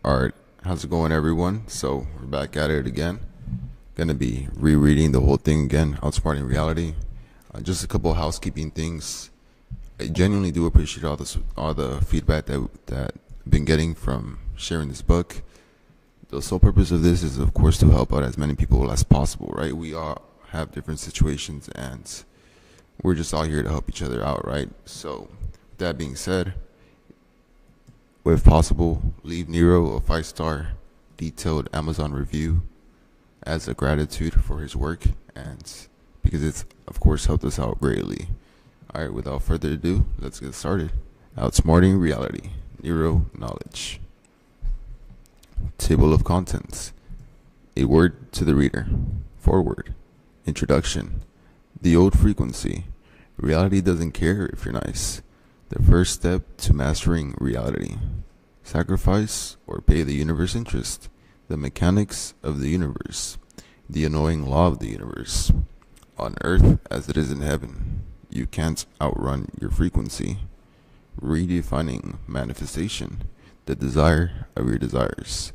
Alright, how's it going, everyone? So, we're back at it again. Gonna be rereading the whole thing again, Outsmarting Reality. Just a couple of housekeeping things. I genuinely do appreciate all the feedback that I've been getting from sharing this book. The sole purpose of this is, of course, to help out as many people as possible, right? We all have different situations, and we're just all here to help each other out, right? So, that being said, if possible, leave Nero a 5-star detailed Amazon review as a gratitude for his work, and because it's, of course, helped us out greatly. Alright, without further ado, let's get started. Outsmarting Reality, Nero Knowledge. Table of Contents. A word to the reader. Foreword. Introduction. The old frequency. Reality doesn't care if you're nice. The first step to mastering reality. Sacrifice or pay the universe interest. The mechanics of the universe. The annoying law of the universe. On earth as it is in heaven. You can't outrun your frequency. Redefining manifestation. The desire of your desires.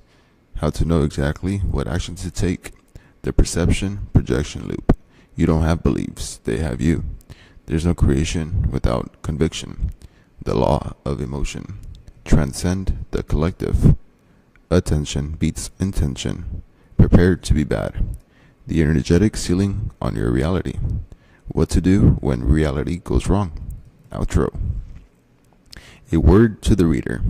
How to know exactly what action to take. The perception projection loop. You don't have beliefs, they have you. There's no creation without conviction. The law of emotion. Transcend the collective. Attention beats intention. Prepared to be bad. The energetic ceiling on your reality. What to do when reality goes wrong. Outro. A word to the reader.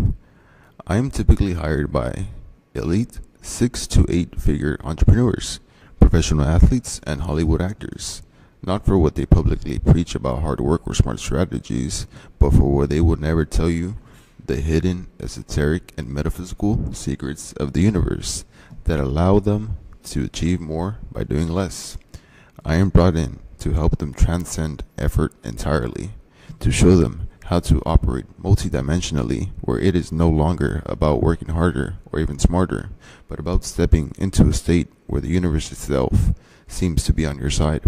I am typically hired by elite 6 to 8 figure entrepreneurs, professional athletes, and Hollywood actors. Not for what they publicly preach about hard work or smart strategies, but for what they would never tell you, the hidden, esoteric, and metaphysical secrets of the universe that allow them to achieve more by doing less. I am brought in to help them transcend effort entirely, to show them how to operate multidimensionally, where it is no longer about working harder or even smarter, but about stepping into a state where the universe itself seems to be on your side,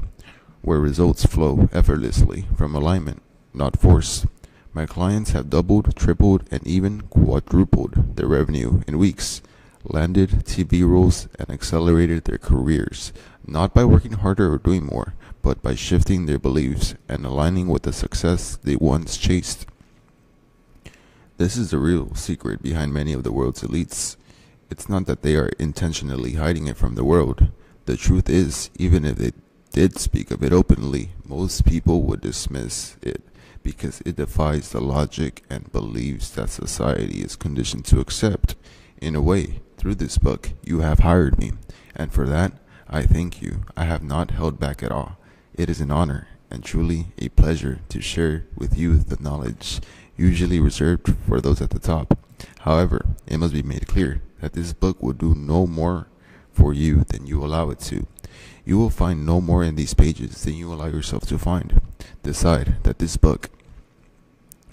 where results flow effortlessly from alignment, not force. My clients have doubled, tripled, and even quadrupled their revenue in weeks, landed TV roles, and accelerated their careers, not by working harder or doing more, but by shifting their beliefs and aligning with the success they once chased. This is the real secret behind many of the world's elites. It's not that they are intentionally hiding it from the world. The truth is, even if they did speak of it openly, most people would dismiss it because it defies the logic and beliefs that society is conditioned to accept. In a way, through this book, you have hired me, and for that, I thank you. I have not held back at all. It is an honor and truly a pleasure to share with you the knowledge usually reserved for those at the top. However, it must be made clear that this book will do no more for you than you allow it to. You will find no more in these pages than you allow yourself to find. Decide that this book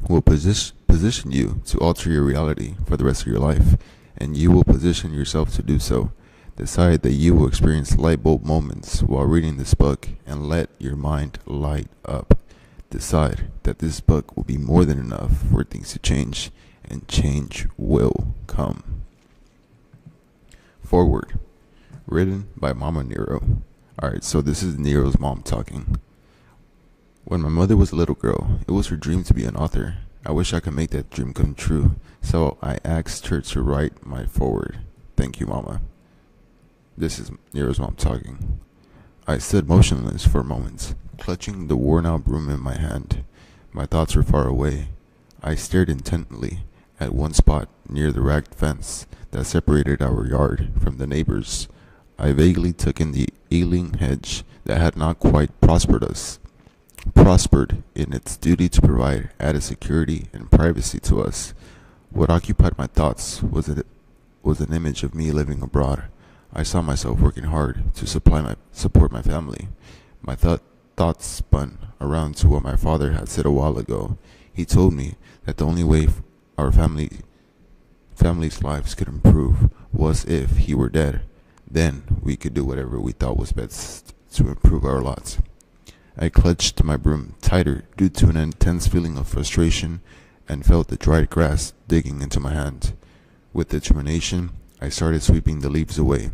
will position you to alter your reality for the rest of your life, and you will position yourself to do so. Decide that you will experience light bulb moments while reading this book and let your mind light up. Decide that this book will be more than enough for things to change, and change will come. Forward. Written by Mama Nero. Alright, so this is Nero's mom talking. When my mother was a little girl, it was her dream to be an author. I wish I could make that dream come true, so I asked her to write my foreword. Thank you, Mama. This is Nero's mom talking. I stood motionless for a moment, clutching the worn-out broom in my hand. My thoughts were far away. I stared intently at one spot near the ragged fence that separated our yard from the neighbors. I vaguely took in the ailing hedge that had not quite prospered in its duty to provide added security and privacy to us. What occupied my thoughts was an image of me living abroad. I saw myself working hard to support my family. My thoughts spun around to what my father had said a while ago. He told me that the only way our family's lives could improve was if he were dead. Then we could do whatever we thought was best to improve our lots. I clutched my broom tighter due to an intense feeling of frustration and felt the dried grass digging into my hand. With determination, I started sweeping the leaves away.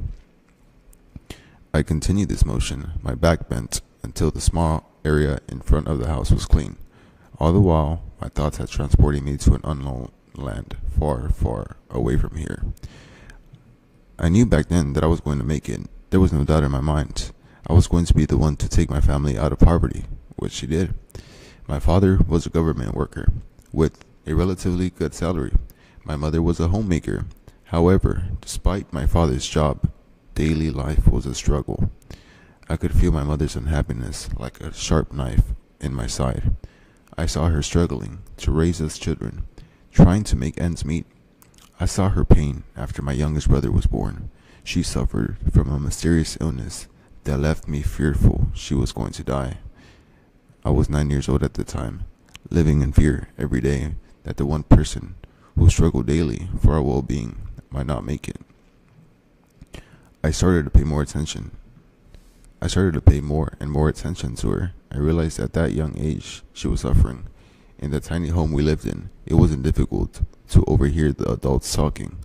I continued this motion, my back bent, until the small area in front of the house was clean. All the while, my thoughts had transported me to an unknown land, far, far away from here. I knew back then that I was going to make it. There was no doubt in my mind. I was going to be the one to take my family out of poverty, which she did. My father was a government worker, with a relatively good salary. My mother was a homemaker. However, despite my father's job, daily life was a struggle. I could feel my mother's unhappiness like a sharp knife in my side. I saw her struggling to raise us children, trying to make ends meet. I saw her pain after my youngest brother was born. She suffered from a mysterious illness that left me fearful she was going to die. I was 9 years old at the time, living in fear every day that the one person who struggled daily for our well-being might not make it. I started to pay more and more attention to her. I realized at that young age she was suffering. In the tiny home we lived in, it wasn't difficult to overhear the adults talking,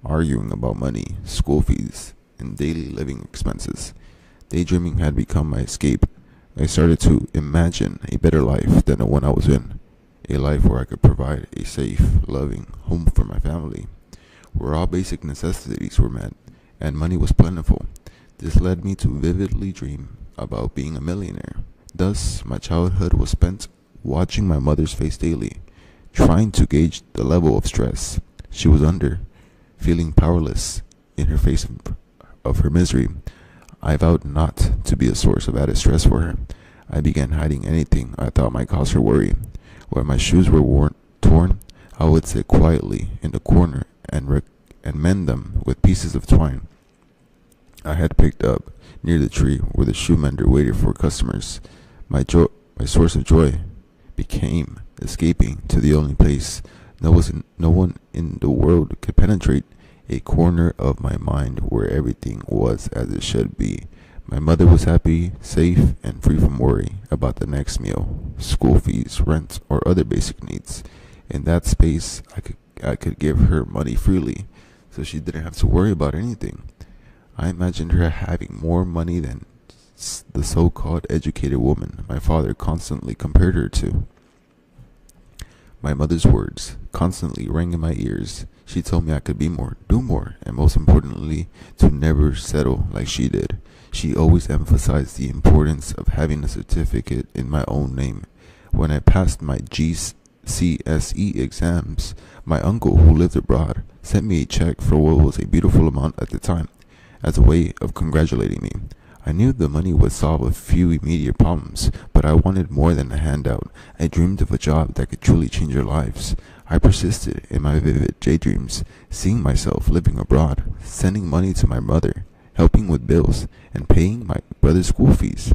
arguing about money, school fees, and daily living expenses. Daydreaming had become my escape. I started to imagine a better life than the one I was in, a life where I could provide a safe, loving home for my family, where all basic necessities were met, and money was plentiful. This led me to vividly dream about being a millionaire. Thus, my childhood was spent watching my mother's face daily, trying to gauge the level of stress she was under, feeling powerless in her face of her misery. I vowed not to be a source of added stress for her. I began hiding anything I thought might cause her worry. When my shoes were torn, I would sit quietly in the corner and mend them with pieces of twine I had picked up near the tree where the shoe mender waited for customers. My source of joy became escaping to the only place no one in the world could penetrate, a corner of my mind where everything was as it should be. My mother was happy, safe, and free from worry about the next meal, school fees, rent, or other basic needs. In that space, I could give her money freely, so she didn't have to worry about anything. I imagined her having more money than the so-called educated woman my father constantly compared her to. My mother's words constantly rang in my ears. She told me I could be more, do more, and most importantly, to never settle like she did. She always emphasized the importance of having a certificate in my own name. When I passed my GCSE exams, my uncle, who lived abroad, sent me a check for what was a beautiful amount at the time, as a way of congratulating me. I knew the money would solve a few immediate problems, but I wanted more than a handout. I dreamed of a job that could truly change our lives. I persisted in my vivid daydreams, seeing myself living abroad, sending money to my mother, helping with bills, and paying my brother's school fees.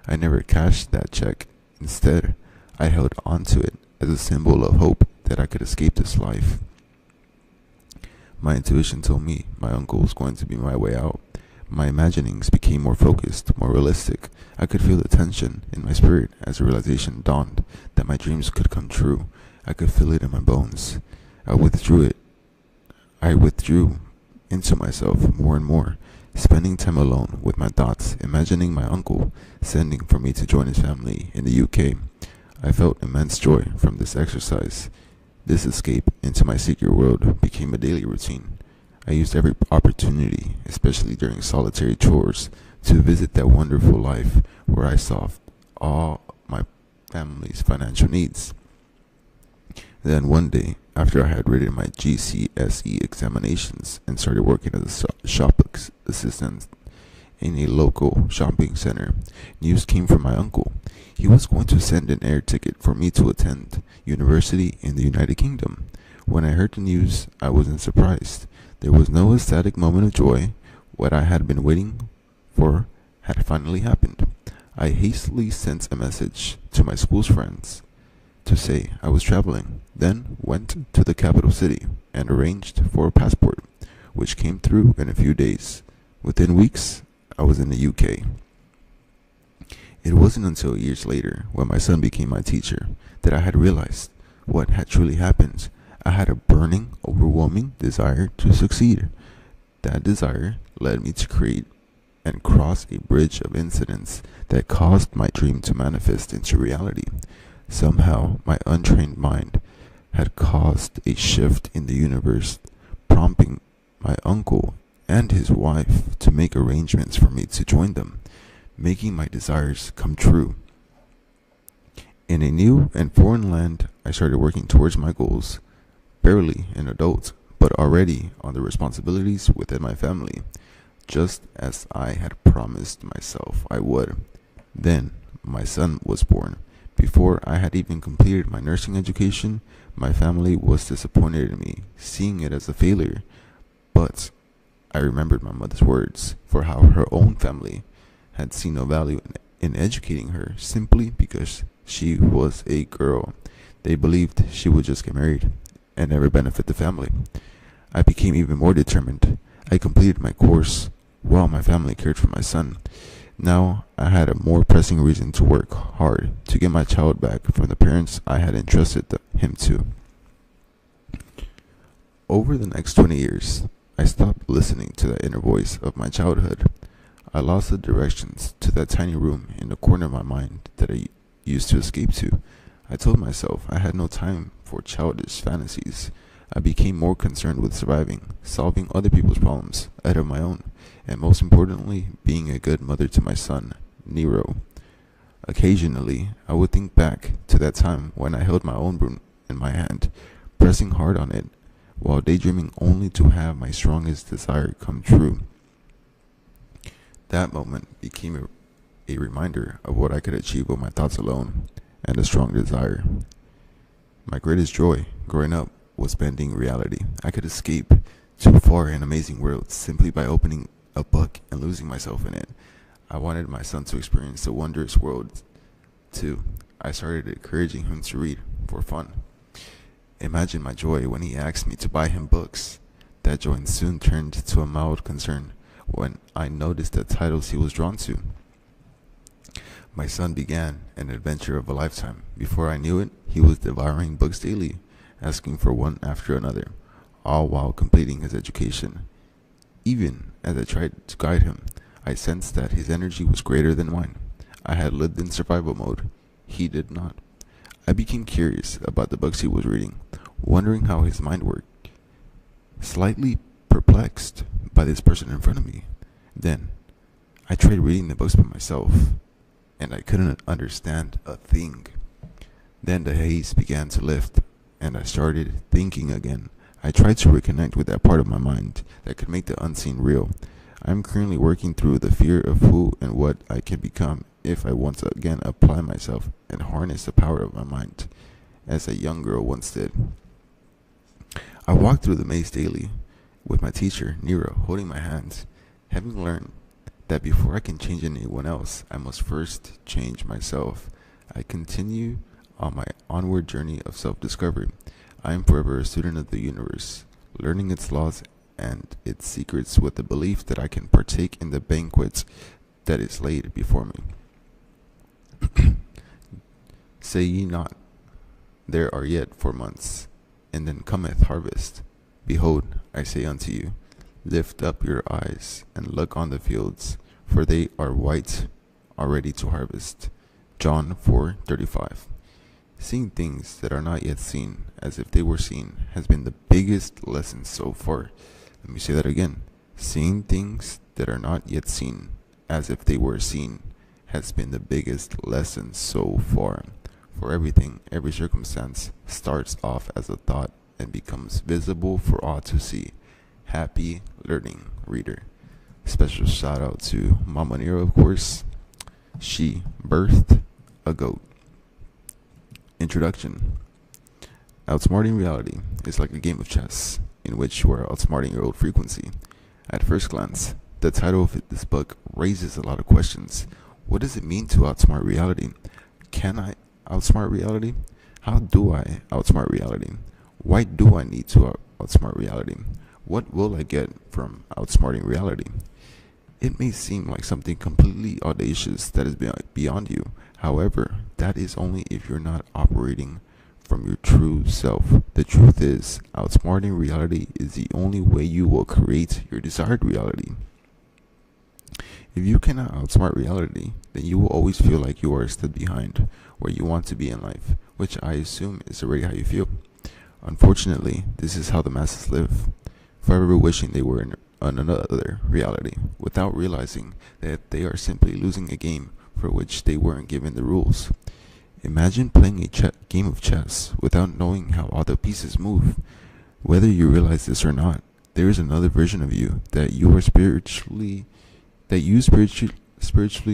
I never cashed that check. Instead, I held onto it as a symbol of hope that I could escape this life. My intuition told me my uncle was going to be my way out. My imaginings became more focused, more realistic. I could feel the tension in my spirit as the realization dawned that my dreams could come true. I could feel it in my bones. I withdrew into myself more and more, spending time alone with my thoughts, imagining my uncle sending for me to join his family in the UK. I felt immense joy from this exercise. This escape into my secret world became a daily routine. I used every opportunity, especially during solitary chores, to visit that wonderful life where I solved all my family's financial needs. Then one day, after I had written my GCSE examinations and started working as a shop assistant in a local shopping center, news came from my uncle. He was going to send an air ticket for me to attend university in the United Kingdom. When I heard the news, I wasn't surprised. There was no ecstatic moment of joy. What I had been waiting for had finally happened. I hastily sent a message to my school's friends to say I was traveling, then went to the capital city and arranged for a passport, which came through in a few days. Within weeks, I was in the UK. It wasn't until years later, when my son became my teacher, that I had realized what had truly happened. I had a burning, overwhelming desire to succeed. That desire led me to create and cross a bridge of incidents that caused my dream to manifest into reality. Somehow, my untrained mind had caused a shift in the universe, prompting my uncle and his wife to make arrangements for me to join them, making my desires come true. In a new and foreign land, I started working towards my goals, barely an adult, but already on the responsibilities within my family, just as I had promised myself I would. Then, my son was born. Before I had even completed my nursing education, my family was disappointed in me, seeing it as a failure. But I remembered my mother's words for how her own family had seen no value in educating her simply because she was a girl. They believed she would just get married and never benefit the family. I became even more determined. I completed my course while my family cared for my son. Now I had a more pressing reason to work hard to get my child back from the parents I had entrusted him to. Over the next 20 years, I stopped listening to that inner voice of my childhood. I lost the directions to that tiny room in the corner of my mind that I used to escape to. I told myself I had no time for childish fantasies. I became more concerned with surviving, solving other people's problems ahead of my own, and most importantly, being a good mother to my son, Nero. Occasionally, I would think back to that time when I held my own broom in my hand, pressing hard on it, while daydreaming only to have my strongest desire come true. That moment became a reminder of what I could achieve with my thoughts alone and a strong desire. My greatest joy growing up was bending reality. I could escape too far in amazing worlds simply by opening a book and losing myself in it. I wanted my son to experience the wondrous world too. I started encouraging him to read for fun. Imagine my joy when he asked me to buy him books. That joy soon turned to a mild concern when I noticed the titles he was drawn to. My son began an adventure of a lifetime. Before I knew it, he was devouring books daily, asking for one after another, all while completing his education. Even as I tried to guide him, I sensed that his energy was greater than mine. I had lived in survival mode. He did not. I became curious about the books he was reading, wondering how his mind worked, slightly perplexed by this person in front of me. Then, I tried reading the books by myself, and I couldn't understand a thing. Then the haze began to lift, and I started thinking again. I tried to reconnect with that part of my mind that could make the unseen real. I am currently working through the fear of who and what I can become if I once again apply myself and harness the power of my mind, as a young girl once did. I walked through the maze daily with my teacher, Nero, holding my hands, having learned that before I can change anyone else, I must first change myself. I continue on my onward journey of self-discovery. I am forever a student of the universe, learning its laws and its secrets with the belief that I can partake in the banquet that is laid before me. Say ye not, there are yet 4 months, and then cometh harvest. Behold, I say unto you, lift up your eyes and look on the fields, for they are white, already to harvest. John 4:35. Seeing things that are not yet seen as if they were seen has been the biggest lesson so far. Let me say that again. Seeing things that are not yet seen as if they were seen has been the biggest lesson so far. For everything, every circumstance starts off as a thought and becomes visible for all to see. Happy learning, reader. Special shout out to Mama Nero, of course. She birthed a goat. Introduction. Outsmarting reality is like a game of chess in which you are outsmarting your old frequency. At first glance, the title of this book raises a lot of questions. What does it mean to outsmart reality? Can I outsmart reality? How do I outsmart reality? Why do I need to outsmart reality? What will I get from outsmarting reality? It may seem like something completely audacious that is beyond you. However, that is only if you're not operating from your true self. The truth is, outsmarting reality is the only way you will create your desired reality. If you cannot outsmart reality, then you will always feel like you are a step behind where you want to be in life, which I assume is already how you feel. Unfortunately, this is how the masses live, forever wishing they were in another reality, without realizing that they are simply losing a game for which they weren't given the rules. Imagine playing a game of chess without knowing how all the pieces move. Whether you realize this or not, there is another version of you that you spiritually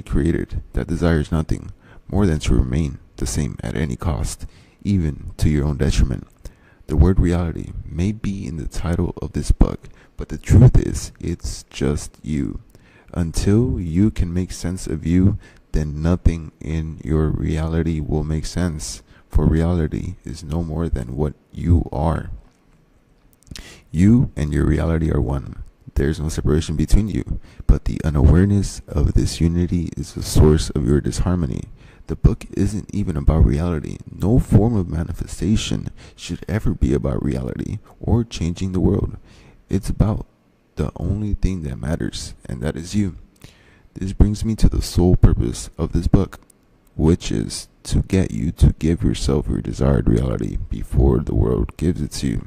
created, that desires nothing more than to remain the same at any cost, even to your own detriment. The word reality may be in the title of this book, but the truth is, it's just you. Until you can make sense of you, then nothing in your reality will make sense, for reality is no more than what you are. You and your reality are one. There's no separation between you, but the unawareness of this unity is the source of your disharmony. The book isn't even about reality. No form of manifestation should ever be about reality or changing the world. It's about the only thing that matters, and that is you. This brings me to the sole purpose of this book, which is to get you to give yourself your desired reality before the world gives it to you.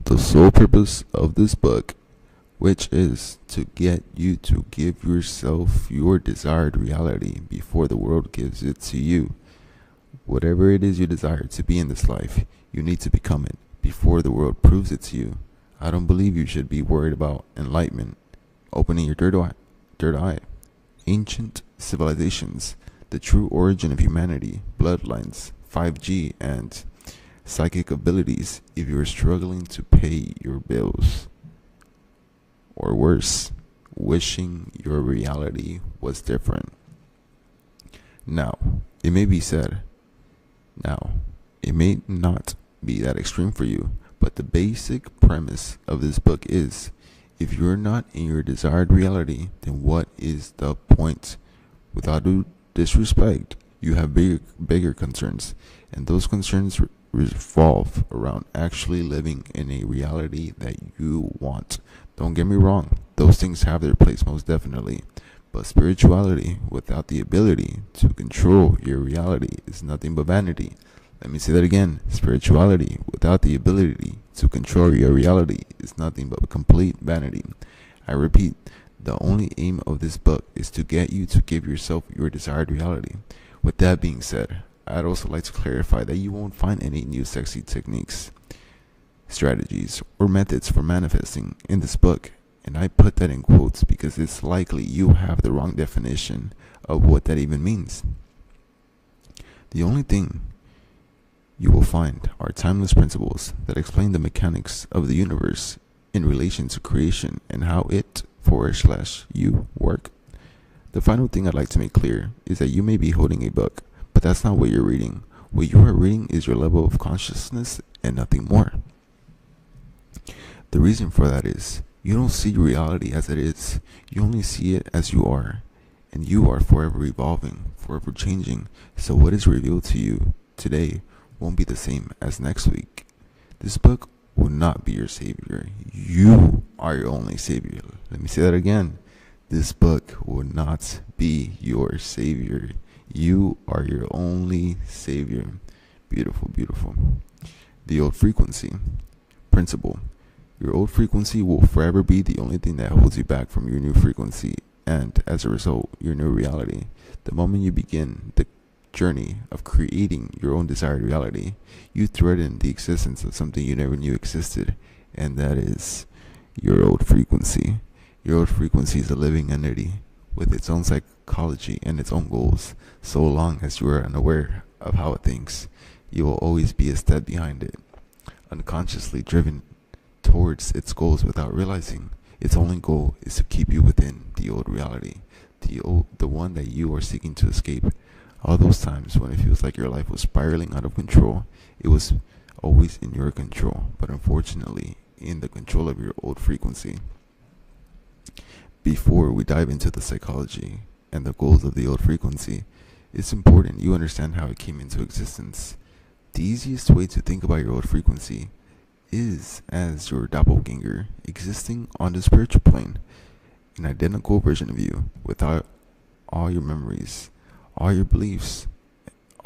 The sole purpose of this book, which is to get you to give yourself your desired reality before the world gives it to you. Whatever it is you desire to be in this life, you need to become it before the world proves it to you. I don't believe you should be worried about enlightenment, opening your third eye, ancient civilizations, the true origin of humanity, bloodlines, 5G, and psychic abilities if you're struggling to pay your bills. Or worse, wishing your reality was different. Now, it may not be that extreme for you, but the basic premise of this book is, if you're not in your desired reality, then what is the point? Without due disrespect, you have bigger concerns, and those concerns revolve around actually living in a reality that you want. Don't get me wrong, those things have their place most definitely, but spirituality without the ability to control your reality is nothing but vanity. Let me say that again. Spirituality without the ability to control your reality is nothing but complete vanity. I repeat, the only aim of this book is to get you to give yourself your desired reality. With that being said, I'd also like to clarify that you won't find any new sexy techniques, strategies, or methods for manifesting in this book. And I put that in quotes because it's likely you have the wrong definition of what that even means. The only thing you will find are timeless principles that explain the mechanics of the universe in relation to creation and how it / you work. The final thing I'd like to make clear is that you may be holding a book, but that's not what you're reading. What you are reading is your level of consciousness and nothing more. The reason for that is, you don't see reality as it is. You only see it as you are. And you are forever evolving, forever changing. So what is revealed to you today won't be the same as next week. This book will not be your savior. You are your only savior. Let me say that again. This book will not be your savior. You are your only savior. Beautiful, beautiful. The old frequency principle. Your old frequency will forever be the only thing that holds you back from your new frequency, and as a result, your new reality. The moment you begin the journey of creating your own desired reality, you threaten the existence of something you never knew existed, and that is your old frequency. Your old frequency is a living entity with its own psychology and its own goals. So long as you are unaware of how it thinks, you will always be a step behind it, unconsciously driven towards its goals without realizing its only goal is to keep you within the old reality, the one that you are seeking to escape. All those times when it feels like your life was spiraling out of control, it was always in your control, but unfortunately in the control of your old frequency. Before we dive into the psychology and the goals of the old frequency, it's important you understand how it came into existence. The easiest way to think about your old frequency is as your doppelganger existing on the spiritual plane, an identical version of you without all your memories, all your beliefs,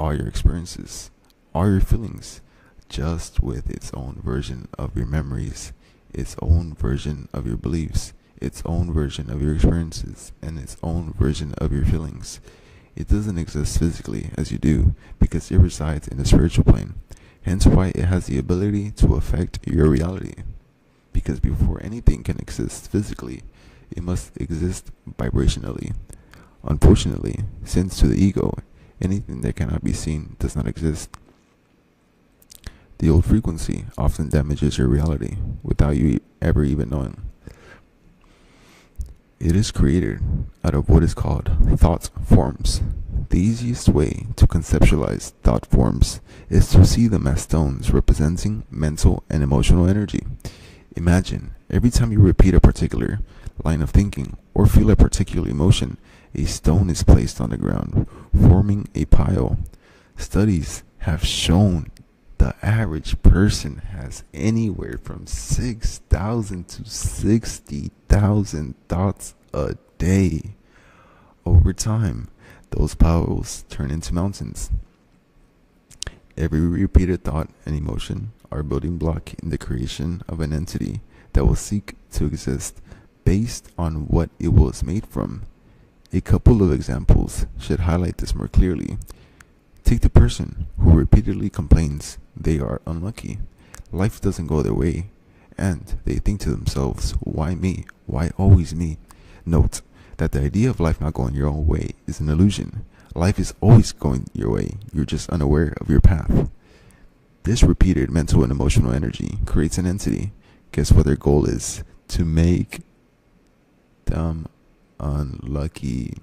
all your experiences, all your feelings, just with its own version of your memories, its own version of your beliefs, its own version of your experiences, and its own version of your feelings. It doesn't exist physically as you do because it resides in the spiritual plane, hence why it has the ability to affect your reality. Because before anything can exist physically, it must exist vibrationally. Unfortunately, since to the ego, anything that cannot be seen does not exist. The old frequency often damages your reality without you ever even knowing. It is created out of what is called thought forms. The easiest way to conceptualize thought forms is to see them as stones representing mental and emotional energy. Imagine every time you repeat a particular line of thinking or feel a particular emotion, a stone is placed on the ground, forming a pile. Studies have shown the average person has anywhere from 6,000 to 60,000 thoughts a day. Over time, those piles turn into mountains. Every repeated thought and emotion are a building block in the creation of an entity that will seek to exist based on what it was made from. A couple of examples should highlight this more clearly. Take the person who repeatedly complains they are unlucky, life doesn't go their way, and they think to themselves, why me? Why always me? Note that the idea of life not going your own way is an illusion. Life is always going your way, you're just unaware of your path. This repeated mental and emotional energy creates an entity. Guess what their goal is? To make them unlucky.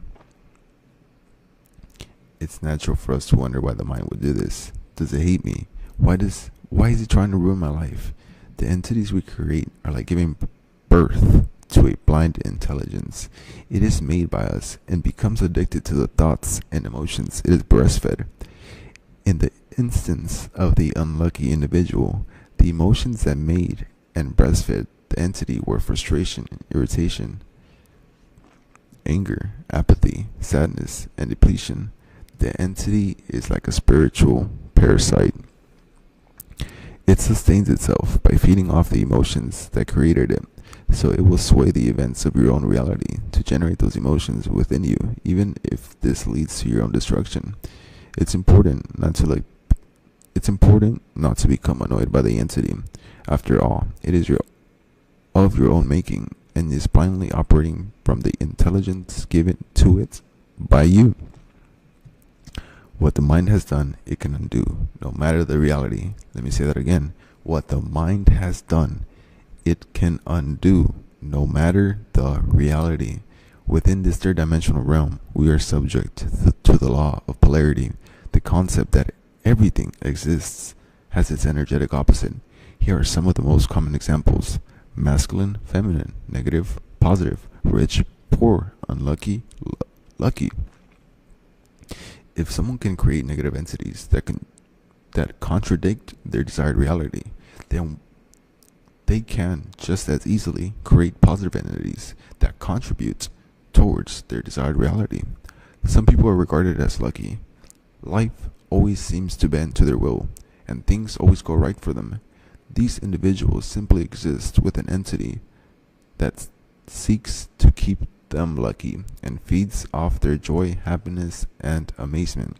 It's natural for us to wonder why the mind would do this. Does it hate me? Why is it trying to ruin my life? The entities we create are like giving birth to a blind intelligence. It is made by us and becomes addicted to the thoughts and emotions it is breastfed. In the instance of the unlucky individual, the emotions that made and breastfed the entity were frustration, irritation, anger, apathy, sadness, and depletion. The entity is like a spiritual parasite. It sustains itself by feeding off the emotions that created it, so it will sway the events of your own reality to generate those emotions within you, even if this leads to your own destruction. It's important not to become annoyed by the entity. After all, it is of your own making and is blindly operating from the intelligence given to it by you. What the mind has done, it can undo, no matter the reality. Let me say that again. What the mind has done, it can undo, no matter the reality. Within this third dimensional realm, we are subject to the law of polarity, the concept that everything exists has its energetic opposite. Here are some of the most common examples: masculine, feminine, negative, positive, rich, poor, unlucky, lucky. If someone can create negative entities that contradict their desired reality, then they can just as easily create positive entities that contribute towards their desired reality. Some people are regarded as lucky. Life always seems to bend to their will, and things always go right for them. These individuals simply exist with an entity that seeks to keep them lucky and feeds off their joy, happiness, and amazement.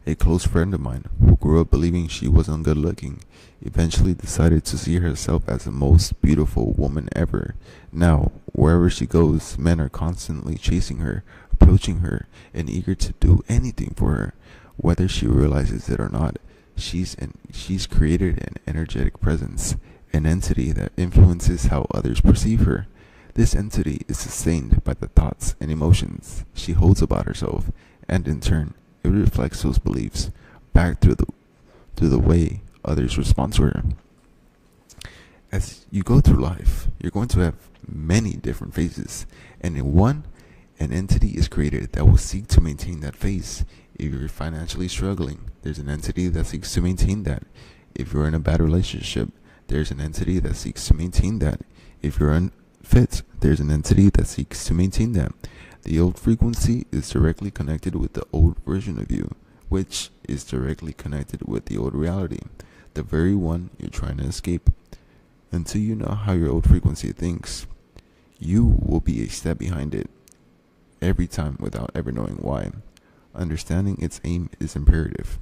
A close friend of mine who grew up believing she wasn't good looking eventually decided to see herself as the most beautiful woman ever. Now, wherever she goes, men are constantly chasing her, approaching her, and eager to do anything for her. Whether she realizes it or not, she's created an energetic presence, an entity that influences how others perceive her. This entity is sustained by the thoughts and emotions she holds about herself, and in turn, it reflects those beliefs back through the way others respond to her. As you go through life, you're going to have many different phases, and in one An entity is created that will seek to maintain that phase. If you're financially struggling, there's an entity that seeks to maintain that. If you're in a bad relationship, there's an entity that seeks to maintain that. If you're unfit, there's an entity that seeks to maintain that. The old frequency is directly connected with the old version of you, which is directly connected with the old reality, the very one you're trying to escape. Until you know how your old frequency thinks, you will be a step behind it every time without ever knowing why. Understanding its aim is imperative.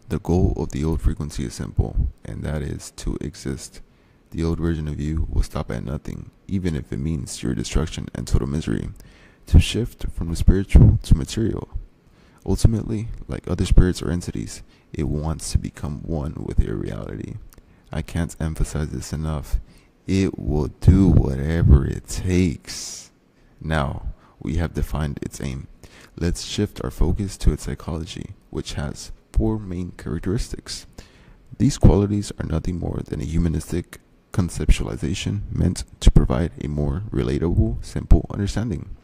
The goal of the old frequency is simple, and that is to exist. The old version of you will stop at nothing, even if it means your destruction and total misery. To shift from the spiritual to material. Ultimately, like other spirits or entities, it wants to become one with your reality. I can't emphasize this enough. It will do whatever it takes. Now, we have defined its aim. Let's shift our focus to its psychology, which has 4 main characteristics. These qualities are nothing more than a humanistic conceptualization meant to provide a more relatable, simple understanding.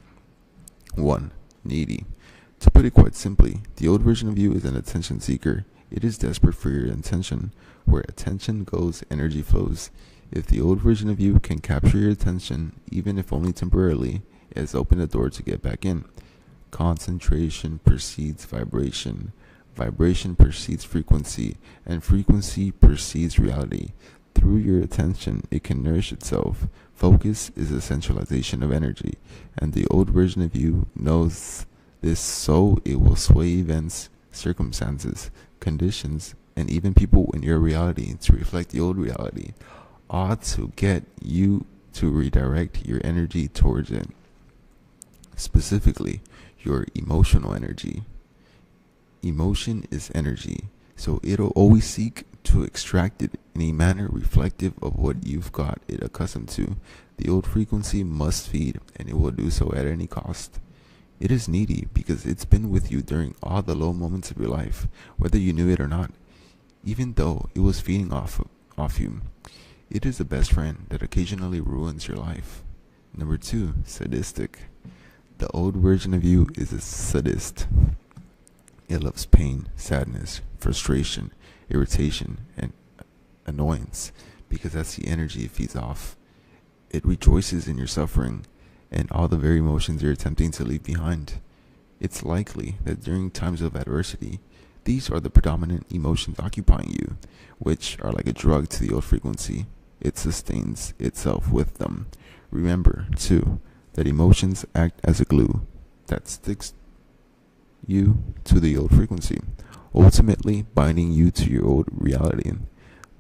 1. Needy. To put it quite simply, the old version of you is an attention seeker. It is desperate for your attention. Where attention goes, energy flows. If the old version of you can capture your attention, even if only temporarily, it has opened the door to get back in. Concentration precedes vibration. Vibration precedes frequency, and frequency precedes reality. Through your attention, it can nourish itself. Focus is a centralization of energy, and the old version of you knows this, so it will sway events, circumstances, conditions, and even people in your reality to reflect the old reality, ought to get you to redirect your energy towards it. Specifically, your emotional energy. Emotion is energy, so it'll always seek to extract it in a manner reflective of what you've got it accustomed to. The old frequency must feed, and it will do so at any cost. It is needy because it's been with you during all the low moments of your life, whether you knew it or not, even though it was feeding off you. It is a best friend that occasionally ruins your life. Number 2, sadistic. The old version of you is a sadist. It loves pain, sadness, frustration, irritation, and annoyance because that's the energy it feeds off. It rejoices in your suffering and all the very emotions you're attempting to leave behind. It's likely that during times of adversity, these are the predominant emotions occupying you, which are like a drug to the old frequency. It sustains itself with them. Remember, too, that emotions act as a glue that sticks you to the old frequency, ultimately binding you to your old reality.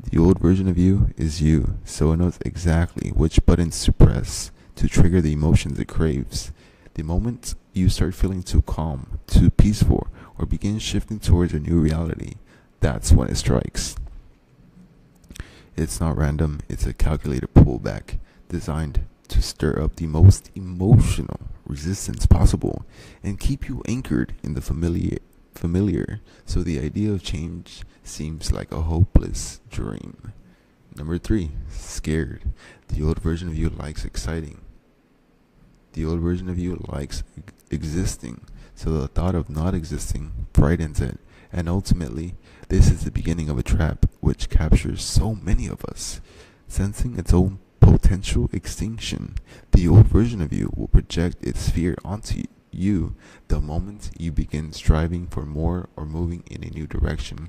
The old version of you is you, so it knows exactly which buttons to press to trigger the emotions it craves. The moment you start feeling too calm, too peaceful, or begin shifting towards a new reality, that's when it strikes. It's not random, it's a calculated pullback designed to stir up the most emotional resistance possible and keep you anchored in the familiar, so the idea of change seems like a hopeless dream. Number 3, scared. The old version of you likes exciting. The old version of you likes existing, so the thought of not existing frightens it, and ultimately, this is the beginning of a trap which captures so many of us. Sensing its own potential extinction, the old version of you will project its fear onto you the moment you begin striving for more or moving in a new direction.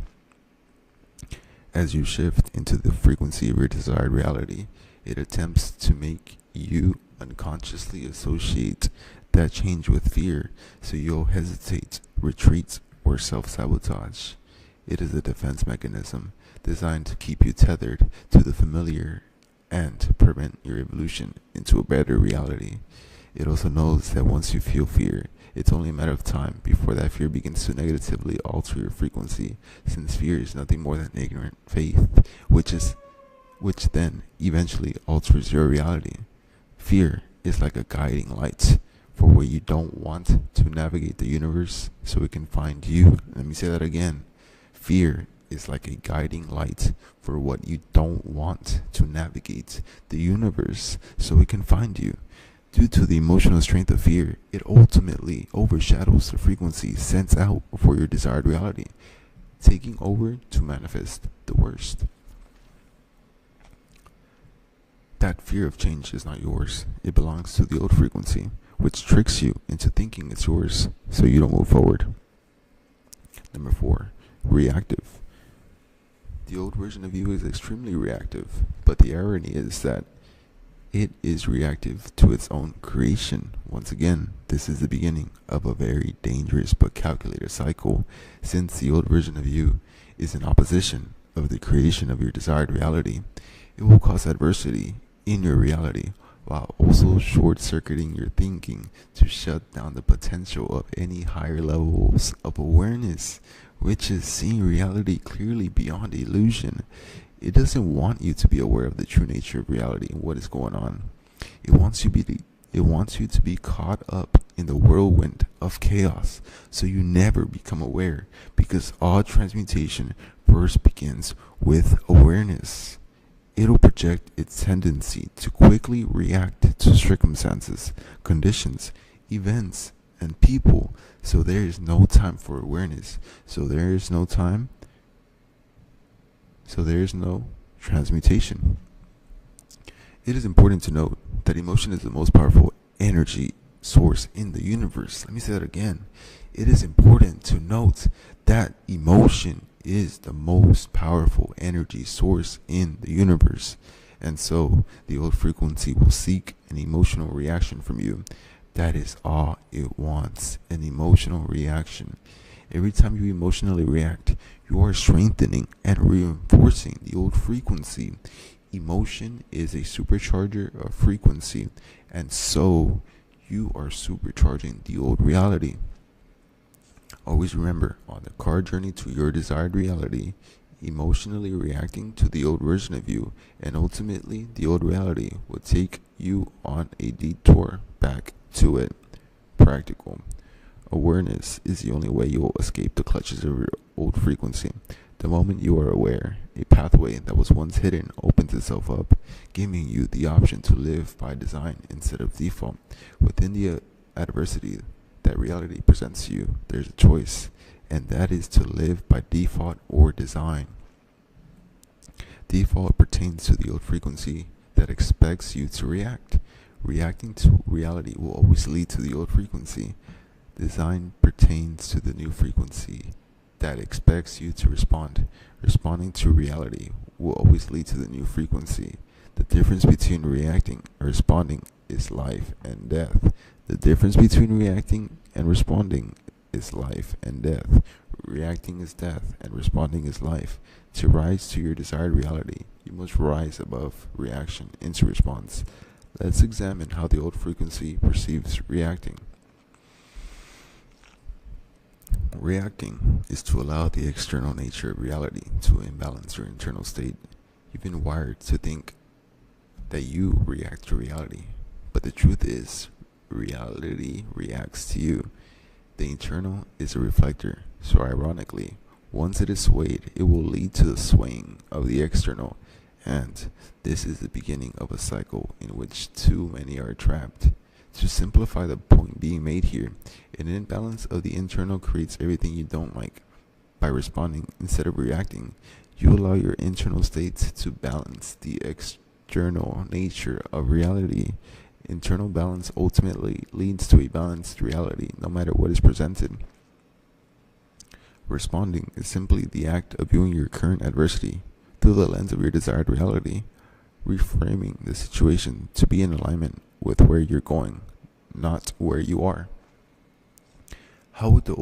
As you shift into the frequency of your desired reality, it attempts to make you unconsciously associate that change with fear, so you'll hesitate, retreat, or self-sabotage. It is a defense mechanism designed to keep you tethered to the familiar and to prevent your evolution into a better reality. It also knows that once you feel fear, it's only a matter of time before that fear begins to negatively alter your frequency, since fear is nothing more than ignorant faith, which then eventually alters your reality. Fear is like a guiding light for where you don't want to navigate the universe so it can find you. Let me say that again. Fear is like a guiding light for what you don't want to navigate the universe so it can find you. Due to the emotional strength of fear, it ultimately overshadows the frequency sent out for your desired reality, taking over to manifest the worst. That fear of change is not yours. It belongs to the old frequency, which tricks you into thinking it's yours so you don't move forward. Number 4, reactive. The old version of you is extremely reactive, but the irony is that it is reactive to its own creation. Once again, this is the beginning of a very dangerous but calculated cycle, since the old version of you is in opposition of the creation of your desired reality. It will cause adversity in your reality, while also short-circuiting your thinking to shut down the potential of any higher levels of awareness, which is seeing reality clearly beyond illusion. It doesn't want you to be aware of the true nature of reality and what is going on. It wants you to be caught up in the whirlwind of chaos, so you never become aware, because all transmutation first begins with awareness. It'll project its tendency to quickly react to circumstances, conditions, events, and people, so there is no time for awareness, so there is no transmutation. It is important to note that emotion is the most powerful energy source in the universe. Let me say that again. It is important to note that emotion is the most powerful energy source in the universe. And so the old frequency will seek an emotional reaction from you. That is all it wants, an emotional reaction. Every time you emotionally react, you are strengthening and reinforcing the old frequency. Emotion is a supercharger of frequency, and so you are supercharging the old reality. Always remember, on the car journey to your desired reality, emotionally reacting to the old version of you, and ultimately the old reality will take you on a detour back to it. Practical. Awareness is the only way you will escape the clutches of your old frequency. The moment you are aware, a pathway that was once hidden opens itself up, giving you the option to live by design instead of default. Within the adversity that reality presents to you, there's a choice, and that is to live by default or design. Default pertains to the old frequency that expects you to react. Reacting to reality will always lead to the old frequency. Design pertains to the new frequency that expects you to respond. Responding to reality will always lead to the new frequency. The difference between reacting and responding is life and death. The difference between reacting and responding is life and death. Reacting is death and responding is life. To rise to your desired reality, you must rise above reaction into response. Let's examine how the old frequency perceives reacting. Reacting is to allow the external nature of reality to imbalance your internal state. You've been wired to think that you react to reality, but the truth is, reality reacts to you. The internal is a reflector, so ironically, once it is swayed, it will lead to the swaying of the external, and this is the beginning of a cycle in which too many are trapped. To simplify the point being made here, an imbalance of the internal creates everything you don't like. By responding instead of reacting, you allow your internal states to balance the external nature of reality. Internal balance ultimately leads to a balanced reality, no matter what is presented. Responding is simply the act of viewing your current adversity through the lens of your desired reality, reframing the situation to be in alignment with where you're going, not where you are. How would the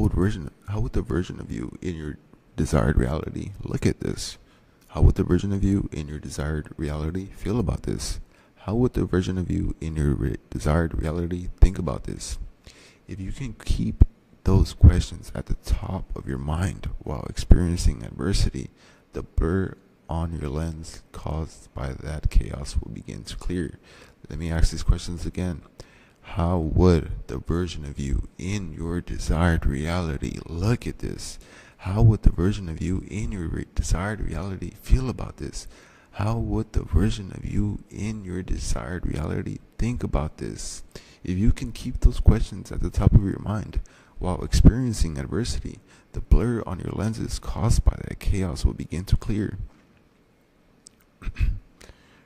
version of you in your desired reality look at this? How would the version of you in your desired reality feel about this? How would the version of you in your desired reality think about this? If you can keep those questions at the top of your mind while experiencing adversity, the blur on your lens caused by that chaos will begin to clear. Let me ask these questions again. How would the version of you in your desired reality look at this? How would the version of you in your desired reality feel about this? How would the version of you in your desired reality Think about this. If you can keep those questions at the top of your mind while experiencing adversity, the blur on your lenses caused by that chaos will begin to clear.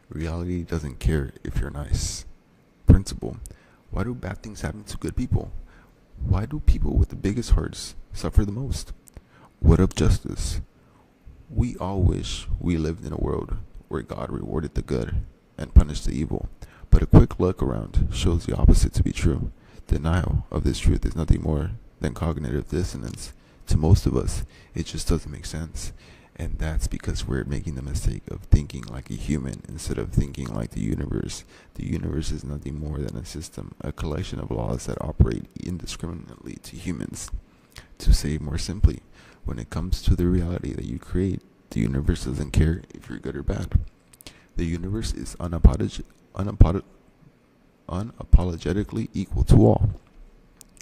Reality doesn't care if you're nice. Principle. Why do bad things happen to good people? Why do people with the biggest hearts suffer the most? What of justice? We all wish we lived in a world where God rewarded the good and punished the evil, but a quick look around shows the opposite to be true. Denial of this truth is nothing more than cognitive dissonance. To most of us, it just doesn't make sense. And that's because we're making the mistake of thinking like a human instead of thinking like the universe. The universe is nothing more than a system, a collection of laws that operate indiscriminately to humans. To say it more simply, when it comes to the reality that you create, the universe doesn't care if you're good or bad. The universe is unapologetically equal to all,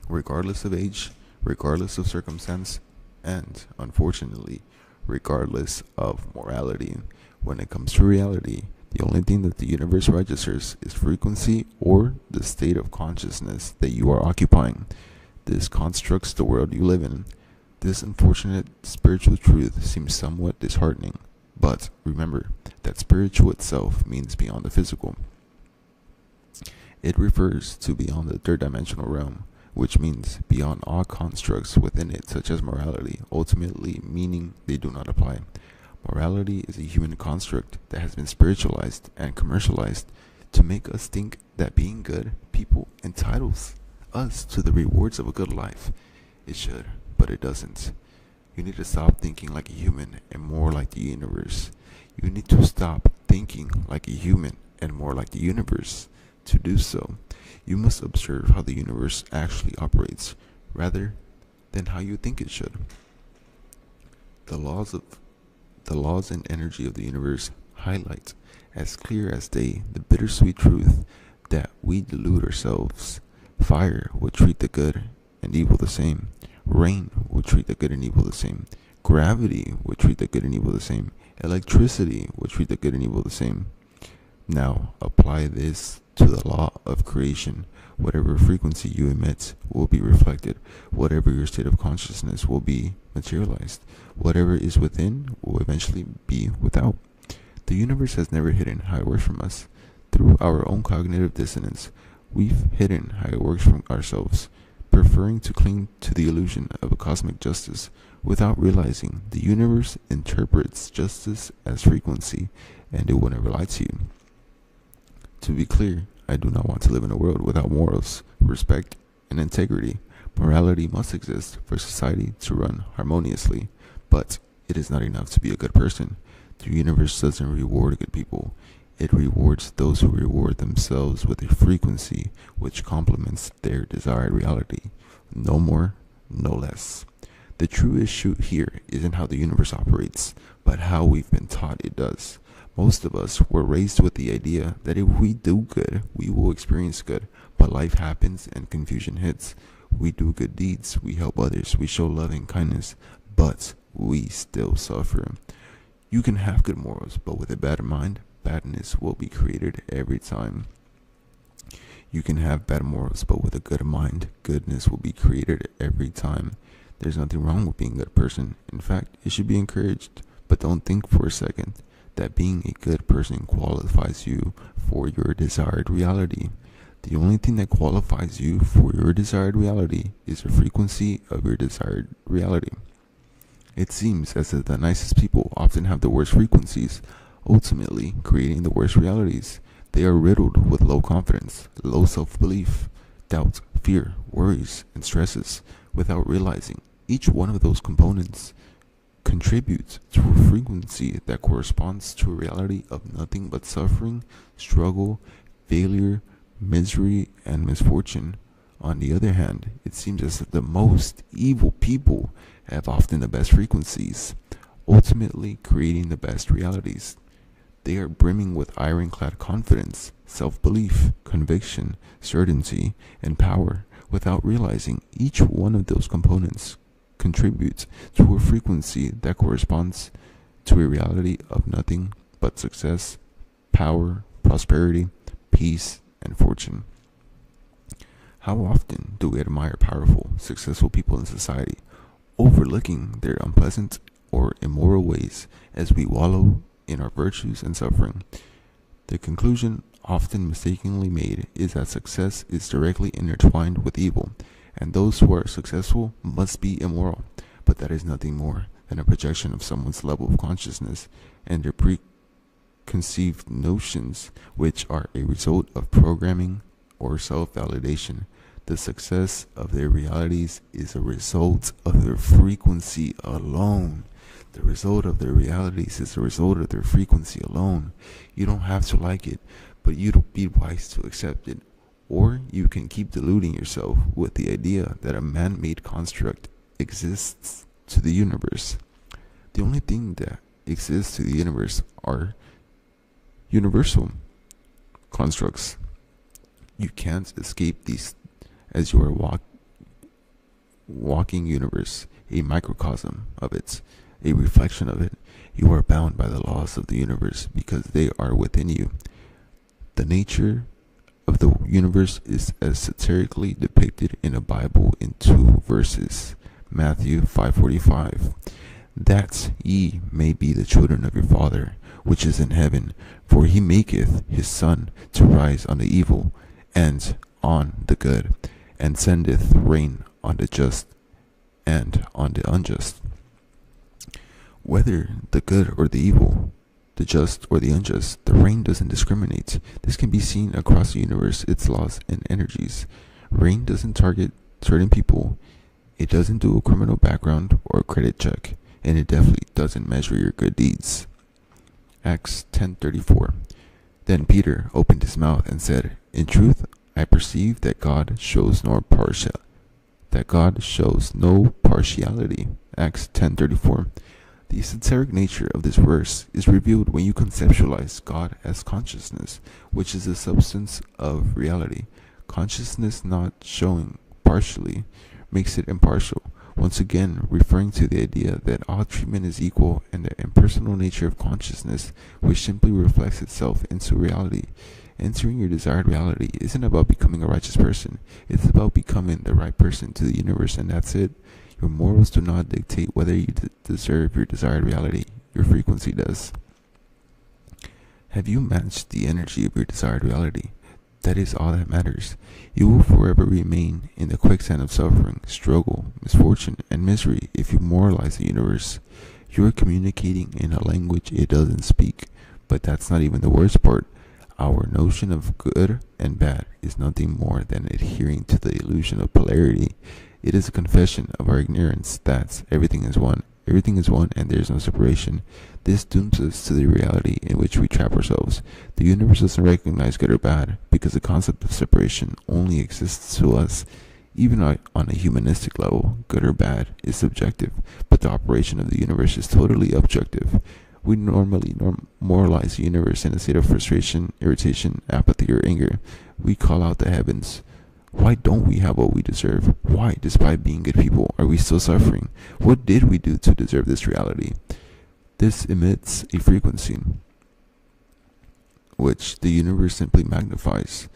regardless of age, regardless of circumstance, and, unfortunately, regardless of morality. When it comes to reality, the only thing that the universe registers is frequency or the state of consciousness that you are occupying. This constructs the world you live in. This unfortunate spiritual truth seems somewhat disheartening, but remember that spiritual itself means beyond the physical. It refers to beyond the third dimensional realm, which means beyond all constructs within it, such as morality, ultimately meaning they do not apply. Morality is a human construct that has been spiritualized and commercialized to make us think that being good people entitles us to the rewards of a good life. It should, but it doesn't. You need to stop thinking like a human and more like the universe. You need to stop thinking like a human and more like the universe. To do so, you must observe how the universe actually operates, rather than how you think it should. The laws and energy of the universe highlight, as clear as day, the bittersweet truth that we delude ourselves. Fire will treat the good and evil the same. Rain will treat the good and evil the same. Gravity will treat the good and evil the same. Electricity will treat the good and evil the same. Now, apply this to the law of creation. Whatever frequency you emit will be reflected. Whatever your state of consciousness will be materialized. Whatever is within will eventually be without. The universe has never hidden how it works from us. Through our own cognitive dissonance, we've hidden how it works from ourselves, preferring to cling to the illusion of a cosmic justice without realizing the universe interprets justice as frequency, and it will never lie to you. To be clear, I do not want to live in a world without morals, respect, and integrity. Morality must exist for society to run harmoniously, but it is not enough to be a good person. The universe doesn't reward good people. It rewards those who reward themselves with a frequency which complements their desired reality. No more, no less. The true issue here isn't how the universe operates, but how we've been taught it does. Most of us were raised with the idea that if we do good, we will experience good, but life happens and confusion hits. We do good deeds, we help others, we show love and kindness, but we still suffer. You can have good morals, but with a bad mind, badness will be created every time. You can have bad morals, but with a good mind, goodness will be created every time. There's nothing wrong with being a good person. In fact, it should be encouraged, but don't think for a second that being a good person qualifies you for your desired reality. The only thing that qualifies you for your desired reality is the frequency of your desired reality. It seems as if the nicest people often have the worst frequencies, ultimately creating the worst realities. They are riddled with low confidence, low self-belief, doubt, fear, worries, and stresses, without realizing each one of those components contributes to a frequency that corresponds to a reality of nothing but suffering, struggle, failure, misery, and misfortune. On the other hand, it seems as if the most evil people have often the best frequencies, ultimately creating the best realities. They are brimming with ironclad confidence, self-belief, conviction, certainty, and power, without realizing each one of those components contributes to a frequency that corresponds to a reality of nothing but success, power, prosperity, peace, and and fortune. How often do we admire powerful, successful people in society, overlooking their unpleasant or immoral ways as we wallow in our virtues and suffering? The conclusion, often mistakenly made, is that success is directly intertwined with evil, and those who are successful must be immoral. But that is nothing more than a projection of someone's level of consciousness and their preconceived notions, which are a result of programming or self-validation. The success of their realities is a result of their frequency alone. The result of their realities is the result of their frequency alone. You don't have to like it, but you'd be wise to accept it. Or you can keep deluding yourself with the idea that a man-made construct exists to the universe. The only thing that exists to the universe are universal constructs. You can't escape these as you are walking universe, a microcosm of it, a reflection of it. You are bound by the laws of the universe because they are within you. The nature of the universe is esoterically depicted in the Bible in 2 verses. Matthew 5:45. That ye may be the children of your Father, which is in heaven, for he maketh his sun to rise on the evil and on the good, and sendeth rain on the just and on the unjust. Whether the good or the evil, the just or the unjust, the rain doesn't discriminate. This can be seen across the universe, its laws and energies. Rain doesn't target certain people. It doesn't do a criminal background or credit check, and it definitely doesn't measure your good deeds. Acts 10:34. Then Peter opened his mouth and said, In truth, I perceive that God shows no partiality. Acts 10:34. The esoteric nature of this verse is revealed when you conceptualize God as consciousness, which is the substance of reality. Consciousness not showing partially makes it impartial, once again referring to the idea that all treatment is equal and the impersonal nature of consciousness, which simply reflects itself into reality. Entering your desired reality isn't about becoming a righteous person. It's about becoming the right person to the universe, and that's it. Your morals do not dictate whether you deserve your desired reality. Your frequency does. Have you matched the energy of your desired reality? That is all that matters. You will forever remain in the quicksand of suffering, struggle, misfortune, and misery if you moralize the universe. You are communicating in a language it doesn't speak. But that's not even the worst part. Our notion of good and bad is nothing more than adhering to the illusion of polarity. It is a confession of our ignorance that everything is one. Everything is one and there is no separation. This dooms us to the reality in which we trap ourselves. The universe doesn't recognize good or bad because the concept of separation only exists to us. Even on a humanistic level, good or bad is subjective, but the operation of the universe is totally objective. We normally moralize the universe in a state of frustration, irritation, apathy, or anger. We call out the heavens. Why don't we have what we deserve? Why, despite being good people, are we still suffering? What did we do to deserve this reality? This emits a frequency, which the universe simply magnifies,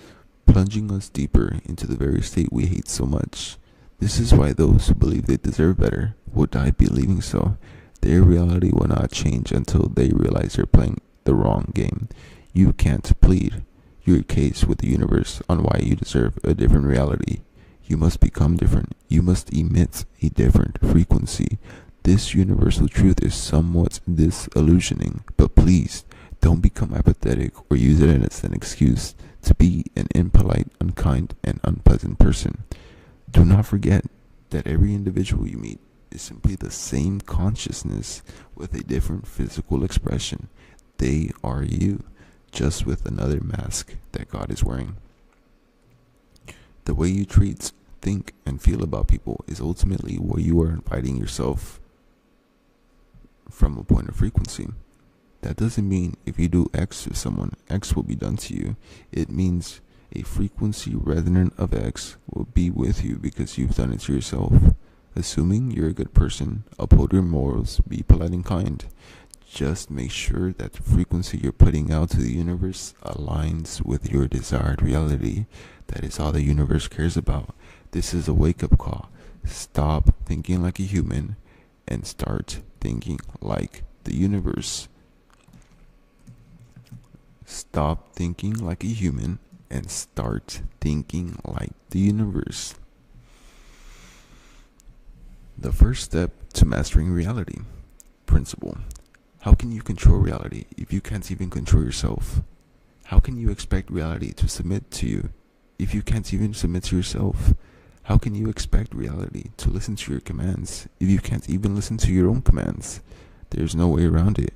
plunging us deeper into the very state we hate so much. This is why those who believe they deserve better will die believing so. Their reality will not change until they realize they're playing the wrong game. You can't plead your case with the universe on why you deserve a different reality. You must become different. You must emit a different frequency. This universal truth is somewhat disillusioning, but please don't become apathetic or use it as an excuse to be an impolite, unkind, and unpleasant person. Do not forget that every individual you meet is simply the same consciousness with a different physical expression. They are you, just with another mask that God is wearing. The way you treat, think, and feel about people is ultimately where you are inviting yourself from a point of frequency. That doesn't mean if you do X to someone, X will be done to you. It means a frequency resonant of X will be with you because you've done it to yourself. Assuming you're a good person, uphold your morals, be polite and kind. Just make sure that the frequency you're putting out to the universe aligns with your desired reality. That is all the universe cares about. This is a wake-up call. Stop thinking like a human and start thinking like the universe. Stop thinking like a human and start thinking like the universe. The first step to mastering reality. Principle. How can you control reality if you can't even control yourself? How can you expect reality to submit to you if you can't even submit to yourself? How can you expect reality to listen to your commands if you can't even listen to your own commands? There's no way around it.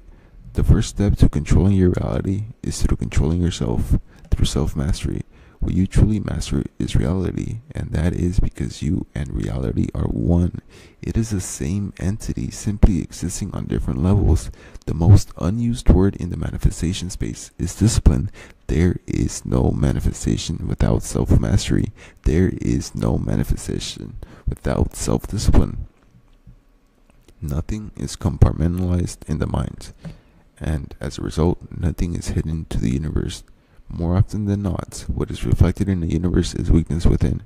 The first step to controlling your reality is through controlling yourself, through self-mastery. What you truly master is reality, and that is because you and reality are one. It is the same entity, simply existing on different levels. The most unused word in the manifestation space is discipline. There is no manifestation without self-mastery. There is no manifestation without self-discipline. Nothing is compartmentalized in the mind, and as a result, nothing is hidden to the universe. More often than not, what is reflected in the universe is weakness within.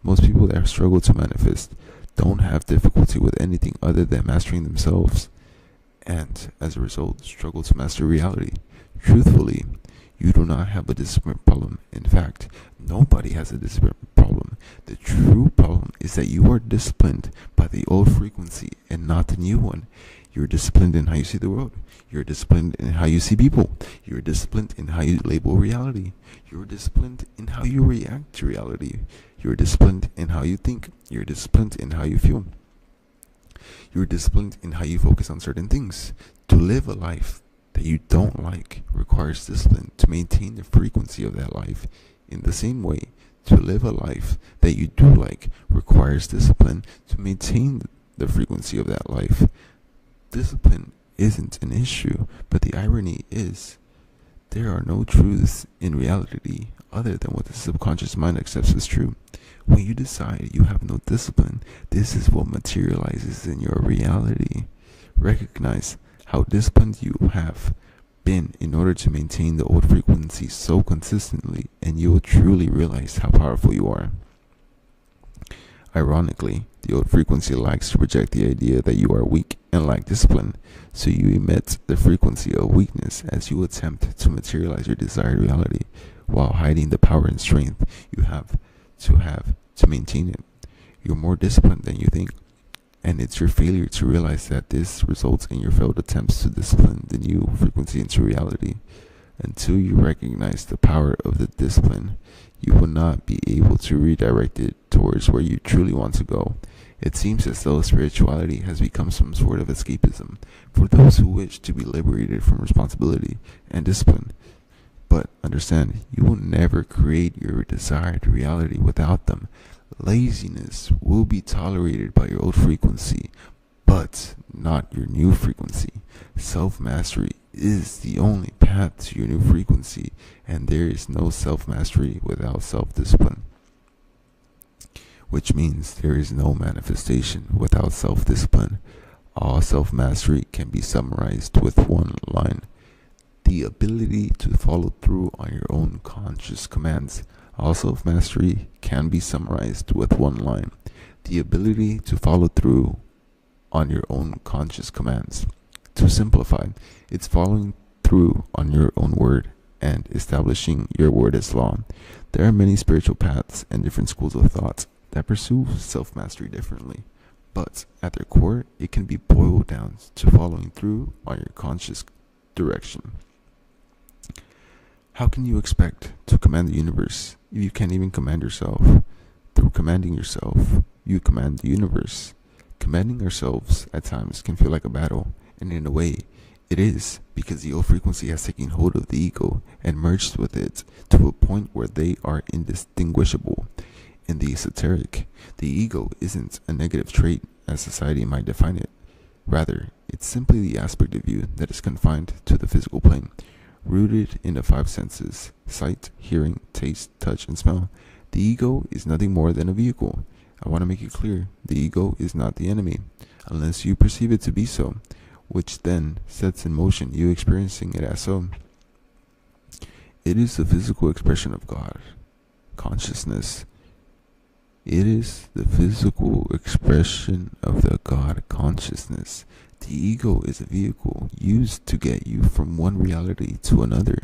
Most people that struggle to manifest don't have difficulty with anything other than mastering themselves, and as a result, struggle to master reality. Truthfully, you do not have a discipline problem. In fact, nobody has a discipline problem. The true problem is that you are disciplined by the old frequency and not the new one. You're disciplined in how you see the world. You're disciplined in how you see people. You're disciplined in how you label reality. You're disciplined in how you react to reality. You're disciplined in how you think. You're disciplined in how you feel. You're disciplined in how you focus on certain things. To live a life that you don't like requires discipline to maintain the frequency of that life. In the same way, to live a life that you do like requires discipline to maintain the frequency of that life. Discipline isn't an issue, but the irony is there are no truths in reality other than what the subconscious mind accepts as true. When you decide you have no discipline, this is what materializes in your reality. Recognize how disciplined you have been in order to maintain the old frequency so consistently, and you will truly realize how powerful you are. Ironically, the old frequency likes to project the idea that you are weak and lack discipline, so you emit the frequency of weakness as you attempt to materialize your desired reality, while hiding the power and strength you have to maintain it. You're more disciplined than you think, and it's your failure to realize that this results in your failed attempts to discipline the new frequency into reality. Until you recognize the power of the discipline, you will not be able to redirect it towards where you truly want to go. It seems as though spirituality has become some sort of escapism for those who wish to be liberated from responsibility and discipline. But understand, you will never create your desired reality without them. Laziness will be tolerated by your old frequency, but not your new frequency. Self-mastery is the only path to your new frequency, and there is no self-mastery without self-discipline. Which means there is no manifestation without self-discipline. All self-mastery can be summarized with one line: the ability to follow through on your own conscious commands. All self-mastery can be summarized with one line: the ability to follow through on your own conscious commands. To simplify, it's following through on your own word and establishing your word as law. There are many spiritual paths and different schools of thought that pursue self-mastery differently, but at their core, it can be boiled down to following through on your conscious direction. How can you expect to command the universe if you can't even command yourself? Through commanding yourself, you command the universe. Commanding ourselves at times can feel like a battle, and in a way, it is, because the old frequency has taken hold of the ego and merged with it to a point where they are indistinguishable. In the esoteric, the ego isn't a negative trait as society might define it. Rather, it's simply the aspect of you that is confined to the physical plane, rooted in the five senses: sight, hearing, taste, touch, and smell. The ego is nothing more than a vehicle. I want to make it clear, the ego is not the enemy, unless you perceive it to be so. which then sets in motion you experiencing it as so. It is the physical expression of God consciousness. It is the physical expression of the God consciousness. The ego is a vehicle used to get you from one reality to another.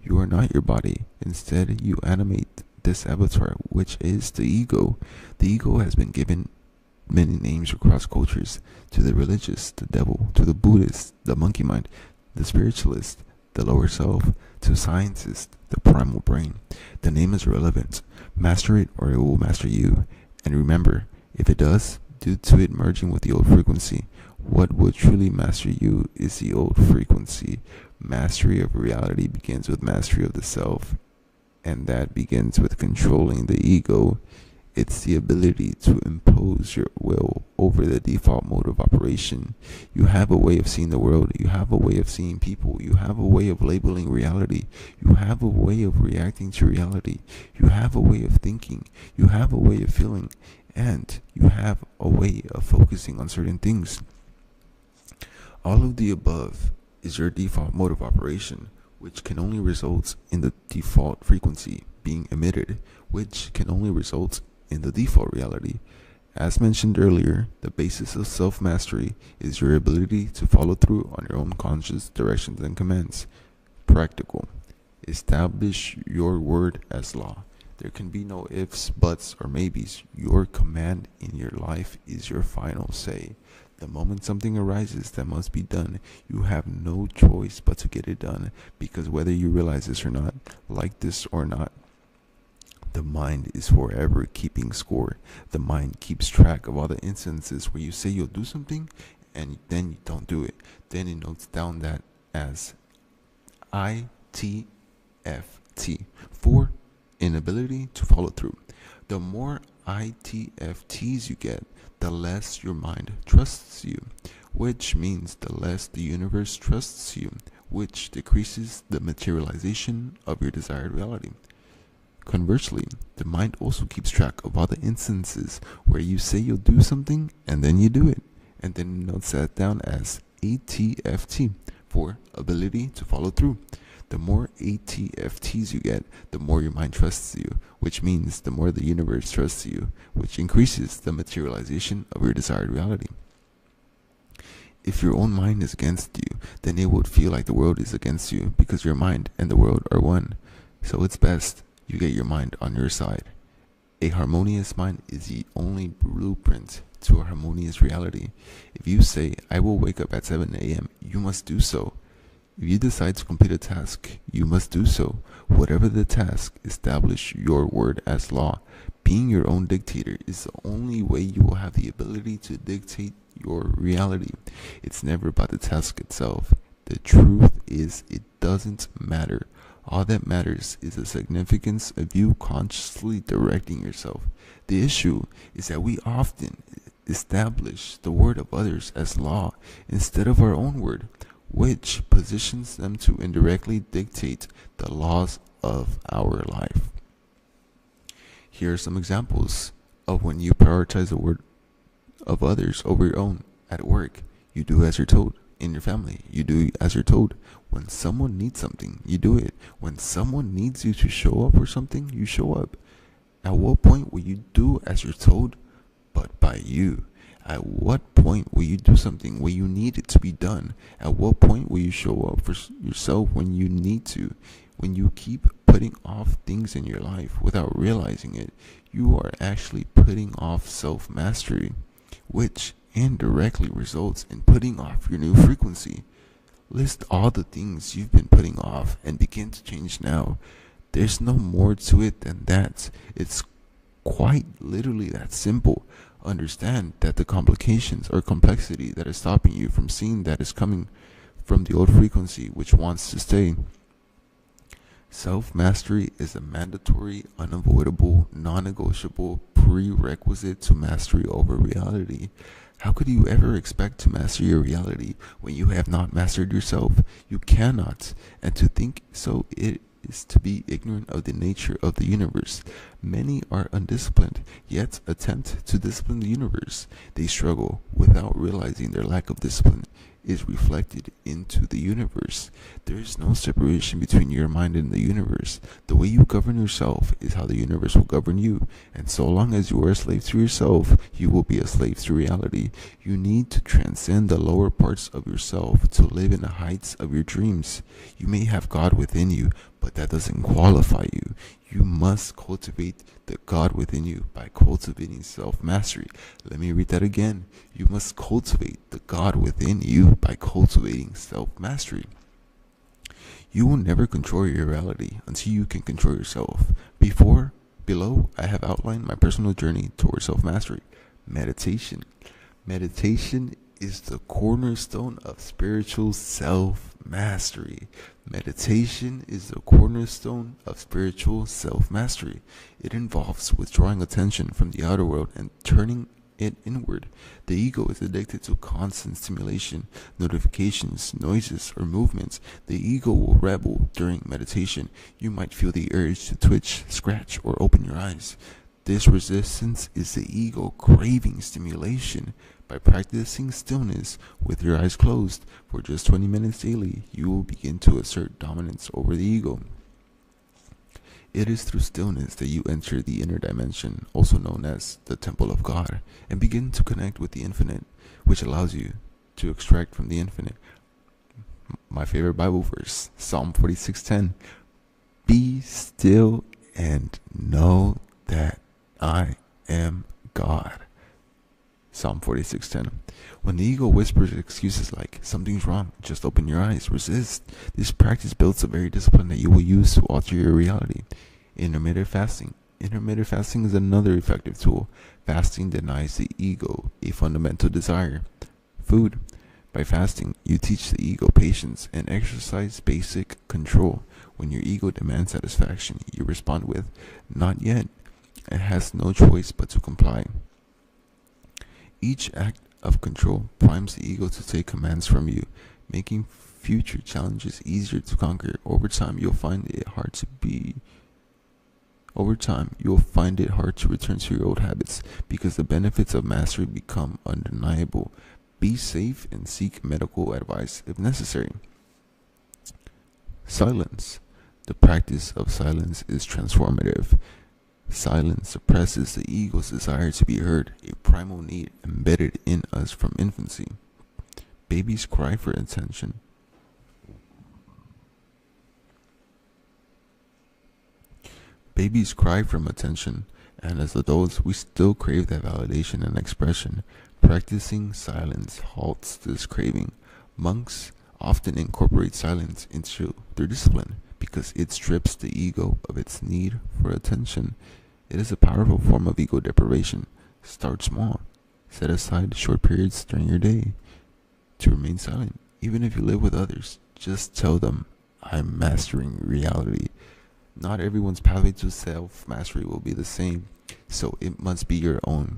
You are not your body. Instead, you animate this avatar, which is the ego. The ego has been given many names across cultures: to the religious, the devil; to the Buddhist, the monkey mind; the spiritualist, the lower self; to scientist, the primal brain. The name is irrelevant. Master it or it will master you. And remember, if it does, due to it merging with the old frequency, what will truly master you is the old frequency. Mastery of reality begins with mastery of the self, and that begins with controlling the ego. It's the ability to impose your will over the default mode of operation. You have a way of seeing the world. You have a way of seeing people. You have a way of labeling reality. You have a way of reacting to reality. You have a way of thinking. You have a way of feeling. And you have a way of focusing on certain things. All of the above is your default mode of operation, which can only result in the default frequency being emitted, which can only result in the default reality. As mentioned earlier, the basis of self-mastery is your ability to follow through on your own conscious directions and commands. Practical. Establish your word as law. There can be no ifs, buts, or maybes. Your command in your life is your final say. The moment something arises that must be done, you have no choice but to get it done, because whether you realize this or not, like this or not, the mind is forever keeping score. The mind keeps track of all the instances where you say you'll do something and then you don't do it. Then it notes down that as ITFT, for inability to follow through. The more ITFTs you get, the less your mind trusts you, which means the less the universe trusts you, which decreases the materialization of your desired reality. Conversely, the mind also keeps track of all the instances where you say you'll do something and then you do it, and then notes that down as ATFT, for ability to follow through. The more ATFTs you get, the more your mind trusts you, which means the more the universe trusts you, which increases the materialization of your desired reality. If your own mind is against you, then it would feel like the world is against you, because your mind and the world are one. So it's best you get your mind on your side. A harmonious mind is the only blueprint to a harmonious reality. If you say, I will wake up at 7 a.m., you must do so. If you decide to complete a task, you must do so. Whatever the task, establish your word as law. Being your own dictator is the only way you will have the ability to dictate your reality. It's never about the task itself. The truth is, it doesn't matter. All that matters is the significance of you consciously directing yourself. The issue is that we often establish the word of others as law instead of our own word, which positions them to indirectly dictate the laws of our life. Here are some examples of when you prioritize the word of others over your own. At work, you do as you're told. In your family, you do as you're told. When someone needs something, you do it. When someone needs you to show up for something, you show up. At what point will you do as you're told, but by you? At what point will you do something where you need it to be done? At what point will you show up for yourself when you need to? When you keep putting off things in your life without realizing it, you are actually putting off self-mastery, which indirectly results in putting off your new frequency. List all the things you've been putting off and begin to change now. There's no more to it than that. It's quite literally that simple. Understand that the complications or complexity that is stopping you from seeing that is coming from the old frequency which wants to stay. Self-mastery is a mandatory, unavoidable, non-negotiable prerequisite to mastery over reality. How could you ever expect to master your reality when you have not mastered yourself? You cannot, and to think so it is to be ignorant of the nature of the universe. Many are undisciplined, yet attempt to discipline the universe. They struggle without realizing their lack of discipline. is reflected into the universe. There is no separation between your mind and the universe. The way you govern yourself is how the universe will govern you. And so long as you are a slave to yourself, you will be a slave to reality. You need to transcend the lower parts of yourself to live in the heights of your dreams. You may have God within you, but that doesn't qualify you. You must cultivate the God within you by cultivating self-mastery. Let me read that again. You must cultivate the God within you by cultivating self-mastery. You will never control your reality until you can control yourself. Below, I have outlined my personal journey towards self-mastery. Meditation. Meditation is the cornerstone of spiritual self-mastery. Meditation is the cornerstone of spiritual self-mastery. It involves withdrawing attention from the outer world and turning it inward. The ego is addicted to constant stimulation, notifications, noises, or movements. The ego will rebel during meditation. You might feel the urge to twitch, scratch, or open your eyes. This resistance is the ego craving stimulation. By practicing stillness with your eyes closed for just 20 minutes daily, you will begin to assert dominance over the ego. It is through stillness that you enter the inner dimension, also known as the Temple of God, and begin to connect with the infinite, which allows you to extract from the infinite. My favorite Bible verse, Psalm 46:10. Be still and know that I am God. Psalm 46:10. When the ego whispers excuses like, something's wrong, just open your eyes, resist. This practice builds a very discipline that you will use to alter your reality. Intermittent fasting. Intermittent fasting is another effective tool. Fasting denies the ego a fundamental desire. Food. By fasting, you teach the ego patience and exercise basic control. When your ego demands satisfaction, you respond with, not yet. It has no choice but to comply. Each act of control primes the ego to take commands from you, making future challenges easier to conquer. Over time, you'll find it hard to return to your old habits because the benefits of mastery become undeniable. Be safe and seek medical advice if necessary. Silence. The practice of silence is transformative. Silence suppresses the ego's desire to be heard, a primal need embedded in us from infancy. Babies cry for attention. Babies cry for attention, and as adults, we still crave that validation and expression. Practicing silence halts this craving. Monks often incorporate silence into their discipline because it strips the ego of its need for attention. It is a powerful form of ego deprivation. Start small. Set aside short periods during your day to remain silent. Even if you live with others, just tell them, I'm mastering reality. Not everyone's pathway to self-mastery will be the same, so it must be your own.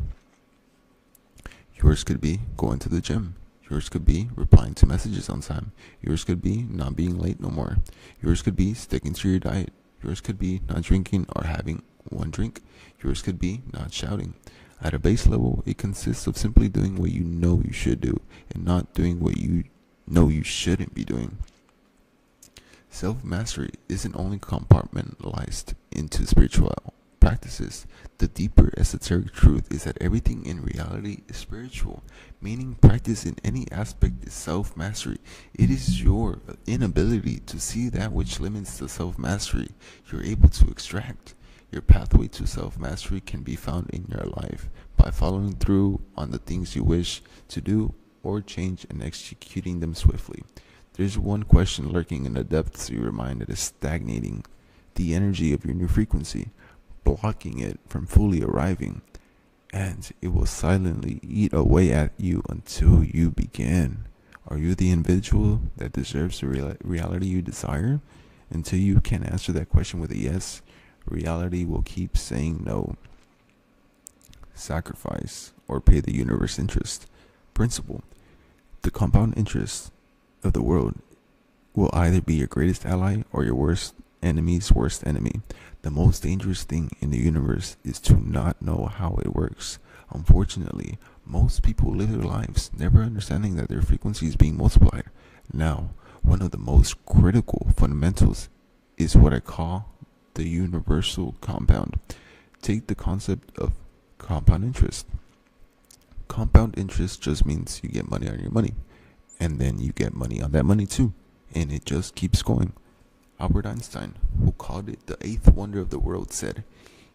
Yours could be going to the gym. Yours could be replying to messages on time. Yours could be not being late no more. Yours could be sticking to your diet. Yours could be not drinking or having one drink. Yours could be not shouting. At a base level, it consists of simply doing what you know you should do and not doing what you know you shouldn't be doing. Self-mastery isn't only compartmentalized into spiritual practices. The deeper esoteric truth is that everything in reality is spiritual, meaning practice in any aspect is self-mastery. It is your inability to see that which limits the self-mastery you're able to extract. Your pathway to self-mastery can be found in your life by following through on the things you wish to do or change and executing them swiftly. There's one question lurking in the depths of your mind that is stagnating the energy of your new frequency, blocking it from fully arriving, and it will silently eat away at you until you begin. Are you the individual that deserves the reality you desire? Until you can answer that question with a yes, reality will keep saying no. Sacrifice or pay the universe interest. Principle. The compound interest of the world will either be your greatest ally or your worst enemy's worst enemy. The most dangerous thing in the universe is to not know how it works. Unfortunately, most people live their lives never understanding that their frequency is being multiplied. Now, one of the most critical fundamentals is what I call the universal compound. Take the concept of compound interest. Compound interest just means you get money on your money, and then you get money on that money too, and it just keeps going. Albert Einstein, who called it the eighth wonder of the world, said,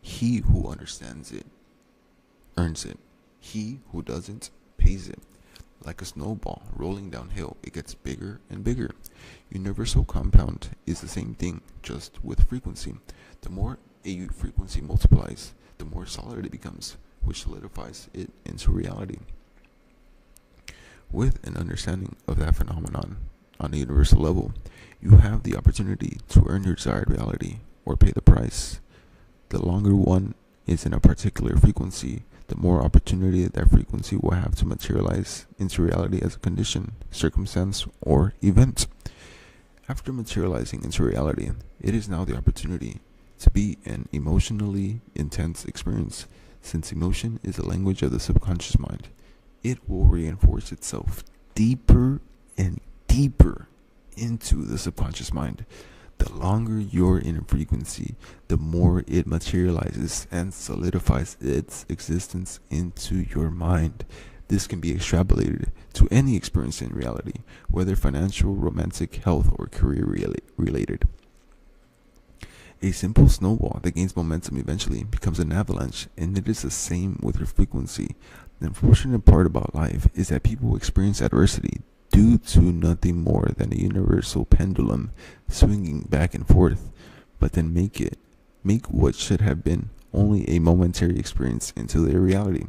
"He who understands it earns it. He who doesn't pays it." Like a snowball rolling downhill, it gets bigger and bigger. Universal compound is the same thing, just with frequency. The more a frequency multiplies, the more solid it becomes, which solidifies it into reality. With an understanding of that phenomenon on a universal level, you have the opportunity to earn your desired reality or pay the price. The longer one is in a particular frequency, the more opportunity that frequency will have to materialize into reality as a condition, circumstance, or event. After materializing into reality, it is now the opportunity to be an emotionally intense experience. Since emotion is the language of the subconscious mind, it will reinforce itself deeper and deeper into the subconscious mind. The longer you're in a frequency, the more it materializes and solidifies its existence into your mind. This can be extrapolated to any experience in reality, whether financial, romantic, health, or career related. A simple snowball that gains momentum eventually becomes an avalanche, and it is the same with your frequency. The unfortunate part about life is that people experience adversity due to nothing more than a universal pendulum swinging back and forth, but then make what should have been only a momentary experience into their reality.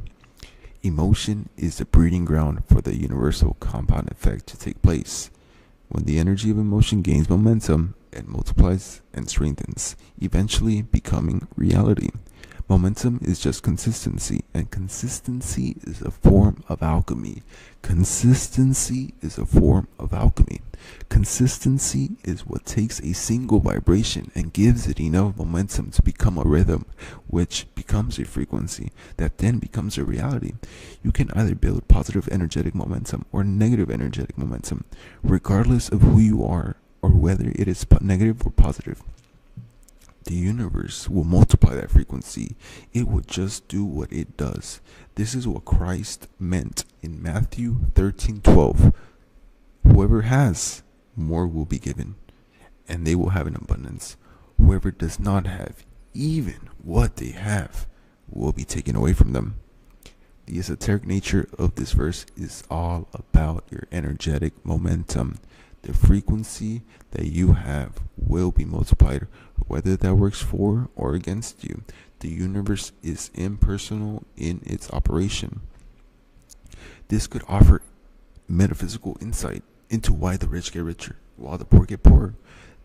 Emotion is the breeding ground for the universal compound effect to take place. When the energy of emotion gains momentum, it multiplies and strengthens, eventually becoming reality. Momentum is just consistency, and consistency is a form of alchemy. Consistency is a form of alchemy. Consistency is what takes a single vibration and gives it enough momentum to become a rhythm, which becomes a frequency, that then becomes a reality. You can either build positive energetic momentum or negative energetic momentum, regardless of who you are or whether it is negative or positive. The universe will multiply that frequency. It will just do what it does. This is what Christ meant in Matthew 13:12. Whoever has, more will be given, and they will have an abundance. Whoever does not have, even what they have, will be taken away from them. The esoteric nature of this verse is all about your energetic momentum. The frequency that you have will be multiplied, whether that works for or against you. The universe is impersonal in its operation. This could offer metaphysical insight into why the rich get richer while the poor get poorer.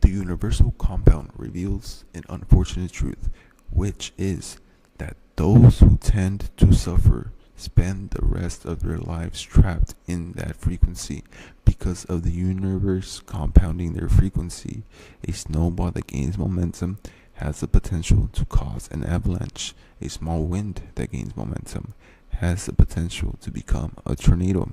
The universal compound reveals an unfortunate truth, which is that those who tend to suffer spend the rest of their lives trapped in that frequency because of the universe compounding their frequency. A snowball that gains momentum has the potential to cause an avalanche. A small wind that gains momentum has the potential to become a tornado.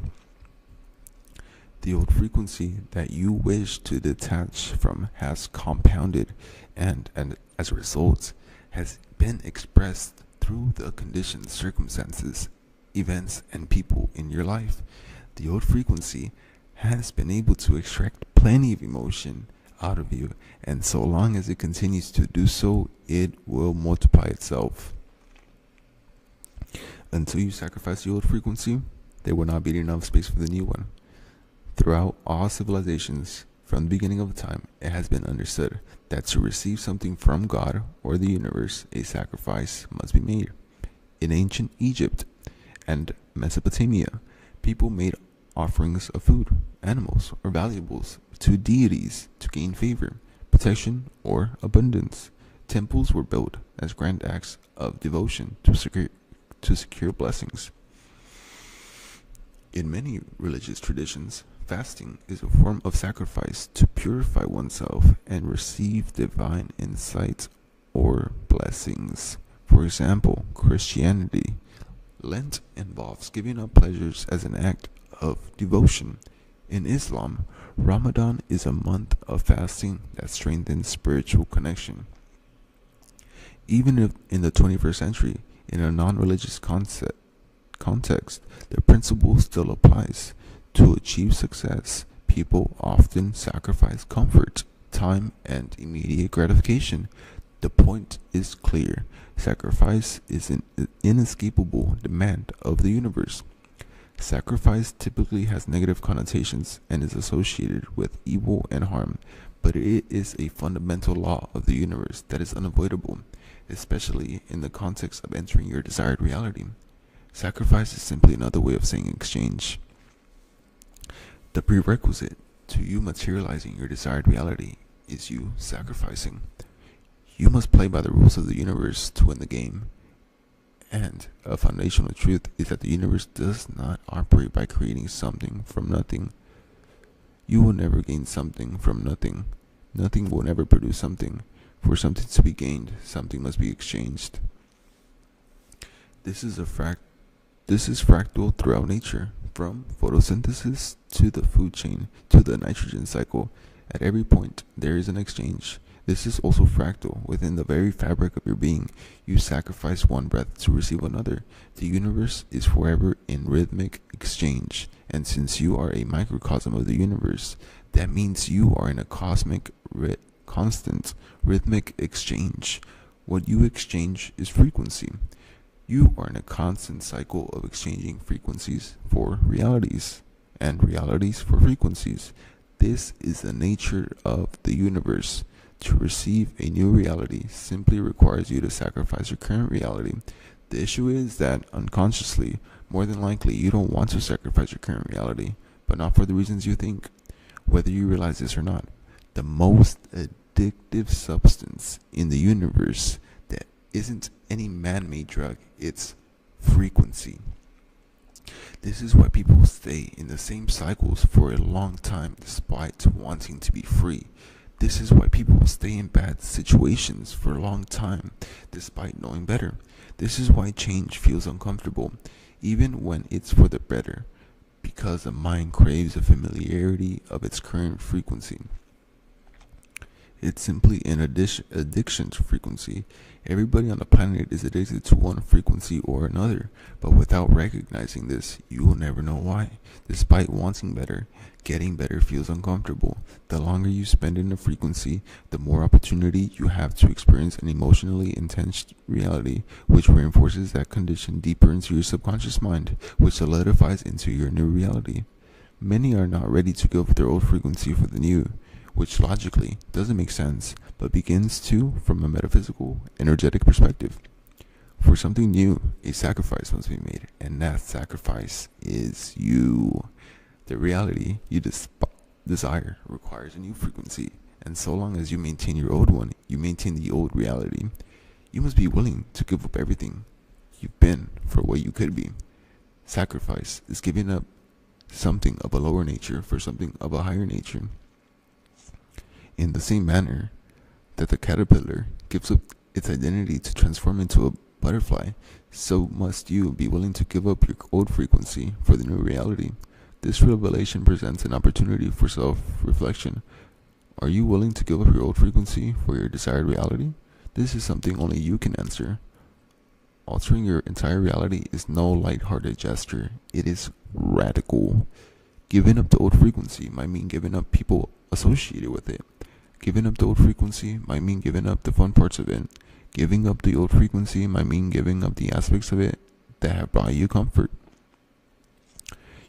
The old frequency that you wish to detach from has compounded and as a result has been expressed through the conditions, circumstances, events, and people in your life. The old frequency has been able to extract plenty of emotion out of you, and so long as it continues to do so, it will multiply itself. Until you sacrifice the old frequency, there will not be enough space for the new one. Throughout all civilizations, from the beginning of time, it has been understood that to receive something from God or the universe, a sacrifice must be made. In ancient Egypt and Mesopotamia, people made offerings of food, animals, or valuables to deities to gain favor, protection, or abundance. Temples were built as grand acts of devotion to secure blessings. In many religious traditions, fasting is a form of sacrifice to purify oneself and receive divine insight or blessings. For example, Christianity Lent involves giving up pleasures as an act of devotion. In Islam, Ramadan is a month of fasting that strengthens spiritual connection. Even if in the 21st century, in a non-religious context, the principle still applies. To achieve success, people often sacrifice comfort, time, and immediate gratification. The point is clear. Sacrifice is an inescapable demand of the universe. Sacrifice typically has negative connotations and is associated with evil and harm, but it is a fundamental law of the universe that is unavoidable, especially in the context of entering your desired reality. Sacrifice is simply another way of saying exchange. The prerequisite to you materializing your desired reality is you sacrificing. You must play by the rules of the universe to win the game. And a foundational truth is that the universe does not operate by creating something from nothing. You will never gain something from nothing. Nothing will never produce something. For something to be gained, something must be exchanged. This is fractal throughout nature, from photosynthesis to the food chain to the nitrogen cycle. At every point, there is an exchange. This is also fractal within the very fabric of your being. You sacrifice one breath to receive another. The universe is forever in rhythmic exchange, and since you are a microcosm of the universe, that means you are in a cosmic, constant, rhythmic exchange. What you exchange is frequency. You are in a constant cycle of exchanging frequencies for realities, and realities for frequencies. This is the nature of the universe. To receive a new reality simply requires you to sacrifice your current reality. The issue is that unconsciously, more than likely, you don't want to sacrifice your current reality, but not for the reasons you think, whether you realize this or not. The most addictive substance in the universe that isn't any man-made drug, it's frequency. This is why people stay in the same cycles for a long time despite wanting to be free. This is why people stay in bad situations for a long time, despite knowing better. This is why change feels uncomfortable, even when it's for the better, because the mind craves the familiarity of its current frequency. It's simply an addiction to frequency. Everybody on the planet is addicted to one frequency or another, but without recognizing this, you will never know why. Despite wanting better, getting better feels uncomfortable. The longer you spend in a frequency, the more opportunity you have to experience an emotionally intense reality, which reinforces that condition deeper into your subconscious mind, which solidifies into your new reality. Many are not ready to give up their old frequency for the new, which logically doesn't make sense, but begins to from a metaphysical, energetic perspective. For something new, a sacrifice must be made, and that sacrifice is you. The reality you desire requires a new frequency, and so long as you maintain your old one, you maintain the old reality. You must be willing to give up everything you've been for what you could be. Sacrifice is giving up something of a lower nature for something of a higher nature. In the same manner that the caterpillar gives up its identity to transform into a butterfly, so must you be willing to give up your old frequency for the new reality. This revelation presents an opportunity for self-reflection. Are you willing to give up your old frequency for your desired reality? This is something only you can answer. Altering your entire reality is no light-hearted gesture. It is radical. Giving up the old frequency might mean giving up people associated with it. Giving up the old frequency might mean giving up the fun parts of it. Giving up the old frequency might mean giving up the aspects of it that have brought you comfort.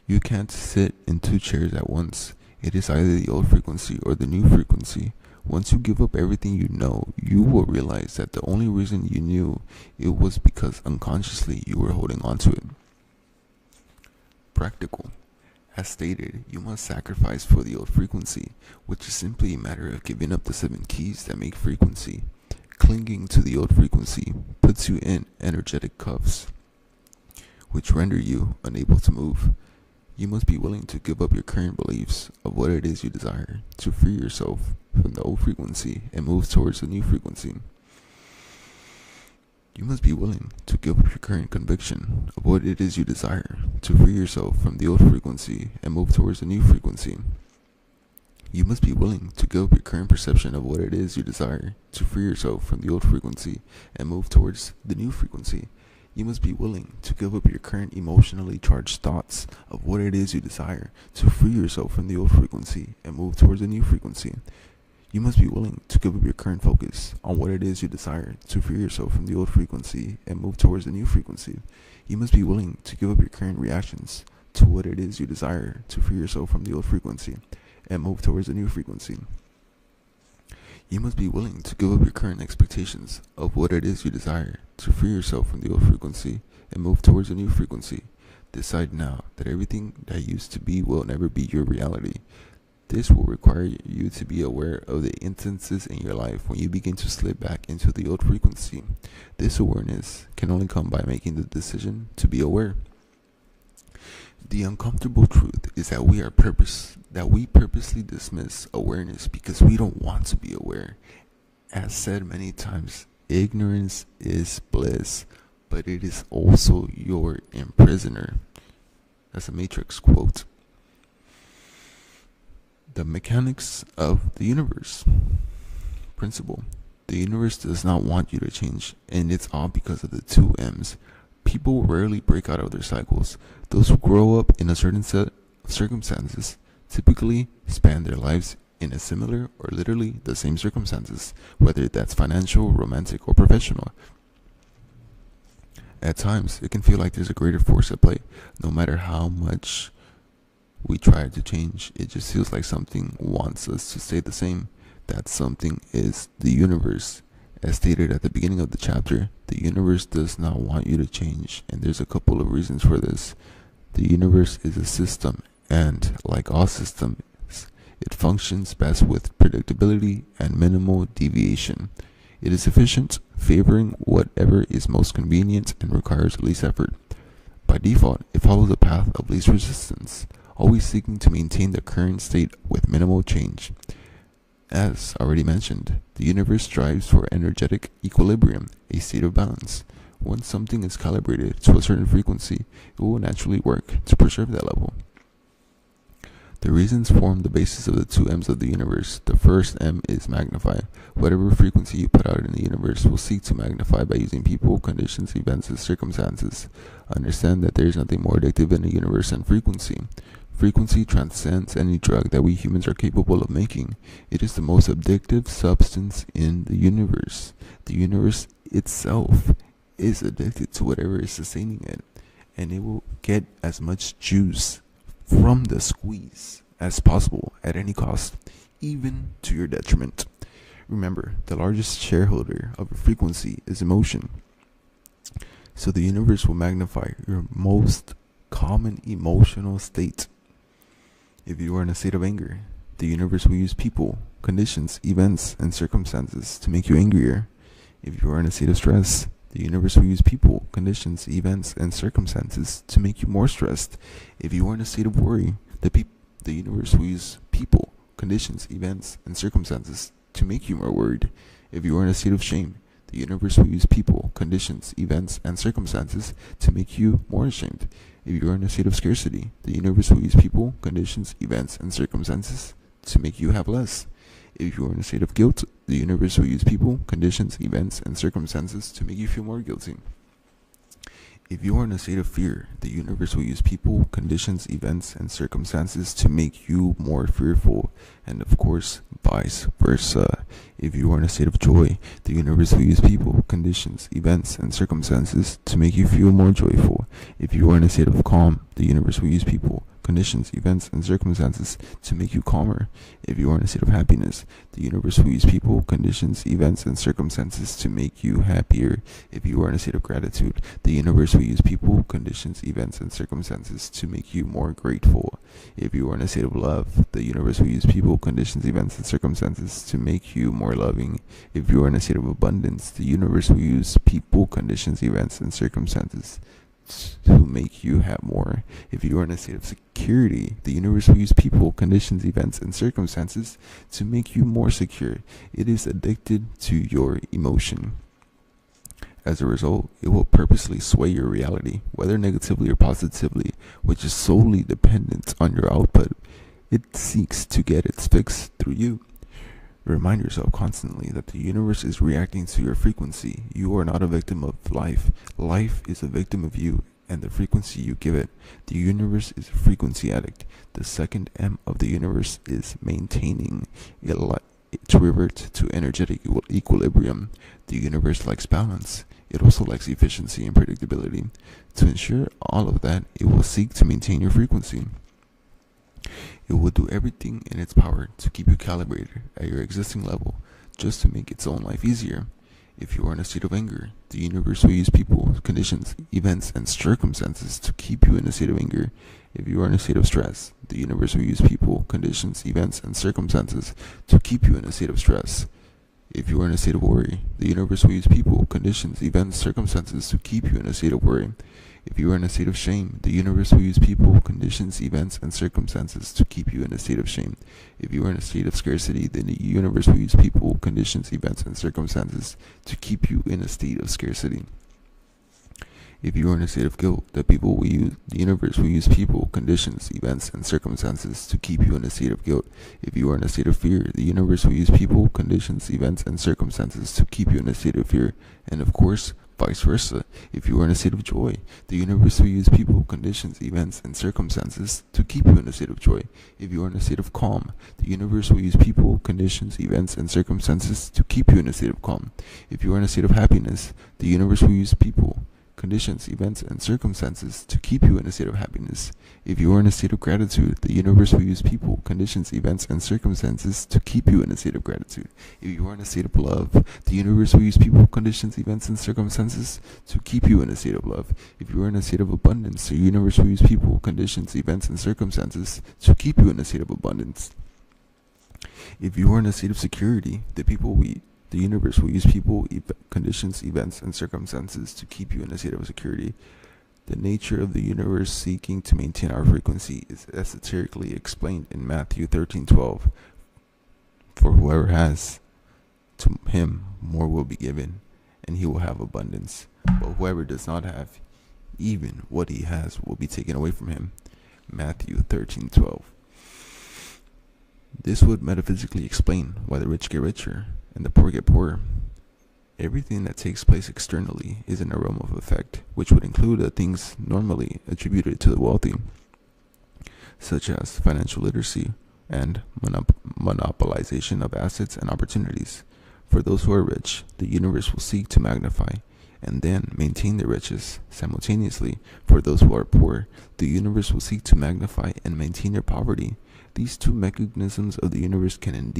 You can't sit in two chairs at once. It is either the old frequency or the new frequency. Once you give up everything you know, you will realize that the only reason you knew it was because unconsciously you were holding on to it. Practical. As stated, you must sacrifice for the old frequency, which is simply a matter of giving up the 7 keys that make frequency. Clinging to the old frequency puts you in energetic cuffs, which render you unable to move. You must be willing to give up your current beliefs of what it is you desire to free yourself from the old frequency and move towards the new frequency. You must be willing to give up your current conviction of what it is you desire to free yourself from the old frequency and move towards a new frequency. You must be willing to give up your current perception of what it is you desire to free yourself from the old frequency and move towards the new frequency. You must be willing to give up your current emotionally charged thoughts of what it is you desire to free yourself from the old frequency and move towards a new frequency. You must be willing to give up your current focus on what it is you desire to free yourself from the old frequency and move towards the new frequency. You must be willing to give up your current reactions to what it is you desire to free yourself from the old frequency and move towards a new frequency. You must be willing to give up your current expectations of what it is you desire to free yourself from the old frequency and move towards a new frequency. Decide now that everything that used to be will never be your reality. This will require you to be aware of the instances in your life when you begin to slip back into the old frequency. This awareness can only come by making the decision to be aware. The uncomfortable truth is that we purposely dismiss awareness because we don't want to be aware. As said many times, ignorance is bliss, but it is also your imprisoner. That's a Matrix quote. The mechanics of the universe. Principle. The universe does not want you to change, and it's all because of the two M's. People rarely break out of their cycles. Those who grow up in a certain set of circumstances typically spend their lives in a similar or literally the same circumstances, whether that's financial, romantic, or professional. At times, it can feel like there's a greater force at play. No matter how much we try to change, it just feels like something wants us to stay the same. That something is the universe. As stated at the beginning of the chapter, the universe does not want you to change, and there's a couple of reasons for this. The universe is a system, and like all systems, it functions best with predictability and minimal deviation. It is efficient, favoring whatever is most convenient and requires least effort. By default, it follows a path of least resistance, always seeking to maintain the current state with minimal change. As already mentioned, the universe strives for energetic equilibrium, a state of balance. Once something is calibrated to a certain frequency, it will naturally work to preserve that level. The reasons form the basis of the two M's of the universe. The first M is magnify. Whatever frequency you put out in the universe will seek to magnify by using people, conditions, events, and circumstances. Understand that there is nothing more addictive in the universe than frequency. Frequency transcends any drug that we humans are capable of making. It is the most addictive substance in the universe. The universe itself is addicted to whatever is sustaining it, and it will get as much juice from the squeeze as possible at any cost, even to your detriment. Remember, the largest shareholder of a frequency is emotion. So the universe will magnify your most common emotional state. If you are in a state of anger, the universe will use people, conditions, events, and circumstances to make you angrier. If you are in a state of stress, the universe will use people, conditions, events, and circumstances to make you more stressed. If you are in a state of worry, the universe will use people, conditions, events, and circumstances to make you more worried. If you are in a state of shame, the universe will use people, conditions, events, and circumstances to make you more ashamed. If you are in a state of scarcity, the universe will use people, conditions, events, and circumstances to make you have less. If you are in a state of guilt, the universe will use people, conditions, events, and circumstances to make you feel more guilty. If you are in a state of fear, the universe will use people, conditions, events, and circumstances to make you more fearful, and of course, vice versa. If you are in a state of joy, the universe will use people, conditions, events, and circumstances to make you feel more joyful. If you are in a state of calm, the universe will use people, conditions, events, and circumstances to make you calmer. If you are in a state of happiness, the universe will use people, conditions, events, and circumstances to make you happier. If you are in a state of gratitude, the universe will use people, conditions, events, and circumstances to make you more grateful. If you are in a state of love, the universe will use people, conditions, events, and circumstances to make you more loving. If you are in a state of abundance, the universe will use people, conditions, events, and circumstances to make you have more. If you are in a state of security, the universe will use people, conditions, events, and circumstances to make you more secure. It is addicted to your emotion. As a result, it will purposely sway your reality, whether negatively or positively, which is solely dependent on your output. It seeks to get its fix through you. Remind yourself constantly that the universe is reacting to your frequency. You are not a victim of life. Life is a victim of you and the frequency you give it. The universe is a frequency addict. The second M of the universe is maintaining it to revert to energetic equilibrium. The universe likes balance. It also likes efficiency and predictability. To ensure all of that, it will seek to maintain your frequency. It will do everything in its power to keep you calibrated at your existing level, just to make its own life easier. If you are in a state of anger, the universe will use people, conditions, events, and circumstances to keep you in a state of anger. If you are in a state of stress, the universe will use people, conditions, events, and circumstances to keep you in a state of stress. If you are in a state of worry, the universe will use people, conditions, events, circumstances to keep you in a state of worry. If you are in a state of shame, the universe will use people, conditions, events, and circumstances to keep you in a state of shame. If you are in a state of scarcity, then the universe will use people, conditions, events, and circumstances to keep you in a state of scarcity. If you are in a state of guilt, the universe will use people, conditions, events, and circumstances to keep you in a state of guilt. If you are in a state of fear, the universe will use people, conditions, events, and circumstances to keep you in a state of fear. And of course, vice versa. If you are in a state of joy, the universe will use people, conditions, events, and circumstances to keep you in a state of joy. If you are in a state of calm, the universe will use people, conditions, events, and circumstances to keep you in a state of calm. If you are in a state of happiness, the universe will use people, conditions, events, and circumstances to keep you in a state of happiness. If you are in a state of gratitude, the universe will use people, conditions, events, and circumstances to keep you in a state of gratitude. If you are in a state of love, the universe will use people, conditions, events, and circumstances to keep you in a state of love. If you are in a state of abundance, the universe will use people, conditions, events, and circumstances to keep you in a state of abundance. If you are in a state of security, the universe will use people, conditions, events, and circumstances to keep you in a state of security. The nature of the universe seeking to maintain our frequency is esoterically explained in Matthew 13:12. For whoever has, to him more will be given, and he will have abundance. But whoever does not have, even what he has will be taken away from him. Matthew 13:12. This would metaphysically explain why the rich get richer and the poor get poorer. Everything that takes place externally is in a realm of effect, which would include the things normally attributed to the wealthy, such as financial literacy and monopolization of assets and opportunities. For those who are rich, the universe will seek to magnify and then maintain their riches. Simultaneously, for those who are poor, the universe will seek to magnify and maintain their poverty. These two mechanisms of the universe can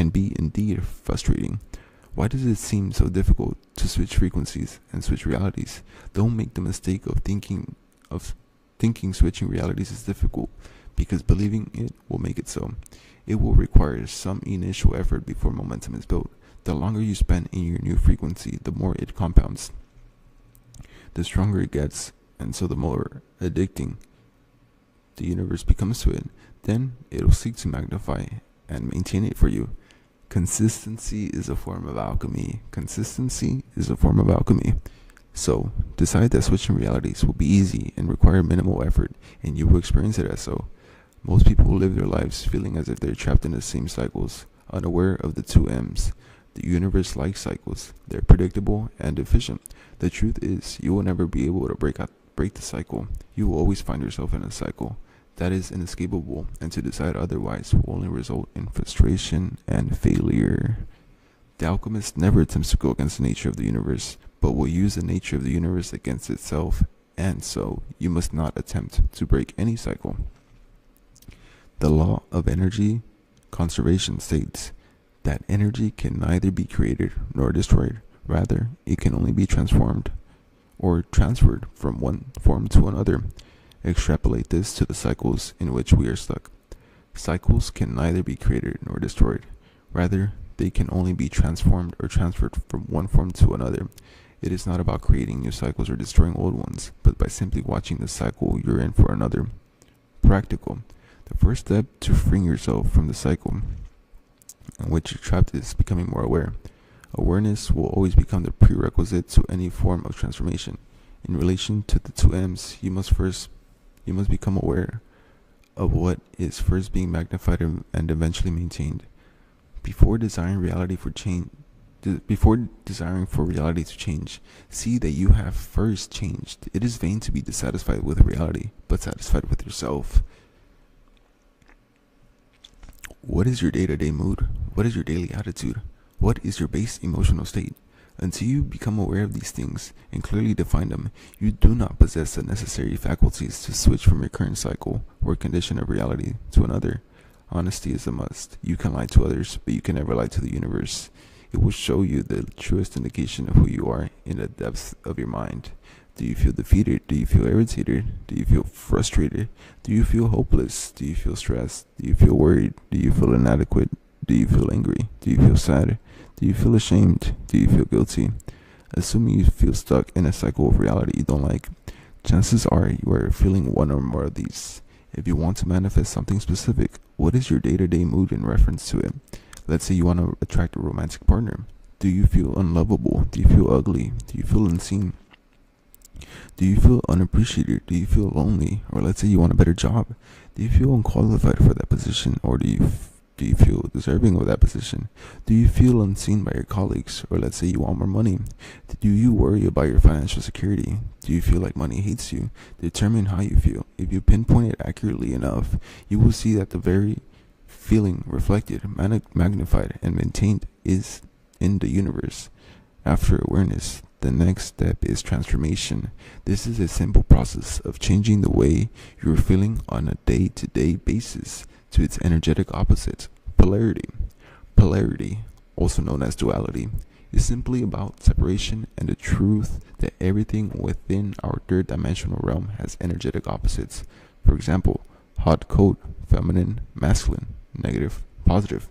be indeed frustrating. Why does it seem so difficult to switch frequencies and switch realities? Don't make the mistake of thinking switching realities is difficult, because believing it will make it so. It will require some initial effort before momentum is built. The longer you spend in your new frequency, the more it compounds. The stronger it gets, and so the more addicting the universe becomes to it. Then it will seek to magnify and maintain it for you. Consistency is a form of alchemy. So, decide that switching realities will be easy and require minimal effort, and you will experience it as so. Most people live their lives feeling as if they're trapped in the same cycles, unaware of the two M's. The universe likes cycles. They're predictable and efficient. The truth is, you will never be able to break the cycle. You will always find yourself in a cycle that is inescapable, and to decide otherwise will only result in frustration and failure. The alchemist never attempts to go against the nature of the universe, but will use the nature of the universe against itself, and so you must not attempt to break any cycle. The law of energy conservation states that energy can neither be created nor destroyed. Rather, it can only be transformed or transferred from one form to another. Extrapolate this to the cycles in which we are stuck. Cycles can neither be created nor destroyed. Rather, they can only be transformed or transferred from one form to another. It is not about creating new cycles or destroying old ones, but by simply watching the cycle you're in for another. Practical. The first step to freeing yourself from the cycle in which you're trapped is becoming more aware. Awareness will always become the prerequisite to any form of transformation. In relation to the two M's, you must become aware of what is first being magnified and eventually maintained. Before desiring for reality to change, see that you have first changed. It is vain to be dissatisfied with reality, but satisfied with yourself. What is your day-to-day mood? What is your daily attitude? What is your base emotional state? Until you become aware of these things and clearly define them, you do not possess the necessary faculties to switch from your current cycle or condition of reality to another. Honesty is a must. You can lie to others, but you can never lie to the universe. It will show you the truest indication of who you are in the depths of your mind. Do you feel defeated? Do you feel irritated? Do you feel frustrated? Do you feel hopeless? Do you feel stressed? Do you feel worried? Do you feel inadequate? Do you feel angry? Do you feel sad? Do you feel ashamed? Do you feel guilty? Assuming you feel stuck in a cycle of reality you don't like, chances are you are feeling one or more of these. If you want to manifest something specific, what is your day-to-day mood in reference to it? Let's say you want to attract a romantic partner. Do you feel unlovable? Do you feel ugly? Do you feel unseen? Do you feel unappreciated? Do you feel lonely? Or let's say you want a better job. Do you feel unqualified for that position? Or do you feel deserving of that position? Do you feel unseen by your colleagues? Or let's say you want more money. Do you worry about your financial security? Do you feel like money hates you? Determine how you feel. If you pinpoint it accurately enough, you will see that the very feeling reflected, magnified, and maintained is in the universe. After awareness, the next step is transformation. This is a simple process of changing the way you're feeling on a day-to-day basis to its energetic opposite, polarity. Polarity, also known as duality, is simply about separation and the truth that everything within our third dimensional realm has energetic opposites. For example, hot, cold, feminine, masculine, negative, positive.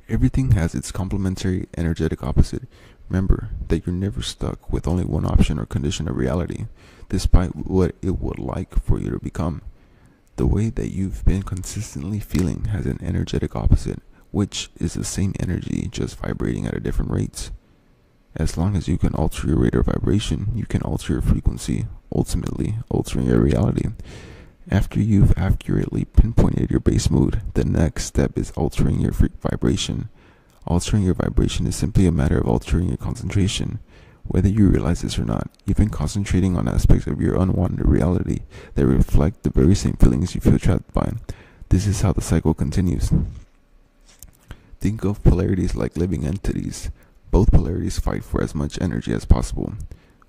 Everything has its complementary energetic opposite. Remember that you're never stuck with only one option or condition of reality, despite what it would like for you to become. The way that you've been consistently feeling has an energetic opposite, which is the same energy, just vibrating at a different rate. As long as you can alter your rate of vibration, you can alter your frequency, ultimately altering your reality. After you've accurately pinpointed your base mood, the next step is altering your vibration. Altering your vibration is simply a matter of altering your concentration. Whether you realize this or not, even concentrating on aspects of your unwanted reality that reflect the very same feelings you feel trapped by. This is how the cycle continues. Think of polarities like living entities. Both polarities fight for as much energy as possible.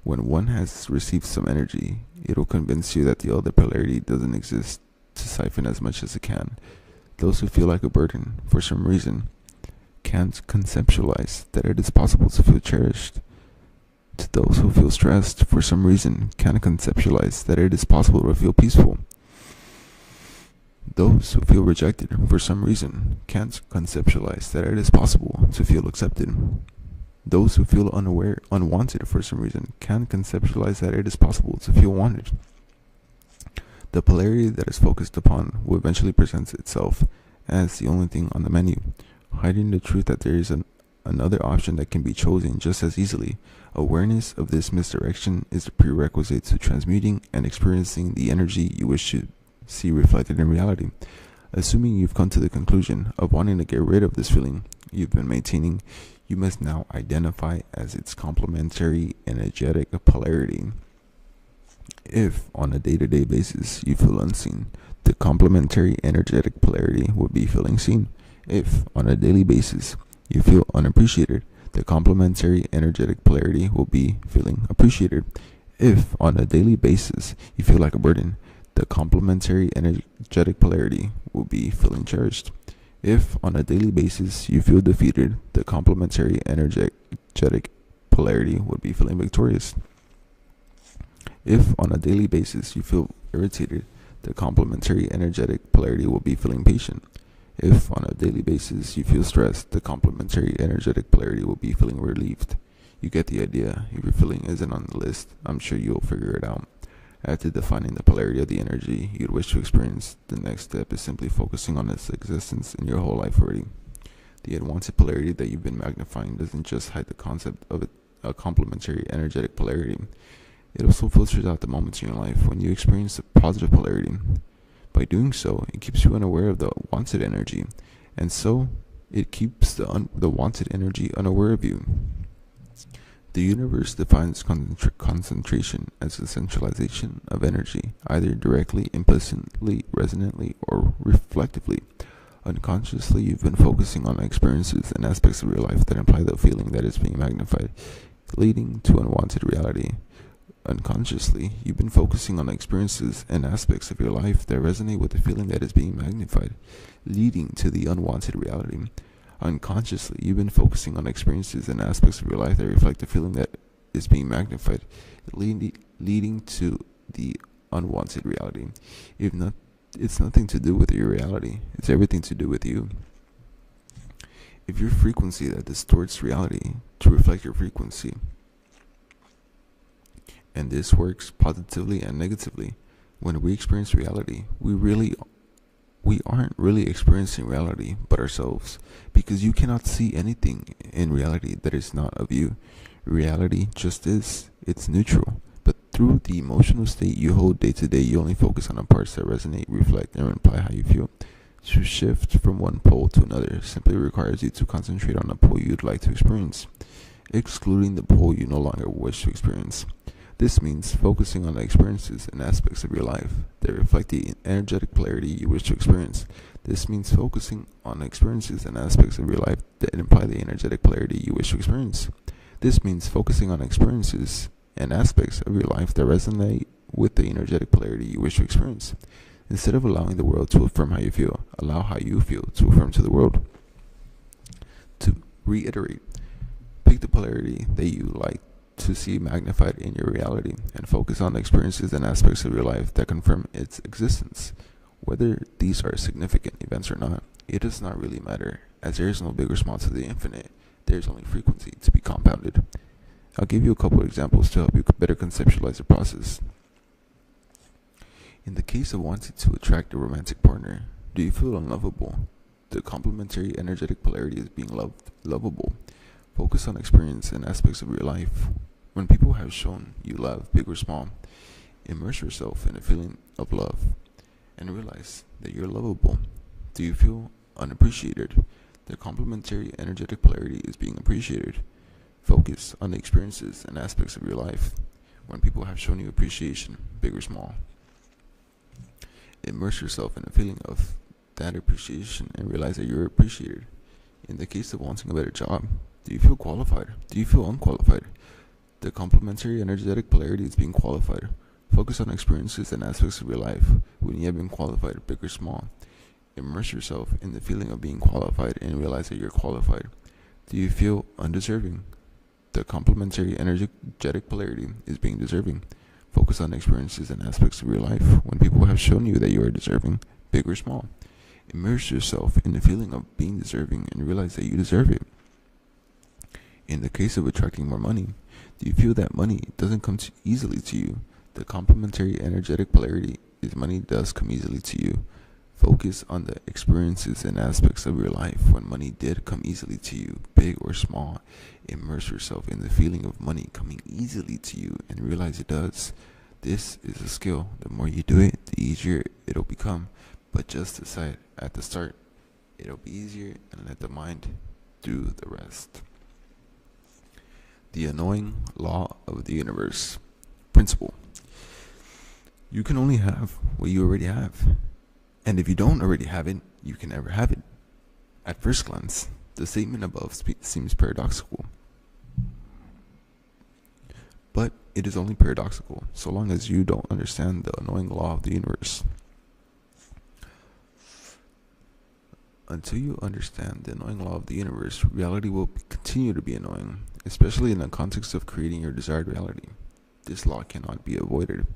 When one has received some energy, it'll convince you that the other polarity doesn't exist to siphon as much as it can. Those who feel like a burden, for some reason, can't conceptualize that it is possible to feel cherished. To those who feel stressed, for some reason, can't conceptualize that it is possible to feel peaceful. Those who feel rejected, for some reason, can't conceptualize that it is possible to feel accepted. Those who feel unwanted for some reason, can't conceptualize that it is possible to feel wanted. The polarity that is focused upon will eventually present itself as the only thing on the menu, hiding the truth that there is another option that can be chosen just as easily. Awareness of this misdirection is the prerequisite to transmuting and experiencing the energy you wish to see reflected in reality. Assuming you've come to the conclusion of wanting to get rid of this feeling you've been maintaining, you must now identify as its complementary energetic polarity. If, on a day-to-day basis, you feel unseen, the complementary energetic polarity will be feeling seen. If, on a daily basis, you feel unappreciated, the complementary energetic polarity will be feeling appreciated. If, on a daily basis, you feel like a burden, the complementary energetic polarity will be feeling cherished. If, on a daily basis, you feel defeated, the complementary energetic polarity would be feeling victorious. If, on a daily basis, you feel irritated, the complementary energetic polarity will be feeling patient. If, on a daily basis, you feel stressed, the complementary energetic polarity will be feeling relieved. You get the idea. If your feeling isn't on the list, I'm sure you'll figure it out. After defining the polarity of the energy you'd wish to experience, the next step is simply focusing on its existence in your whole life already. The unwanted polarity that you've been magnifying doesn't just hide the concept of a complementary energetic polarity. It also filters out the moments in your life when you experience the positive polarity. By doing so, it keeps you unaware of the wanted energy, and so it keeps the wanted energy unaware of you. The universe defines concentration as the centralization of energy, either directly, implicitly, resonantly, or reflectively. Unconsciously, you've been focusing on experiences and aspects of your life that imply the feeling that is being magnified, leading to unwanted reality. Unconsciously, you've been focusing on experiences and aspects of your life that resonate with the feeling that is being magnified, leading to the unwanted reality. Unconsciously, you've been focusing on experiences and aspects of your life that reflect the feeling that is being magnified, leading to the unwanted reality. It's nothing to do with your reality. It's everything to do with you. If your frequency that distorts reality to reflect your frequency, and this works positively and negatively. When we experience reality, we aren't really experiencing reality but ourselves, because you cannot see anything in reality that is not of you. Reality just is. It's neutral. But through the emotional state you hold day to day, you only focus on the parts that resonate, reflect, and imply how you feel. To shift from one pole to another simply requires you to concentrate on the pole you'd like to experience, excluding the pole you no longer wish to experience. This means focusing on the experiences and aspects of your life that reflect the energetic polarity you wish to experience. This means focusing on the experiences and aspects of your life that imply the energetic polarity you wish to experience. This means focusing on experiences and aspects of your life that resonate with the energetic polarity you wish to experience. Instead of allowing the world to affirm how you feel, allow how you feel to affirm to the world. To reiterate, pick the polarity that you like to see magnified in your reality, and focus on the experiences and aspects of your life that confirm its existence. Whether these are significant events or not, it does not really matter, as there is no big or small to the infinite. There is only frequency to be compounded. I'll give you a couple of examples to help you better conceptualize the process. In the case of wanting to attract a romantic partner, do you feel unlovable? The complementary energetic polarity is being lovable. Focus on experience and aspects of your life. When people have shown you love, big or small, immerse yourself in a feeling of love and realize that you're lovable. Do you feel unappreciated? The complementary energetic polarity is being appreciated. Focus on the experiences and aspects of your life. When people have shown you appreciation, big or small, immerse yourself in a feeling of that appreciation and realize that you're appreciated. In the case of wanting a better job, do you feel qualified? Do you feel unqualified? The complementary energetic polarity is being qualified. Focus on experiences and aspects of your life when you have been qualified, big or small. Immerse yourself in the feeling of being qualified and realize that you're qualified. Do you feel undeserving? The complementary energetic polarity is being deserving. Focus on experiences and aspects of your life when people have shown you that you are deserving, big or small. Immerse yourself in the feeling of being deserving and realize that you deserve it. In the case of attracting more money, do you feel that money doesn't come easily to you? The complementary energetic polarity is money does come easily to you. Focus on the experiences and aspects of your life when money did come easily to you, big or small. Immerse yourself in the feeling of money coming easily to you and realize it does. This is a skill. The more you do it, the easier it'll become. But just decide at the start, it'll be easier, and let the mind do the rest. The annoying law of the universe. Principle. You can only have what you already have. And if you don't already have it, you can never have it. At first glance, the statement above seems paradoxical. But it is only paradoxical so long as you don't understand the annoying law of the universe. Until you understand the annoying law of the universe, reality will continue to be annoying, especially in the context of creating your desired reality. This law cannot be avoided.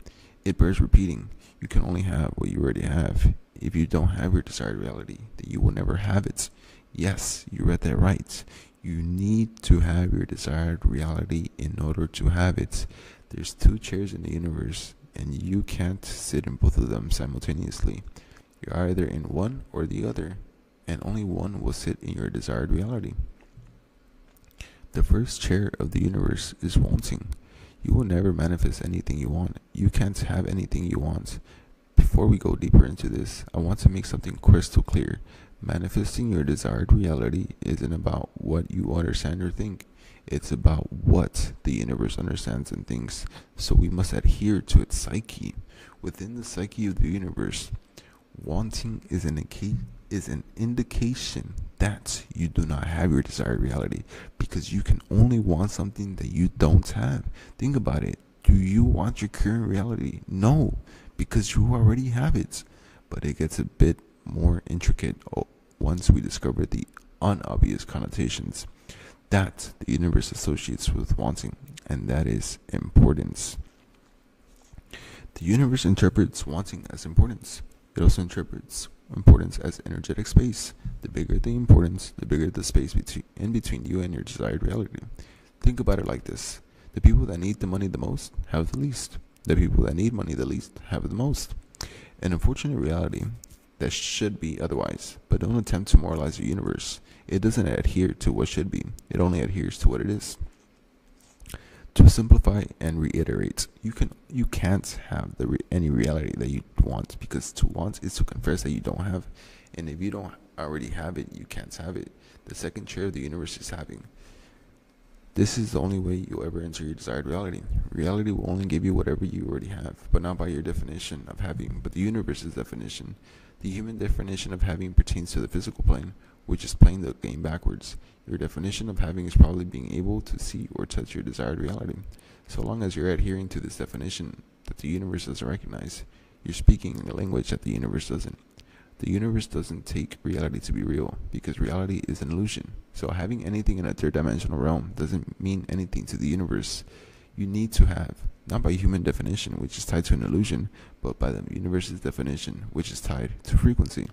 It bears repeating. You can only have what you already have. If you don't have your desired reality, then you will never have it. Yes, you read that right. You need to have your desired reality in order to have it. There's two chairs in the universe, and you can't sit in both of them simultaneously. You're either in one or the other, and only one will sit in your desired reality. The first chair of the universe is wanting. You will never manifest anything you want. You can't have anything you want. Before we go deeper into this, I want to make something crystal clear. Manifesting your desired reality isn't about what you understand or think. It's about what the universe understands and thinks. So we must adhere to its psyche. Within the psyche of the universe, wanting is an indication that you do not have your desired reality, because you can only want something that you don't have. Think about it. Do you want your current reality? No, because you already have it. But it gets a bit more intricate once we discover the unobvious connotations that the universe associates with wanting, and that is importance. The universe interprets wanting as importance. It also interprets importance as energetic space. The bigger the importance, the bigger the space in between you and your desired reality. Think about it like this. The people that need the money the most have the least. The people that need money the least have the most. An unfortunate reality that should be otherwise, but don't attempt to moralize the universe. It doesn't adhere to what should be. It only adheres to what it is. To simplify and reiterate, you can't have any reality that you want, because to want is to confess that you don't have, and if you don't already have it, you can't have it. The second chair of the universe is having. This is the only way you'll ever enter your desired reality. Reality will only give you whatever you already have, but not by your definition of having, but the universe's definition. The human definition of having pertains to the physical plane, which is playing the game backwards. Your definition of having is probably being able to see or touch your desired reality. So long as you're adhering to this definition that the universe doesn't recognize, you're speaking a language that the universe doesn't. The universe doesn't take reality to be real, because reality is an illusion. So having anything in a third dimensional realm doesn't mean anything to the universe. You need to have, not by human definition, which is tied to an illusion, but by the universe's definition, which is tied to frequency.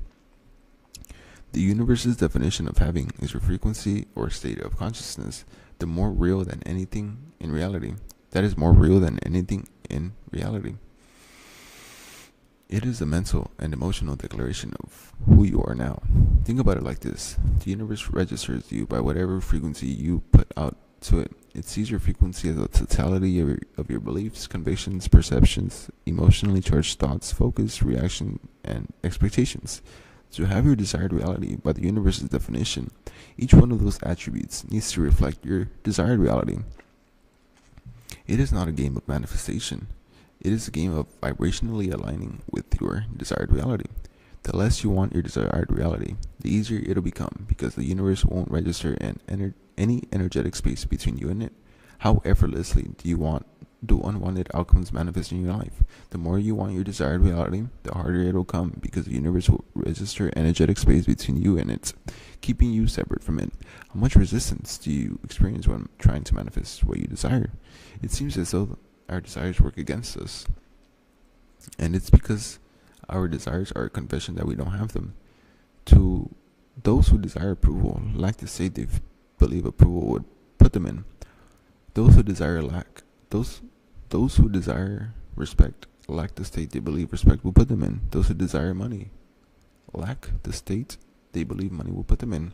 The universe's definition of having is your frequency or state of consciousness, the more real than anything in reality. That is more real than anything in reality. It is a mental and emotional declaration of who you are now. Think about it like this. The universe registers you by whatever frequency you put out to it. It sees your frequency as a totality of your beliefs, convictions, perceptions, emotionally charged thoughts, focus, reaction, and expectations. To have your desired reality by the universe's definition, each one of those attributes needs to reflect your desired reality. It is not a game of manifestation. It is a game of vibrationally aligning with your desired reality. The less you want your desired reality, the easier it'll become, because the universe won't register any energetic space between you and it. How effortlessly do unwanted outcomes manifest in your life? The more you want your desired reality, the harder it'll come, because the universe will register energetic space between you and it, keeping you separate from it. How much resistance do you experience when trying to manifest what you desire? It seems as though our desires work against us, and it's because our desires are a confession that we don't have them. To those who desire approval, like to say they believe approval would put them in. Those who desire respect lack the state they believe respect will put them in. Those who desire money lack the state they believe money will put them in.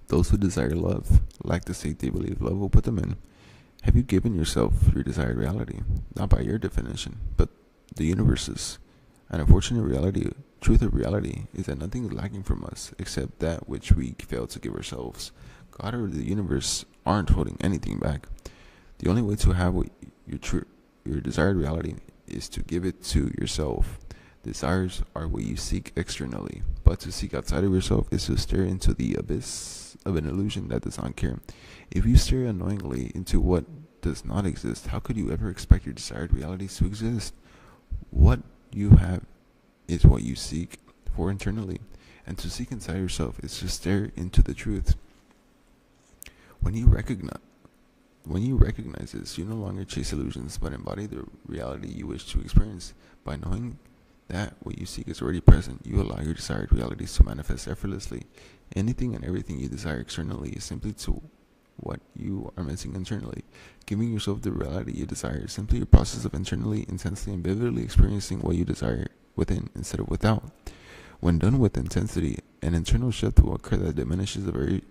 Those who desire love lack the state they believe love will put them in. Have you given yourself your desired reality? Not by your definition, but the universe's. An unfortunate truth of reality is that nothing is lacking from us except that which we fail to give ourselves. God or the universe aren't holding anything back. The only way to have your desired reality is to give it to yourself. Desires are what you seek externally, but to seek outside of yourself is to stare into the abyss of an illusion that does not care. If you stare unknowingly into what does not exist, how could you ever expect your desired realities to exist? What you have is what you seek for internally, and to seek inside yourself is to stare into the truth. When you recognize this, you no longer chase illusions, but embody the reality you wish to experience. By knowing that what you seek is already present, you allow your desired realities to manifest effortlessly. Anything and everything you desire externally is simply to what you are missing internally. Giving yourself the reality you desire is simply a process of internally, intensely, and vividly experiencing what you desire within instead of without. When done with intensity, an internal shift will occur that diminishes the very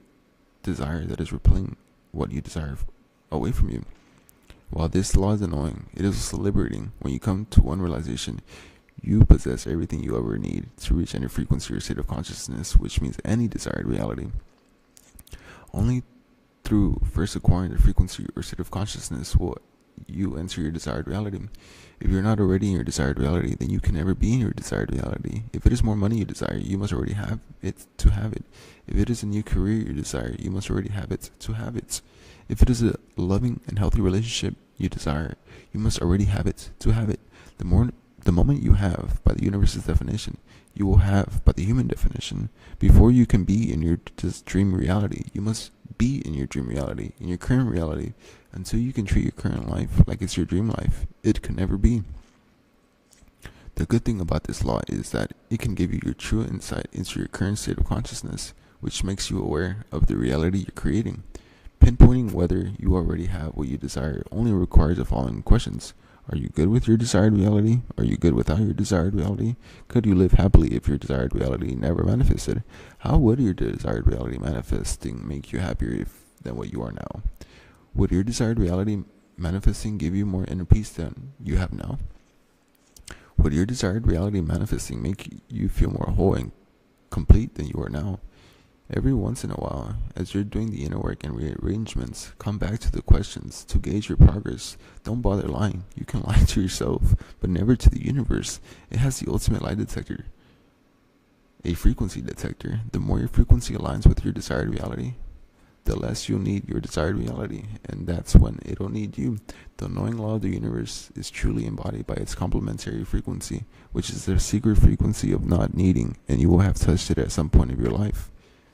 desire that is repelling what you desire away from you. While this law is annoying, it is also liberating. When you come to one realization, you possess everything you ever need to reach any frequency or state of consciousness, which means any desired reality. Only through first acquiring the frequency or state of consciousness will you enter your desired reality. If you're not already in your desired reality, then you can never be in your desired reality. If it is more money you desire, you must already have it to have it. If it is a new career you desire, you must already have it to have it. If it is a loving and healthy relationship you desire, you must already have it to have it. The moment you have, by the universe's definition, you will have, by the human definition. Before you can be in your dream reality, you must be in your dream reality, in your current reality. Until you can treat your current life like it's your dream life, it can never be. The good thing about this law is that it can give you your true insight into your current state of consciousness, which makes you aware of the reality you're creating. Pinpointing whether you already have what you desire only requires the following questions. Are you good with your desired reality? Are you good without your desired reality? Could you live happily if your desired reality never manifested? How would your desired reality manifesting make you happier than what you are now? Would your desired reality manifesting give you more inner peace than you have now? Would your desired reality manifesting make you feel more whole and complete than you are now? Every once in a while, as you're doing the inner work and rearrangements, come back to the questions to gauge your progress. Don't bother lying. You can lie to yourself, but never to the universe. It has the ultimate lie detector, a frequency detector. The more your frequency aligns with your desired reality, the less you'll need your desired reality, and that's when it'll need you. The knowing law of the universe is truly embodied by its complementary frequency, which is the secret frequency of not needing, and you will have touched it at some point of your life.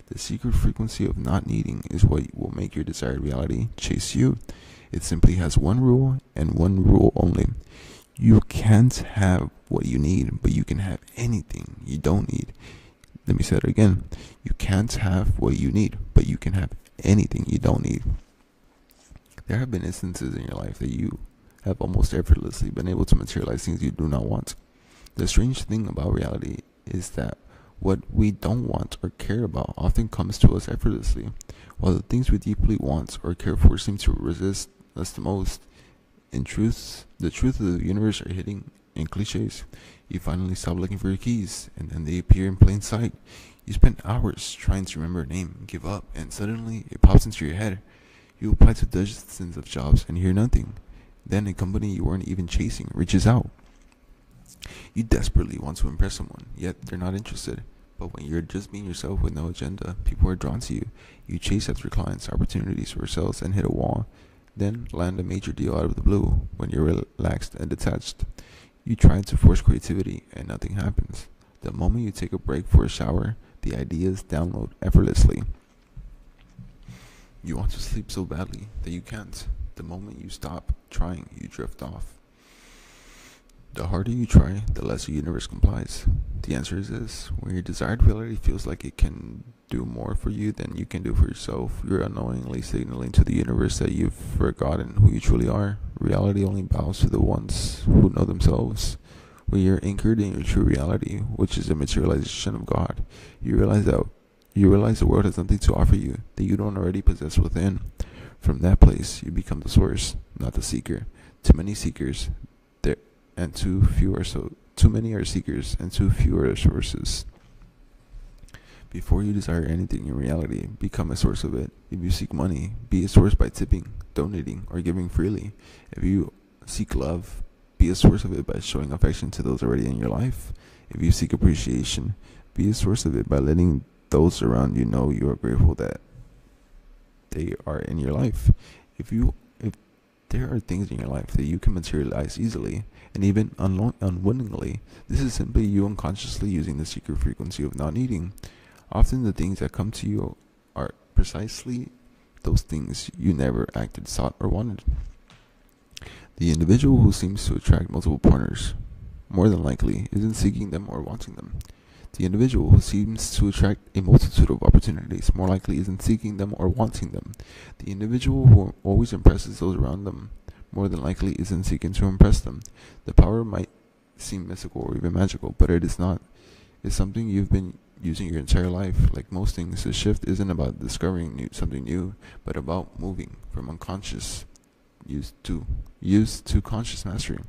The secret frequency of not needing is what will make your desired reality chase you. It simply has one rule, and one rule only. You can't have what you need, but you can have anything you don't need. Let me say it again. You can't have what you need, but you can have anything you don't need. There have been instances in your life that you have almost effortlessly been able to materialize things you do not want. The strange thing about reality is that what we don't want or care about often comes to us effortlessly, while the things we deeply want or care for seem to resist us the most. In truth, the truth of the universe are hidden in cliches. You finally stop looking for your keys, and then they appear in plain sight. You spend hours trying to remember a name, give up, and suddenly it pops into your head. You apply to dozens of jobs and hear nothing. Then a company you weren't even chasing reaches out. You desperately want to impress someone, yet they're not interested. But when you're just being yourself with no agenda, people are drawn to you. You chase after clients, opportunities, or sales and hit a wall. Then land a major deal out of the blue when you're relaxed and detached. You try to force creativity and nothing happens. The moment you take a break for a shower, the ideas download effortlessly. You want to sleep so badly that you can't. The moment you stop trying, you drift off. The harder you try, the less the universe complies. The answer is this: when your desired reality feels like it can do more for you than you can do for yourself, you're unknowingly signaling to the universe that you've forgotten who you truly are. Reality only bows to the ones who know themselves. When you're anchored in your true reality, which is the materialization of God, you realize the world has nothing to offer you that you don't already possess within. From that place, you become the source, not the seeker. Too many seekers, and too many are seekers, and too few are sources. Before you desire anything in reality, become a source of it. If you seek money, be a source by tipping, donating, or giving freely. If you seek love, be a source of it by showing affection to those already in your life. If you seek appreciation, be a source of it by letting those around you know you are grateful that they are in your life. If there are things in your life that you can materialize easily and even unwittingly, this is simply you unconsciously using the secret frequency of not needing. Often the things that come to you are precisely those things you never acted, sought, or wanted. The individual who seems to attract multiple partners, more than likely, isn't seeking them or wanting them. The individual who seems to attract a multitude of opportunities, more likely, isn't seeking them or wanting them. The individual who always impresses those around them, more than likely, isn't seeking to impress them. The power might seem mystical or even magical, but it is not. is something you've been using your entire life. Like most things, the shift isn't about discovering something new, but about moving from unconscious used to conscious mastery.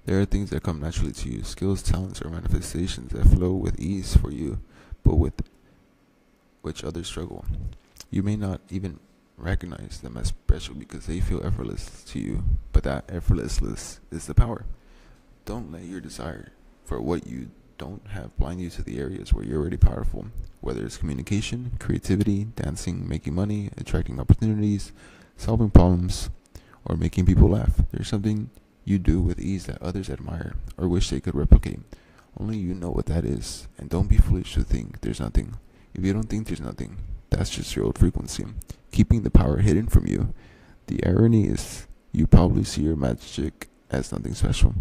There are things that come naturally to you, skills, talents, or manifestations that flow with ease for you, but with which others struggle. You may not even recognize them as special because they feel effortless to you, but that effortlessness is the power. Don't let your desire for what you don't have blind you to the areas where you're already powerful, whether it's communication, creativity, dancing, making money, attracting opportunities, solving problems, or making people laugh. There's something you do with ease that others admire or wish they could replicate. Only you know what that is, and don't be foolish to think there's nothing. If you don't think there's nothing, that's just your old frequency, keeping the power hidden from you. The irony is, you probably see your magic as nothing special.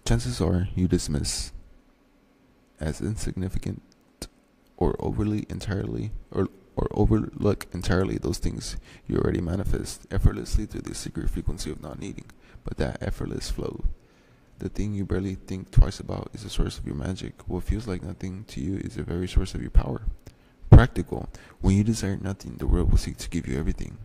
Chances are you dismiss as insignificant or overlook entirely those things you already manifest effortlessly through the secret frequency of not needing. But that effortless flow, the thing you barely think twice about, is the source of your magic. What feels like nothing to you is the very source of your power. Practical. When you desire nothing, the world will seek to give you everything.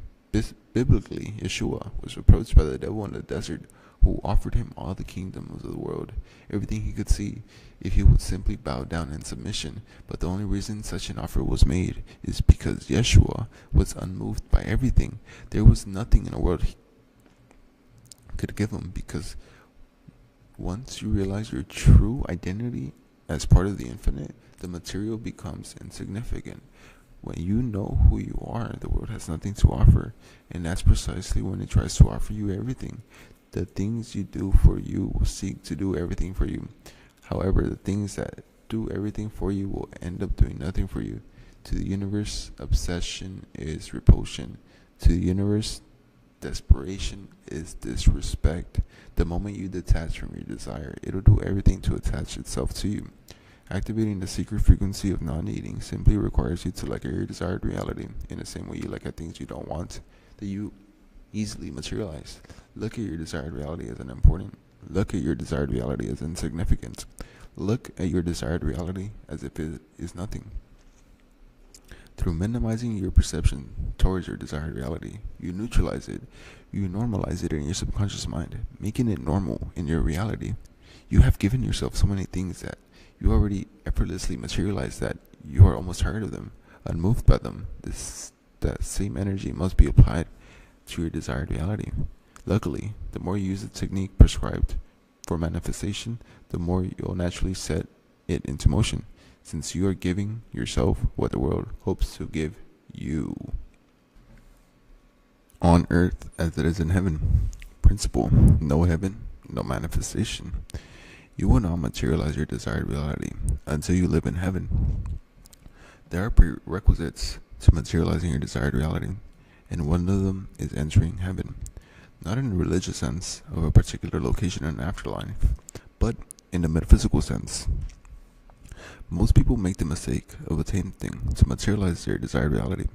Biblically, Yeshua was approached by the devil in the desert, who offered him all the kingdoms of the world, everything he could see, if he would simply bow down in submission. But the only reason such an offer was made is because Yeshua was unmoved by everything. There was nothing in the world he could give him, because once you realize your true identity as part of the infinite, the material becomes insignificant. When you know who you are, the world has nothing to offer, and that's precisely when it tries to offer you everything. The things you do for you will seek to do everything for you. However, the things that do everything for you will end up doing nothing for you. To the universe, obsession is repulsion. To the universe, desperation is disrespect. The moment you detach from your desire, it'll do everything to attach itself to you. Activating the secret frequency of non-needing simply requires you to look at your desired reality in the same way you look at things you don't want, that you easily materialize. Look at your desired reality as unimportant. Look at your desired reality as insignificant. Look at your desired reality as if it is nothing. Through minimizing your perception towards your desired reality, you neutralize it. You normalize it in your subconscious mind, making it normal in your reality. You have given yourself so many things that you already effortlessly materialize that you are almost tired of them, unmoved by them. That same energy must be applied to your desired reality. Luckily, the more you use the technique prescribed for manifestation, the more you'll naturally set it into motion, since you are giving yourself what the world hopes to give you. On earth as it is in heaven. Principle: no heaven, no manifestation. You will not materialize your desired reality until you live in heaven. There are prerequisites to materializing your desired reality, and one of them is entering heaven. Not in the religious sense of a particular location in an afterlife, but in the metaphysical sense. Most people make the mistake of attempting to materialize their desired reality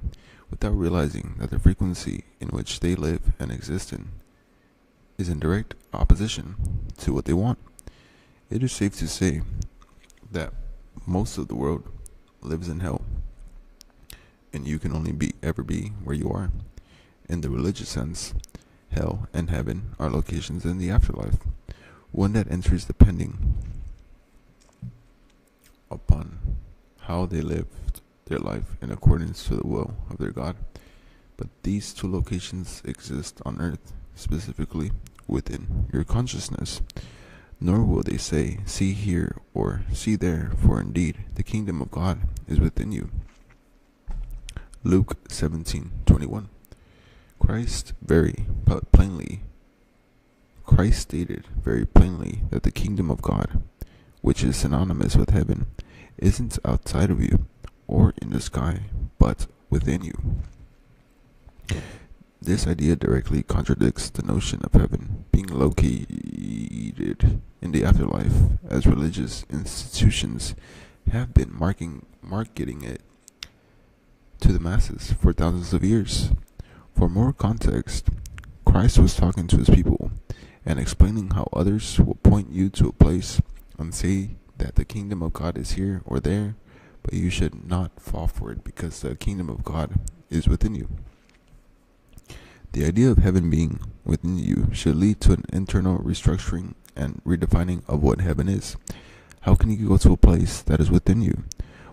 without realizing that the frequency in which they live and exist in is in direct opposition to what they want. It is safe to say that most of the world lives in hell, and you can only ever be where you are. In the religious sense, hell and heaven are locations in the afterlife, one that enters depending upon how they lived their life in accordance to the will of their God. But these two locations exist on earth, specifically within your consciousness. Nor will they say, see here or see there, for indeed the kingdom of God is within you. Luke 17:21. Christ stated very plainly that the kingdom of God, which is synonymous with heaven, isn't outside of you or in the sky, but within you. This idea directly contradicts the notion of heaven being located in the afterlife, as religious institutions have been marketing it to the masses for thousands of years. For more context, Christ was talking to his people and explaining how others will point you to a place and say that the kingdom of God is here or there, but you should not fall for it because the kingdom of God is within you. The idea of heaven being within you should lead to an internal restructuring and redefining of what heaven is. How can you go to a place that is within you?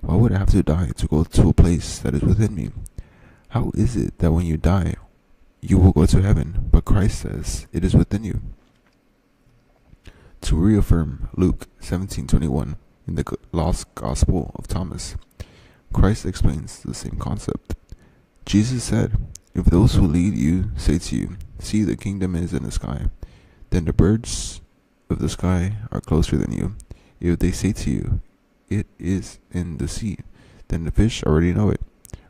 Why would I have to die to go to a place that is within me? How is it that when you die, you will go to heaven, but Christ says it is within you? To reaffirm Luke 17:21 in the Lost Gospel of Thomas, Christ explains the same concept. Jesus said, "If those who lead you say to you, 'See, the kingdom is in the sky,' then the birds of the sky are closer than you. If they say to you, 'It is in the sea,' then the fish already know it.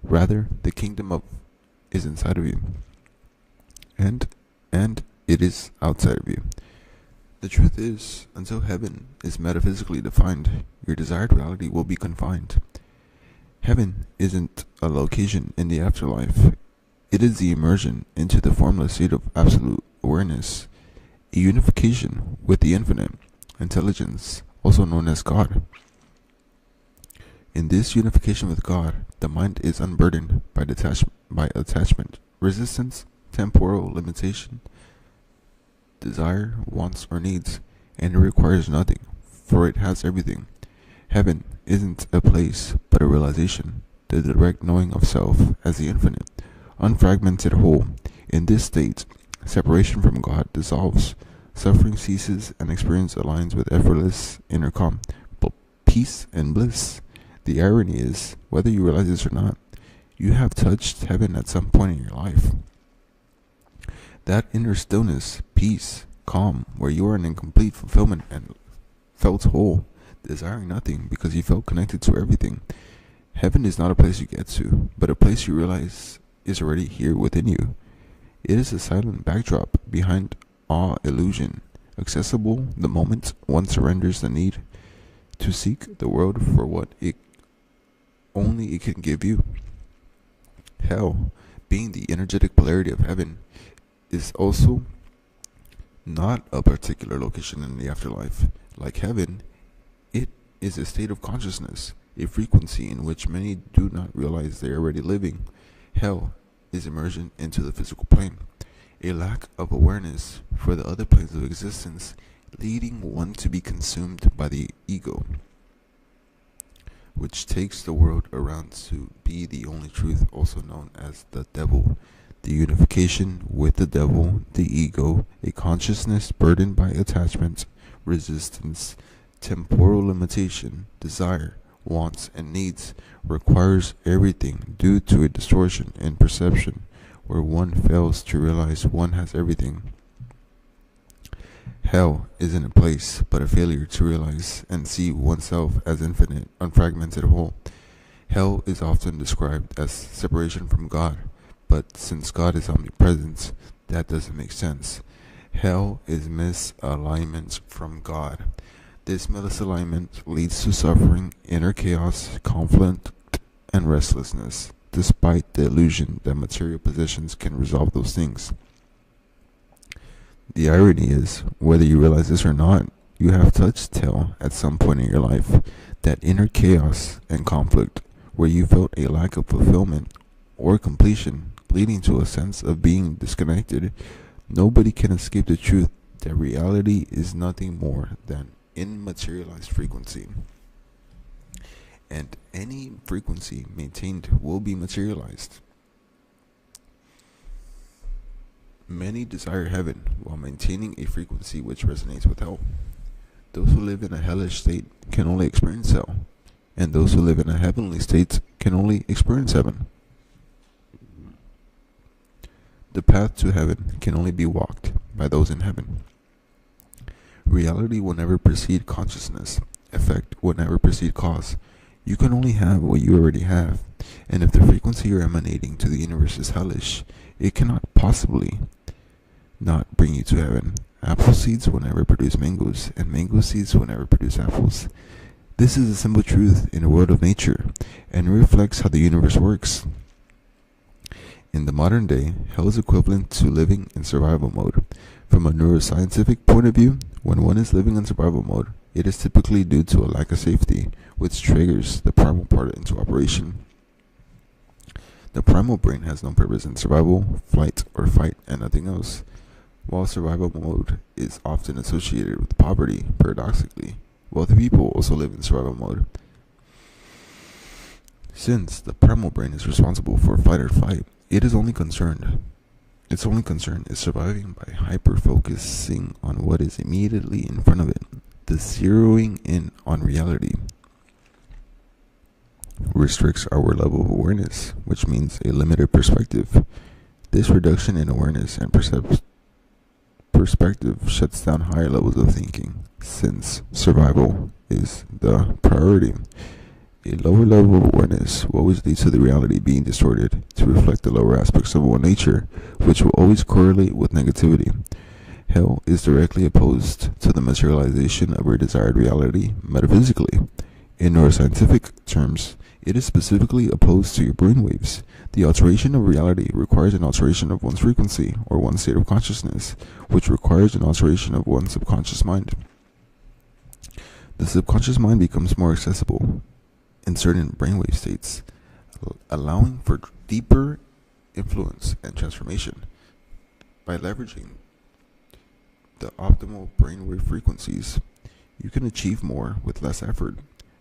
Rather, the kingdom of is inside of you, and it is outside of you." The truth is, until heaven is metaphysically defined, your desired reality will be confined. Heaven isn't a location in the afterlife. It is the immersion into the formless state of absolute awareness, a unification with the infinite intelligence, also known as God. In this unification with God, the mind is unburdened by attachment, resistance, temporal limitation, desire, wants, or needs, and it requires nothing, for it has everything. Heaven isn't a place, but a realization, the direct knowing of self as the infinite, unfragmented whole. In this state, separation from God dissolves, suffering ceases, and experience aligns with effortless inner calm, peace, and bliss. The irony is, whether you realize this or not, you have touched heaven at some point in your life. That inner stillness, peace, calm, where you are in complete fulfillment and felt whole, desiring nothing because you felt connected to everything. Heaven is not a place you get to, but a place you realize is already here within you. It is a silent backdrop behind all illusion, accessible the moment one surrenders the need to seek the world for what it only it can give you. Hell, being the energetic polarity of heaven, is also not a particular location in the afterlife. Like heaven, it is a state of consciousness, a frequency in which many do not realize they are already living. Hell is immersion into the physical plane, a lack of awareness for the other planes of existence, leading one to be consumed by the ego, which takes the world around to be the only truth, also known as the devil. The unification with the devil, the ego, a consciousness burdened by attachment, resistance, temporal limitation, desire, wants, and needs, requires everything due to a distortion in perception where one fails to realize one has everything. Hell isn't a place, but a failure to realize and see oneself as infinite, unfragmented whole. Hell is often described as separation from God, but since God is omnipresent, that doesn't make sense. Hell is misalignment from God. This misalignment leads to suffering, inner chaos, conflict, and restlessness, despite the illusion that material possessions can resolve those things. The irony is, whether you realize this or not, you have touched hell at some point in your life, that inner chaos and conflict where you felt a lack of fulfillment or completion, leading to a sense of being disconnected. Nobody can escape the truth that reality is nothing more than immaterialized frequency, and any frequency maintained will be materialized. Many desire heaven while maintaining a frequency which resonates with hell. Those who live in a hellish state can only experience hell, and those who live in a heavenly state can only experience heaven. The path to heaven can only be walked by those in heaven. Reality will never precede consciousness. Effect will never precede cause. You can only have what you already have, and if the frequency you're emanating to the universe is hellish, it cannot possibly not bring you to heaven. Apple seeds will never produce mangoes, and mango seeds will never produce apples. This is a simple truth in the world of nature, and reflects how the universe works. In the modern day, hell is equivalent to living in survival mode. From a neuroscientific point of view, When one is living in survival mode, it is typically due to a lack of safety, which triggers the primal part into operation. The primal brain has no purpose in survival, flight, or fight, and nothing else. While survival mode is often associated with poverty, paradoxically, wealthy people also live in survival mode. Since the primal brain is responsible for fight or flight, its only concern is surviving by hyper-focusing on what is immediately in front of it. The zeroing in on reality restricts our level of awareness, which means a limited perspective. This reduction in awareness and perspective shuts down higher levels of thinking, since survival is the priority. A lower level of awareness will always lead to the reality being distorted to reflect the lower aspects of one nature, which will always correlate with negativity. Hell is directly opposed to the materialization of our desired reality metaphysically. In neuroscientific terms, it is specifically opposed to your brainwaves. The alteration of reality requires an alteration of one's frequency, or one's state of consciousness, which requires an alteration of one's subconscious mind. The subconscious mind becomes more accessible in certain brainwave states, allowing for deeper influence and transformation. By leveraging the optimal brainwave frequencies, you can achieve more with less effort,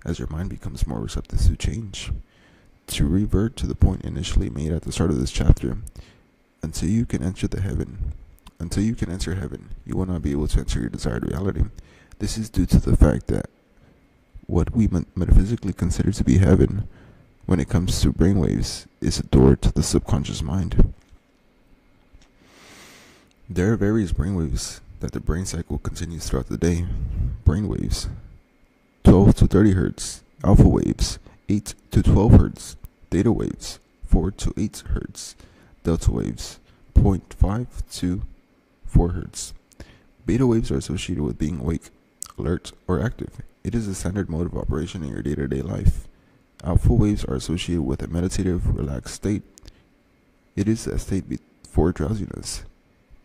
as your mind becomes more receptive to change. To revert to the point initially made at the start of this chapter, until you can enter heaven, you will not be able to enter your desired reality. This is due to the fact that what we metaphysically consider to be heaven, when it comes to brainwaves, is a door to the subconscious mind. There are various brainwaves that the brain cycle continues throughout the day. Brainwaves 12 to 30 Hz, alpha waves 8 to 12 Hz, theta waves 4 to 8 Hz, delta waves 0.5 to 4 Hz. Beta waves are associated with being awake, alert, or active. It is a standard mode of operation in your day-to-day life. Alpha waves are associated with a meditative, relaxed state. It is a state before drowsiness.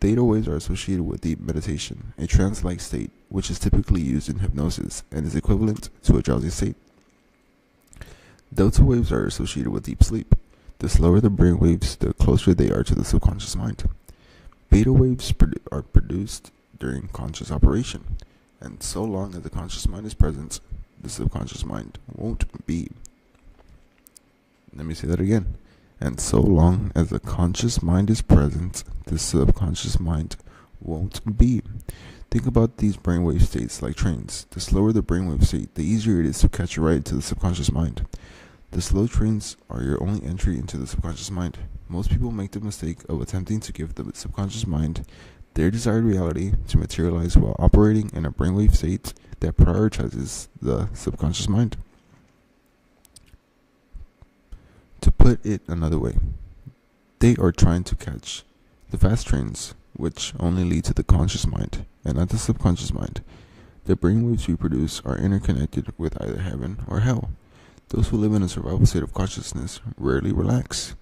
Theta waves are associated with deep meditation, a trance-like state, which is typically used in hypnosis and is equivalent to a drowsy state. Delta waves are associated with deep sleep. The slower the brain waves, the closer they are to the subconscious mind. Beta waves are produced during conscious operation, and so long as the conscious mind is present, the subconscious mind won't be. Let me say that again. And so long as the conscious mind is present, the subconscious mind won't be. Think about these brainwave states like trains. The slower the brainwave state, the easier it is to catch a ride to the subconscious mind. The slow trains are your only entry into the subconscious mind. Most people make the mistake of attempting to give the subconscious mind their desired reality to materialize while operating in a brainwave state that prioritizes the subconscious mind. To put it another way, they are trying to catch the fast trains, which only lead to the conscious mind and not the subconscious mind. The brainwaves we produce are interconnected with either heaven or hell. Those who live in a survival state of consciousness rarely relax.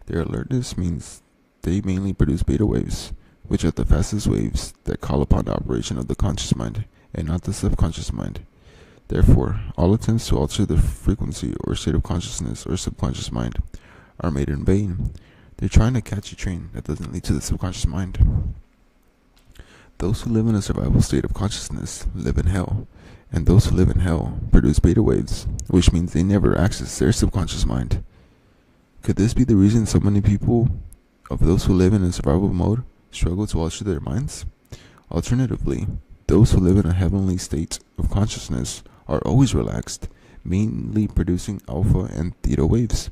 Their alertness means they mainly produce beta waves, which are the fastest waves that call upon the operation of the conscious mind and not the subconscious mind. Therefore, all attempts to alter the frequency or state of consciousness or subconscious mind are made in vain. They're trying to catch a train that doesn't lead to the subconscious mind. Those who live in a survival state of consciousness live in hell, and those who live in hell produce beta waves, which means they never access their subconscious mind. Could this be the reason so many people of those who live in a survival mode struggle to alter their minds? Alternatively, those who live in a heavenly state of consciousness are always relaxed, mainly producing alpha and theta waves,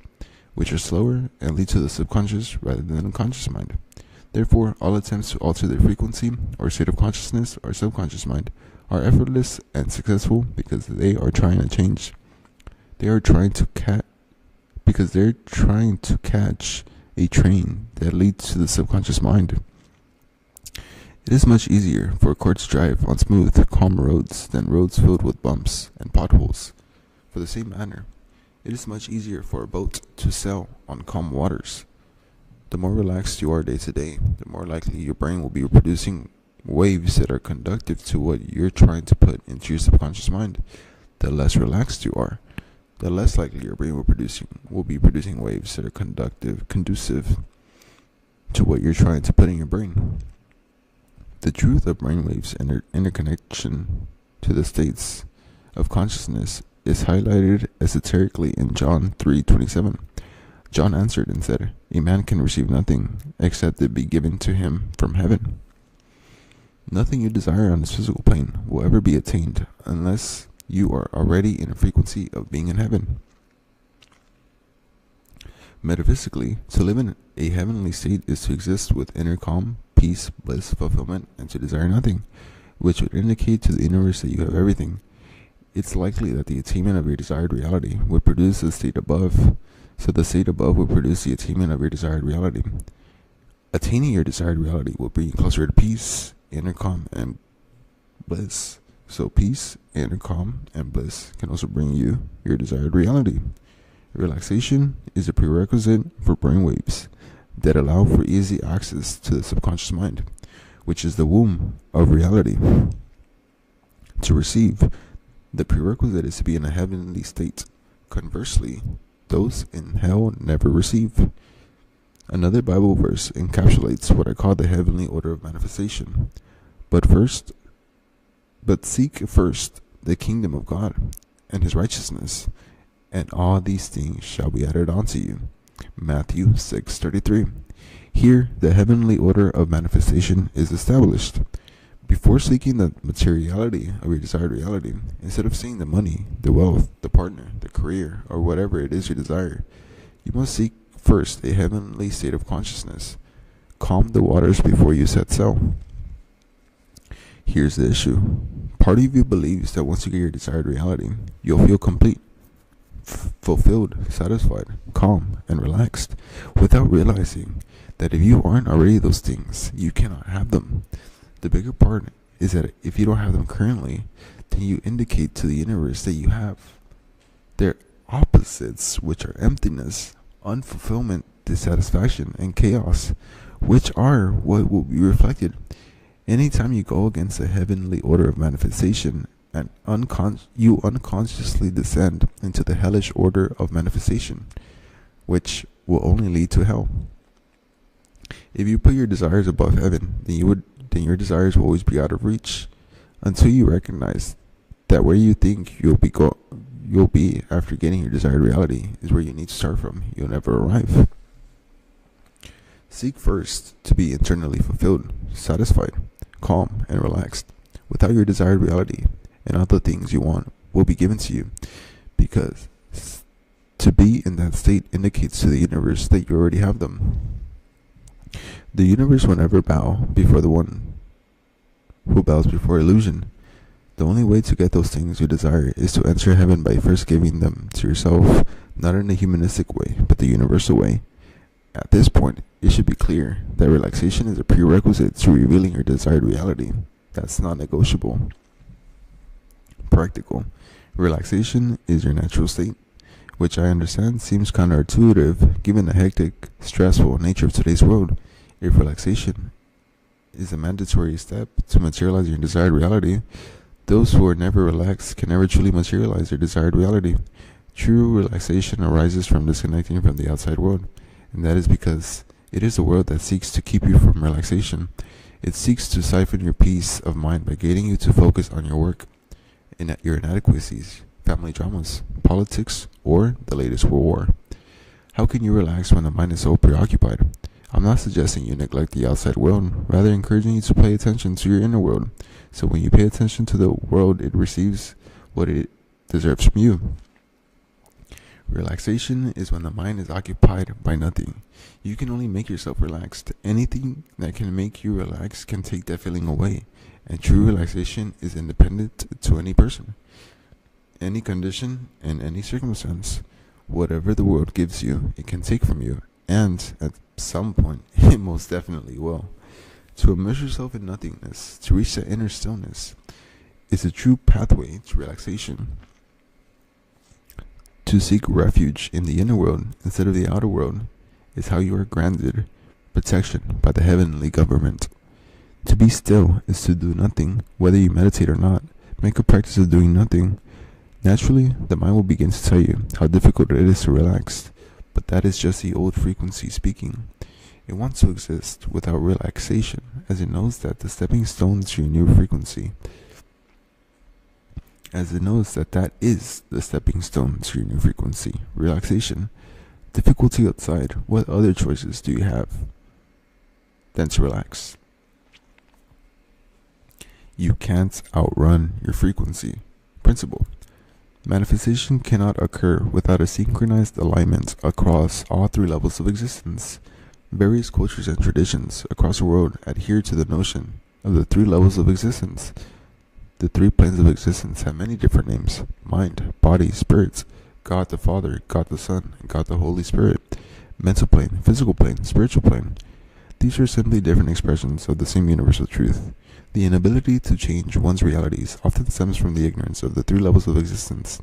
which are slower and lead to the subconscious rather than the conscious mind. Therefore, all attempts to alter their frequency or state of consciousness or subconscious mind are effortless and successful because they are trying to change. They're trying to catch a train that leads to the subconscious mind. It is much easier for a car to drive on smooth, calm roads than roads filled with bumps and potholes. For the same manner, it is much easier for a boat to sail on calm waters. The more relaxed you are day to day, the more likely your brain will be producing waves that are conductive to what you're trying to put into your subconscious mind, the less relaxed you are, the less likely your brain will be producing waves that are conducive to what you're trying to put in your brain. The truth of brainwaves and their interconnection to the states of consciousness is highlighted esoterically in John 3:27. John answered and said, "A man can receive nothing except it be given to him from heaven." Nothing you desire on this physical plane will ever be attained unless you are already in a frequency of being in heaven. Metaphysically, to live in a heavenly state is to exist with inner calm, peace, bliss, fulfillment, and to desire nothing, which would indicate to the universe that you have everything. It's likely that the attainment of your desired reality would produce the state above, so the state above would produce the attainment of your desired reality. Attaining your desired reality will bring you closer to peace, inner calm, and bliss. So peace, inner calm, and bliss can also bring you your desired reality. Relaxation is a prerequisite for brainwaves that allow for easy access to the subconscious mind, which is the womb of reality. To receive, the prerequisite is to be in a heavenly state. Conversely, those in hell never receive. Another Bible verse encapsulates what I call the heavenly order of manifestation. But seek first the kingdom of God and his righteousness, and all these things shall be added unto you. Matthew 6:33. Here, the heavenly order of manifestation is established. Before seeking the materiality of your desired reality, instead of seeing the money, the wealth, the partner, the career, or whatever it is you desire, you must seek first a heavenly state of consciousness. Calm the waters before you set sail. Here's the issue. Part of you believes that once you get your desired reality, you'll feel complete, fulfilled, satisfied, calm, and relaxed, without realizing that if you aren't already those things, you cannot have them. The bigger part is that if you don't have them currently, then you indicate to the universe that you have their opposites, which are emptiness, unfulfillment, dissatisfaction, and chaos, which are what will be reflected. Anytime you go against the heavenly order of manifestation, and you unconsciously descend into the hellish order of manifestation, which will only lead to hell. If you put your desires above heaven, then your desires will always be out of reach, until you recognize that where you think you'll be after getting your desired reality is where you need to start from. You'll never arrive. Seek first to be internally fulfilled, satisfied, calm, and relaxed. Without your desired reality, and all the things you want will be given to you, because to be in that state indicates to the universe that you already have them. The universe will never bow before the one who bows before illusion. The only way to get those things you desire is to enter heaven by first giving them to yourself, not in a humanistic way, but the universal way. At this point, it should be clear that relaxation is a prerequisite to revealing your desired reality. That's not negotiable. Practical. Relaxation is your natural state, which I understand seems counterintuitive given the hectic, stressful nature of today's world. If relaxation is a mandatory step to materialize your desired reality, those who are never relaxed can never truly materialize their desired reality. True relaxation arises from disconnecting from the outside world, and that is because it is the world that seeks to keep you from relaxation. It seeks to siphon your peace of mind by getting you to focus on your work, your inadequacies, family dramas, politics, or the latest world war. How can you relax when the mind is so preoccupied? I'm not suggesting you neglect the outside world, rather encouraging you to pay attention to your inner world. So when you pay attention to the world, it receives what it deserves from you. Relaxation is when the mind is occupied by nothing. You can only make yourself relaxed. Anything that can make you relax can take that feeling away. And true relaxation is independent to any person, any condition, and any circumstance. Whatever the world gives you, it can take from you. And at some point, it most definitely will. To immerse yourself in nothingness, to reach that inner stillness, is a true pathway to relaxation. To seek refuge in the inner world instead of the outer world is how you are granted protection by the heavenly government. To be still is to do nothing, whether you meditate or not. Make a practice of doing nothing. Naturally, the mind will begin to tell you how difficult it is to relax, but that is just the old frequency speaking. It wants to exist without relaxation, as it knows that the stepping stone to your new frequency. As it knows that that is the stepping stone to your new frequency, relaxation. Difficulty outside, what other choices do you have than to relax? You can't outrun your frequency. Principle. Manifestation cannot occur without a synchronized alignment across all three levels of existence. Various cultures and traditions across the world adhere to the notion of the three levels of existence. The three planes of existence have many different names: mind, body, spirits, God the Father, God the Son, and God the Holy Spirit, mental plane, physical plane, spiritual plane. These are simply different expressions of the same universal truth. The inability to change one's realities often stems from the ignorance of the three levels of existence.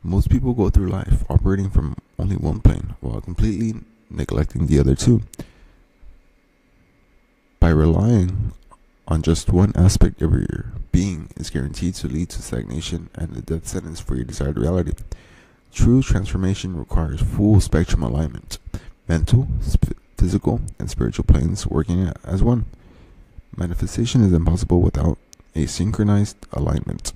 Most people go through life operating from only one plane while completely neglecting the other two. By relying on just one aspect of your being is guaranteed to lead to stagnation and a death sentence for your desired reality. True transformation requires full spectrum alignment, mental, physical, and spiritual planes working as one. Manifestation is impossible without a synchronized alignment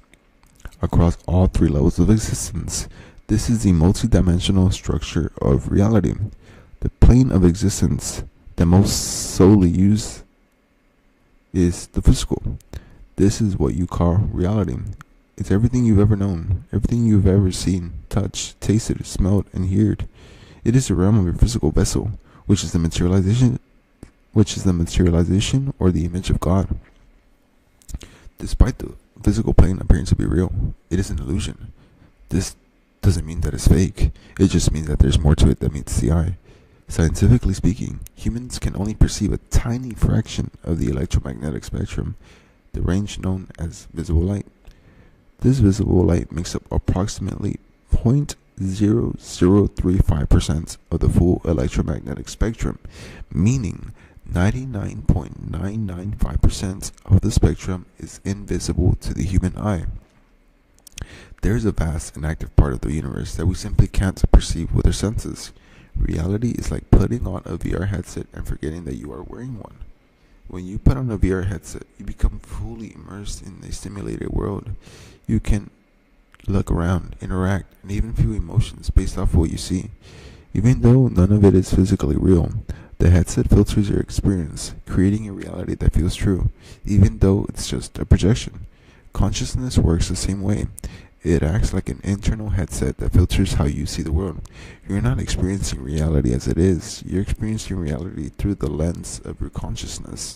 across all three levels of existence. This is the multidimensional structure of reality. The plane of existence that most solely use is the physical. This is what you call reality. It's everything you've ever known, everything you've ever seen, touched, tasted, smelled, and heard. It is the realm of your physical vessel, which is the materialization or the image of God. Despite the physical plane appearing to be real, it is an illusion. This doesn't mean that it's fake. It just means that there's more to it than meets the eye. Scientifically speaking, humans can only perceive a tiny fraction of the electromagnetic spectrum, the range known as visible light. This visible light makes up approximately 0.0035% of the full electromagnetic spectrum, meaning 99.995% of the spectrum is invisible to the human eye. There is a vast and active part of the universe that we simply can't perceive with our senses. Reality is like putting on a VR headset and forgetting that you are wearing one. When you put on a VR headset, you become fully immersed in a stimulated world. You can look around, interact, and even feel emotions based off what you see. Even though none of it is physically real, the headset filters your experience, creating a reality that feels true, even though it's just a projection. Consciousness works the same way. It acts like an internal headset that filters how you see the world. You're not experiencing reality as it is. You're experiencing reality through the lens of your consciousness.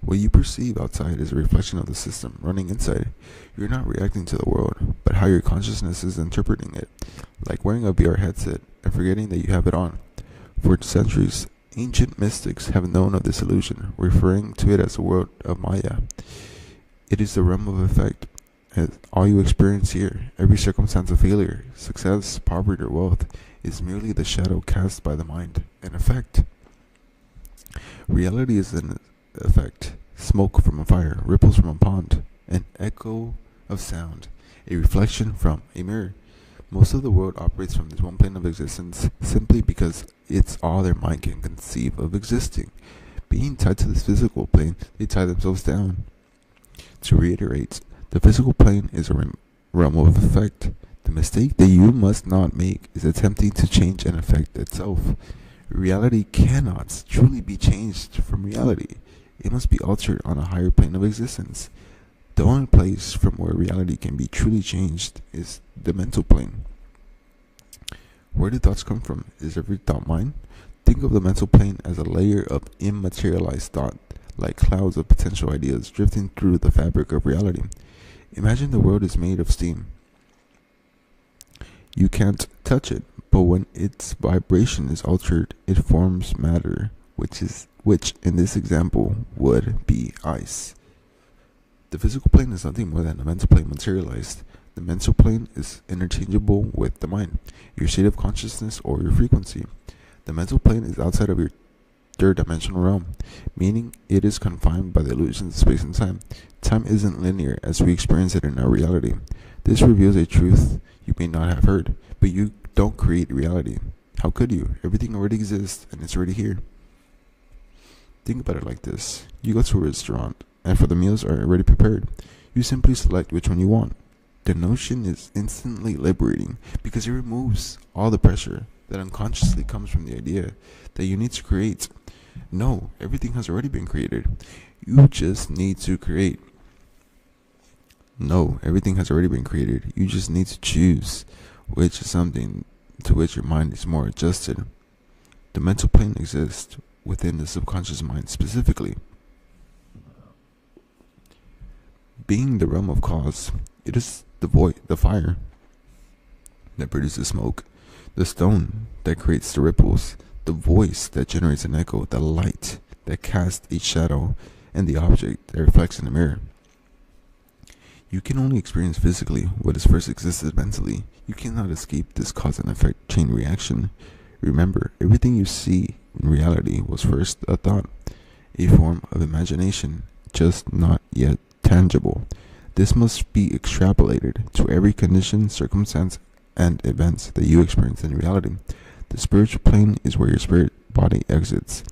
What you perceive outside is a reflection of the system running inside. You're not reacting to the world, but how your consciousness is interpreting it, like wearing a VR headset and forgetting that you have it on. For centuries, ancient mystics have known of this illusion, referring to it as the world of Maya. It is the realm of effect. As all you experience here, every circumstance of failure, success, poverty, or wealth, is merely the shadow cast by the mind, an effect. Reality is an effect, smoke from a fire, ripples from a pond, an echo of sound, a reflection from a mirror. Most of the world operates from this one plane of existence simply because it's all their mind can conceive of existing. Being tied to this physical plane, they tie themselves down. To reiterate, the physical plane is a realm of effect. The mistake that you must not make is attempting to change an effect itself. Reality cannot truly be changed from reality. It must be altered on a higher plane of existence. The only place from where reality can be truly changed is the mental plane. Where do thoughts come from? Is every thought mine? Think of the mental plane as a layer of immaterialized thought, like clouds of potential ideas drifting through the fabric of reality. Imagine the world is made of steam. You can't touch it, but when its vibration is altered, it forms matter, which in this example would be ice. The physical plane is nothing more than a mental plane materialized. The mental plane is interchangeable with the mind, your state of consciousness or your frequency. The mental plane is outside of your third dimensional realm, meaning it is confined by the illusions of space and time. Time isn't linear as we experience it in our reality. This reveals a truth you may not have heard, but you don't create reality. How could you? Everything already exists and it's already here. Think about it like this. You go to a restaurant and for the meals are already prepared. You simply select which one you want. The notion is instantly liberating because it removes all the pressure that unconsciously comes from the idea that you need to create. No, everything has already been created. You just need to create. No, everything has already been created. You just need to choose which is something to which your mind is more adjusted. The mental plane exists within the subconscious mind specifically. Being the realm of cause, it is the fire that produces smoke, the stone that creates the ripples, the voice that generates an echo, the light that casts a shadow, and the object that reflects in the mirror. You can only experience physically what has first existed mentally. You cannot escape this cause and effect chain reaction. Remember, everything you see in reality was first a thought, a form of imagination, just not yet tangible. This must be extrapolated to every condition, circumstance, and events that you experience in reality. The spiritual plane is where your spirit body exits.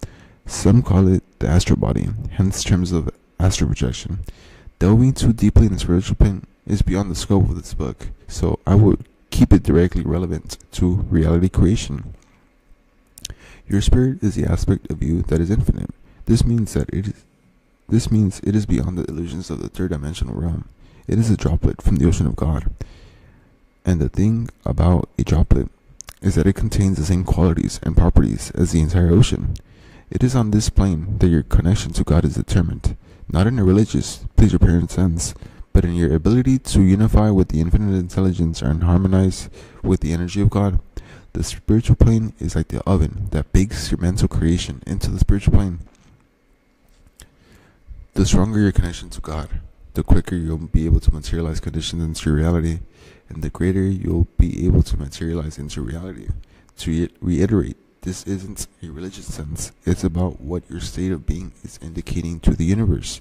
Some call it the astral body, hence terms of astral projection. Delving too deeply in the spiritual plane is beyond the scope of this book, so I would keep it directly relevant to reality creation. Your spirit is the aspect of you that is infinite. This means it is beyond the illusions of the third dimensional realm. It is a droplet from the ocean of God. And the thing about a droplet is that it contains the same qualities and properties as the entire ocean. It is on this plane that your connection to God is determined, not in a religious, please your parents' sense, but in your ability to unify with the infinite intelligence and harmonize with the energy of God. The spiritual plane is like the oven that bakes your mental creation into the spiritual plane. The stronger your connection to God, the quicker you'll be able to materialize conditions into reality, and the greater you'll be able to materialize into reality. To reiterate, this isn't a religious sense. It's about what your state of being is indicating to the universe.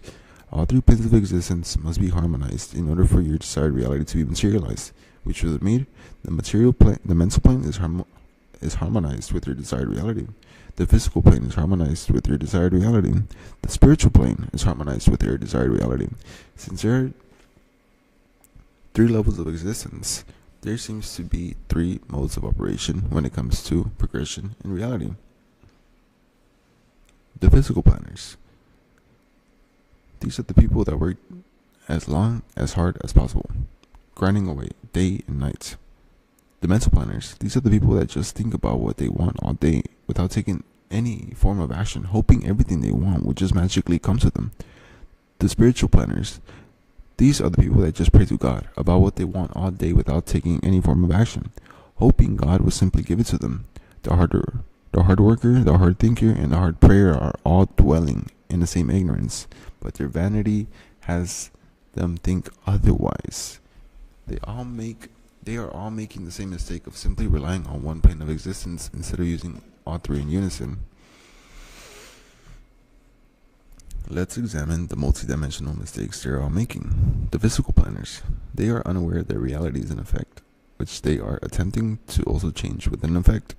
All three planes of existence must be harmonized in order for your desired reality to be materialized. Which would mean the mental plane is harmonized with your desired reality. The physical plane is harmonized with your desired reality. The spiritual plane is harmonized with your desired reality. Since there are three levels of existence, there seems to be three modes of operation when it comes to progression in reality. The physical planners. These are the people that work as long, as hard as possible, grinding away day and night. The mental planners. These are the people that just think about what they want all day without taking any form of action, hoping everything they want will just magically come to them. The spiritual planners. These are the people that just pray to God about what they want all day without taking any form of action, hoping God will simply give it to them. The hard worker, the hard thinker, and the hard prayer are all dwelling in the same ignorance, but their vanity has them think otherwise. They are all making the same mistake of simply relying on one plane of existence instead of using all three in unison. Let's examine the multidimensional mistakes they're all making. The physical planners. They are unaware that reality is an effect, which they are attempting to also change with an effect.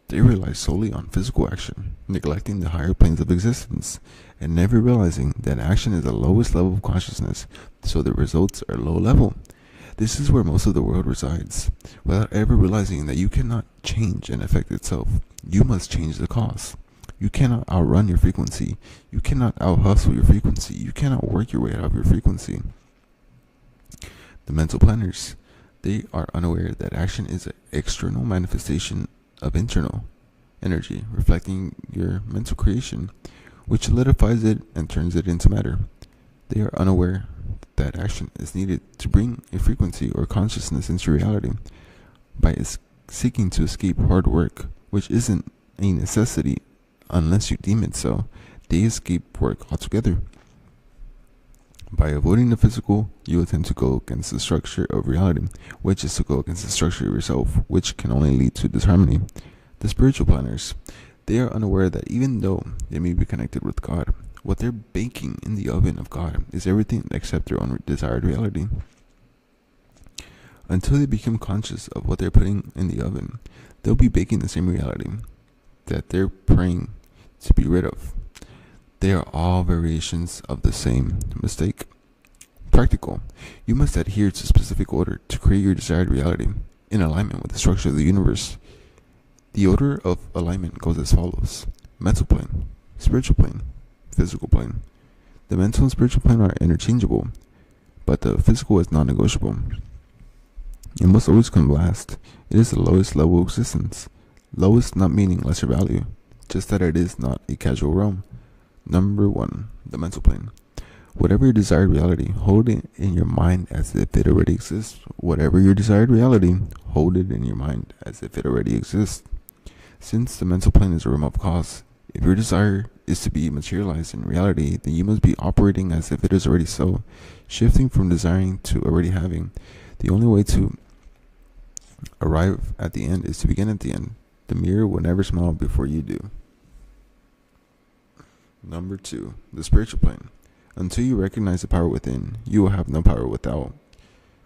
They rely solely on physical action, neglecting the higher planes of existence, and never realizing that action is the lowest level of consciousness, so the results are low level. This is where most of the world resides, without ever realizing that you cannot change an effect itself. You must change the cause. You cannot outrun your frequency. You cannot out-hustle your frequency. You cannot work your way out of your frequency. The mental planners. They are unaware that action is an external manifestation of internal energy, reflecting your mental creation, which solidifies it and turns it into matter. They are unaware that action is needed to bring a frequency or consciousness into reality. By seeking to escape hard work, which isn't a necessity unless you deem it so, they escape work altogether. By avoiding the physical, you attempt to go against the structure of reality, which is to go against the structure of yourself, which can only lead to disharmony. The spiritual planners. They are unaware that even though they may be connected with God, what they're baking in the oven of God is everything except their own desired reality. Until they become conscious of what they're putting in the oven, they'll be baking the same reality that they're praying to be rid of. They are all variations of the same mistake. Practical. You must adhere to a specific order to create your desired reality in alignment with the structure of the universe. The order of alignment goes as follows: mental plane, spiritual plane, physical plane. The mental and spiritual plane are interchangeable, but the physical is non-negotiable. It must always come last. It is the lowest level of existence. Lowest not meaning lesser value, just that it is not a casual realm. Number 1, the mental plane. Whatever your desired reality, hold it in your mind as if it already exists. Whatever your desired reality, hold it in your mind as if it already exists. Since the mental plane is a realm of cause, if your desire is to be materialized in reality, then you must be operating as if it is already so, shifting from desiring to already having. The only way to arrive at the end is to begin at the end. The mirror will never smile before you do. Number 2, the spiritual plane. Until you recognize the power within, you will have no power without.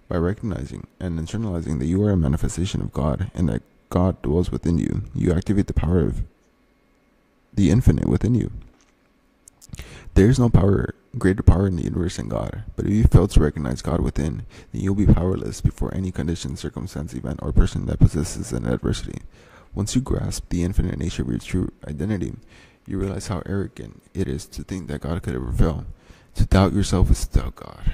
By recognizing and internalizing that you are a manifestation of God and that God dwells within you, you activate the power of the infinite within you. There is no greater power in the universe than God, but if you fail to recognize God within, then you'll be powerless before any condition, circumstance, event, or person that possesses an adversity. Once you grasp the infinite nature of your true identity, you realize how arrogant it is to think that God could ever fail. To doubt yourself is to doubt God.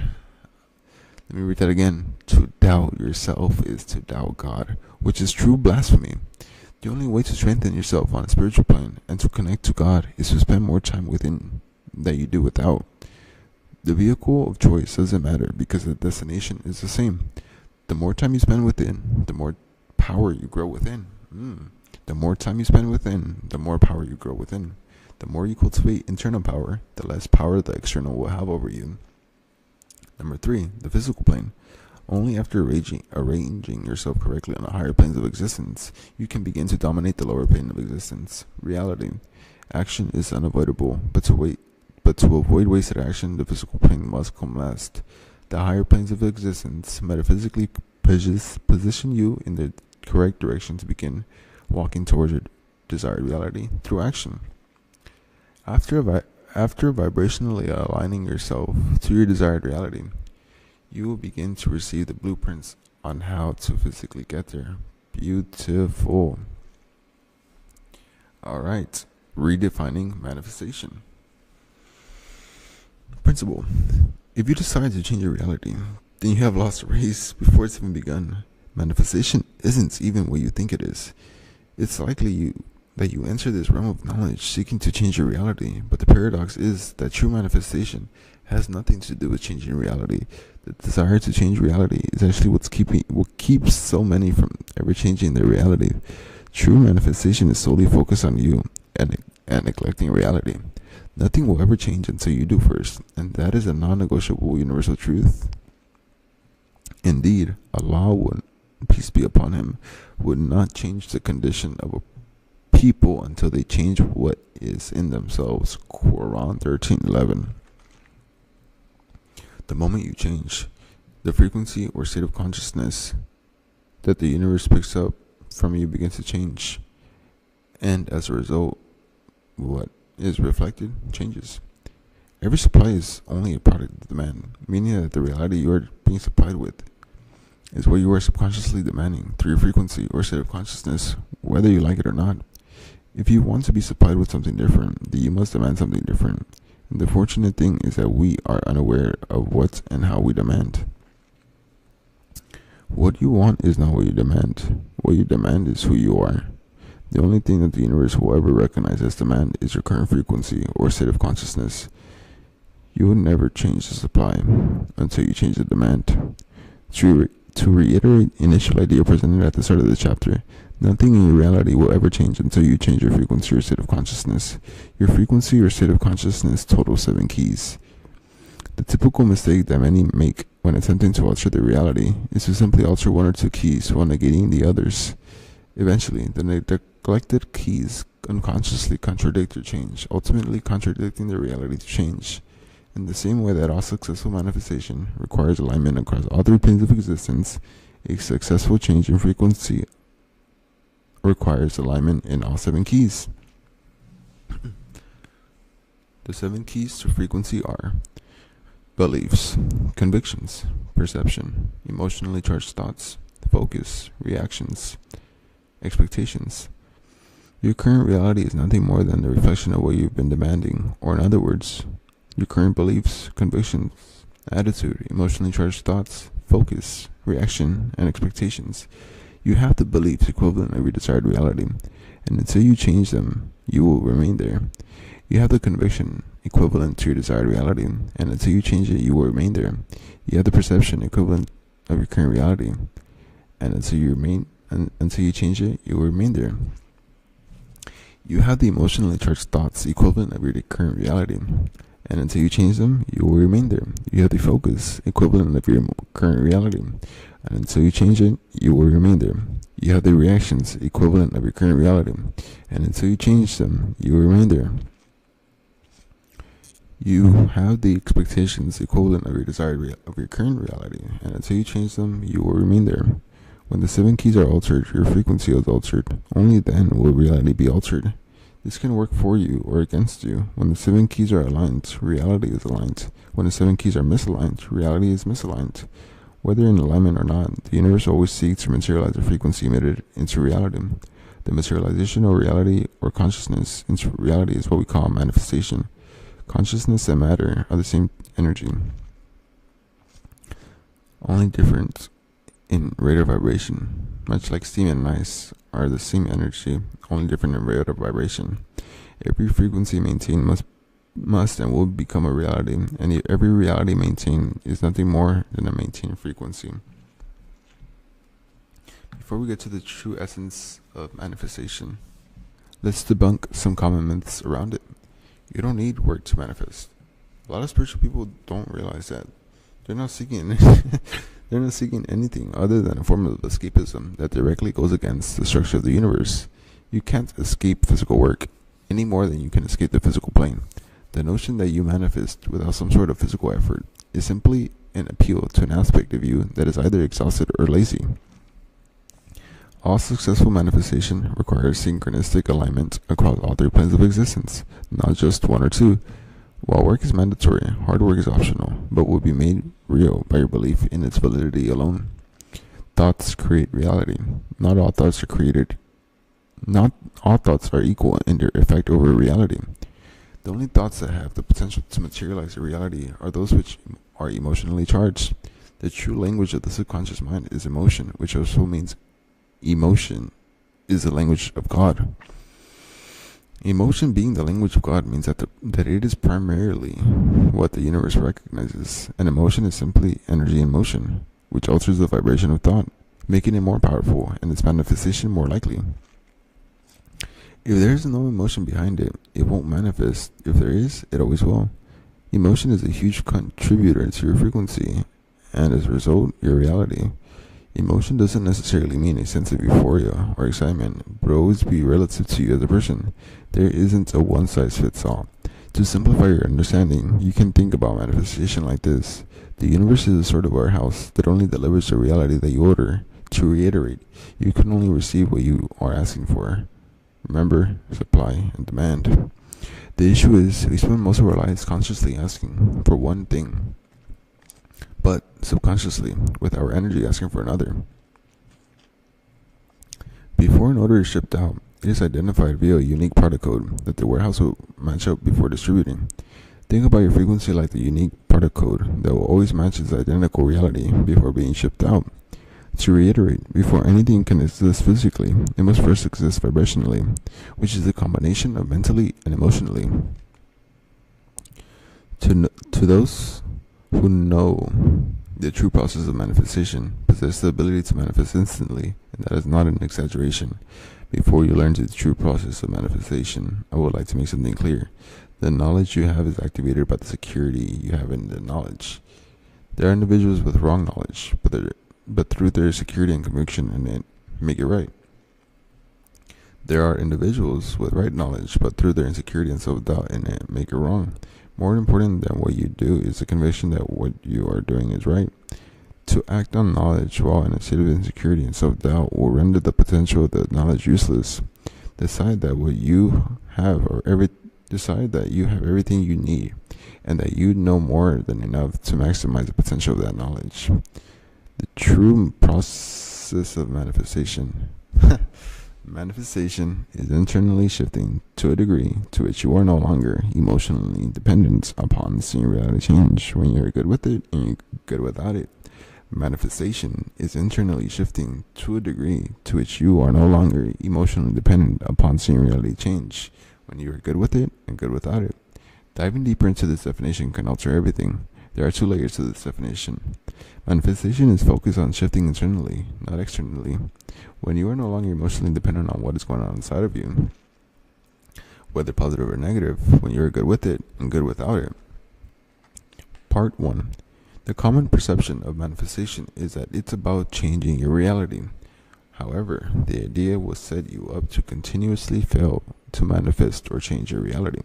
Let me read that again. To doubt yourself is to doubt God, which is true blasphemy. The only way to strengthen yourself on a spiritual plane and to connect to God is to spend more time within than you do without. The vehicle of choice doesn't matter because the destination is the same. The more time you spend within, the more power you grow within. The more time you spend within, the more power you grow within. The more you cultivate internal power, the less power the external will have over you. Number 3, the physical plane. Only after arranging yourself correctly on the higher planes of existence, you can begin to dominate the lower plane of existence, reality. Action is unavoidable, but to avoid wasted action, the physical plane must come last. The higher planes of existence metaphysically position you in the correct direction to begin walking towards your desired reality through action. After vibrationally aligning yourself to your desired reality, you will begin to receive the blueprints on how to physically get there. Beautiful. Alright, redefining manifestation. Principle. If you decide to change your reality, then you have lost the race before it's even begun. Manifestation isn't even what you think it is. It's likely that you enter this realm of knowledge seeking to change your reality, but the paradox is that true manifestation has nothing to do with changing reality. The desire to change reality is actually what keeps so many from ever changing their reality. True manifestation is solely focused on you and neglecting reality. Nothing will ever change until you do first, and that is a non-negotiable universal truth. Indeed, Allah, peace be upon him, would not change the condition of a people until they change what is in themselves. Quran 13:11. The moment you change, the frequency or state of consciousness that the universe picks up from you begins to change, and as a result, what is reflected changes. Every supply is only a product of demand, meaning that the reality you are being supplied with is what you are subconsciously demanding through your frequency or state of consciousness, whether you like it or not. If you want to be supplied with something different, then you must demand something different. And the fortunate thing is that we are unaware of what and how we demand. What you want is not what you demand. What you demand is who you are. The only thing that the universe will ever recognize as demand is your current frequency or state of consciousness. You will never change the supply until you change the demand. To reiterate initial idea presented at the start of the chapter, nothing in your reality will ever change until you change your frequency or state of consciousness. Your frequency or state of consciousness totals 7 keys. The typical mistake that many make when attempting to alter their reality is to simply alter one or two keys while negating the others. Eventually, the neglected keys unconsciously contradict or change, ultimately contradicting the reality to change. In the same way that all successful manifestation requires alignment across all three planes of existence, a successful change in frequency requires alignment in all seven keys. The seven keys to frequency are beliefs, convictions, perception, emotionally charged thoughts, focus, reactions, expectations. Your current reality is nothing more than the reflection of what you've been demanding, or in other words, your current beliefs, convictions, attitude, emotionally charged thoughts, focus, reaction, and expectations. You have the beliefs equivalent of your desired reality, and until you change them, you will remain there. You have the conviction equivalent to your desired reality, and until you change it, you will remain there. You have the perception equivalent of your current reality, and until you change it, you will remain there. You have the emotionally charged thoughts equivalent of your current reality, and until you change them, you will remain there. You have the focus equivalent of your current reality, and until you change it, you will remain there. You have the reactions equivalent of your current reality, and until you change them, you will remain there. You have the expectations equivalent of your of your current reality, and until you change them, you will remain there. When the seven keys are altered, your frequency is altered. Only then will reality be altered. This can work for you or against you. When the seven keys are aligned, reality is aligned. When the seven keys are misaligned, reality is misaligned. Whether in alignment or not, the universe always seeks to materialize the frequency emitted into reality. The materialization of reality or consciousness into reality is what we call manifestation. Consciousness and matter are the same energy, only different in rate of vibration. Much like steam and ice are the same energy, only different in rate of vibration. Every frequency maintained must and will become a reality, and every reality maintained is nothing more than a maintained frequency. Before we get to the true essence of manifestation, let's debunk some common myths around it. You don't need work to manifest. A lot of spiritual people don't realize that. They're not seeking anything other than a form of escapism that directly goes against the structure of the universe. You can't escape physical work any more than you can escape the physical plane. The notion that you manifest without some sort of physical effort is simply an appeal to an aspect of you that is either exhausted or lazy. All successful manifestation requires synchronistic alignment across all three planes of existence, not just one or two. While work is mandatory, hard work is optional, but will be made real by your belief in its validity alone. Thoughts create reality. Not all thoughts are equal in their effect over reality. The only thoughts that have the potential to materialize a reality are those which are emotionally charged. The true language of the subconscious mind is emotion, which also means emotion is the language of God. Emotion being the language of God means that it is primarily what the universe recognizes, and emotion is simply energy in motion, which alters the vibration of thought, making it more powerful and its manifestation more likely. If there is no emotion behind it, it won't manifest. If there is, it always will. Emotion is a huge contributor to your frequency, and as a result, your reality. Emotion doesn't necessarily mean a sense of euphoria or excitement, but always be relative to you as a person. There isn't a one-size-fits-all. To simplify your understanding, you can think about manifestation like this. The universe is a sort of warehouse that only delivers the reality that you order. To reiterate, you can only receive what you are asking for. Remember, supply and demand. The issue is, we spend most of our lives consciously asking for one thing, but subconsciously, with our energy asking for another. Before an order is shipped out, it is identified via a unique product code that the warehouse will match up before distributing. Think about your frequency like the unique product code that will always match its identical reality before being shipped out. To reiterate, before anything can exist physically, it must first exist vibrationally, which is the combination of mentally and emotionally. To those who know the true process of manifestation, possess the ability to manifest instantly, and that is not an exaggeration. Before you learn the true process of manifestation, I would like to make something clear. The knowledge you have is activated by the security you have in the knowledge. There are individuals with wrong knowledge, but through their security and conviction in it, make it right. There are individuals with right knowledge, but through their insecurity and self-doubt in it, make it wrong. More important than what you do is the conviction that what you are doing is right. To act on knowledge while in a state of insecurity and self-doubt will render the potential of the knowledge useless. Decide that you have everything you need, and that you know more than enough to maximize the potential of that knowledge. The true process of manifestation. Manifestation is internally shifting to a degree to which you are no longer emotionally dependent upon seeing reality change when you're good with it and you're good without it. Manifestation is internally shifting to a degree to which you are no longer emotionally dependent upon seeing reality change when you are good with it and good without it. Diving deeper into this definition can alter everything. There are 2 layers to this definition. Manifestation is focused on shifting internally, not externally. When you are no longer emotionally dependent on what is going on inside of you, whether positive or negative, when you are good with it and good without it. Part 1. The common perception of manifestation is that it's about changing your reality. However, the idea will set you up to continuously fail to manifest or change your reality.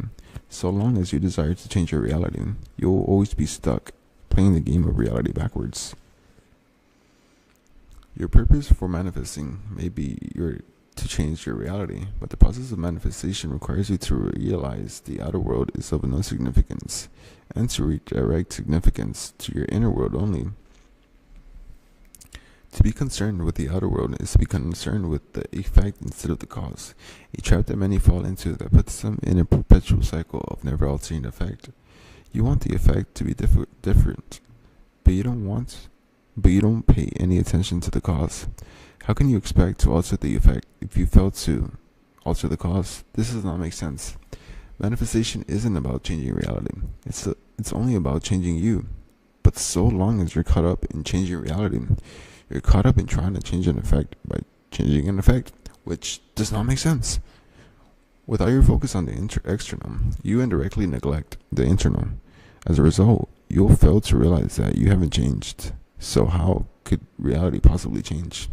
So long as you desire to change your reality, you will always be stuck playing the game of reality backwards. Your purpose for manifesting may be to change your reality, but the process of manifestation requires you to realize the outer world is of no significance, and to redirect significance to your inner world only. To be concerned with the outer world is to be concerned with the effect instead of the cause, a trap that many fall into that puts them in a perpetual cycle of never altering the effect. You want the effect to be different, but you don't pay any attention to the cause. How can you expect to alter the effect if you fail to alter the cause? This does not make sense. Manifestation isn't about changing reality. It's only about changing you. But so long as you're caught up in changing reality, you're caught up in trying to change an effect by changing an effect, which does not make sense. Without your focus on the external, you indirectly neglect the internal. As a result, you'll fail to realize that you haven't changed. So how could reality possibly change?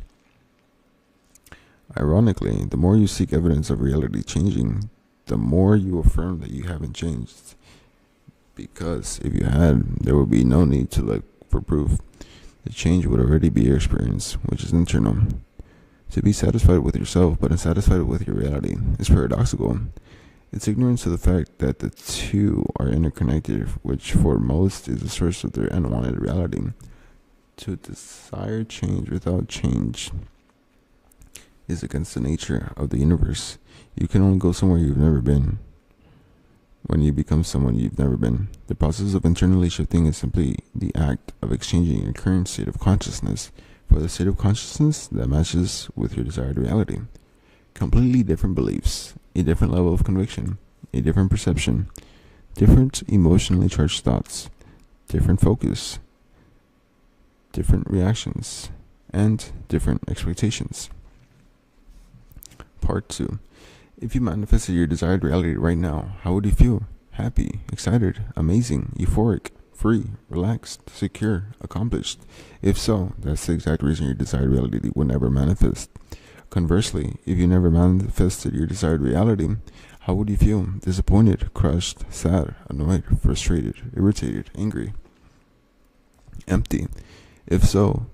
Ironically, the more you seek evidence of reality changing, the more you affirm that you haven't changed. Because if you had, there would be no need to look for proof. The change would already be your experience, which is internal. To be satisfied with yourself but unsatisfied with your reality is paradoxical. It's ignorance of the fact that the two are interconnected, which for most is the source of their unwanted reality. To desire change without change is against the nature of the universe. You can only go somewhere you've never been when you become someone you've never been. The process of internally shifting is simply the act of exchanging your current state of consciousness for the state of consciousness that matches with your desired reality. Completely different beliefs, a different level of conviction, a different perception, different emotionally charged thoughts, different focus, different reactions, and different expectations. Part 2. If you manifested your desired reality right now, how would you feel? Happy, excited, amazing, euphoric, free, relaxed, secure, accomplished? If so, that's the exact reason your desired reality will never manifest. Conversely, if you never manifested your desired reality, how would you feel? Disappointed, crushed, sad, annoyed, frustrated, irritated, angry, empty? If so,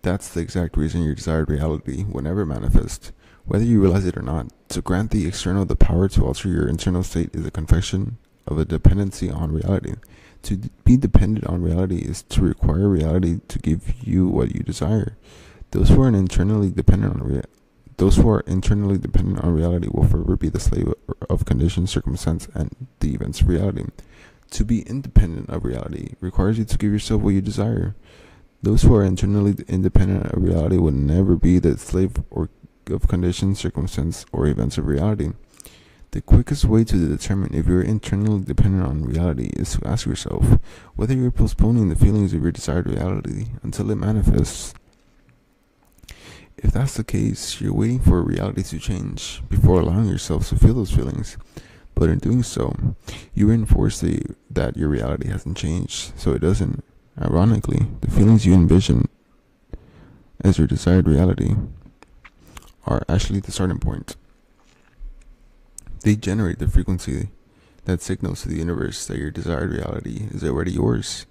that's the exact reason your desired reality will never manifest. Whether you realize it or not, to grant the external the power to alter your internal state is a confession of a dependency on reality. To be dependent on reality is to require reality to give you what you desire. Those who are internally dependent on reality will forever be the slave of conditions, circumstance, and the events of reality. To be independent of reality requires you to give yourself what you desire. Those who are internally independent of reality will never be the slave of conditions, circumstance, or events of reality. The quickest way to determine if you're internally dependent on reality is to ask yourself whether you're postponing the feelings of your desired reality until it manifests. If that's the case, you're waiting for reality to change before allowing yourself to feel those feelings. But in doing so, you reinforce that your reality hasn't changed, so it doesn't. Ironically, the feelings you envision as your desired reality are actually the starting point. They generate the frequency that signals to the universe that your desired reality is already yours.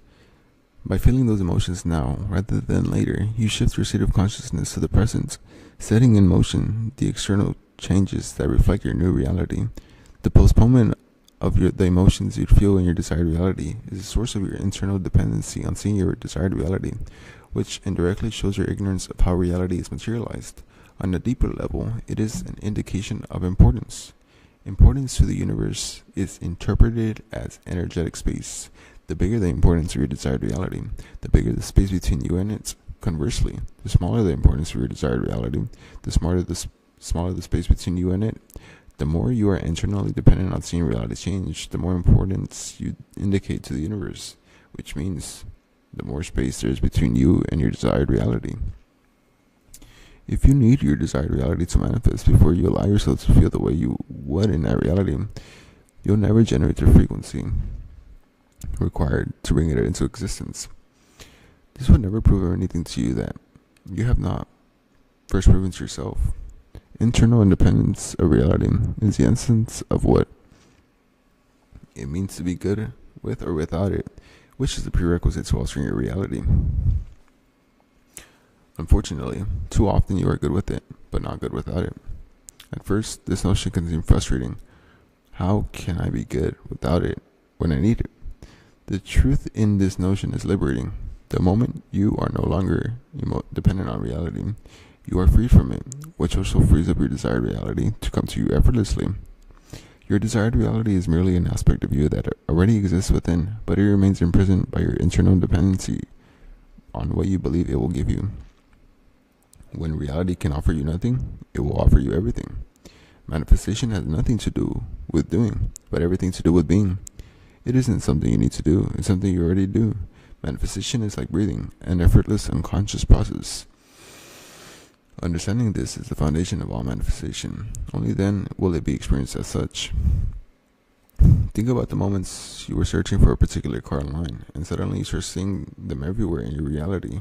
By feeling those emotions now, rather than later, you shift your state of consciousness to the present, setting in motion the external changes that reflect your new reality. The postponement of the emotions you'd feel in your desired reality is the source of your internal dependency on seeing your desired reality, which indirectly shows your ignorance of how reality is materialized. On a deeper level, it is an indication of importance. Importance to the universe is interpreted as energetic space. The bigger the importance of your desired reality, the bigger the space between you and it. Conversely, the smaller the importance of your desired reality, the smaller the space between you and it. The more you are internally dependent on seeing reality change, the more importance you indicate to the universe, which means the more space there is between you and your desired reality. If you need your desired reality to manifest before you allow yourself to feel the way you would in that reality, you'll never generate the frequency required to bring it into existence. This would never prove anything to you that you have not first proven to yourself. Internal independence of reality is the essence of what it means to be good with or without it, which is the prerequisite to altering your reality. Unfortunately, too often you are good with it, but not good without it. At first, this notion can seem frustrating. How can I be good without it when I need it? The truth in this notion is liberating. The moment you are no longer dependent on reality, you are freed from it, which also frees up your desired reality to come to you effortlessly. Your desired reality is merely an aspect of you that already exists within, but it remains imprisoned by your internal dependency on what you believe it will give you. When reality can offer you nothing, it will offer you everything. Manifestation has nothing to do with doing, but everything to do with being. It isn't something you need to do, it's something you already do. Manifestation is like breathing, an effortless, unconscious process. Understanding this is the foundation of all manifestation. Only then will it be experienced as such. Think about the moments you were searching for a particular car online, and suddenly you start seeing them everywhere in your reality.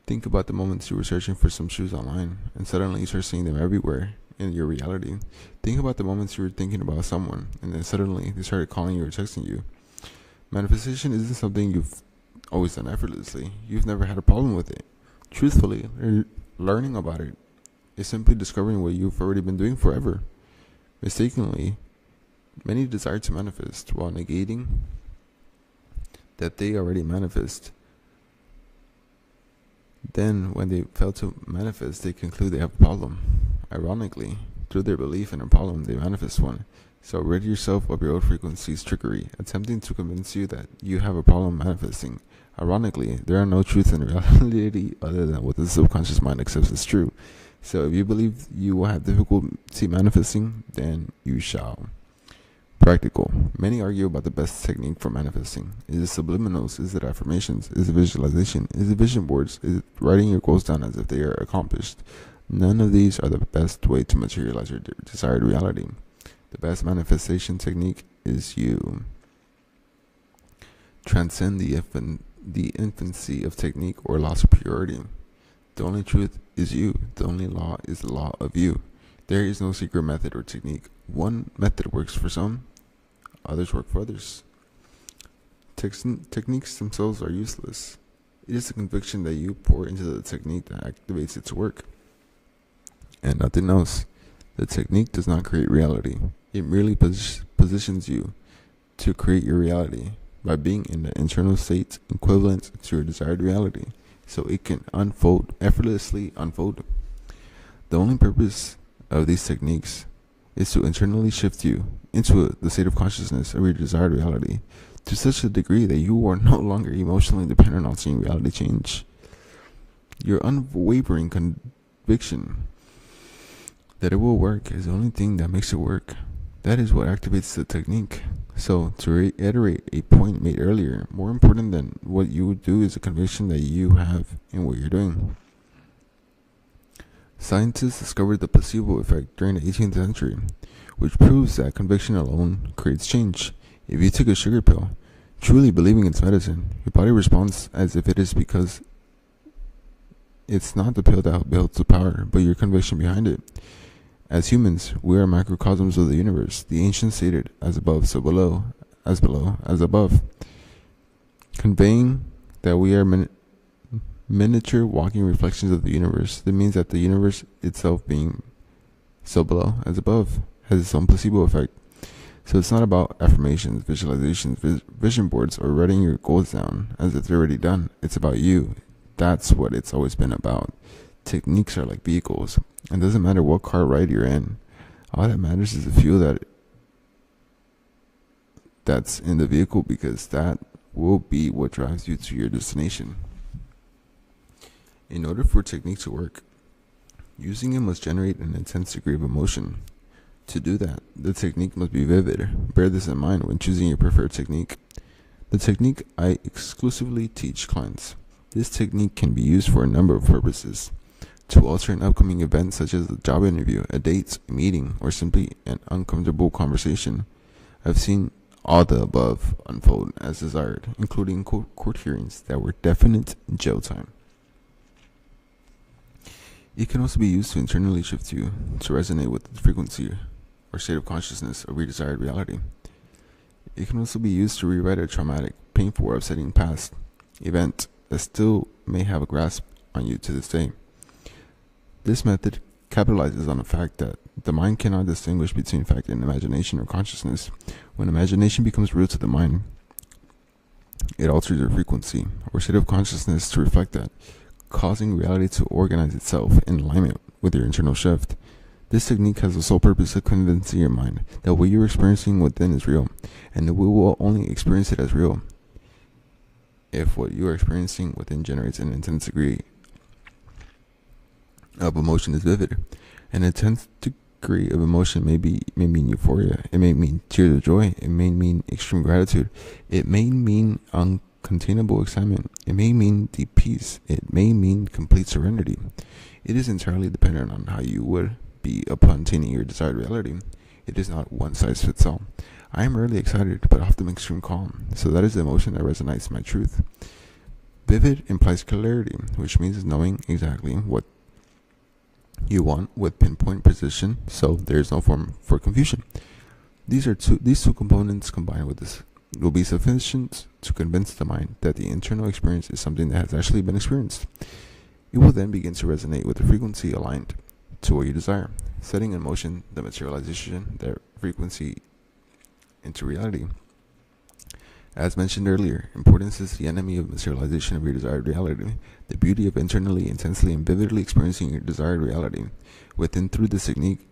Think about the moments you were searching for some shoes online, and suddenly you start seeing them everywhere in your reality. Think about the moments you were thinking about someone, and then suddenly they started calling you or texting you. Manifestation isn't something you've always done effortlessly. You've never had a problem with it. Truthfully, learning about it is simply discovering what you've already been doing forever. Mistakenly, many desire to manifest while negating that they already manifest. Then, when they fail to manifest, they conclude they have a problem. Ironically, through their belief in a problem, they manifest one. So rid yourself of your old frequency's trickery, attempting to convince you that you have a problem manifesting. Ironically, there are no truths in reality other than what the subconscious mind accepts as true. So if you believe you will have difficulty manifesting, then you shall. Practical. Many argue about the best technique for manifesting. Is it subliminals? Is it affirmations? Is it visualization? Is it vision boards? Is it writing your goals down as if they are accomplished? None of these are the best way to materialize your desired reality. The best manifestation technique is you. Transcend the infancy of technique or loss of purity. The only truth is you. The only law is the law of you. There is no secret method or technique. One method works for some, others work for others. Techniques themselves are useless. It is the conviction that you pour into the technique that activates it to work, and nothing else. The technique does not create reality. It merely positions you to create your reality by being in the internal state equivalent to your desired reality, so it can effortlessly unfold. The only purpose of these techniques is to internally shift you into the state of consciousness of your desired reality to such a degree that you are no longer emotionally dependent on seeing reality change. Your unwavering conviction that it will work is the only thing that makes it work. That is what activates the technique. So, to reiterate a point made earlier, more important than what you would do is a conviction that you have in what you're doing. Scientists discovered the placebo effect during the 18th century, which proves that conviction alone creates change. If you take a sugar pill, truly believing it's medicine, your body responds as if it is, because it's not the pill that builds the power, but your conviction behind it. As humans, we are microcosms of the universe. The ancients stated, as above, so below, as above, conveying that we are miniature walking reflections of the universe. That means that the universe itself, being so below as above, has its own placebo effect. So it's not about affirmations, visualizations, vision boards, or writing your goals down as it's already done. It's about you. That's what it's always been about. Techniques are like vehicles. It doesn't matter what car ride you're in. All that matters is the fuel that's in the vehicle, because that will be what drives you to your destination. In order for technique to work, using it must generate an intense degree of emotion. To do that, the technique must be vivid. Bear this in mind when choosing your preferred technique. The technique I exclusively teach clients. This technique can be used for a number of purposes. To alter an upcoming event such as a job interview, a date, a meeting, or simply an uncomfortable conversation. I've seen all the above unfold as desired, including court hearings that were definite jail time. It can also be used to internally shift you to resonate with the frequency or state of consciousness of your desired reality. It can also be used to rewrite a traumatic, painful, or upsetting past event that still may have a grasp on you to this day. This method capitalizes on the fact that the mind cannot distinguish between fact and imagination or consciousness. When imagination becomes real to the mind, it alters your frequency or state of consciousness to reflect that, causing reality to organize itself in alignment with your internal shift. This technique has the sole purpose of convincing your mind that what you're experiencing within is real, and that we will only experience it as real if what you are experiencing within generates an intense degree of emotion is vivid. An intense degree of emotion may mean euphoria, it may mean tears of joy, it may mean extreme gratitude, it may mean uncontainable excitement, it may mean deep peace, it may mean complete serenity. It is entirely dependent on how you would be upon attaining your desired reality. It is not one size fits all. I am rarely excited, but often extreme calm, so that is the emotion that resonates my truth. Vivid implies clarity, which means knowing exactly what you want with pinpoint precision, so there is no form for confusion. These two components combined with this will be sufficient to convince the mind that the internal experience is something that has actually been experienced. It will then begin to resonate with the frequency aligned to what you desire, setting in motion the materialization, that frequency, into reality. As mentioned earlier, importance is the enemy of materialization of your desired reality. The beauty of internally, intensely, and vividly experiencing your desired reality within through this technique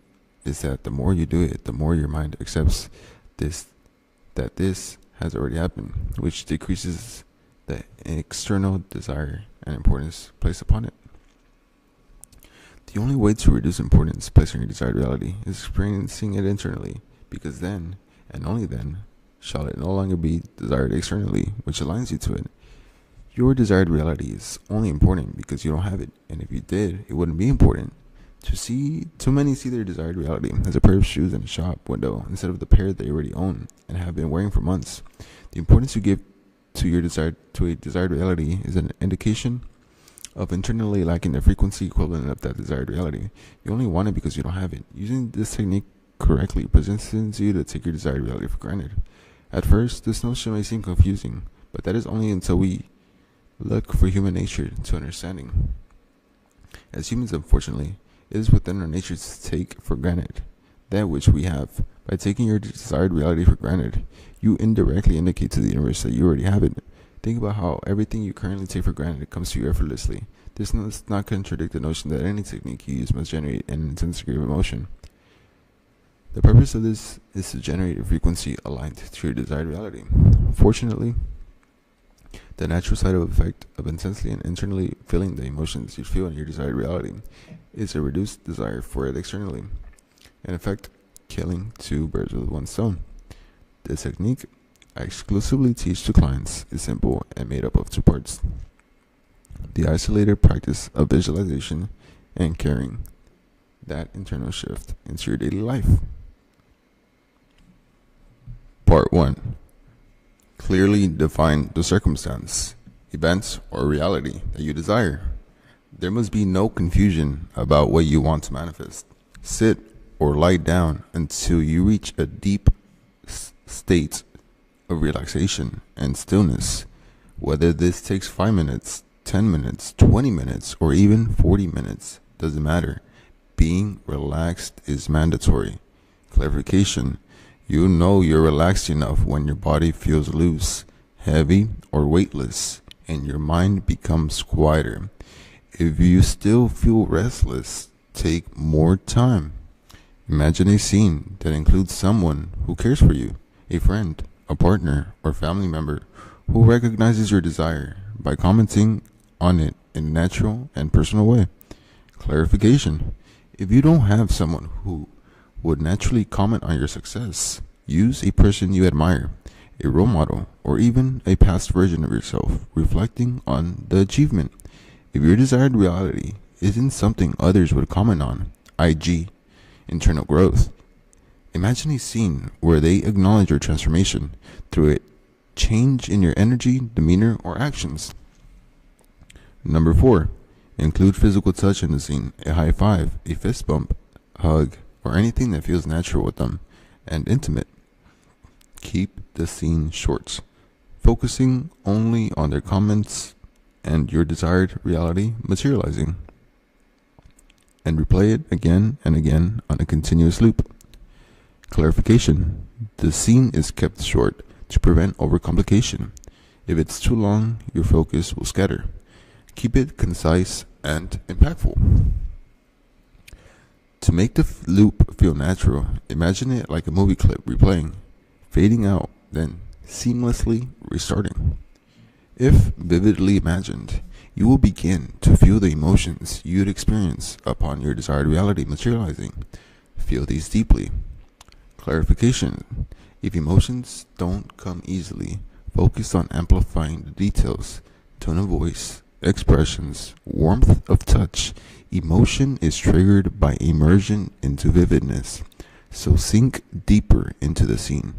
is that the more you do it, the more your mind accepts that this has already happened, which decreases the external desire and importance placed upon it. The only way to reduce importance placed on your desired reality is experiencing it internally, because then, and only then, shall it no longer be desired externally, which aligns you to it. Your desired reality is only important because you don't have it, and if you did, it wouldn't be important. Too many see their desired reality as a pair of shoes in a shop window instead of the pair they already own and have been wearing for months. The importance you give to a desired reality is an indication of internally lacking the frequency equivalent of that desired reality. You only want it because you don't have it. Using this technique correctly positions you to take your desired reality for granted. At first, this notion may seem confusing, but that is only until we look for human nature to understanding. As humans, unfortunately, it is within our nature to take for granted that which we have. By taking your desired reality for granted, you indirectly indicate to the universe that you already have it. Think about how everything you currently take for granted comes to you effortlessly. This does not contradict the notion that any technique you use must generate an intense degree of emotion. The purpose of this is to generate a frequency aligned to your desired reality. Fortunately, the natural side effect of intensely and internally feeling the emotions you feel in your desired reality is a reduced desire for it externally. In effect, killing two birds with one stone. The technique I exclusively teach to clients is simple and made up of two parts: the isolated practice of visualization and carrying that internal shift into your daily life. Part 1. Clearly define the circumstance, event, or reality that you desire. There must be no confusion about what you want to manifest. Sit or lie down until you reach a deep state of relaxation and stillness. Whether this takes 5 minutes, 10 minutes, 20 minutes, or even 40 minutes, doesn't matter. Being relaxed is mandatory. Clarification. You know you're relaxed enough when your body feels loose, heavy, or weightless, and your mind becomes quieter. If you still feel restless, take more time. Imagine a scene that includes someone who cares for you, a friend, a partner, or family member who recognizes your desire by commenting on it in a natural and personal way. Clarification. If you don't have someone who would naturally comment on your success, use a person you admire, a role model, or even a past version of yourself reflecting on the achievement. If your desired reality isn't something others would comment on, i.g., internal growth, imagine a scene where they acknowledge your transformation through a change in your energy, demeanor, or actions. Number 4, include physical touch in the scene, a high five, a fist bump, hug, or anything that feels natural with them and intimate. Keep the scene short, focusing only on their comments and your desired reality materializing. And replay it again and again on a continuous loop. Clarification. The scene is kept short to prevent overcomplication. If it's too long, your focus will scatter. Keep it concise and impactful. To make the loop feel natural, imagine it like a movie clip replaying, fading out, then seamlessly restarting. If vividly imagined, you will begin to feel the emotions you'd experience upon your desired reality materializing. Feel these deeply. Clarification. If emotions don't come easily, focus on amplifying the details, tone of voice, expressions, warmth of touch. Emotion is triggered by immersion into vividness, so sink deeper into the scene.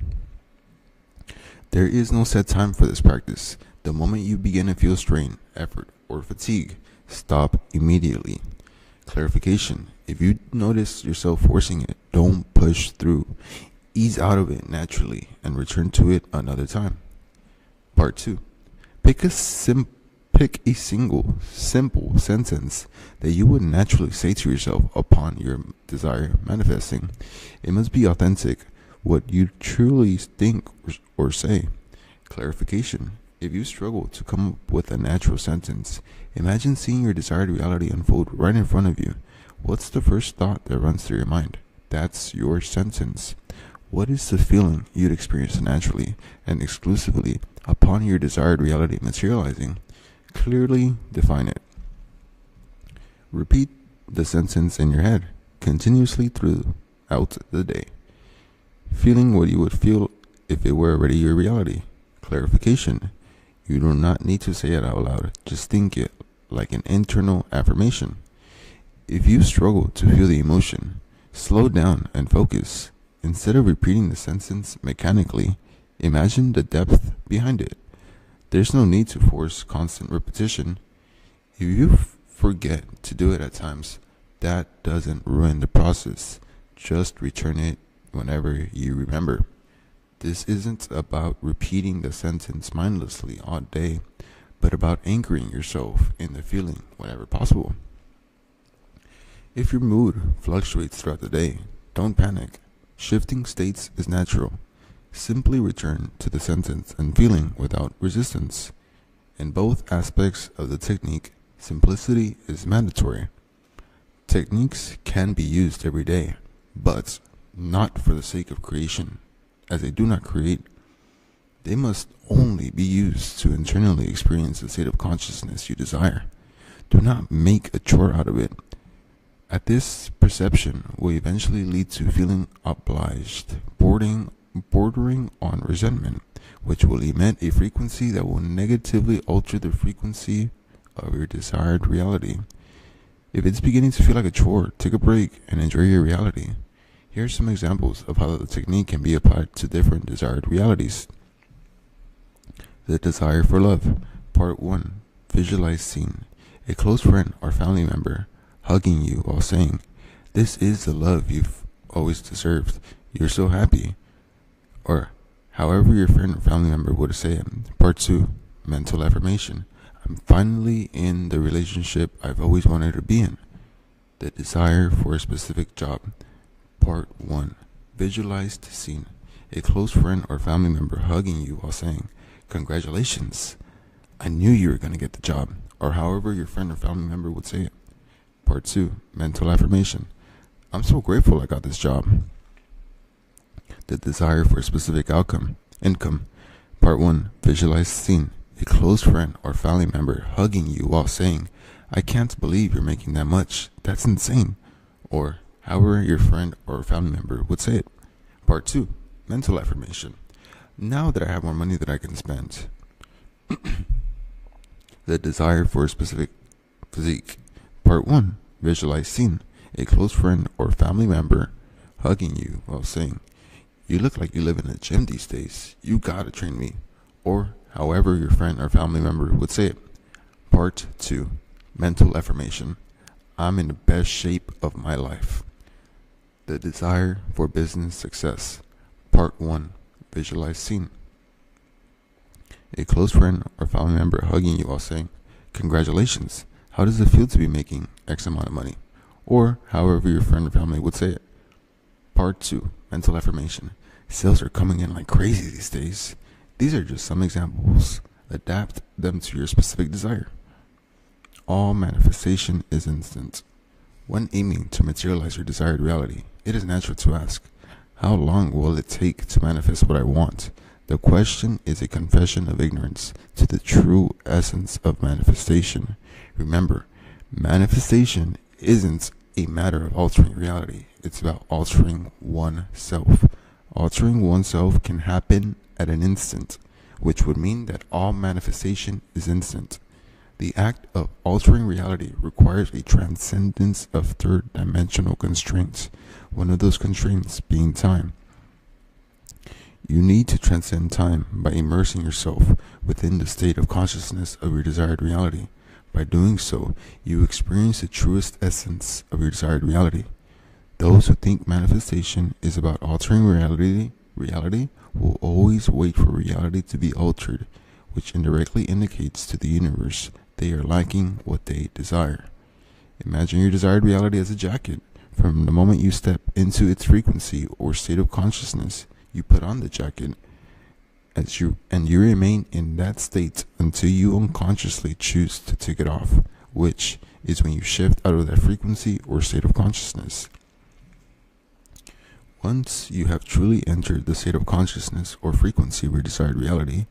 There is no set time for this practice. The moment you begin to feel strain, effort, or fatigue, stop immediately. Clarification. If you notice yourself forcing it, don't push through. Ease out of it naturally and return to it another time. Part 2. Pick a single, simple sentence that you would naturally say to yourself upon your desire manifesting. It must be authentic, what you truly think or say. Clarification. If you struggle to come up with a natural sentence, imagine seeing your desired reality unfold right in front of you. What's the first thought that runs through your mind? That's your sentence. What is the feeling you'd experience naturally and exclusively upon your desired reality materializing? Clearly define it. Repeat the sentence in your head continuously throughout the day, feeling what you would feel if it were already your reality. Clarification. You do not need to say it out loud. Just think it like an internal affirmation. If you struggle to feel the emotion, slow down and focus. Instead of repeating the sentence mechanically, imagine the depth behind it. There's no need to force constant repetition. If you forget to do it at times, that doesn't ruin the process. Just return it whenever you remember. This isn't about repeating the sentence mindlessly all day, but about anchoring yourself in the feeling whenever possible. If your mood fluctuates throughout the day, don't panic. Shifting states is natural. Simply return to the sentence and feeling without resistance. In both aspects of the technique, simplicity is mandatory. Techniques can be used every day, but not for the sake of creation, as they do not create. They must only be used to internally experience the state of consciousness you desire. Do not make a chore out of it. At this perception will eventually lead to feeling obliged, bordering on resentment, which will emit a frequency that will negatively alter the frequency of your desired reality. If it's beginning to feel like a chore, take a break and enjoy your reality. Here are some examples of how the technique can be applied to different desired realities. The desire for love. Part 1. Visualize scene. A close friend or family member hugging you while saying, "This is the love you've always deserved. You're so happy. Or however your friend or family member would say it. Part 2, mental affirmation. I'm finally in the relationship I've always wanted to be in. The desire for a specific job. Part 1, visualized scene. A close friend or family member hugging you while saying, "Congratulations, I knew you were going to get the job," or however your friend or family member would say it. Part 2, mental affirmation. I'm so grateful I got this job. The desire for a specific income. Part 1, visualized scene. A close friend or family member hugging you while saying, "I can't believe you're making that much. That's insane." Or however your friend or family member would say it. Part 2, mental affirmation. Now that I have more money that I can spend. The desire for a specific physique. Part 1, visualized scene. A close friend or family member hugging you while saying, "You look like you live in a gym these days. You gotta train me." Or however your friend or family member would say it. Part 2, mental affirmation. I'm in the best shape of my life. The desire for business success. Part 1, visualized scene. A close friend or family member hugging you while saying, "Congratulations, how does it feel to be making X amount of money?" Or however your friend or family would say it. Part 2, mental affirmation. Sales are coming in like crazy these days. These are just some examples. Adapt them to your specific desire. All manifestation is instant. When aiming to materialize your desired reality, it is natural to ask, how long will it take to manifest what I want? The question is a confession of ignorance to the true essence of manifestation. Remember, manifestation isn't a matter of altering reality. It's about altering oneself. Altering oneself can happen at an instant, which would mean that all manifestation is instant. The act of altering reality requires a transcendence of third-dimensional constraints, one of those constraints being time. You need to transcend time by immersing yourself within the state of consciousness of your desired reality. By doing so, you experience the truest essence of your desired reality. Those who think manifestation is about altering reality will always wait for reality to be altered, which indirectly indicates to the universe they are lacking what they desire. Imagine your desired reality as a jacket. From the moment you step into its frequency or state of consciousness, you put on the jacket and you remain in that state until you unconsciously choose to take it off, which is when you shift out of that frequency or state of consciousness. Once you have truly entered the state of consciousness or frequency of your desired reality,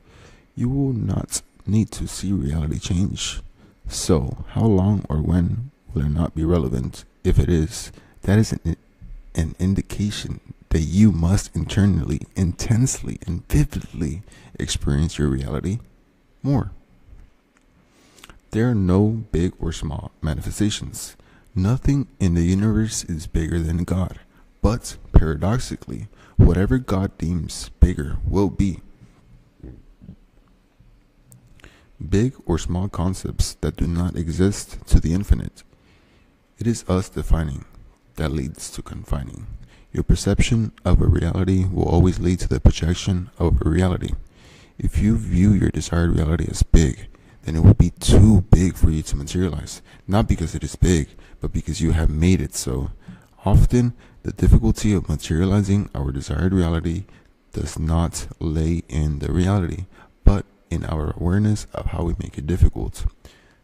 you will not need to see reality change. So, how long or when will it not be relevant? If it is, that is an indication that you must internally, intensely, and vividly experience your reality more. There are no big or small manifestations. Nothing in the universe is bigger than God. But, paradoxically, whatever God deems bigger will be. Big or small concepts that do not exist to the infinite. It is us defining that leads to confining. Your perception of a reality will always lead to the projection of a reality. If you view your desired reality as big, then it will be too big for you to materialize. Not because it is big, but because you have made it so. Often, the difficulty of materializing our desired reality does not lay in the reality, but in our awareness of how we make it difficult.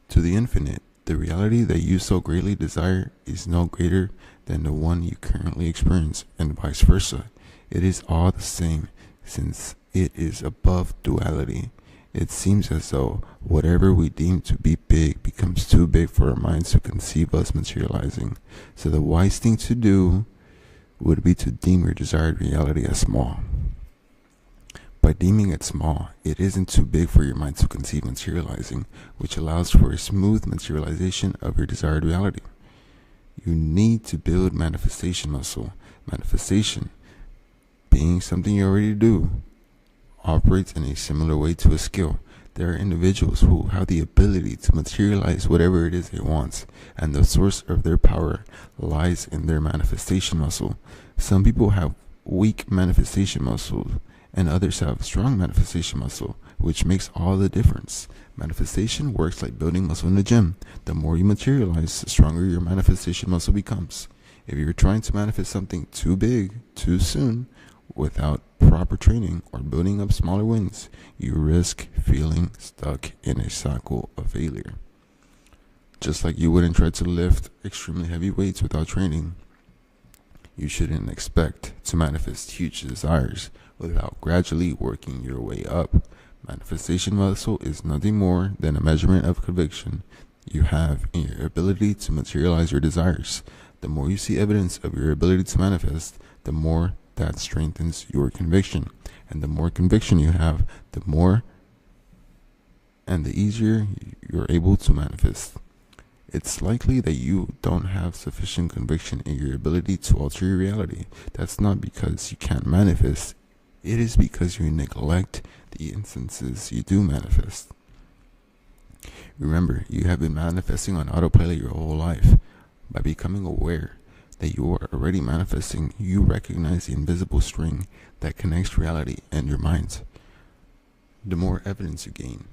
To the infinite, the reality that you so greatly desire is no greater than the one you currently experience, and vice versa. It is all the same, since it is above duality. It seems as though whatever we deem to be big becomes too big for our minds to conceive us materializing. So the wise thing to do would be to deem your desired reality as small. By deeming it small, it isn't too big for your mind to conceive materializing, which allows for a smooth materialization of your desired reality. You need to build manifestation muscle. Manifestation, being something you already do, operates in a similar way to a skill. There are individuals who have the ability to materialize whatever it is they want, and the source of their power lies in their manifestation muscle. Some people have weak manifestation muscle and others have strong manifestation muscle, which makes all the difference. Manifestation works like building muscle in the gym. The more you materialize, the stronger your manifestation muscle becomes. If you're trying to manifest something too big, too soon, without proper training or building up smaller wins, you risk feeling stuck in a cycle of failure. Just like you wouldn't try to lift extremely heavy weights without training, you shouldn't expect to manifest huge desires without gradually working your way up. Manifestation muscle is nothing more than a measurement of conviction you have in your ability to materialize your desires. The more you see evidence of your ability to manifest, the more that strengthens your conviction. And the more conviction you have, the more and the easier you're able to manifest. It's likely that you don't have sufficient conviction in your ability to alter your reality. That's not because you can't manifest. It is because you neglect the instances you do manifest. Remember, you have been manifesting on autopilot your whole life. By becoming aware that you are already manifesting, you recognize the invisible string that connects reality and your mind. The more evidence you gain,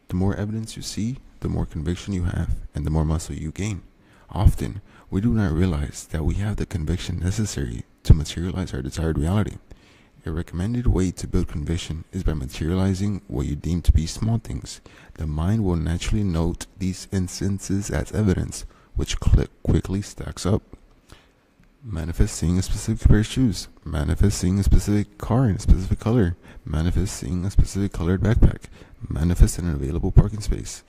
the more evidence you see, the more conviction you have, and the more muscle you gain. Often, we do not realize that we have the conviction necessary to materialize our desired reality. A recommended way to build conviction is by materializing what you deem to be small things. The mind will naturally note these instances as evidence, which quickly stacks up. Manifest seeing a specific pair of shoes. Manifest seeing a specific car in a specific color. Manifest seeing a specific colored backpack. Manifest an available parking space.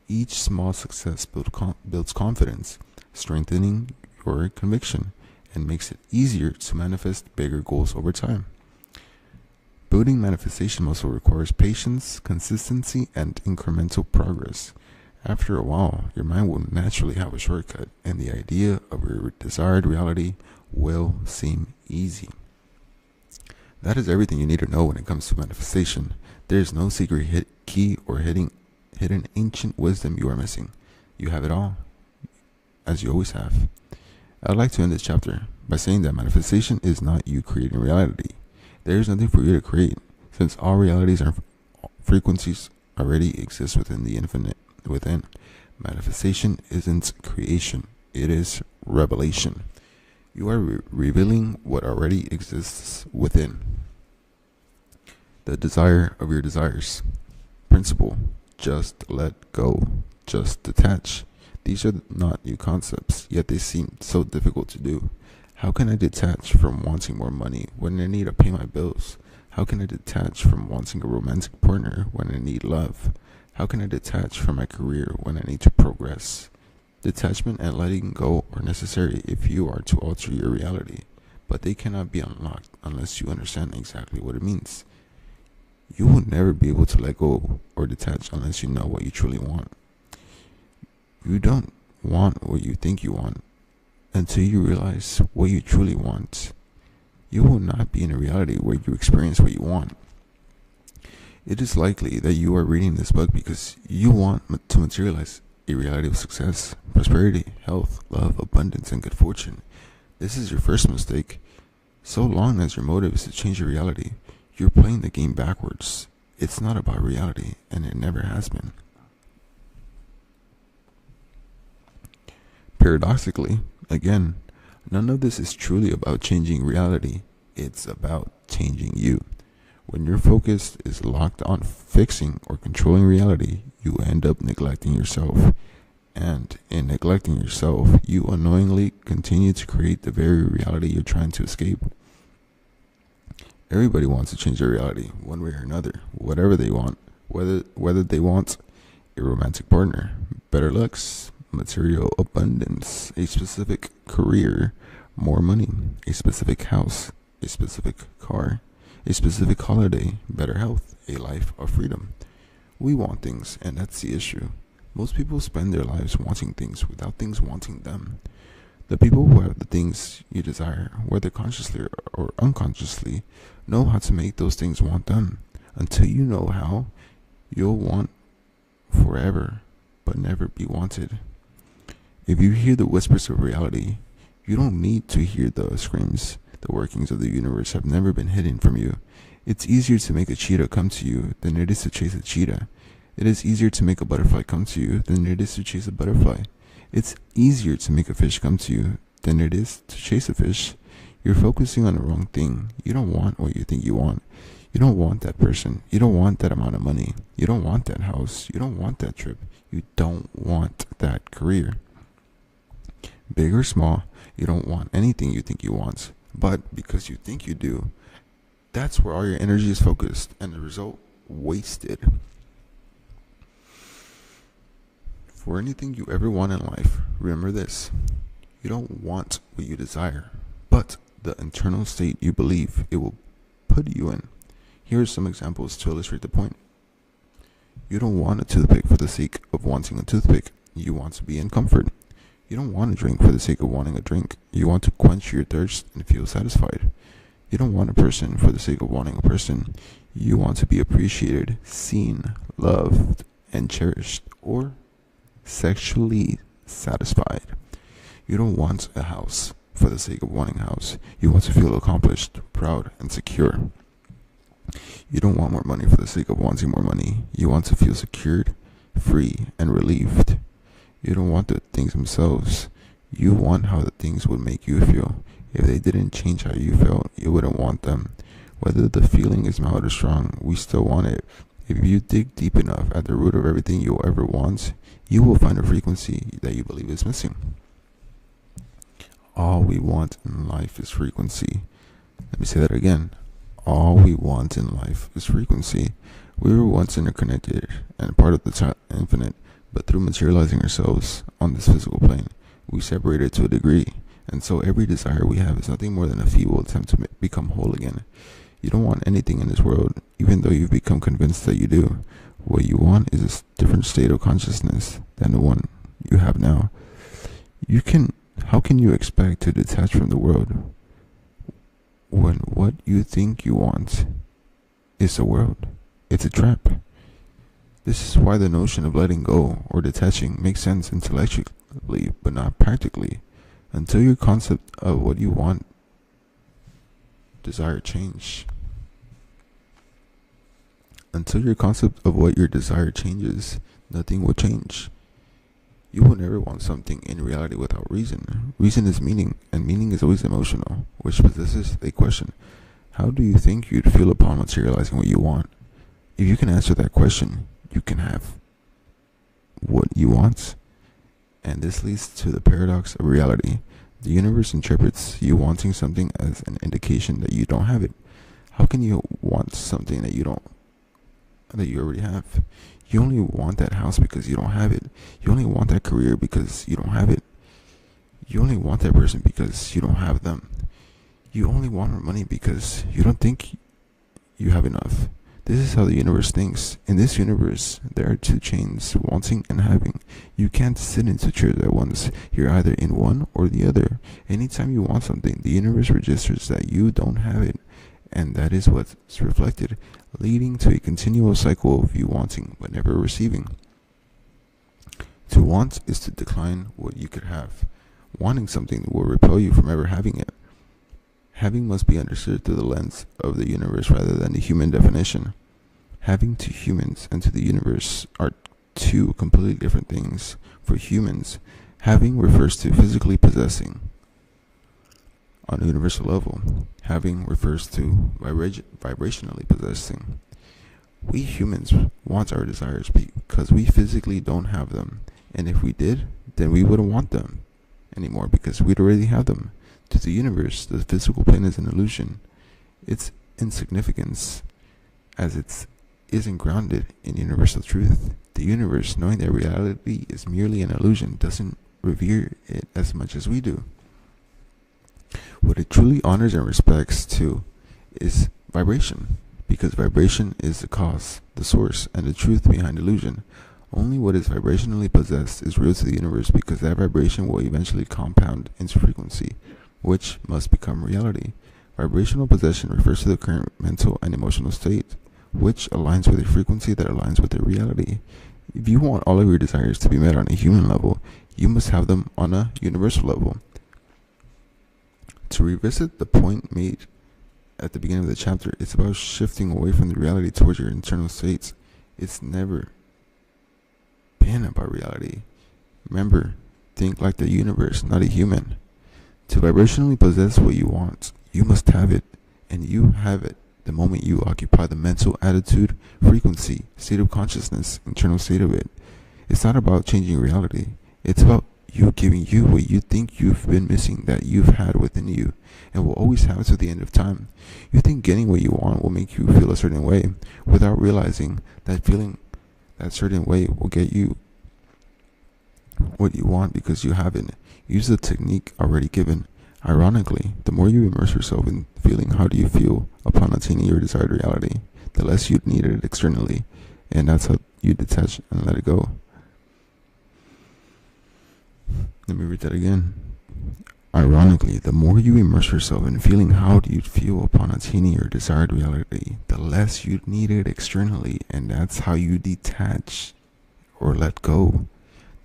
Each small success builds confidence, strengthening your conviction, and makes it easier to manifest bigger goals over time. Building manifestation muscle requires patience, consistency, and incremental progress. After a while, your mind will naturally have a shortcut, and the idea of your desired reality will seem easy. That is everything you need to know when it comes to manifestation. There is no secret key or hidden ancient wisdom you are missing. You have it all, as you always have. I'd like to end this chapter by saying that manifestation is not you creating reality. There is nothing for you to create, since all realities and frequencies already exist within the infinite within. Manifestation isn't creation, it is revelation. You are revealing what already exists within. The desire of your desires. Principle: just let go, just detach. These are not new concepts, yet they seem so difficult to do. How can I detach from wanting more money when I need to pay my bills? How can I detach from wanting a romantic partner when I need love? How can I detach from my career when I need to progress? Detachment and letting go are necessary if you are to alter your reality, but they cannot be unlocked unless you understand exactly what it means. You will never be able to let go or detach unless you know what you truly want. You don't want what you think you want until you realize what you truly want. You will not be in a reality where you experience what you want. It is likely that you are reading this book because you want to materialize a reality of success, prosperity, health, love, abundance, and good fortune. This is your first mistake. So long as your motive is to change your reality, you're playing the game backwards. It's not about reality, and it never has been. Paradoxically, again, none of this is truly about changing reality. It's about changing you. When your focus is locked on fixing or controlling reality, you end up neglecting yourself. And in neglecting yourself, you unknowingly continue to create the very reality you're trying to escape. Everybody wants to change their reality, one way or another, whatever they want. Whether they want a romantic partner, better looks, material abundance, a specific career, more money, a specific house, a specific car, a specific holiday, better health, a life of freedom. We want things, and that's the issue. Most people spend their lives wanting things without things wanting them. The people who have the things you desire, whether consciously or unconsciously, know how to make those things want them. Until you know how, you'll want forever, but never be wanted. If you hear the whispers of reality, You don't need to hear the screams. The workings of the universe have never been hidden from you. It's easier to make a cheetah come to you than it is to chase a cheetah. It is easier to make a butterfly come to you than it is to chase a butterfly. It's easier to make a fish come to you than it is to chase a fish. You're focusing on the wrong thing. You don't want what you think you want. You don't want that person. You don't want that amount of money. You don't want that house. You don't want that trip. You don't want that career. Big or small, you don't want anything you think you want. But because you think you do, that's where all your energy is focused, and the result, wasted. For anything you ever want in life, remember this. You don't want what you desire, but the internal state you believe it will put you in. Here are some examples to illustrate the point. You don't want a toothpick for the sake of wanting a toothpick. You want to be in comfort. You don't want a drink for the sake of wanting a drink. You want to quench your thirst and feel satisfied. You don't want a person for the sake of wanting a person. You want to be appreciated, seen, loved, and cherished, or sexually satisfied. You don't want a house for the sake of wanting a house. You want to feel accomplished, proud, and secure. You don't want more money for the sake of wanting more money. You want to feel secured, free, and relieved. You don't want the things themselves. You want how the things would make you feel. If they didn't change how you felt, you wouldn't want them. Whether the feeling is mild or strong, we still want it. If you dig deep enough at the root of everything you'll ever want, you will find a frequency that you believe is missing. All we want in life is frequency. Let me say that again. All we want in life is frequency. We were once interconnected and part of the infinite, but through materializing ourselves on this physical plane, we separated to a degree, and so every desire we have is nothing more than a feeble attempt to become whole again. You don't want anything in this world, even though you've become convinced that you do. What you want is a different state of consciousness than the one you have now. How can you expect to detach from the world when what you think you want is the world? It's a trap. This is why the notion of letting go or detaching makes sense intellectually, but not practically. Until your concept of what you want, desire change. Until your concept of what your desire changes, nothing will change. You will never want something in reality without reason. Reason is meaning, and meaning is always emotional, which possesses a question. How do you think you'd feel upon materializing what you want? If you can answer that question, you can have what you want. And this leads to the paradox of reality. The universe interprets you wanting something as an indication that you don't have it. How can you want something that you already have? You only want that house because you don't have it. You only want that career because you don't have it. You only want that person because you don't have them. You only want more money because you don't think you have enough. This is how the universe thinks. In this universe, there are two chains, wanting and having. You can't sit in two chairs at once. You're either in one or the other. Anytime you want something, the universe registers that you don't have it. And that is what's reflected, leading to a continual cycle of you wanting but never receiving. To want is to decline what you could have. Wanting something will repel you from ever having it. Having must be understood through the lens of the universe rather than the human definition. Having to humans and to the universe are two completely different things. For humans, having refers to physically possessing. On a universal level, having refers to vibrationally possessing. We humans want our desires because we physically don't have them. And if we did, then we wouldn't want them anymore because we'd already have them. To the universe, the physical plane is an illusion. Its insignificance, as it isn't grounded in universal truth. The universe, knowing that reality is merely an illusion, doesn't revere it as much as we do. What it truly honors and respects to is vibration, because vibration is the cause, the source, and the truth behind illusion. Only what is vibrationally possessed is real to the universe because that vibration will eventually compound into frequency, which must become reality. Vibrational possession refers to the current mental and emotional state, which aligns with a frequency that aligns with the reality. If you want all of your desires to be met on a human level, you must have them on a universal level. To revisit the point made at the beginning of the chapter, it's about shifting away from the reality towards your internal states. It's never been about reality. Remember, think like the universe, not a human. To vibrationally possess what you want, you must have it, and you have it the moment you occupy the mental attitude, frequency, state of consciousness, internal state of it. It's not about changing reality. It's about you giving you what you think you've been missing, that you've had within you and will always have to the end of time. You think getting what you want will make you feel a certain way without realizing that feeling that certain way will get you what you want because you haven't. Use the technique already given. Ironically, the more you immerse yourself in feeling how do you feel upon attaining your desired reality, the less you need it externally, and that's how you detach and let it go. Let me read that again. Ironically, the more you immerse yourself in feeling how do you feel upon attaining your desired reality, the less you need it externally, and that's how you detach or let go.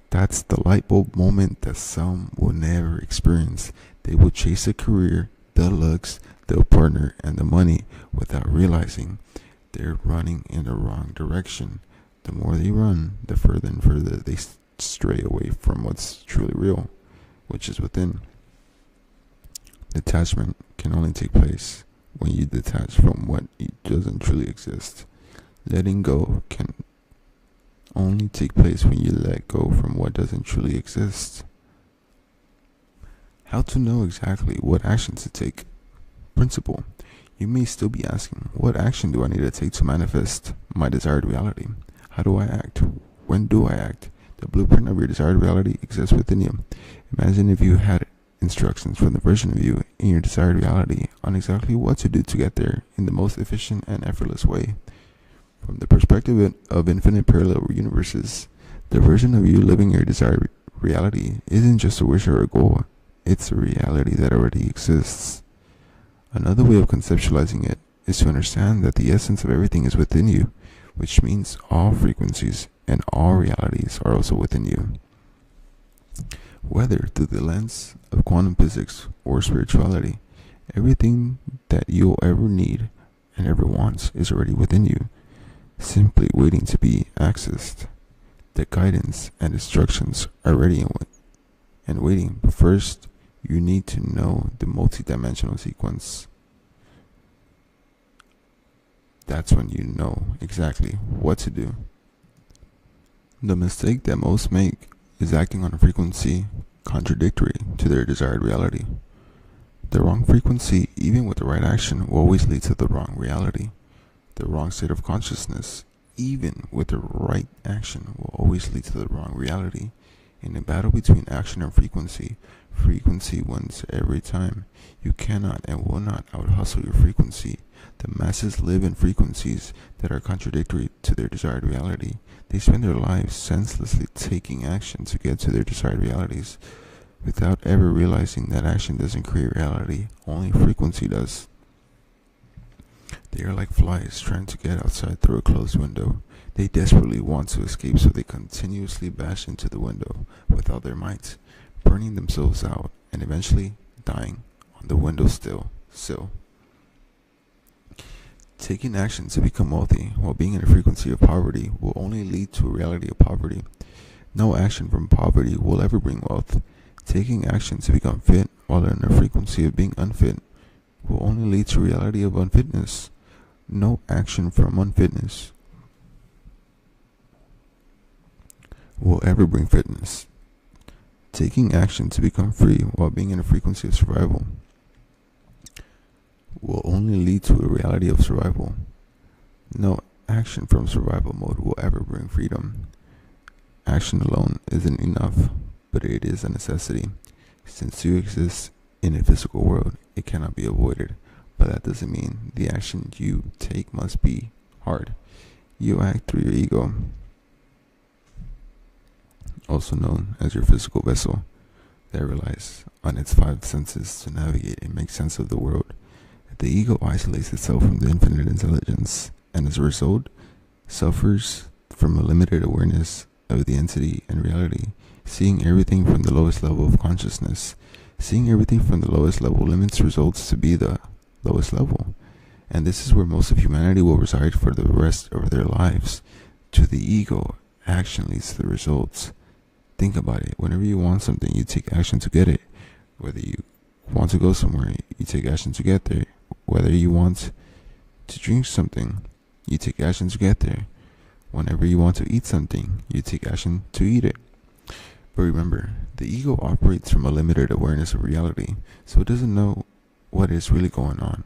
That's the light bulb moment that some will never experience. They will chase a career, the looks, the partner, and the money without realizing they're running in the wrong direction. The more they run, the further and further they stray away from what's truly real, which is within. Detachment can only take place when you detach from what doesn't truly exist. Letting go can only take place when you let go from what doesn't truly exist. How to know exactly what action to take. Principle. You may still be asking, what action do I need to take to manifest my desired reality? How do I act? When do I act? The blueprint of your desired reality exists within you. Imagine if you had instructions from the version of you in your desired reality on exactly what to do to get there in the most efficient and effortless way. From the perspective of infinite parallel universes, the version of you living your desired reality isn't just a wish or a goal. It's a reality that already exists. Another way of conceptualizing it is to understand that the essence of everything is within you, which means all frequencies and all realities are also within you. Whether through the lens of quantum physics or spirituality, everything that you'll ever need and ever want is already within you, simply waiting to be accessed. The guidance and instructions are ready and waiting, but first you need to know the multidimensional sequence. That's when you know exactly what to do. The mistake that most make is acting on a frequency contradictory to their desired reality. The wrong frequency, even with the right action, will always lead to the wrong reality. The wrong state of consciousness, even with the right action, will always lead to the wrong reality. In a battle between action and frequency, frequency wins every time. You cannot and will not out-hustle your frequency. The masses live in frequencies that are contradictory to their desired reality. They spend their lives senselessly taking action to get to their desired realities, without ever realizing that action doesn't create reality, only frequency does. They are like flies trying to get outside through a closed window. They desperately want to escape, so they continuously bash into the window with all their might, burning themselves out and eventually dying on the windowsill. Taking action to become wealthy while being in a frequency of poverty will only lead to a reality of poverty. No action from poverty will ever bring wealth. Taking action to become fit while in a frequency of being unfit will only lead to a reality of unfitness. No action from unfitness will ever bring fitness. Taking action to become free while being in a frequency of survival will only lead to a reality of survival. No action from survival mode will ever bring freedom. Action alone isn't enough, but it is a necessity. Since you exist in a physical world, it cannot be avoided, but that doesn't mean the action you take must be hard. You act through your ego, also known as your physical vessel, that relies on its five senses to navigate and make sense of the world. The ego isolates itself from the infinite intelligence, and as a result, suffers from a limited awareness of the entity and reality, seeing everything from the lowest level of consciousness. Seeing everything from the lowest level limits results to be the lowest level. And this is where most of humanity will reside for the rest of their lives. To the ego, action leads to the results. Think about it. Whenever you want something, you take action to get it. Whether you want to go somewhere, you take action to get there. Whether you want to drink something, you take action to get there. Whenever you want to eat something, you take action to eat it. But remember, the ego operates from a limited awareness of reality, so it doesn't know what is really going on.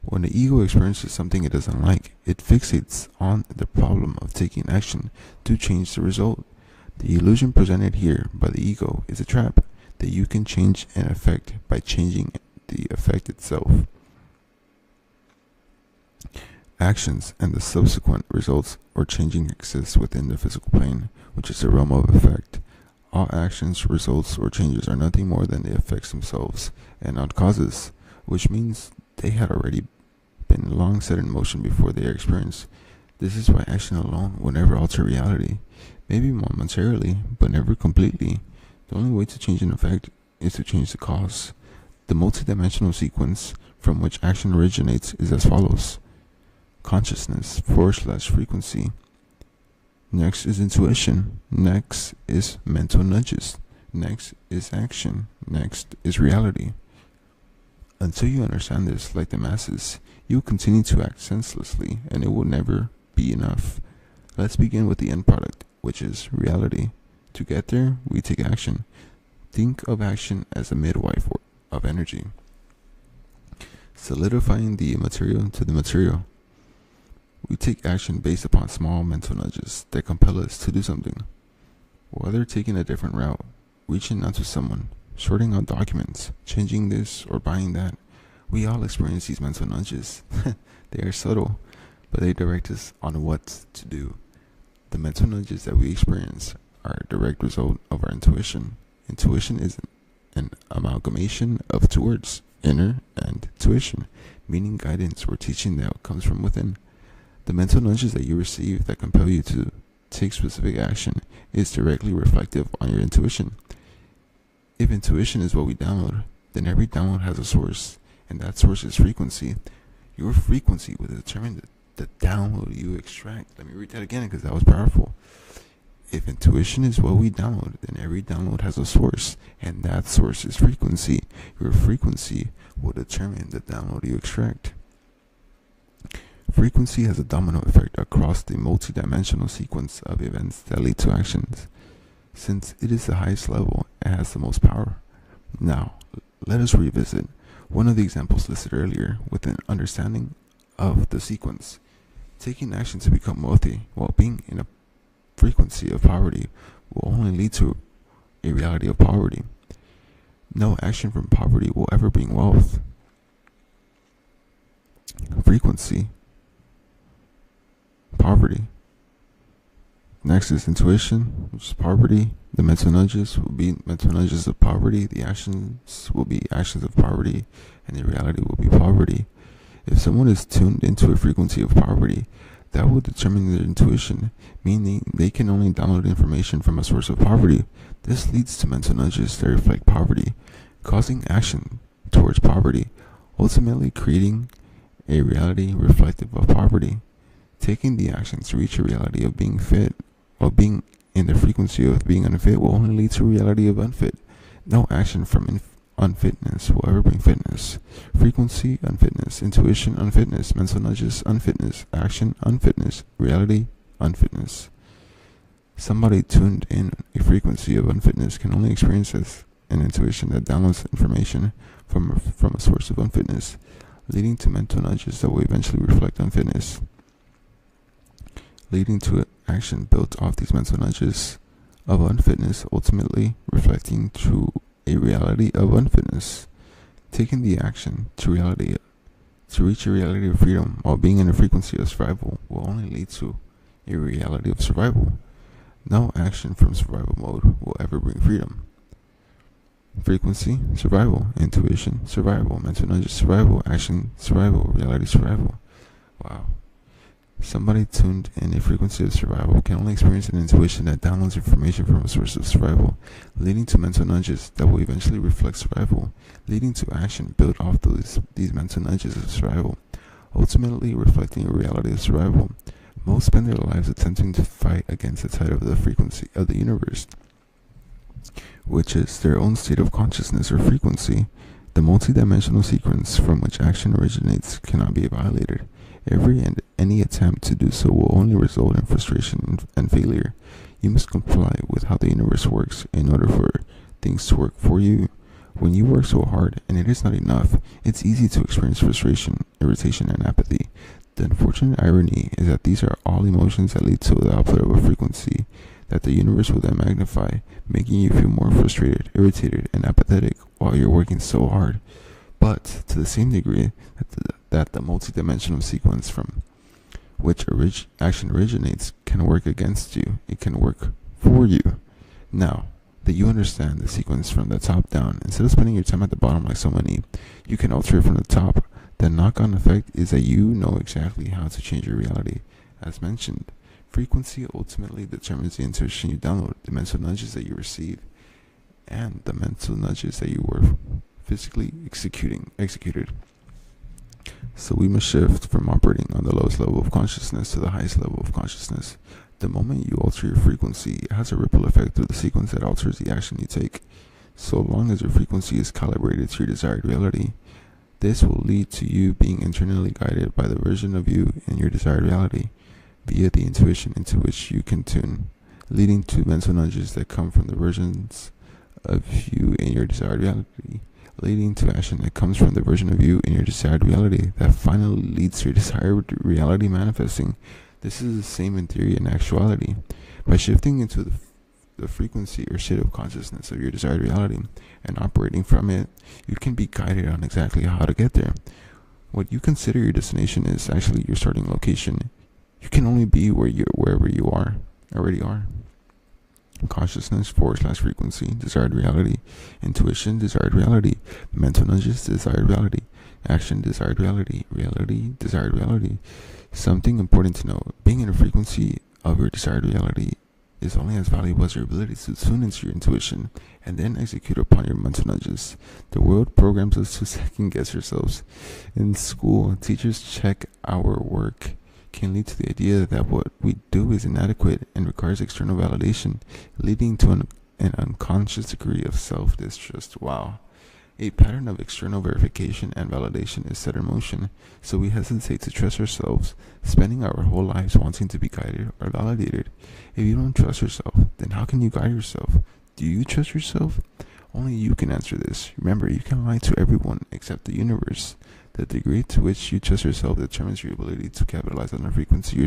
When the ego experiences something it doesn't like, it fixates on the problem of taking action to change the result. The illusion presented here by the ego is a trap that you can change an effect by changing the effect itself. Actions and the subsequent results or changing exist within the physical plane, which is the realm of effect. All actions, results, or changes are nothing more than the effects themselves and not causes, which means they had already been long set in motion before they are experienced. This is why action alone will never alter reality, maybe momentarily, but never completely. The only way to change an effect is to change the cause. The multidimensional sequence from which action originates is as follows: consciousness, /frequency. Next is intuition. Next is mental nudges. Next is action. Next is reality. Until you understand this, like the masses, you will continue to act senselessly, and it will never be enough. Let's begin with the end product, which is reality. To get there, we take action. Think of action as a midwife of energy, solidifying the immaterial to the material. We take action based upon small mental nudges that compel us to do something. Whether taking a different route, reaching out to someone, sorting out documents, changing this or buying that, we all experience these mental nudges. They are subtle, but they direct us on what to do. The mental nudges that we experience are a direct result of our intuition. Intuition is an amalgamation of two words, inner and tuition, meaning guidance or teaching that comes from within. The mental nudges that you receive that compel you to take specific action is directly reflective on your intuition. If intuition is what we download, then every download has a source, and that source is frequency. Your frequency will determine the download you extract. Let me read that again because that was powerful. If intuition is what we download, then every download has a source, and that source is frequency. Your frequency will determine the download you extract. Frequency has a domino effect across the multidimensional sequence of events that lead to actions. Since it is the highest level, it has the most power. Now, let us revisit one of the examples listed earlier with an understanding of the sequence. Taking action to become wealthy while being in a frequency of poverty will only lead to a reality of poverty. No action from poverty will ever bring wealth. Frequency, poverty. Next is intuition, which is poverty. The mental nudges will be mental nudges of poverty. The actions will be actions of poverty, and the reality will be poverty. If someone is tuned into a frequency of poverty, that will determine their intuition, meaning they can only download information from a source of poverty. This leads to mental nudges that reflect poverty, causing action towards poverty, ultimately creating a reality reflective of poverty. Taking the action to reach a reality of being fit, or being in the frequency of being unfit, will only lead to a reality of unfit. No action from unfitness will ever bring fitness. Frequency, unfitness. Intuition, unfitness. Mental nudges, unfitness. Action, unfitness. Reality, unfitness. Somebody tuned in a frequency of unfitness can only experience this, an intuition that downloads information from a source of unfitness, leading to mental nudges that will eventually reflect unfitness, leading to action built off these mental nudges of unfitness, ultimately reflecting to a reality of unfitness. Taking the action to reach a reality of freedom while being in a frequency of survival will only lead to a reality of survival. No action from survival mode will ever bring freedom. Frequency, survival. Intuition, survival. Mental nudges, survival. Action, survival. Reality, survival. Wow. Somebody tuned in a frequency of survival can only experience an intuition that downloads information from a source of survival, leading to mental nudges that will eventually reflect survival, leading to action built off these mental nudges of survival, ultimately reflecting a reality of survival. Most spend their lives attempting to fight against the tide of the frequency of the universe, which is their own state of consciousness or frequency. The multidimensional sequence from which action originates cannot be violated. Every and any attempt to do so will only result in frustration and failure. You must comply with how the universe works in order for things to work for you. When you work so hard and it is not enough, it's easy to experience frustration, irritation, and apathy. The unfortunate irony is that these are all emotions that lead to the output of a frequency that the universe will then magnify, making you feel more frustrated, irritated, and apathetic while you're working so hard. But to the same degree that the multidimensional sequence from which action originates can work against you, it can work for you. Now that you understand the sequence from the top down, instead of spending your time at the bottom like so many, you can alter it from the top. The knock-on effect is that you know exactly how to change your reality. As mentioned, frequency ultimately determines the intuition you download, the mental nudges that you receive, and the mental nudges that you were physically executed. So we must shift from operating on the lowest level of consciousness to the highest level of consciousness. The moment you alter your frequency, it has a ripple effect through the sequence that alters the action you take. So long as your frequency is calibrated to your desired reality, this will lead to you being internally guided by the version of you in your desired reality, via the intuition into which you can tune, leading to mental nudges that come from the versions of you in your desired reality, leading to action that comes from the version of you in your desired reality that finally leads to your desired reality manifesting. This is the same in theory and actuality. By shifting into the frequency or state of consciousness of your desired reality and operating from it, you can be guided on exactly how to get there. What you consider your destination is actually your starting location. You can only be wherever you already are. Consciousness / frequency, desired reality. Intuition, desired reality. Mental nudges, desired reality. Action, desired reality. Reality, desired reality. Something important to know: being in a frequency of your desired reality is only as valuable as your ability to tune into your intuition and then execute upon your mental nudges. The world programs us to second guess ourselves. In school, teachers check our work can lead to the idea that what we do is inadequate and requires external validation, leading to an unconscious degree of self-distrust. Wow. A pattern of external verification and validation is set in motion, so we hesitate to trust ourselves, spending our whole lives wanting to be guided or validated. If you don't trust yourself, then how can you guide yourself? Do you trust yourself? Only you can answer this. Remember, you can lie to everyone except the universe. The degree to which you trust yourself determines your ability to capitalize on the frequency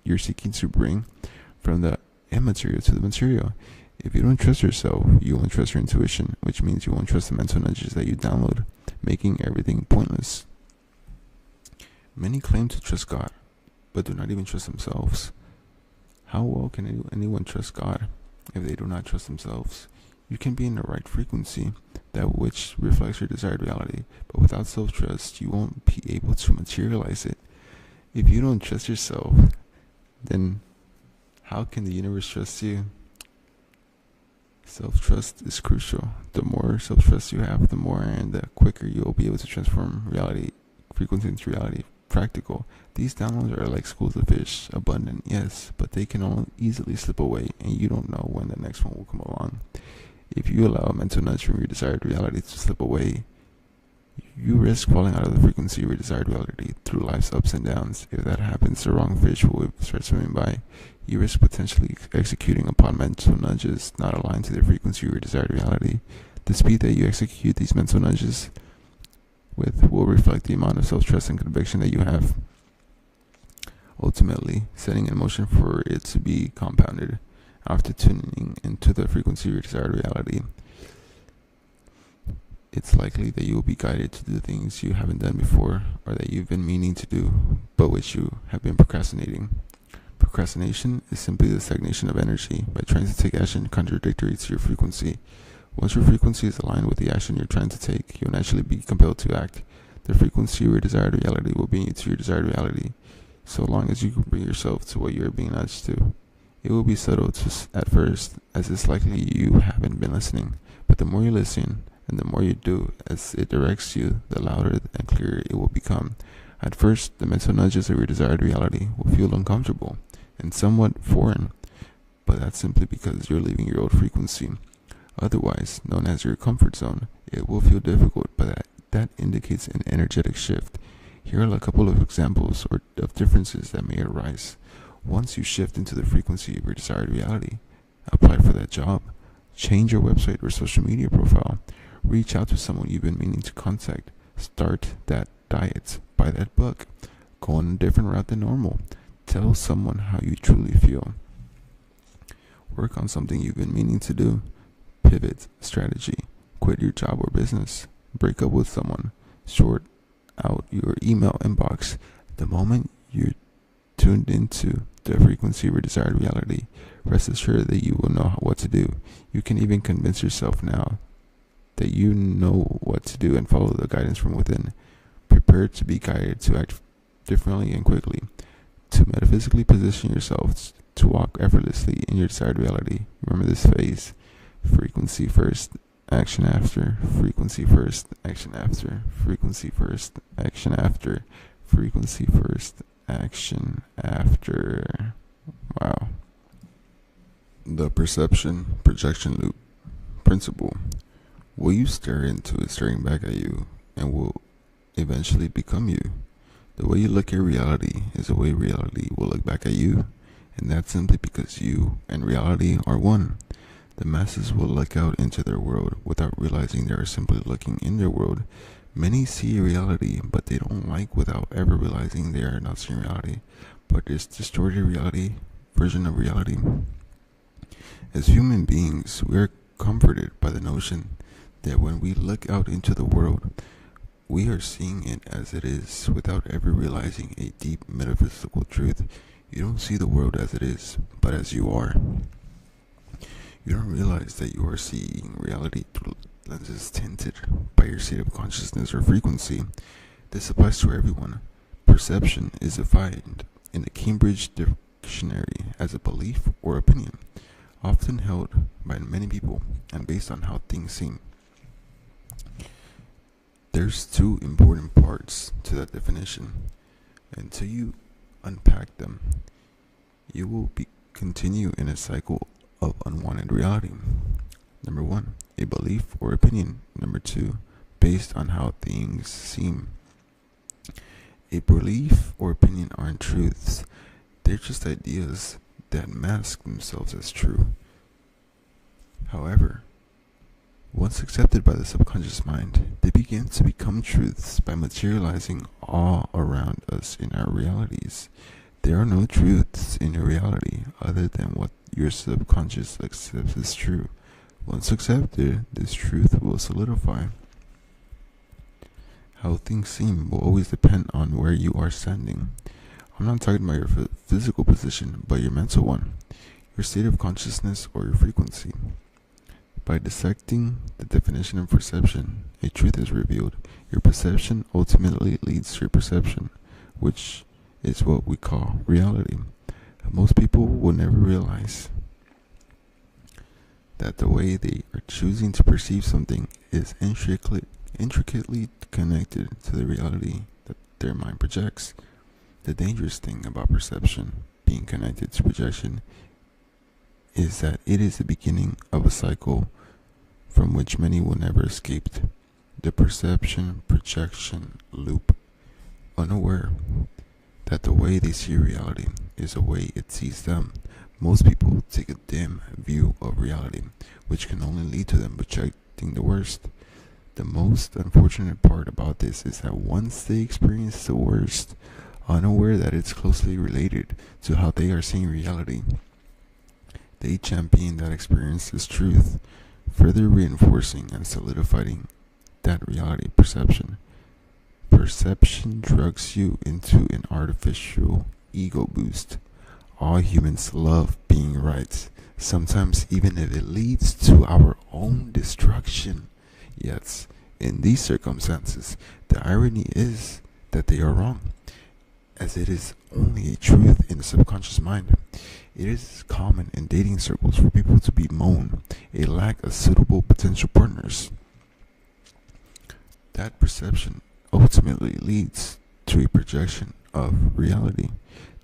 you're seeking to bring from the immaterial to the material. If you don't trust yourself, you won't trust your intuition, which means you won't trust the mental nudges that you download, making everything pointless. Many claim to trust God, but do not even trust themselves. How well can anyone trust God if they do not trust themselves? You can be in the right frequency, that which reflects your desired reality, but without self-trust, you won't be able to materialize it. If you don't trust yourself, then how can the universe trust you? Self-trust is crucial. The more self-trust you have, the more and the quicker you'll be able to transform frequency into reality. Practical. These downloads are like schools of fish, abundant, yes, but they can all easily slip away, and you don't know when the next one will come along. If you allow a mental nudge from your desired reality to slip away, you risk falling out of the frequency of your desired reality through life's ups and downs. If that happens, the wrong fish will start swimming by. You risk potentially executing upon mental nudges not aligned to the frequency of your desired reality. The speed that you execute these mental nudges with will reflect the amount of self-trust and conviction that you have, ultimately setting in motion for it to be compounded. After tuning into the frequency of your desired reality, it's likely that you will be guided to do things you haven't done before, or that you've been meaning to do, but which you have been procrastinating. Procrastination is simply the stagnation of energy by trying to take action contradictory to your frequency. Once your frequency is aligned with the action you're trying to take, you'll naturally be compelled to act. The frequency of your desired reality will bring you to your desired reality. so long as you can bring yourself to what you're being nudged to. It will be subtle at first, as it's likely you haven't been listening, but the more you listen, and the more you do as it directs you, the louder and clearer it will become. At first, the mental nudges of your desired reality will feel uncomfortable and somewhat foreign, but that's simply because you're leaving your old frequency. Otherwise, known as your comfort zone, it will feel difficult, but that indicates an energetic shift. Here are a couple of examples of differences that may arise. Once you shift into the frequency of your desired reality, apply for that job, change your website or social media profile, reach out to someone you've been meaning to contact, start that diet, buy that book, go on a different route than normal, tell someone how you truly feel, work on something you've been meaning to do, pivot, strategy, quit your job or business, break up with someone, sort out your email inbox. The moment you're tuned into the frequency of your desired reality, rest assured that you will know what to do. You can even convince yourself now that you know what to do and follow the guidance from within. Prepare to be guided to act differently and quickly, to metaphysically position yourself to walk effortlessly in your desired reality. Remember this phase: frequency first, action after, frequency first, action after, frequency first, action after, frequency first, action after. Wow. The perception projection loop principle. What you stare into is staring back at you and will eventually become you. The way you look at reality is the way reality will look back at you, and that's simply because you and reality are one. The masses will look out into their world without realizing they are simply looking in their world. Many see reality, but they don't like without ever realizing they are not seeing reality, but this distorted reality version of reality. As human beings, we are comforted by the notion that when we look out into the world, we are seeing it as it is without ever realizing a deep metaphysical truth. You don't see the world as it is, but as you are. You don't realize that you are seeing reality through lenses tinted by your state of consciousness or frequency. This applies to everyone. Perception is defined in the Cambridge Dictionary as a belief or opinion, often held by many people and based on how things seem. There's two important parts to that definition. Until you unpack them, you will continue in a cycle of unwanted reality. Number one, a belief or opinion. Number two, based on how things seem. A belief or opinion aren't truths. They're just ideas that mask themselves as true. However, once accepted by the subconscious mind, they begin to become truths by materializing all around us in our realities. There are no truths in your reality other than what your subconscious accepts as true. Once accepted, this truth will solidify. How things seem will always depend on where you are standing. I'm not talking about your physical position, but your mental one, your state of consciousness or your frequency. By dissecting the definition of perception, a truth is revealed. Your perception ultimately leads to your perception, which is what we call reality. Most people will never realize that the way they are choosing to perceive something is intricately connected to the reality that their mind projects. The dangerous thing about perception being connected to projection is that it is the beginning of a cycle from which many will never escape. The perception projection loop. Unaware that the way they see reality is the way it sees them, most people take a dim view of reality, which can only lead to them projecting the worst. The most unfortunate part about this is that once they experience the worst, unaware that it's closely related to how they are seeing reality, they champion that experience as truth, further reinforcing and solidifying that reality perception. Perception drugs you into an artificial ego boost. All humans love being right, sometimes even if it leads to our own destruction. Yet, in these circumstances, the irony is that they are wrong. as it is only a truth in the subconscious mind. It is common in dating circles for people to bemoan a lack of suitable potential partners. That perception ultimately leads to a projection of reality.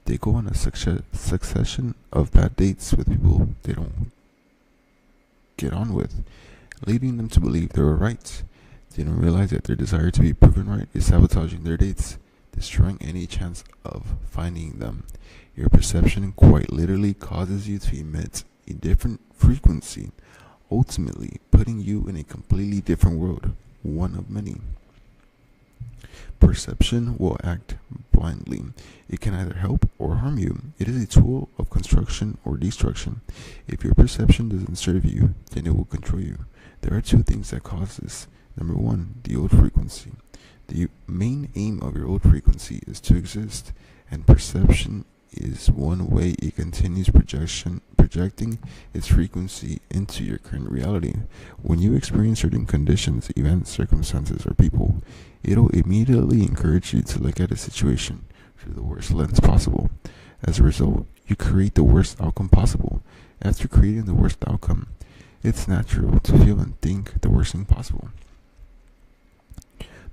They go on a succession of bad dates with people they don't get on with, leading them to believe they were right. They don't realize that their desire to be proven right is sabotaging their dates, destroying any chance of finding them. Your perception quite literally causes you to emit a different frequency, ultimately putting you in a completely different world, one of many. Perception will act blindly. It can either help or harm you. It is a tool of construction or destruction. If your perception doesn't serve you, then it will control you. There are two things that cause this. Number one, the old frequency. The main aim of your old frequency is to exist, and perception is one way it continues projecting its frequency into your current reality. When you experience certain conditions, events, circumstances, or people, it'll immediately encourage you to look at a situation through the worst lens possible. As a result, you create the worst outcome possible. After creating the worst outcome, it's natural to feel and think the worst thing possible.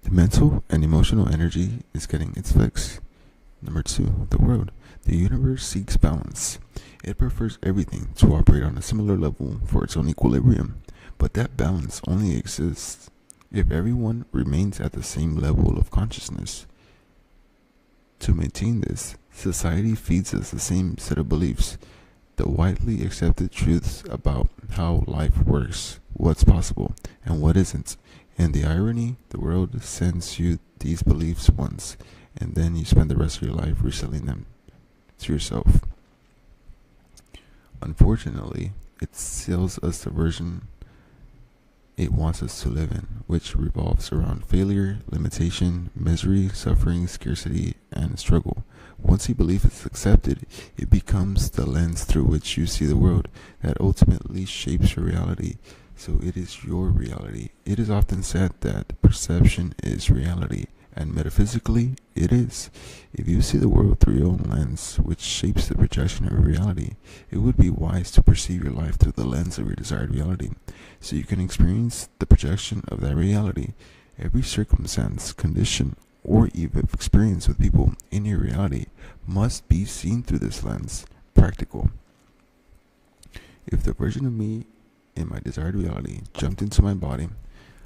The mental and emotional energy is getting its fix. Number two, the world. The universe seeks balance. It prefers everything to operate on a similar level for its own equilibrium, but that balance only exists if everyone remains at the same level of consciousness. To maintain this, society feeds us the same set of beliefs, the widely accepted truths about how life works, what's possible, and what isn't. And the irony, the world sends you these beliefs once, and then you spend the rest of your life reselling them to yourself. Unfortunately, it sells us the version it wants us to live in, which revolves around failure, limitation, misery, suffering, scarcity, and struggle. Once a belief is accepted, it becomes the lens through which you see the world that ultimately shapes your reality. So it is your reality. It is often said that perception is reality, and metaphysically, it is. If you see the world through your own lens, which shapes the projection of your reality, it would be wise to perceive your life through the lens of your desired reality, so you can experience the projection of that reality. Every circumstance, condition, or even experience with people in your reality must be seen through this lens. Practical. If the version of me in my desired reality jumped into my body,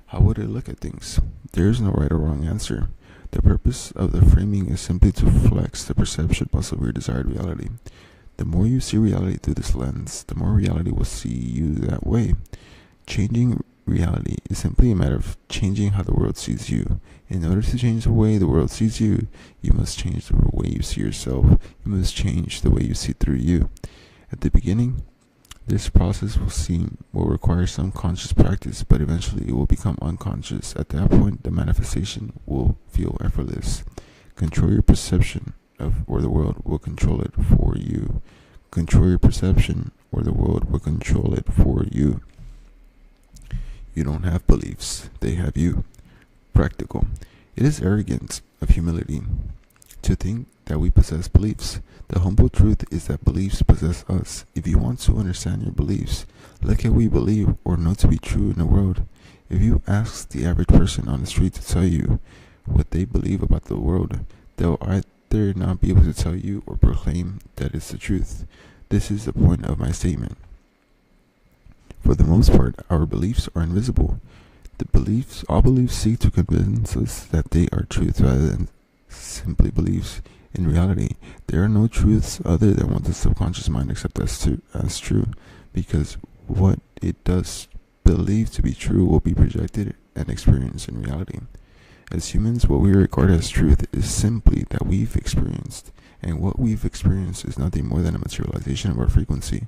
how would it look at things? There is no right or wrong answer. The purpose of the framing is simply to flex the perception muscle of your desired reality. The more you see reality through this lens, the more reality will see you that way. Changing reality is simply a matter of changing how the world sees you. In order to change the way the world sees you, you must change the way you see yourself. You must change the way you see through you. At the beginning, this process will require some conscious practice, but eventually it will become unconscious. At that point, the manifestation will feel effortless. Control your perception or the world will control it for you. Control your perception or the world will control it for you. You don't have beliefs, they have you. Practical. It is arrogant of humility to think that we possess beliefs. The humble truth is that beliefs possess us. If you want to understand your beliefs, look at what you believe or know to be true in the world. If you ask the average person on the street to tell you what they believe about the world, they'll either not be able to tell you or proclaim that it's the truth. This is the point of my statement. For the most part, our beliefs are invisible. All beliefs seek to convince us that they are truth rather than simply beliefs. In reality, there are no truths other than what the subconscious mind accepts as true, because what it does believe to be true will be projected and experienced in reality. As humans, what we regard as truth is simply that we've experienced, and what we've experienced is nothing more than a materialization of our frequency.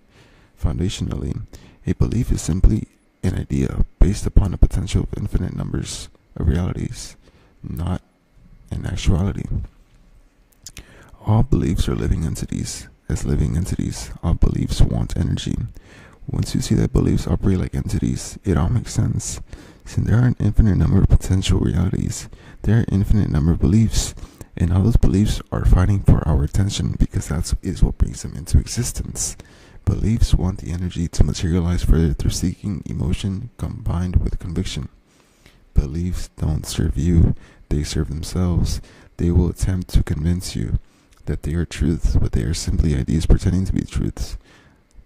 Foundationally, a belief is simply an idea based upon a potential of infinite numbers of realities, not an actuality. All beliefs are living entities. As living entities, all beliefs want energy. Once you see that beliefs operate like entities, it all makes sense. Since there are an infinite number of potential realities, there are an infinite number of beliefs, And all those beliefs are fighting for our attention because that is what brings them into existence. Beliefs want the energy to materialize further through seeking emotion combined with conviction. Beliefs don't serve you, they serve themselves. They will attempt to convince you that they are truths, but they are simply ideas pretending to be truths.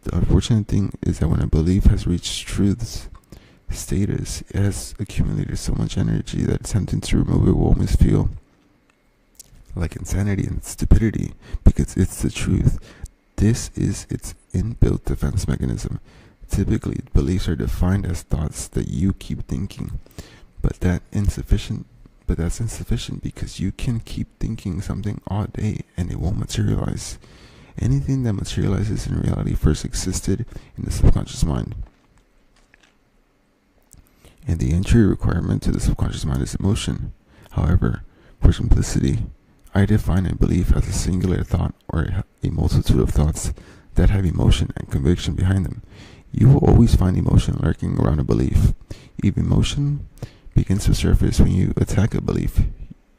The unfortunate thing is that when a belief has reached truth's status, it has accumulated so much energy that attempting to remove it will almost feel like insanity and stupidity because it's the truth. This is its inbuilt defense mechanism. Typically, beliefs are defined as thoughts that you keep thinking, but that's insufficient because you can keep thinking something all day and it won't materialize. Anything that materializes in reality first existed in the subconscious mind. And the entry requirement to the subconscious mind is emotion. However, for simplicity, I define a belief as a singular thought or a multitude of thoughts that have emotion and conviction behind them. You will always find emotion lurking around a belief. If emotion begins to surface when you attack a belief,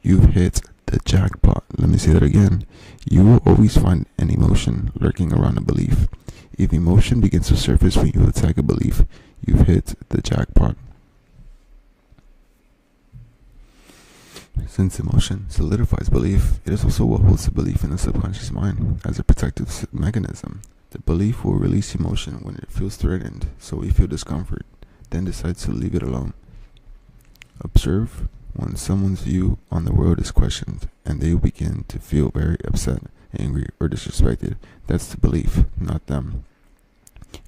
you've hit the jackpot. Let me say that again. You will always find an emotion lurking around a belief. If emotion begins to surface when you attack a belief, you've hit the jackpot. Since emotion solidifies belief, it is also what holds the belief in the subconscious mind as a protective mechanism. The belief will release emotion when it feels threatened, so we feel discomfort, then decides to leave it alone. Observe when someone's view on the world is questioned and they begin to feel very upset, angry, or disrespected. That's the belief, not them.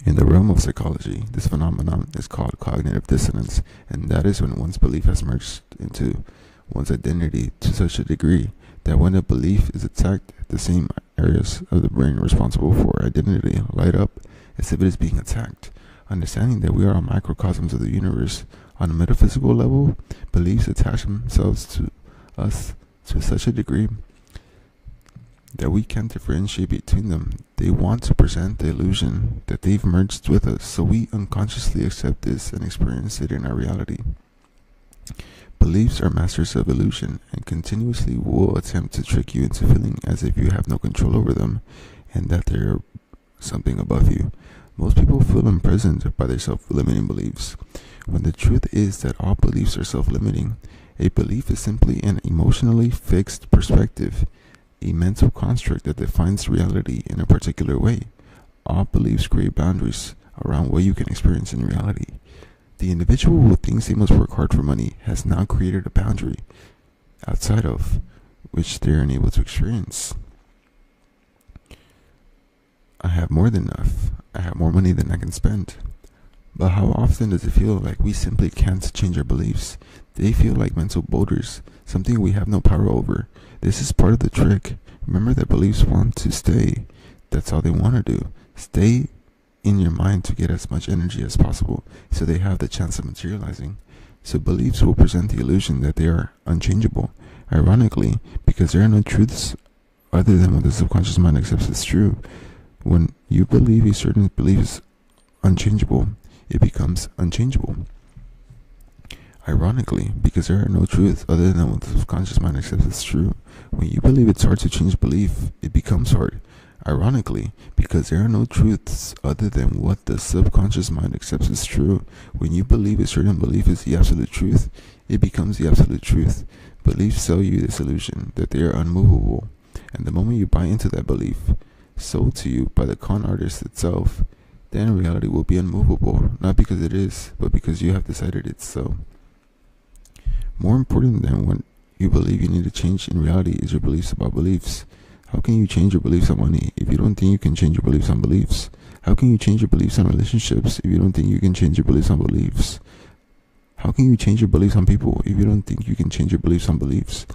In the realm of psychology, this phenomenon is called cognitive dissonance, and that is when one's belief has merged into one's identity to such a degree that when a belief is attacked, the same areas of the brain responsible for identity light up as if it is being attacked. Understanding that we are microcosms of the universe, on a metaphysical level, beliefs attach themselves to us to such a degree that we can't differentiate between them. They want to present the illusion that they've merged with us, so we unconsciously accept this and experience it in our reality. Beliefs are masters of illusion and continuously will attempt to trick you into feeling as if you have no control over them and that they're something above you. Most people feel imprisoned by their self-limiting beliefs, when the truth is that all beliefs are self-limiting. A belief is simply an emotionally fixed perspective, a mental construct that defines reality in a particular way. All beliefs create boundaries around what you can experience in reality. The individual who thinks they must work hard for money has now created a boundary outside of which they are unable to experience. I have more than enough. I have more money than I can spend. But how often does it feel like we simply can't change our beliefs? They feel like mental boulders, something we have no power over. This is part of the trick. Remember that beliefs want to stay. That's all they want to do. Stay in your mind to get as much energy as possible, so they have the chance of materializing. So beliefs will present the illusion that they are unchangeable. Ironically, because there are no truths other than what the subconscious mind accepts as true. When you believe a certain belief is unchangeable, it becomes unchangeable. Ironically, because there are no truths other than what the subconscious mind accepts as true. When you believe it's hard to change belief, it becomes hard. Ironically, because there are no truths other than what the subconscious mind accepts as true. When you believe a certain belief is the absolute truth, it becomes the absolute truth. Beliefs sell you this illusion that they are unmovable, and the moment you buy into that belief, sold to you by the con artist itself, then reality will be unmovable, not because it is, but because you have decided it's so. More important than what you believe you need to change in reality is your beliefs about beliefs. How can you change your beliefs on money if you don't think you can change your beliefs on beliefs? How can you change your beliefs on relationships if you don't think you can change your beliefs on beliefs? How can you change your beliefs on people if you don't think you can change your beliefs on beliefs?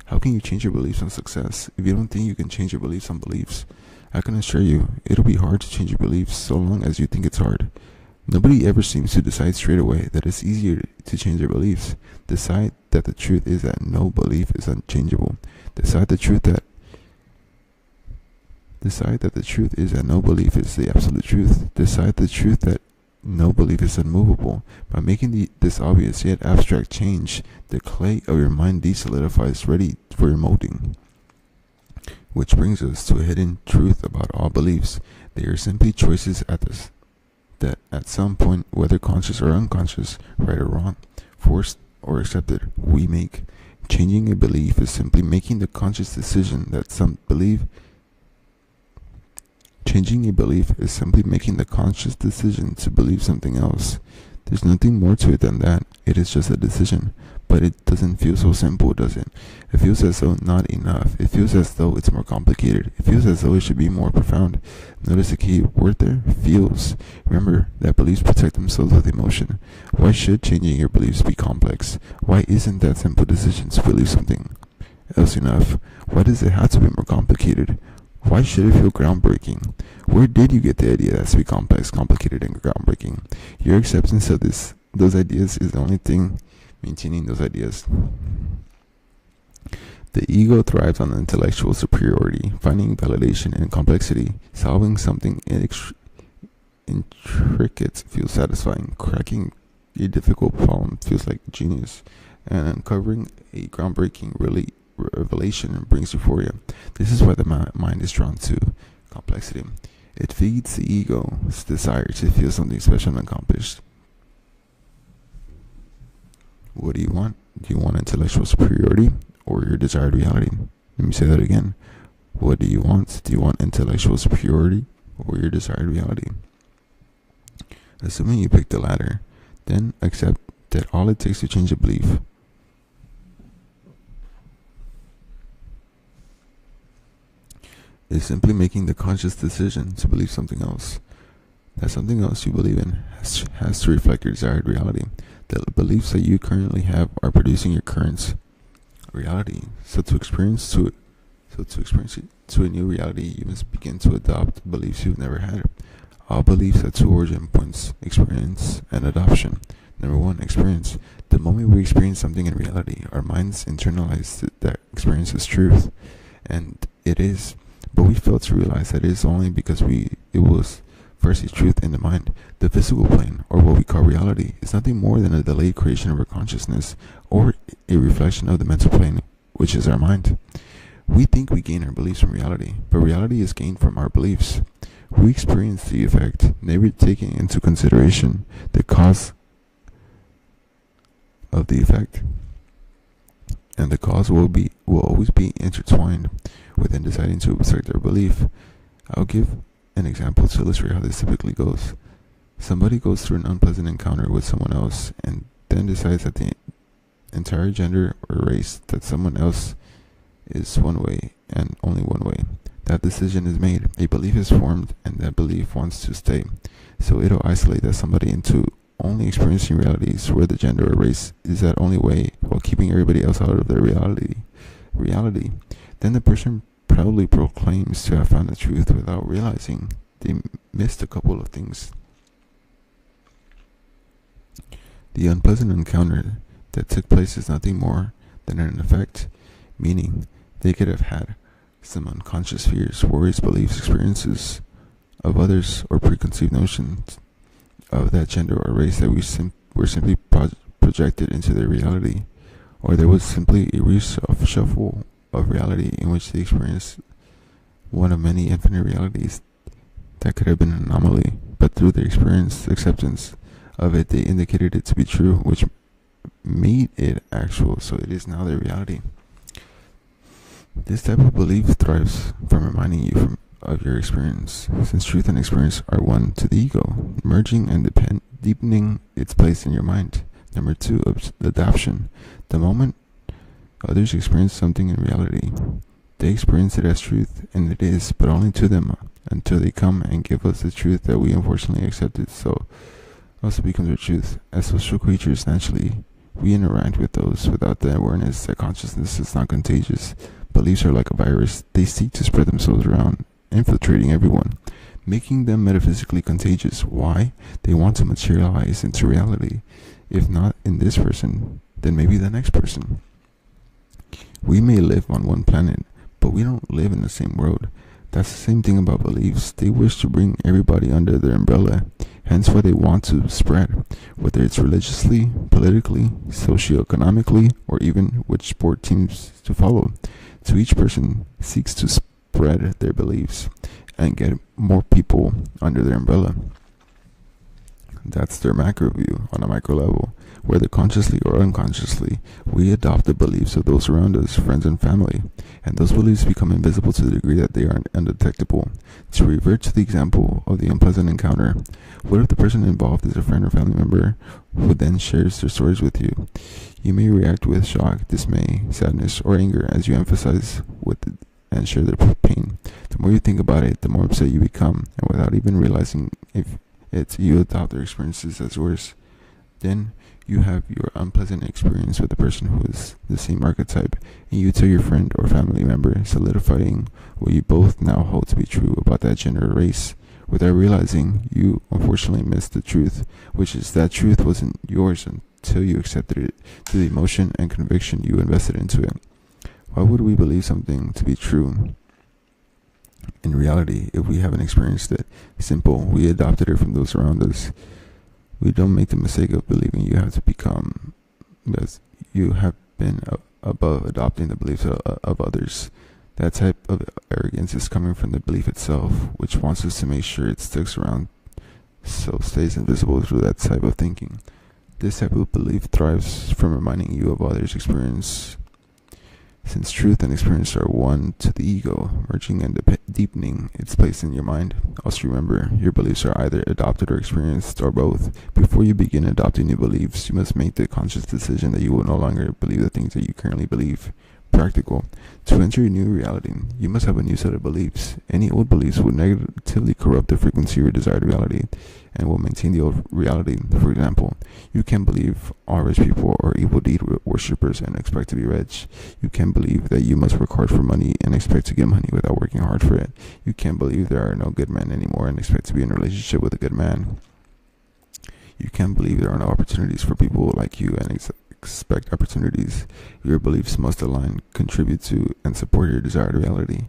How can you change your beliefs on success if you don't think you can change your beliefs on beliefs? I can assure you, it'll be hard to change your beliefs so long as you think it's hard. Nobody ever seems to decide straight away that it's easier to change their beliefs. Decide that the truth is that no belief is unchangeable. Decide that the truth is that no belief is the absolute truth. Decide the truth that no belief is unmovable. By making this obvious yet abstract change, the clay of your mind desolidifies, ready for your molding. Which brings us to a hidden truth about all beliefs. They are simply choices that at some point, whether conscious or unconscious, right or wrong, forced or accepted, we make. Changing a belief is simply making the conscious decision that Changing a belief is simply making the conscious decision to believe something else. There's nothing more to it than that. It is just a decision. But it doesn't feel so simple, does it? It feels as though not enough. It feels as though it's more complicated. It feels as though it should be more profound. Notice the key word there? Feels. Remember that beliefs protect themselves with emotion. Why should changing your beliefs be complex? Why isn't that simple decision to believe something else enough? Why does it have to be more complicated? Why should it feel groundbreaking? Where did you get the idea that it has to be complex, complicated, and groundbreaking? Your acceptance of those ideas is the only thing maintaining those ideas. The ego thrives on intellectual superiority, finding validation in complexity. Solving something intricate feels satisfying. Cracking a difficult problem feels like genius. And uncovering a groundbreaking revelation brings euphoria. This is why the mind is drawn to complexity. It feeds the ego's desire to feel something special and accomplished. What do you want? Do you want intellectual superiority or your desired reality? Let me say that again. What do you want? Do you want intellectual superiority or your desired reality? Assuming you pick the latter, then accept that all it takes to change a belief is simply making the conscious decision to believe something else. That something else you believe in has to reflect your desired reality. The beliefs that you currently have are producing your current reality. So to experience it to a new reality, you must begin to adopt beliefs you've never had. All beliefs have two origin points: experience and adoption. Number one, experience. The moment we experience something in reality, our minds internalize that experience as truth, and it is. But we fail to realize that it is only because it was first a truth in the mind. The physical plane, or what we call reality, is nothing more than a delayed creation of our consciousness, or a reflection of the mental plane, which is our mind. We think we gain our beliefs from reality, but reality is gained from our beliefs. We experience the effect, never taking into consideration the cause of the effect. And the cause will always be intertwined within deciding to accept our belief. I'll give an example to illustrate how this typically goes. Somebody goes through an unpleasant encounter with someone else and then decides that the entire gender or race that someone else is one way and only one way. That decision is made. A belief is formed, and that belief wants to stay. So it'll isolate that somebody into only experiencing realities where the gender or race is that only way, while keeping everybody else out of their reality. Then the person proudly proclaims to have found the truth without realizing they missed a couple of things. The unpleasant encounter that took place is nothing more than an effect, meaning they could have had some unconscious fears, worries, beliefs, experiences of others, or preconceived notions of that gender or race that were simply projected into their reality, or there was simply a reshuffle of reality in which they experienced one of many infinite realities that could have been an anomaly, but through their acceptance of it, they indicated it to be true, which made it actual, so it is now their reality. This type of belief thrives from reminding you of your experience, since truth and experience are one to the ego, merging and deepening its place in your mind. Number two, adoption. The moment others experience something in reality, they experience it as truth, and it is, but only to them, until they come and give us the truth that we unfortunately accepted, so also becomes our truth. As social creatures, naturally, we interact with those without the awareness that consciousness is not contagious. Beliefs are like a virus. They seek to spread themselves around, infiltrating everyone, making them metaphysically contagious. Why? They want to materialize into reality. If not in this person, then maybe the next person. We may live on one planet, but we don't live in the same world. That's the same thing about beliefs. They wish to bring everybody under their umbrella. hence why they want to spread, whether it's religiously, politically, socioeconomically, or even which sport teams to follow. So each person seeks to spread their beliefs and get more people under their umbrella. That's their macro view. On a micro level, whether consciously or unconsciously, we adopt the beliefs of those around us, friends and family, and those beliefs become invisible to the degree that they are undetectable. To revert to the example of the unpleasant encounter, what if the person involved is a friend or family member who then shares their stories with you? You may react with shock, dismay, sadness, or anger as you emphasize with and share their pain. The more you think about it, the more upset you become, and without even realizing if it's you adopt their experiences as yours. Then you have your unpleasant experience with the person who is the same archetype, and you tell your friend or family member, solidifying what you both now hold to be true about that gender or race. Without realizing, you unfortunately missed the truth, which is that truth wasn't yours until you accepted it through the emotion and conviction you invested into it. Why would we believe something to be true in reality if we haven't experienced it? Simple, we adopted it from those around us. We don't make the mistake of believing you have to become, because you have been above adopting the beliefs of others. That type of arrogance is coming from the belief itself, which wants us to make sure it sticks around, so stays invisible through that type of thinking. This type of belief thrives from reminding you of others' experience. Since truth and experience are one to the ego, merging and deepening its place in your mind. Also remember, your beliefs are either adopted or experienced, or both. Before you begin adopting new beliefs, you must make the conscious decision that you will no longer believe the things that you currently believe. Practical. To enter a new reality, you must have a new set of beliefs. Any old beliefs will negatively corrupt the frequency of your desired reality and will maintain the old reality. For example, you can't believe all rich people are evil deed worshippers and expect to be rich. You can't believe that you must work hard for money and expect to get money without working hard for it. You can't believe there are no good men anymore and expect to be in a relationship with a good man. You can't believe there are no opportunities for people like you and expect opportunities. Your beliefs must align, contribute to, and support your desired reality.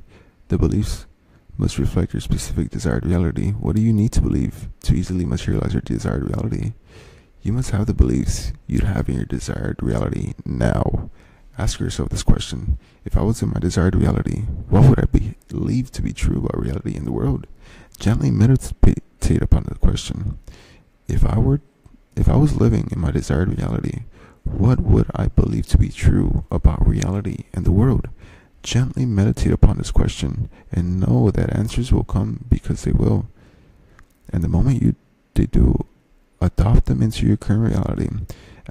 The beliefs must reflect your specific desired reality. What do you need to believe to easily materialize your desired reality? You must have the beliefs you'd have in your desired reality now. Ask yourself this question. If I was in my desired reality, what would I believe to be true about reality in the world? Gently meditate upon the question. If I was living in my desired reality, what would I believe to be true about reality and the world? Gently meditate upon this question and know that answers will come because they will. And the moment they do, adopt them into your current reality.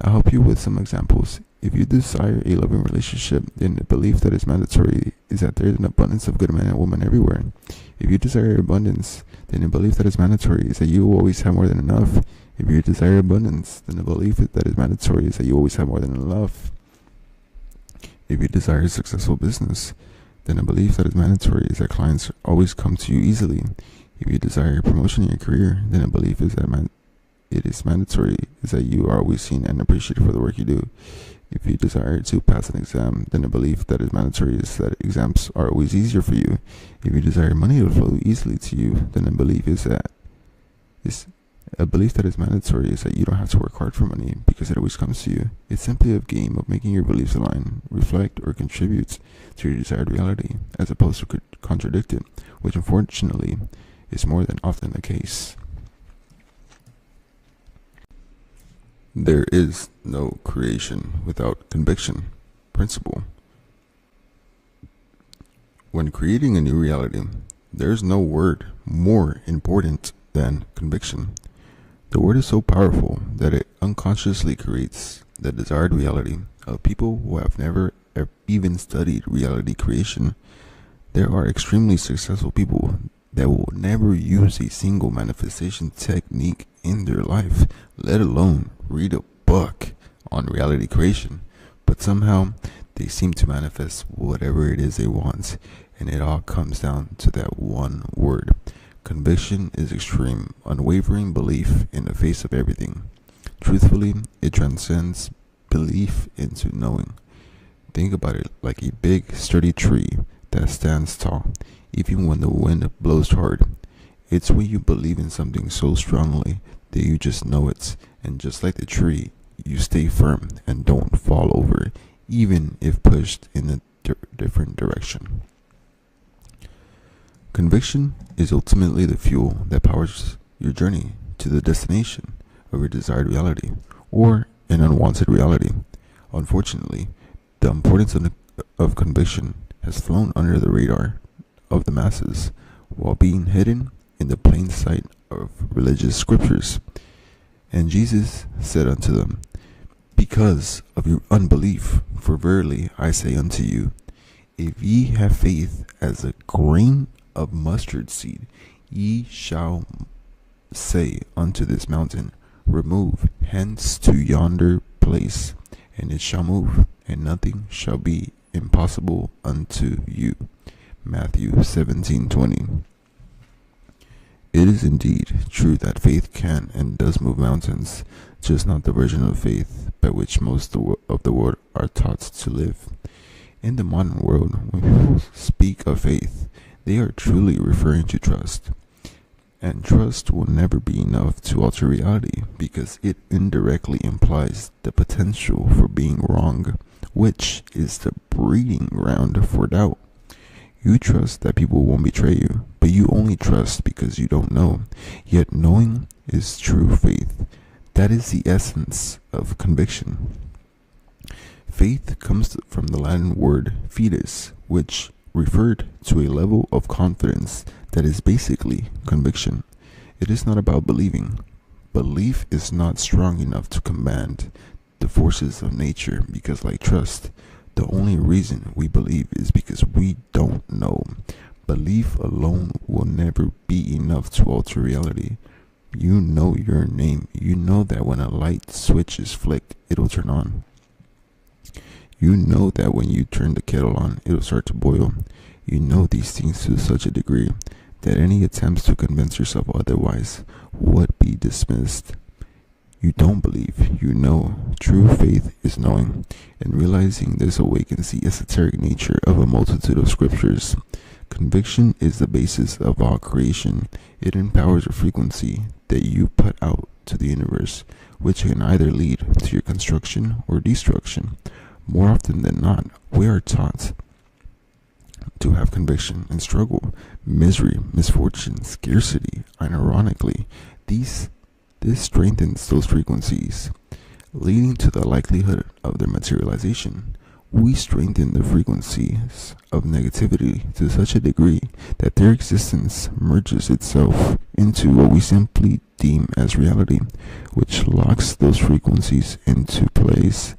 I'll help you with some examples. If you desire a loving relationship, then the belief that is mandatory is that there is an abundance of good men and women everywhere. If you desire abundance, then the belief that is mandatory is that you will always have more than enough. If you desire abundance, then the belief that is mandatory is that you always have more than enough. If you desire a successful business, then the belief that is mandatory is that clients always come to you easily. If you desire a promotion in your career, then the belief is that it is mandatory is that you are always seen and appreciated for the work you do. If you desire to pass an exam, then the belief that is mandatory is that exams are always easier for you. If you desire money to flow easily to you, then the belief is that a belief that is mandatory is that you don't have to work hard for money because it always comes to you. It's simply a game of making your beliefs align, reflect, or contribute to your desired reality, as opposed to contradict it, which unfortunately is more than often the case. There is no creation without conviction. Principle. When creating a new reality, there is no word more important than conviction. The word is so powerful that it unconsciously creates the desired reality of people who have never even studied reality creation. There are extremely successful people that will never use a single manifestation technique in their life, let alone read a book on reality creation, but somehow they seem to manifest whatever it is they want, and it all comes down to that one word. Conviction is extreme, unwavering belief in the face of everything. Truthfully, it transcends belief into knowing. Think about it like a big, sturdy tree that stands tall, even when the wind blows hard. It's when you believe in something so strongly that you just know it, and just like the tree, you stay firm and don't fall over, even if pushed in a different direction. Conviction is ultimately the fuel that powers your journey to the destination of your desired reality, or an unwanted reality. Unfortunately, the importance of conviction has flown under the radar of the masses while being hidden in the plain sight of religious scriptures. And Jesus said unto them, Because of your unbelief, for verily I say unto you, if ye have faith as a grain of mustard seed, ye shall say unto this mountain, Remove hence to yonder place, and it shall move, and nothing shall be impossible unto you. Matthew 17:20. It is indeed true that faith can and does move mountains, just not the version of faith by which most of the world are taught to live. In the modern world, when people speak of faith, they are truly referring to trust. And trust will never be enough to alter reality because it indirectly implies the potential for being wrong, which is the breeding ground for doubt. You trust that people won't betray you, but you only trust because you don't know. Yet knowing is true faith. That is the essence of conviction. Faith comes from the Latin word fides, which referred to a level of confidence that is basically conviction. It is not about believing. Belief is not strong enough to command the forces of nature because, like trust, the only reason we believe is because we don't know. Belief alone will never be enough to alter reality. You know your name. You know that when a light switch is flicked, it'll turn on. You know that when you turn the kettle on, it'll start to boil. You know these things to such a degree that any attempts to convince yourself otherwise would be dismissed. You don't believe, you know. True faith is knowing, and realizing this awakens the esoteric nature of a multitude of scriptures. Conviction is the basis of all creation. It empowers a frequency that you put out to the universe, which can either lead to your construction or destruction. More often than not, we are taught to have conviction and struggle, misery, misfortune, scarcity. And ironically, this strengthens those frequencies, leading to the likelihood of their materialization. We strengthen the frequencies of negativity to such a degree that their existence merges itself into what we simply deem as reality, which locks those frequencies into place.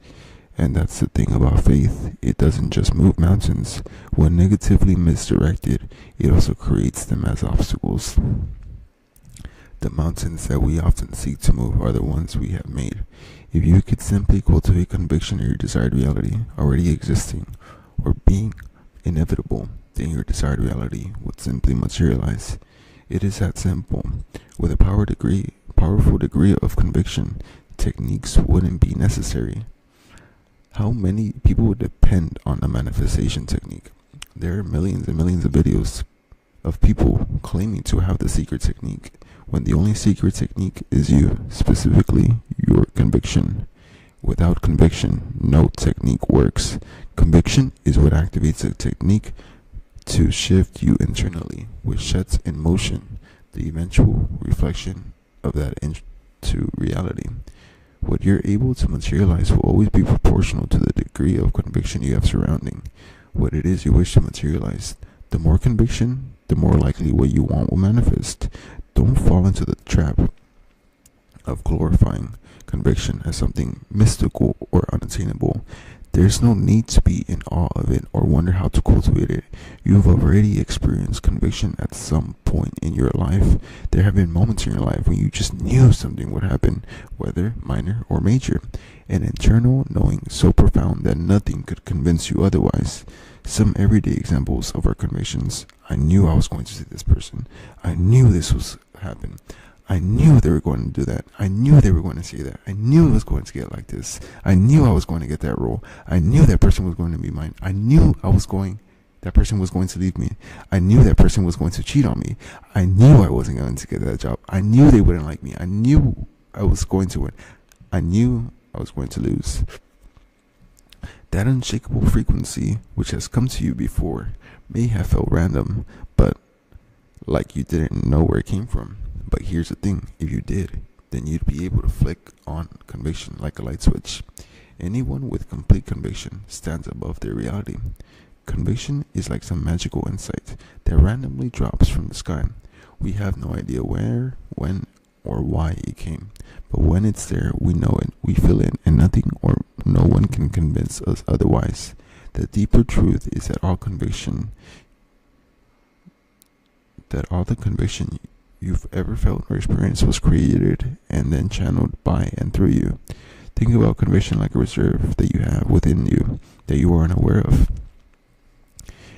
And that's the thing about faith. It doesn't just move mountains. When negatively misdirected, it also creates them as obstacles. The mountains that we often seek to move are the ones we have made. If you could simply cultivate conviction in your desired reality already existing or being inevitable, then your desired reality would simply materialize. It is that simple. With a powerful degree of conviction, techniques wouldn't be necessary. How many people would depend on a manifestation technique? There are millions and millions of videos of people claiming to have the secret technique, when the only secret technique is you, specifically your conviction. Without conviction, no technique works. Conviction is what activates a technique to shift you internally, which sets in motion the eventual reflection of that into reality. What you're able to materialize will always be proportional to the degree of conviction you have surrounding what it is you wish to materialize. The more conviction, the more likely what you want will manifest. Don't fall into the trap of glorifying conviction as something mystical or unattainable. There's no need to be in awe of it or wonder how to cultivate it. You've already experienced conviction at some point in your life. There have been moments in your life when you just knew something would happen, whether minor or major. An internal knowing so profound that nothing could convince you otherwise. Some everyday examples of our convictions. I knew I was going to see this person. I knew this was happen. I knew they were going to do that. I knew they were going to say that. I knew it was going to get like this. I knew I was going to get that role. I knew that person was going to be mine. I knew I was going, that person was going to leave me. I knew that person was going to cheat on me. I knew I wasn't going to get that job. I knew they wouldn't like me. I knew I was going to win. I knew I was going to lose. That unshakable frequency, which has come to you before, may have felt random, but like you didn't know where it came from. But here's the thing, if you did, then you'd be able to flick on conviction like a light switch. Anyone with complete conviction stands above their reality. Conviction is like some magical insight that randomly drops from the sky. We have no idea where, when, or why it came. But when it's there, we know it, we feel it, and nothing or no one can convince us otherwise. The deeper truth is that all the conviction you've ever felt or experienced was created and then channeled by and through you. Think about conviction like a reserve that you have within you that you are unaware of.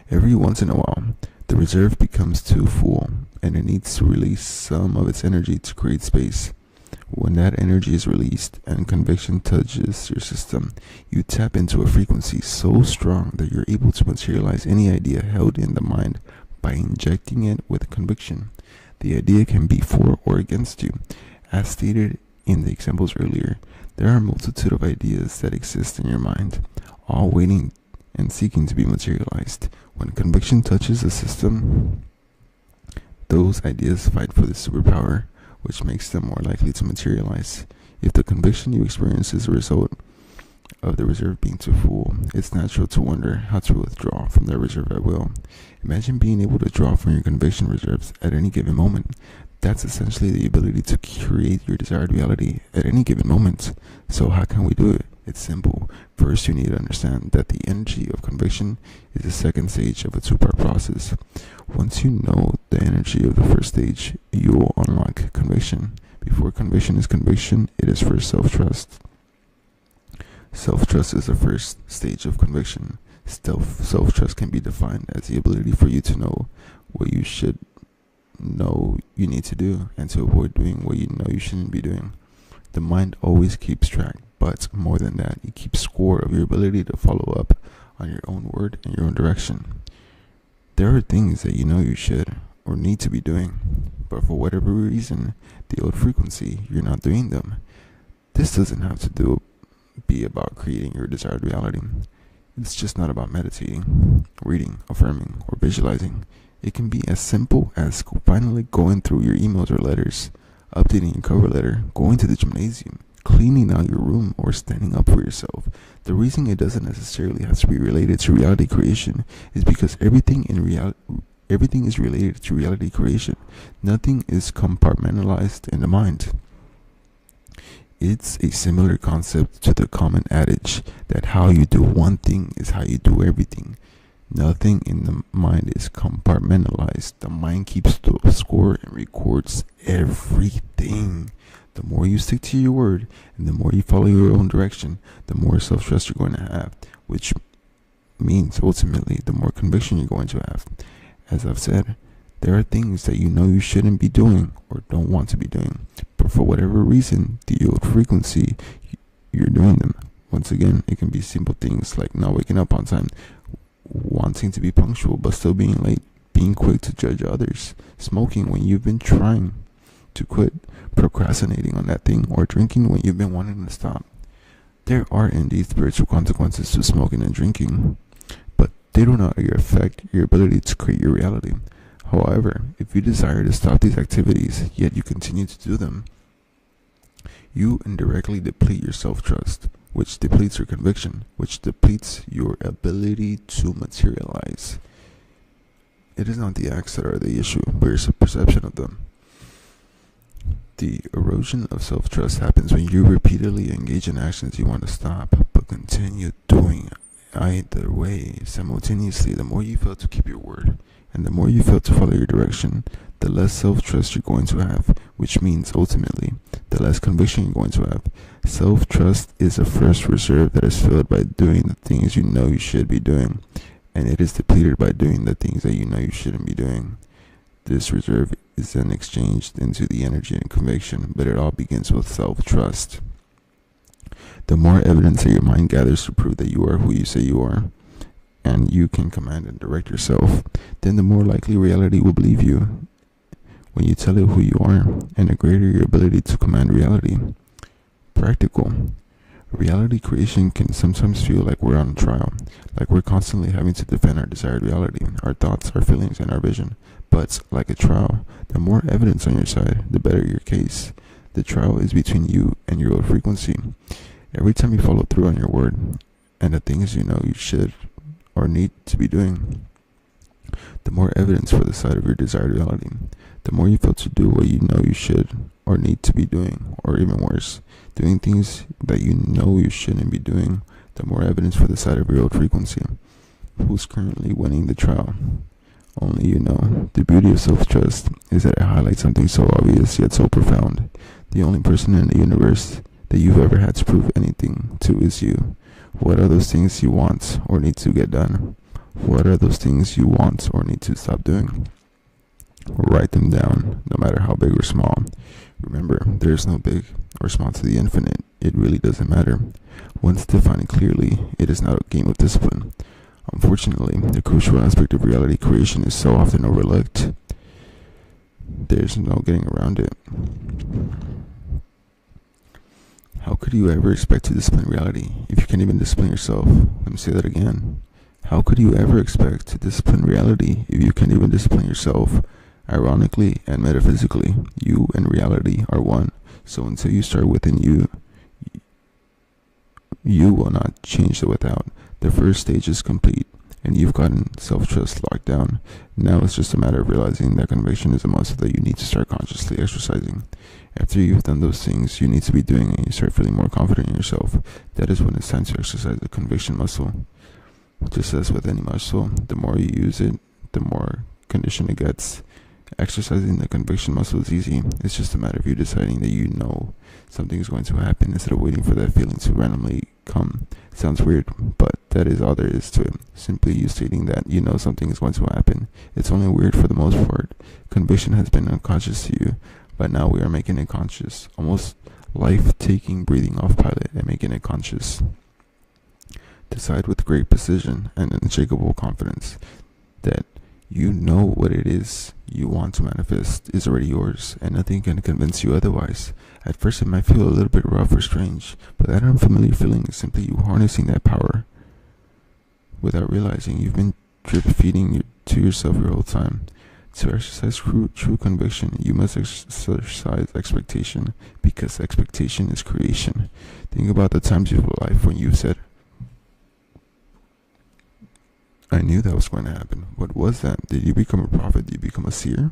Every once in a while, the reserve becomes too full and it needs to release some of its energy to create space. When that energy is released and conviction touches your system, you tap into a frequency so strong that you're able to materialize any idea held in the mind by injecting it with conviction. The idea can be for or against you. As stated in the examples earlier, there are a multitude of ideas that exist in your mind, all waiting and seeking to be materialized. When conviction touches the system, those ideas fight for the superpower, which makes them more likely to materialize. If the conviction you experience is a result of the reserve being too full, it's natural to wonder how to withdraw from that reserve at will. Imagine being able to draw from your conviction reserves at any given moment. That's essentially the ability to create your desired reality at any given moment. So how can we do it? It's simple. First, you need to understand that the energy of conviction is the second stage of a two-part process. Once you know the energy of the first stage, you will unlock conviction. Before conviction is conviction, it is first self-trust. Self-trust is the first stage of conviction. Self-trust can be defined as the ability for you to know what you should know you need to do and to avoid doing what you know you shouldn't be doing. The mind always keeps track, but more than that, it keeps score of your ability to follow up on your own word and your own direction. There are things that you know you should or need to be doing, but for whatever reason, the old frequency, you're not doing them. This doesn't have to be about creating your desired reality. It's just not about meditating, reading, affirming, or visualizing. It can be as simple as finally going through your emails or letters, updating your cover letter, going to the gymnasium, cleaning out your room, or standing up for yourself. The reason it doesn't necessarily have to be related to reality creation is because everything is related to reality creation. Nothing is compartmentalized in the mind. It's a similar concept to the common adage that how you do one thing is how you do everything. Nothing in the mind is compartmentalized. The mind keeps the score and records everything. The more you stick to your word and the more you follow your own direction, the more self-trust you're going to have, which means ultimately the more conviction you're going to have. As I've said, there are things that you know you shouldn't be doing or don't want to be doing, but for whatever reason, the old frequency, you're doing them. Once again, it can be simple things like not waking up on time, wanting to be punctual but still being late, being quick to judge others, smoking when you've been trying to quit, procrastinating on that thing, or drinking when you've been wanting to stop. There are indeed spiritual consequences to smoking and drinking, but they do not affect your ability to create your reality. However, if you desire to stop these activities, yet you continue to do them, you indirectly deplete your self-trust, which depletes your conviction, which depletes your ability to materialize. It is not the acts that are the issue, but your perception of them. The erosion of self-trust happens when you repeatedly engage in actions you want to stop, but continue doing either way simultaneously. The more you fail to keep your word, and the more you fail to follow your direction, the less self-trust you're going to have, which means ultimately, the less conviction you're going to have. Self-trust is a first reserve that is filled by doing the things you know you should be doing, and it is depleted by doing the things that you know you shouldn't be doing. This reserve is then exchanged into the energy and conviction, but it all begins with self-trust. The more evidence that your mind gathers to prove that you are who you say you are, and you can command and direct yourself, then the more likely reality will believe you when you tell it who you are, and the greater your ability to command reality. Practical. Reality creation can sometimes feel like we're on trial, like we're constantly having to defend our desired reality, our thoughts, our feelings, and our vision. But like a trial, the more evidence on your side, the better your case. The trial is between you and your own frequency. Every time you follow through on your word and the things you know you should or need to be doing, the more evidence for the side of your desired reality. The more you fail to do what you know you should or need to be doing, or even worse, doing things that you know you shouldn't be doing, the more evidence for the side of your old frequency. Who's currently winning the trial? Only you know. The beauty of self-trust is that it highlights something so obvious yet so profound. The only person in the universe that you've ever had to prove anything to is you. What are those things you want or need to get done? What are those things you want or need to stop doing? Write them down, no matter how big or small. Remember, there is no big or small to the infinite. It really doesn't matter. Once defined clearly, it is not a game of discipline. Unfortunately, the crucial aspect of reality creation is so often overlooked. There's no getting around it. How could you ever expect to discipline reality if you can't even discipline yourself? Let me say that again. How could you ever expect to discipline reality if you can't even discipline yourself? Ironically and metaphysically, you and reality are one. So until you start within you, you will not change the without. The first stage is complete, and you've gotten self-trust locked down. Now it's just a matter of realizing that conviction is a muscle that you need to start consciously exercising. After you've done those things you need to be doing and you start feeling more confident in yourself, that is when it's time to exercise the conviction muscle. Just as with any muscle, the more you use it, the more conditioned it gets. Exercising the conviction muscle is easy. It's just a matter of you deciding that you know something is going to happen instead of waiting for that feeling to randomly come. It sounds weird, but that is all there is to it. Simply you stating that you know something is going to happen. It's only weird for the most part. Conviction has been unconscious to you, but now we are making it conscious. Almost life-taking breathing off pilot and making it conscious. Decide with great precision and unshakable confidence that you know what it is you want to manifest is already yours, and nothing can convince you otherwise. At first it might feel a little bit rough or strange, but that unfamiliar feeling is simply you harnessing that power without realizing you've been drip feeding to yourself your whole time. To exercise true conviction, you must exercise expectation, because expectation is creation. Think about the times of your life when you said, I knew that was going to happen. What was that? Did you become a prophet? Did you become a seer?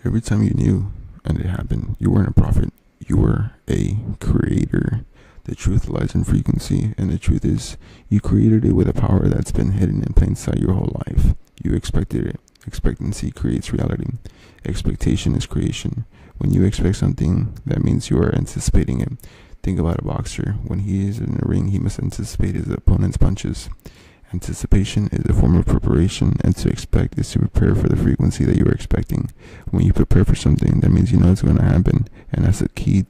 Every time you knew and it happened, you weren't a prophet. You were a creator. The truth lies in frequency, and the truth is you created it with a power that's been hidden in plain sight your whole life. You expected it. Expectancy creates reality. Expectation is creation. When you expect something, that means you are anticipating it. Think about a boxer. When he is in a ring, he must anticipate his opponent's punches. Anticipation is a form of preparation, and to expect is to prepare for the frequency that you are expecting. When you prepare for something, that means you know it's going to happen, and that's the key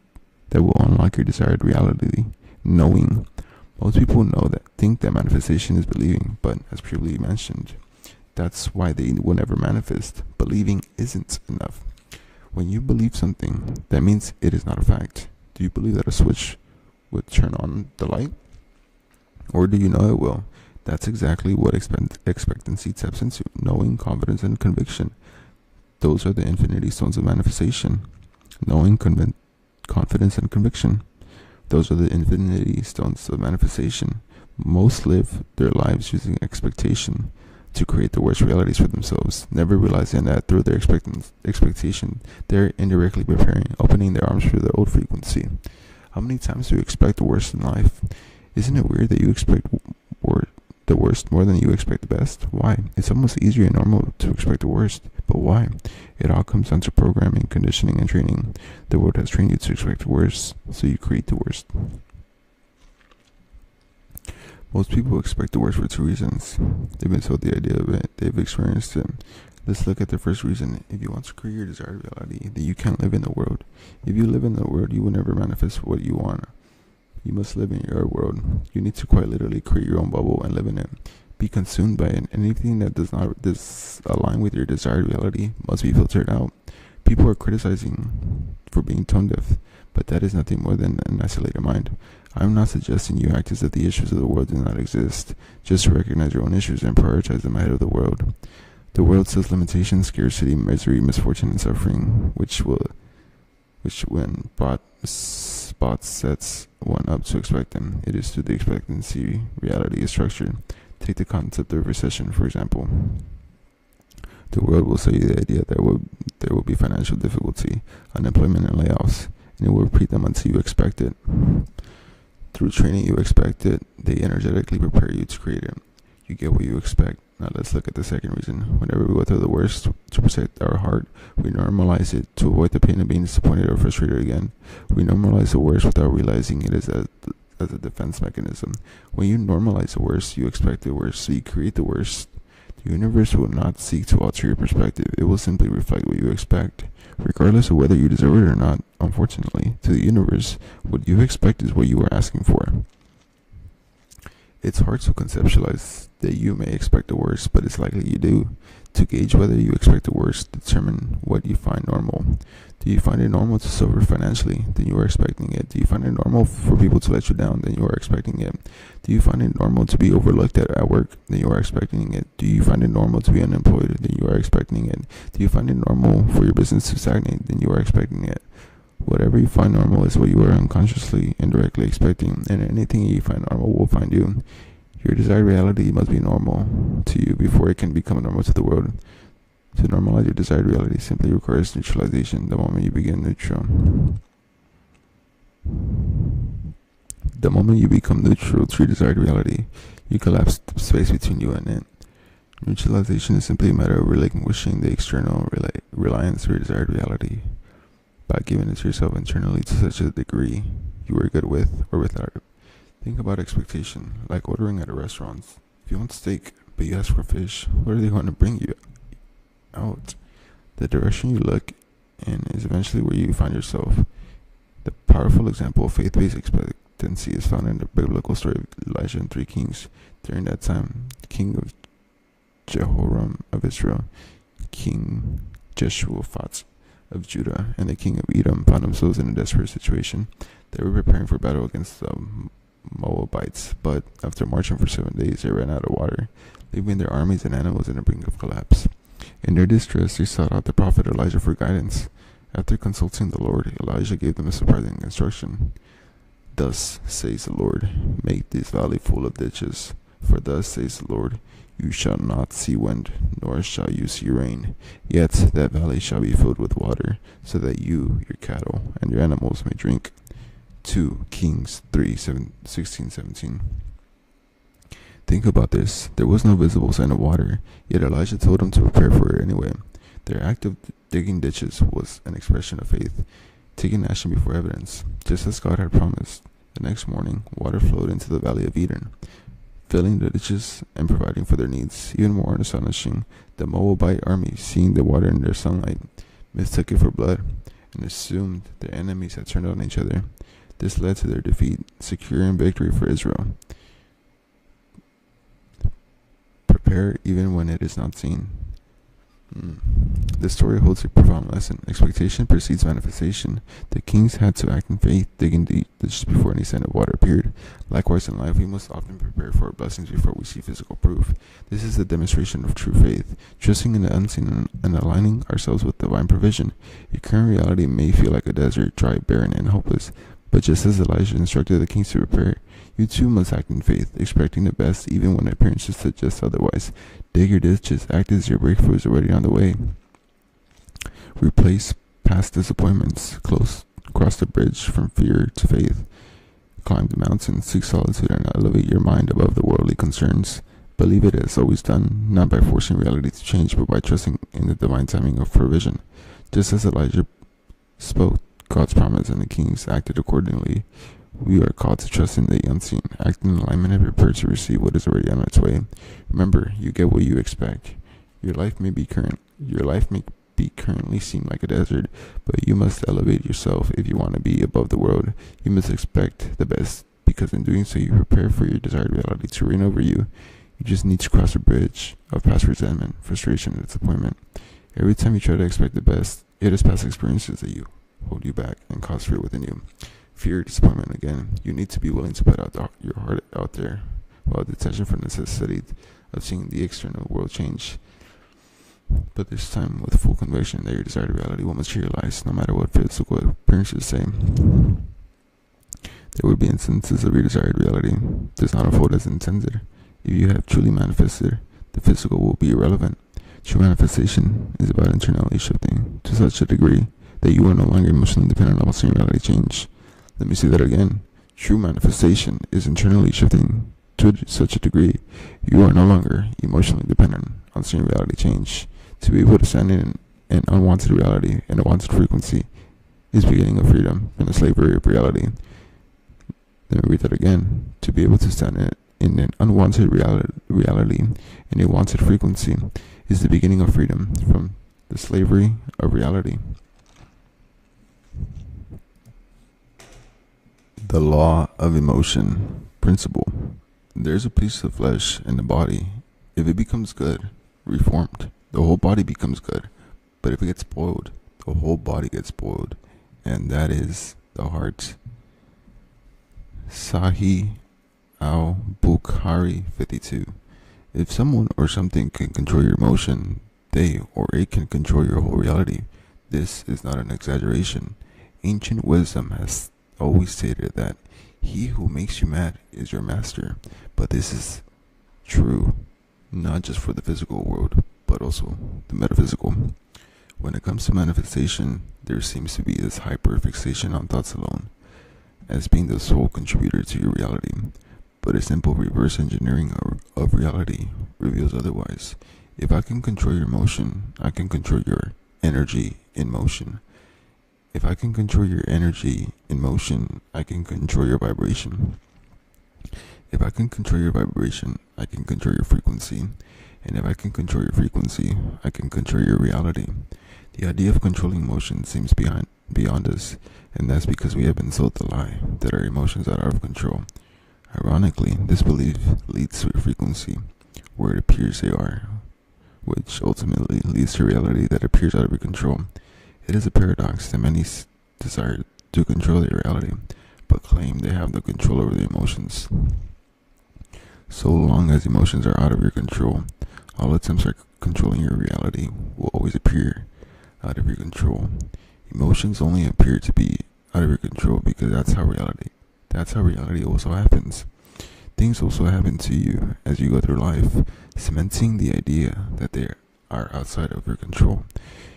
that will unlock your desired reality. Knowing. Most people think that manifestation is believing, but as previously mentioned, that's why they will never manifest. Believing isn't enough. When you believe something, that means it is not a fact. Do you believe that a switch would turn on the light? Or do you know it will? That's exactly what expectancy taps into. Knowing, confidence, and conviction. Those are the infinity stones of manifestation. Knowing, confidence, and conviction. Those are the infinity stones of manifestation. Most live their lives using expectation to create the worst realities for themselves, never realizing that through their expectation, they're indirectly preparing, opening their arms for the old frequency. How many times do you expect the worst in life? Isn't it weird that you expect the worst more than you expect the best? Why? It's almost easier and normal to expect the worst, but why? It all comes down to programming, conditioning, and training. The world has trained you to expect the worst, so you create the worst. Most people expect the worst for two reasons. They've been told the idea of it, they've experienced it. Let's look at the first reason. If you want to create your desired reality, then you can't live in the world. If you live in the world, you will never manifest what you want. You must live in your world. You need to quite literally create your own bubble and live in it. Be consumed by it. Anything that does not align with your desired reality must be filtered out. People are criticizing for being tone deaf, but that is nothing more than an isolated mind. I'm not suggesting you act as if the issues of the world do not exist. Just recognize your own issues and prioritize them ahead of the world. The world says limitation, scarcity, misery, misfortune, and suffering, which when spot sets one up to expect them. It is through the expectancy reality is structured. Take the concept of recession, for example. The world will sell you the idea that there will be financial difficulty, unemployment, and layoffs, and it will repeat them until you expect it. Through training, you expect it. They energetically prepare you to create it. You get what you expect. Now let's look at the second reason. Whenever we go through the worst to protect our heart, we normalize it to avoid the pain of being disappointed or frustrated again. We normalize the worst without realizing it is as a defense mechanism. When you normalize the worst, you expect the worst, so you create the worst. The universe will not seek to alter your perspective. It will simply reflect what you expect, regardless of whether you deserve it or not. Unfortunately, to the universe, what you expect is what you are asking for. It's hard to conceptualize that you may expect the worst, but it's likely you do. To gauge whether you expect the worst, determine what you find normal. Do you find it normal to suffer financially? Then you are expecting it. Do you find it normal for people to let you down? Then you are expecting it. Do you find it normal to be overlooked at work? Then you are expecting it. Do you find it normal to be unemployed? Then you are expecting it. Do you find it normal for your business to stagnate? Then you are expecting it. Whatever you find normal is what you are unconsciously, indirectly expecting, and anything you find normal will find you. Your desired reality must be normal to you before it can become normal to the world. To normalize your desired reality simply requires neutralization the moment you begin neutral. The moment you become neutral to your desired reality, you collapse the space between you and it. Neutralization is simply a matter of relinquishing the external reliance on your desired reality by giving it to yourself internally to such a degree you are good with or without it. Think about expectation, like ordering at a restaurant. If you want steak, but you ask for fish, what are they going to bring you out? The direction you look in is eventually where you find yourself. The powerful example of faith-based expectancy is found in the biblical story of Elijah and 3 kings. During that time, the king of Jehoram of Israel, King Jehoshaphat of Judah, and the king of Edom found themselves in a desperate situation. They were preparing for battle against the Moabites, but after marching for 7 days, they ran out of water, leaving their armies and animals on the brink of collapse. In their distress, they sought out the prophet Elijah for guidance. After consulting the Lord, Elijah gave them a surprising instruction. Thus says the Lord, make this valley full of ditches, for thus says the Lord, you shall not see wind, nor shall you see rain, yet that valley shall be filled with water, so that you, your cattle, and your animals may drink. 2 Kings 3:16-17. Think about this. There was no visible sign of water, yet Elijah told them to prepare for it anyway. Their act of digging ditches was an expression of faith, taking action before evidence, just as God had promised. The next morning, water flowed into the valley of Eden, filling the ditches and providing for their needs. Even more astonishing, the Moabite army, seeing the water in their sunlight, mistook it for blood and assumed their enemies had turned on each other. This led to their defeat, securing victory for Israel. Prepare even when it is not seen. This story holds a profound lesson. Expectation precedes manifestation. The kings had to act in faith, digging deep just before any sign of water appeared. Likewise in life, we must often prepare for our blessings before we see physical proof. This is the demonstration of true faith, trusting in the unseen and aligning ourselves with divine provision. Your current reality may feel like a desert, dry, barren, and hopeless, but just as Elijah instructed the kings to prepare, you too must act in faith, expecting the best even when appearances suggest otherwise. Dig your ditches, act as your breakthrough is already on the way. Replace past disappointments, cross the bridge from fear to faith. Climb the mountain, seek solitude, and elevate your mind above the worldly concerns. Believe it as always done, not by forcing reality to change, but by trusting in the divine timing of provision. Just as Elijah spoke God's promise and the kings acted accordingly, we are called to trust in the unseen, act in alignment, and prepare to receive what is already on its way. Remember, you get what you expect. Your life may currently seem like a desert, but you must elevate yourself if you want to be above the world. You must expect the best because in doing so you prepare for your desired reality to reign over you. You just need to cross a bridge of past resentment, frustration, and disappointment. Every time you try to expect the best, it is past experiences that you hold you back and cause fear within you. Fear, disappointment again. You need to be willing to put out your heart out there, while detention from necessity of seeing the external world change. But this time with full conviction that your desired reality will materialize no matter what physical appearances say. There would be instances of your desired reality does not unfold as intended. If you have truly manifested, the physical will be irrelevant. True manifestation is about internally shifting to such a degree that you are no longer emotionally dependent on seeing reality change. Let me say that again. True manifestation is internally shifting to such a degree you are no longer emotionally dependent on seeing reality change. To be able to stand in an unwanted reality and a wanted frequency is beginning of freedom from the slavery of reality. Let me read that again. To be able to stand in an unwanted reality and a wanted frequency is the beginning of freedom from the slavery of reality. The law of emotion principle. There's a piece of flesh in the body. If it becomes good, reformed, the whole body becomes good. But if it gets spoiled, the whole body gets spoiled. And that is the heart. Sahih al-Bukhari 52. If someone or something can control your emotion, they or it can control your whole reality. This is not an exaggeration. Ancient wisdom has always stated that he who makes you mad is your master. But this is true, not just for the physical world, but also the metaphysical. When it comes to manifestation, there seems to be this hyperfixation on thoughts alone, as being the sole contributor to your reality. But a simple reverse engineering of reality reveals otherwise. If I can control your emotion, I can control your energy in motion. If I can control your energy in motion, I can control your vibration. If I can control your vibration, I can control your frequency. And if I can control your frequency, I can control your reality. The idea of controlling emotion seems beyond us, and that's because we have been sold the lie that our emotions are out of control. Ironically, this belief leads to a frequency where it appears they are, which ultimately leads to a reality that appears out of your control. It is a paradox that many desire to control their reality, but claim they have no control over their emotions. So long as emotions are out of your control, all attempts at controlling your reality will always appear out of your control. Emotions only appear to be out of your control because that's how reality also happens. Things also happen to you as you go through life, cementing the idea that they are outside of your control.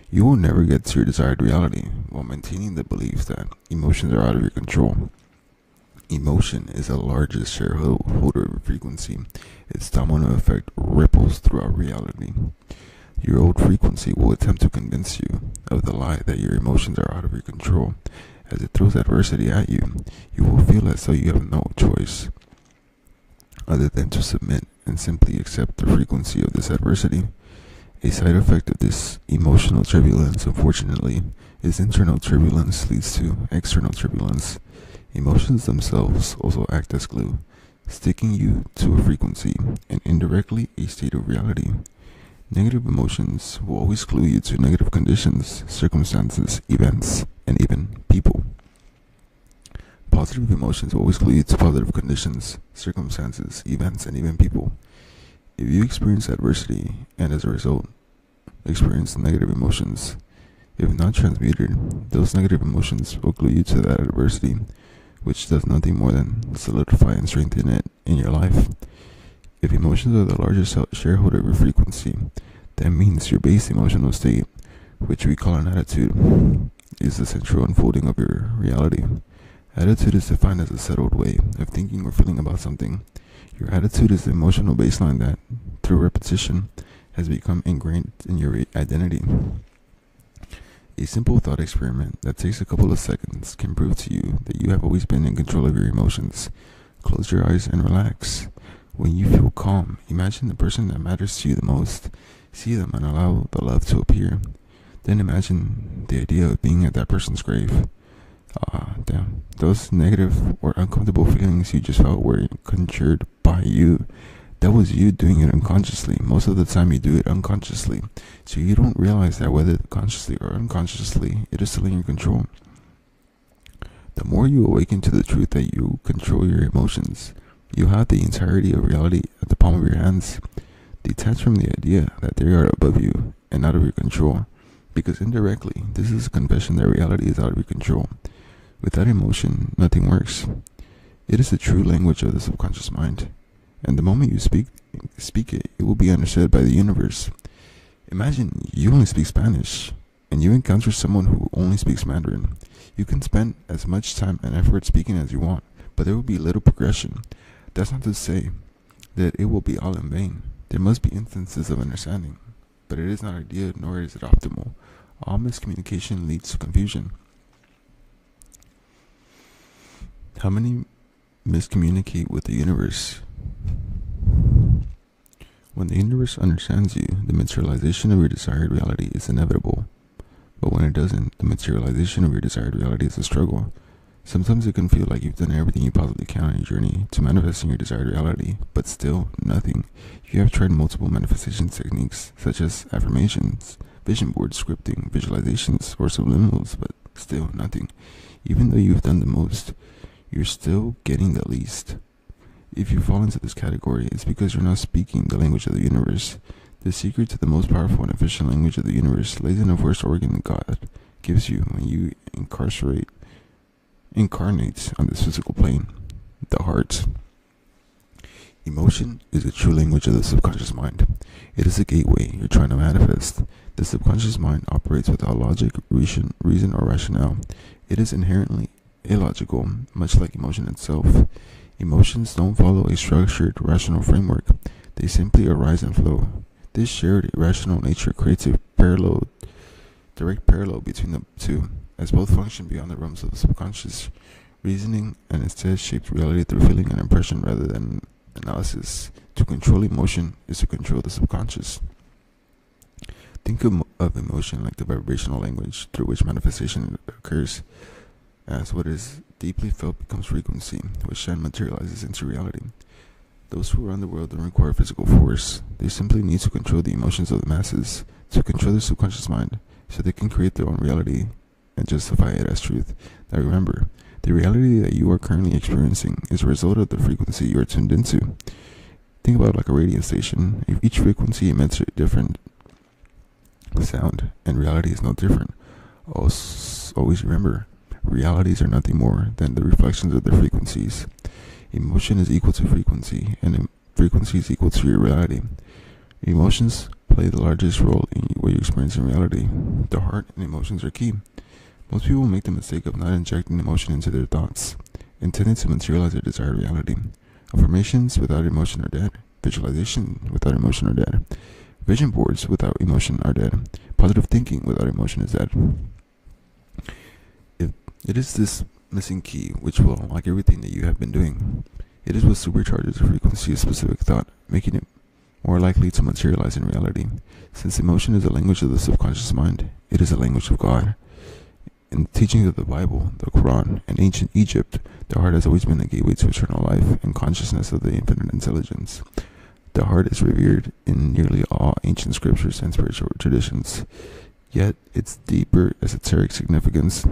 You will never get to your desired reality while maintaining the belief that emotions are out of your control. Emotion is the largest shareholder of frequency. Its domino effect ripples throughout reality. Your old frequency will attempt to convince you of the lie that your emotions are out of your control. As it throws adversity at you, you will feel as though you have no choice other than to submit and simply accept the frequency of this adversity. A side effect of this emotional turbulence, unfortunately, is internal turbulence leads to external turbulence. Emotions themselves also act as glue, sticking you to a frequency and indirectly a state of reality. Negative emotions will always glue you to negative conditions, circumstances, events, and even people. Positive emotions will always glue you to positive conditions, circumstances, events, and even people. If you experience adversity and as a result experience negative emotions, if not transmuted, those negative emotions will glue you to that adversity, which does nothing more than solidify and strengthen it in your life. If emotions are the largest shareholder of your frequency, that means your base emotional state, which we call an attitude, is the central unfolding of your reality. Attitude is defined as a settled way of thinking or feeling about something. Your attitude is the emotional baseline that, through repetition, has become ingrained in your identity. A simple thought experiment that takes a couple of seconds can prove to you that you have always been in control of your emotions. Close your eyes and relax. When you feel calm, imagine the person that matters to you the most. See them and allow the love to appear. Then imagine the idea of being at that person's grave. Damn. Those negative or uncomfortable feelings you just felt were conjured by you. That was you doing it unconsciously. Most of the time you do it unconsciously. So you don't realize that whether consciously or unconsciously, it is still in your control. The more you awaken to the truth that you control your emotions, you have the entirety of reality at the palm of your hands. Detach from the idea that they are above you and out of your control, because indirectly, this is a confession that reality is out of your control. Without emotion, nothing works. It is the true language of the subconscious mind, and the moment you speak it, it will be understood by the universe. Imagine you only speak Spanish, and you encounter someone who only speaks Mandarin. You can spend as much time and effort speaking as you want, but there will be little progression. That's not to say that it will be all in vain. There must be instances of understanding, but it is not ideal nor is it optimal. All miscommunication leads to confusion. How many miscommunicate with the universe? When the universe understands you, the materialization of your desired reality is inevitable. But when it doesn't, the materialization of your desired reality is a struggle. Sometimes it can feel like you've done everything you possibly can on your journey to manifesting your desired reality, but still nothing. You have tried multiple manifestation techniques, such as affirmations, vision boards, scripting, visualizations, or subliminals, but still nothing. Even though you've done the most, you're still getting the least. If you fall into this category, it's because you're not speaking the language of the universe. The secret to the most powerful and efficient language of the universe lays in the first organ that God gives you when you incarnate on this physical plane, the heart. Emotion is a true language of the subconscious mind. It is a gateway you're trying to manifest. The subconscious mind operates without logic, reason, or rationale. It is inherently illogical, much like emotion itself. Emotions don't follow a structured, rational framework. They simply arise and flow. This shared irrational nature creates a direct parallel between the two, as both function beyond the realms of the subconscious reasoning and instead shapes reality through feeling and impression rather than analysis. To control emotion is to control the subconscious. Think of emotion like the vibrational language through which manifestation occurs, as what is deeply felt becomes frequency, which then materializes into reality. Those who run the world don't require physical force. They simply need to control the emotions of the masses, to control their subconscious mind, so they can create their own reality and justify it as truth. Now remember, the reality that you are currently experiencing is a result of the frequency you are tuned into. Think about it like a radio station. If each frequency emits a different sound, and reality is no different. Always remember, realities are nothing more than the reflections of their frequencies. Emotion is equal to frequency, and frequency is equal to your reality. Emotions play the largest role in what you experience in reality. The heart and emotions are key. Most people make the mistake of not injecting emotion into their thoughts, intending to materialize their desired reality. Affirmations without emotion are dead. Visualization without emotion are dead. Vision boards without emotion are dead. Positive thinking without emotion is dead. It is this missing key which will unlock everything that you have been doing. It is what supercharges the frequency of specific thought, making it more likely to materialize in reality. Since emotion is a language of the subconscious mind, it is a language of God. In the teachings of the Bible, the Quran, and ancient Egypt, the heart has always been the gateway to eternal life and consciousness of the infinite intelligence. The heart is revered in nearly all ancient scriptures and spiritual traditions, yet its deeper esoteric significance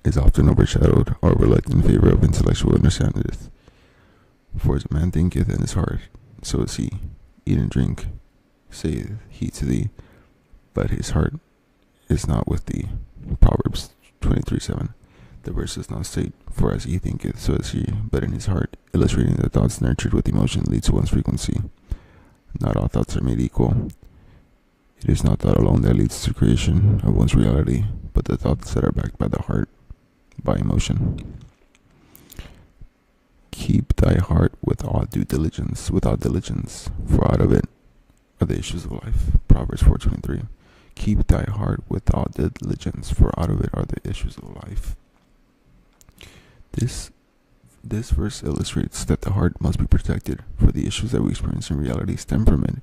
is often overshadowed or overlooked in favor of intellectual understanding. For as a man thinketh in his heart, so is he. Eat and drink, saith he to thee, but his heart is not with thee. Proverbs 23:7. The verse does not state, for as he thinketh, so is he, but in his heart, illustrating that thoughts nurtured with emotion lead to one's frequency. Not all thoughts are made equal. It is not thought alone that leads to creation of one's reality, but the thoughts that are backed by the heart, by emotion. Keep thy heart with all due diligence, without diligence, for out of it are the issues of life. Proverbs 4:23. Keep thy heart with all diligence, for out of it are the issues of life. This verse illustrates that the heart must be protected, for the issues that we experience in reality stem from it,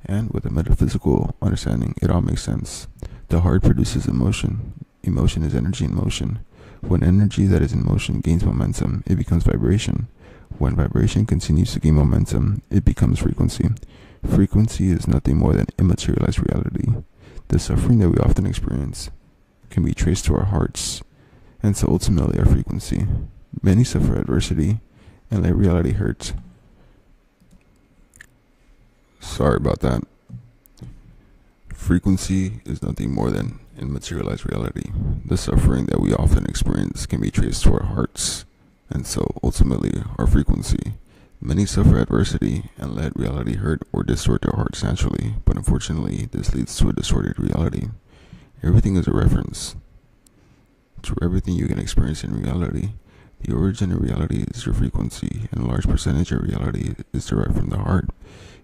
and with a metaphysical understanding, it all makes sense. The heart produces emotion, Emotion is energy in motion. When energy that is in motion gains momentum, it becomes vibration. When vibration continues to gain momentum, it becomes frequency. Frequency is nothing more than immaterialized reality. The suffering that we often experience can be traced to our hearts, and so ultimately our frequency. Many suffer adversity and let reality hurt. Sorry about that. Frequency is nothing more than immaterialized reality. The suffering that we often experience can be traced to our hearts, and so ultimately our frequency. Many suffer adversity and let reality hurt or distort their hearts naturally, but unfortunately this leads to a distorted reality. Everything is a reference to everything you can experience in reality. The origin of reality is your frequency, and a large percentage of reality is derived from the heart.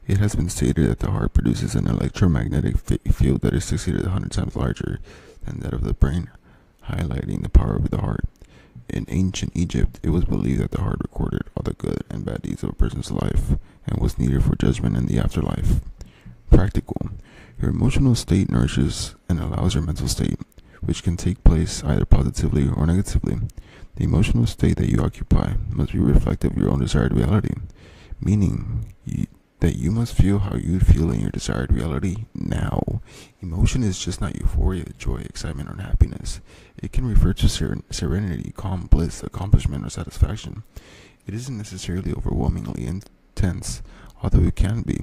It has been stated that the heart produces an electromagnetic field that is 60 to 100 times larger than that of the brain, highlighting the power of the heart. In ancient Egypt, it was believed that the heart recorded all the good and bad deeds of a person's life and was needed for judgment in the afterlife. Practical. Your emotional state nourishes and allows your mental state, which can take place either positively or negatively. The emotional state that you occupy must be reflective of your own desired reality, meaning that you must feel how you'd feel in your desired reality now. Emotion is just not euphoria, joy, excitement, or happiness. It can refer to serenity, calm, bliss, accomplishment, or satisfaction. It isn't necessarily overwhelmingly intense, although it can be.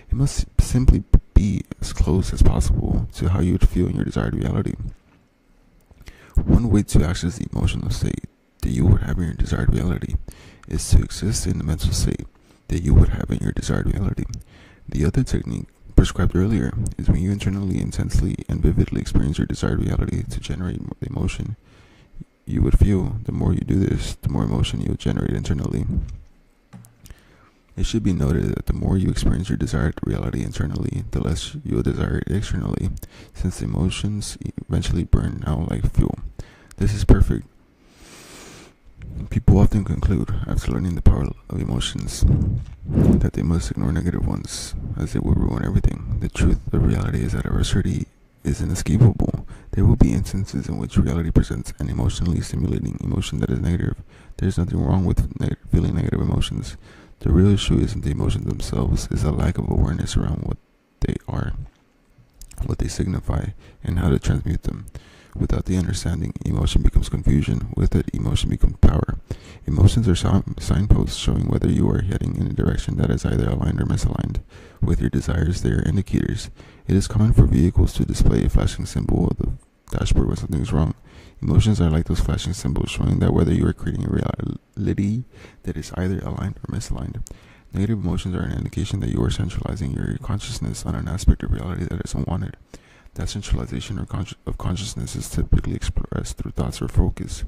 It must simply be as close as possible to how you would feel in your desired reality. One way to access the emotional state that you would have in your desired reality is to exist in the mental state that you would have in your desired reality. The other technique prescribed earlier is when you internally, intensely, and vividly experience your desired reality to generate the emotion you would feel. The more you do this, the more emotion you'll generate internally. It should be noted that the more you experience your desired reality internally, the less you'll desire it externally, since the emotions eventually burn out like fuel. This is perfect. People often conclude, after learning the power of emotions, that they must ignore negative ones, as it will ruin everything. The truth of reality is that adversity is inescapable. There will be instances in which reality presents an emotionally stimulating emotion that is negative. There is nothing wrong with feeling negative emotions. The real issue isn't the emotions themselves, it's a lack of awareness around what they are, what they signify, and how to transmute them. Without the understanding, emotion becomes confusion. With it, emotion becomes power. Emotions are signposts showing whether you are heading in a direction that is either aligned or misaligned with your desires. They are indicators. It is common for vehicles to display a flashing symbol of the dashboard when something is wrong. Emotions are like those flashing symbols showing that whether you are creating a reality that is either aligned or misaligned. Negative emotions are an indication that you are centralizing your consciousness on an aspect of reality that is unwanted. That centralization of consciousness is typically expressed through thoughts or focus.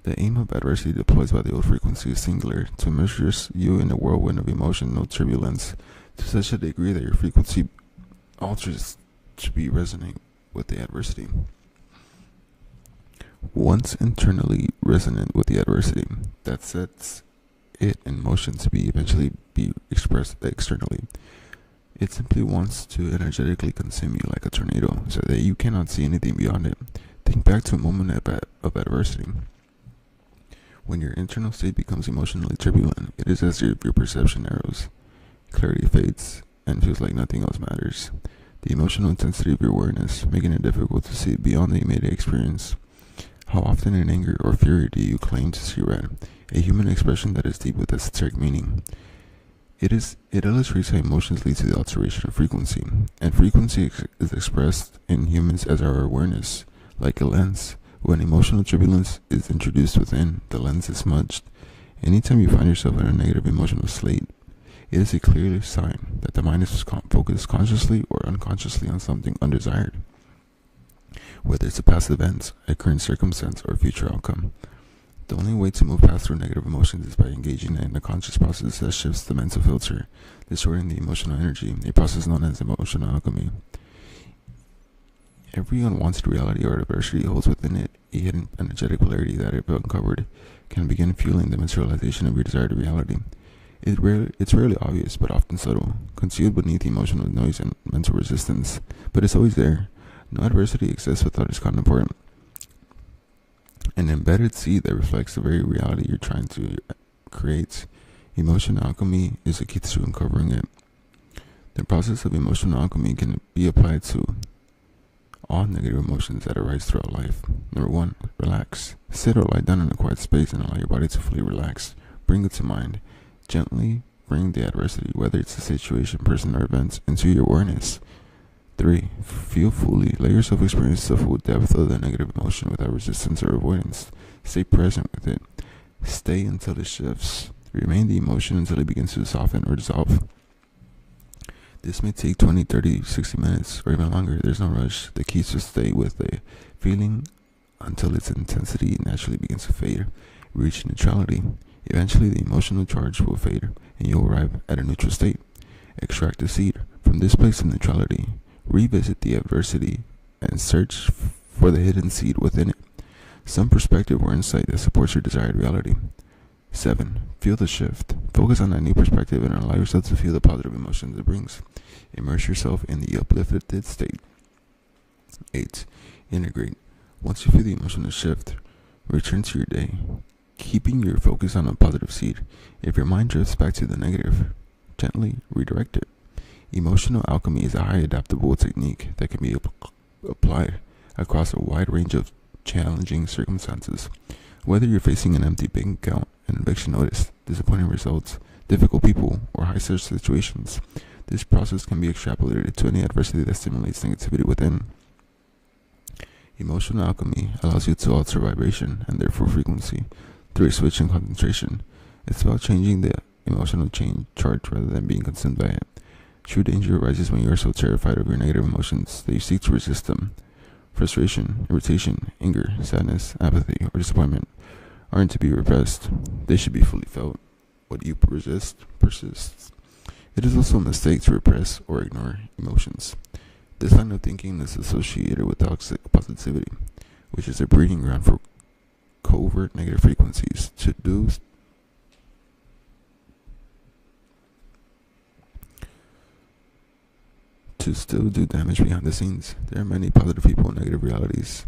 The aim of adversity deployed by the old frequency is singular, to immerse you in a whirlwind of emotion, no turbulence, to such a degree that your frequency alters to be resonant with the adversity. Once internally resonant with the adversity, that sets it in motion to be eventually be expressed externally. It simply wants to energetically consume you like a tornado, so that you cannot see anything beyond it. Think back to a moment of adversity. When your internal state becomes emotionally turbulent, it is as if your perception narrows, clarity fades, and feels like nothing else matters. The emotional intensity of your awareness, making it difficult to see beyond the immediate experience. How often in anger or fury do you claim to see red? A human expression that is deep with esoteric meaning. It illustrates how emotions lead to the alteration of frequency, and frequency is expressed in humans as our awareness, like a lens. When emotional turbulence is introduced within, the lens is smudged. Anytime you find yourself in a negative emotional state, it is a clear sign that the mind is focused consciously or unconsciously on something undesired, whether it's a past event, a current circumstance, or a future outcome. The only way to move past through negative emotions is by engaging in a conscious process that shifts the mental filter, distorting the emotional energy, a process known as emotional alchemy. Every unwanted reality or adversity holds within it a hidden energetic polarity that, if uncovered, can begin fueling the materialization of your desired reality. It's rarely obvious, but often subtle, concealed beneath emotional noise and mental resistance, but it's always there. No adversity exists without its counterpart. an embedded seed that reflects the very reality you're trying to create. Emotional alchemy is a key to uncovering it. The process of emotional alchemy can be applied to all negative emotions that arise throughout life. Number 1, relax. Sit or lie down in a quiet space and allow your body to fully relax. Bring it to mind. Gently bring the adversity, whether it's a situation, person, or event, into your awareness. 3, feel fully. Let yourself experience the full depth of the negative emotion without resistance or avoidance. Stay present with it. Stay until it shifts. Remain the emotion until it begins to soften or dissolve. This may take 20, 30, 60 minutes, or even longer. There's no rush. The key is to stay with the feeling until its intensity naturally begins to fade. Reach neutrality. Eventually, the emotional charge will fade, and you'll arrive at a neutral state. Extract the seed. From this place of neutrality, revisit the adversity and search for the hidden seed within it. Some perspective or insight that supports your desired reality. 7, feel the shift. Focus on that new perspective and allow yourself to feel the positive emotions it brings. Immerse yourself in the uplifted state. 8, integrate. Once you feel the emotional shift, return to your day, keeping your focus on a positive seed. If your mind drifts back to the negative, gently redirect it. Emotional alchemy is a highly adaptable technique that can be applied across a wide range of challenging circumstances. Whether you're facing an empty bank account, an eviction notice, disappointing results, difficult people, or high-stress situations, this process can be extrapolated to any adversity that stimulates negativity within. Emotional alchemy allows you to alter vibration and therefore frequency through a switch in concentration. It's about changing the emotional charge rather than being consumed by it. True danger arises when you are so terrified of your negative emotions that you seek to resist them. Frustration, irritation, anger, sadness, apathy, or disappointment aren't to be repressed. They should be fully felt. What you resist persists. It is also a mistake to repress or ignore emotions. This line of thinking is associated with toxic positivity, which is a breeding ground for covert negative frequencies to still do damage behind the scenes. There are many positive people in negative realities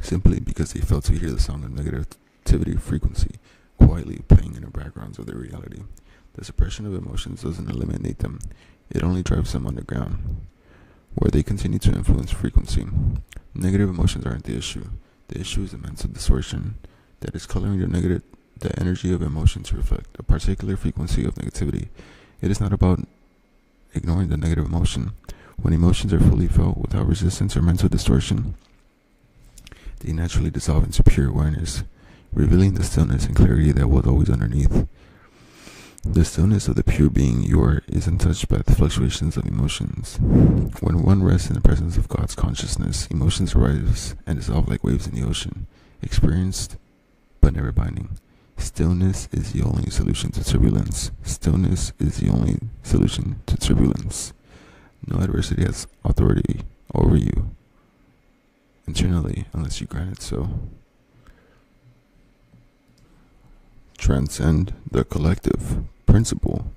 simply because they fail to hear the song of negativity frequency quietly playing in the backgrounds of their reality. The suppression of emotions doesn't eliminate them. It only drives them underground, where they continue to influence frequency. Negative emotions aren't the issue. The issue is the mental distortion that is coloring the energy of emotion to reflect a particular frequency of negativity. It is not about ignoring the negative emotion. When emotions are fully felt without resistance or mental distortion, they naturally dissolve into pure awareness, revealing the stillness and clarity that was always underneath. The stillness of the pure being you are is untouched by the fluctuations of emotions. When one rests in the presence of God's consciousness, emotions arise and dissolve like waves in the ocean, experienced but never binding. Stillness is the only solution to turbulence. Stillness is the only solution to turbulence. No adversity has authority over you internally unless you grant it so. Transcend the collective principle.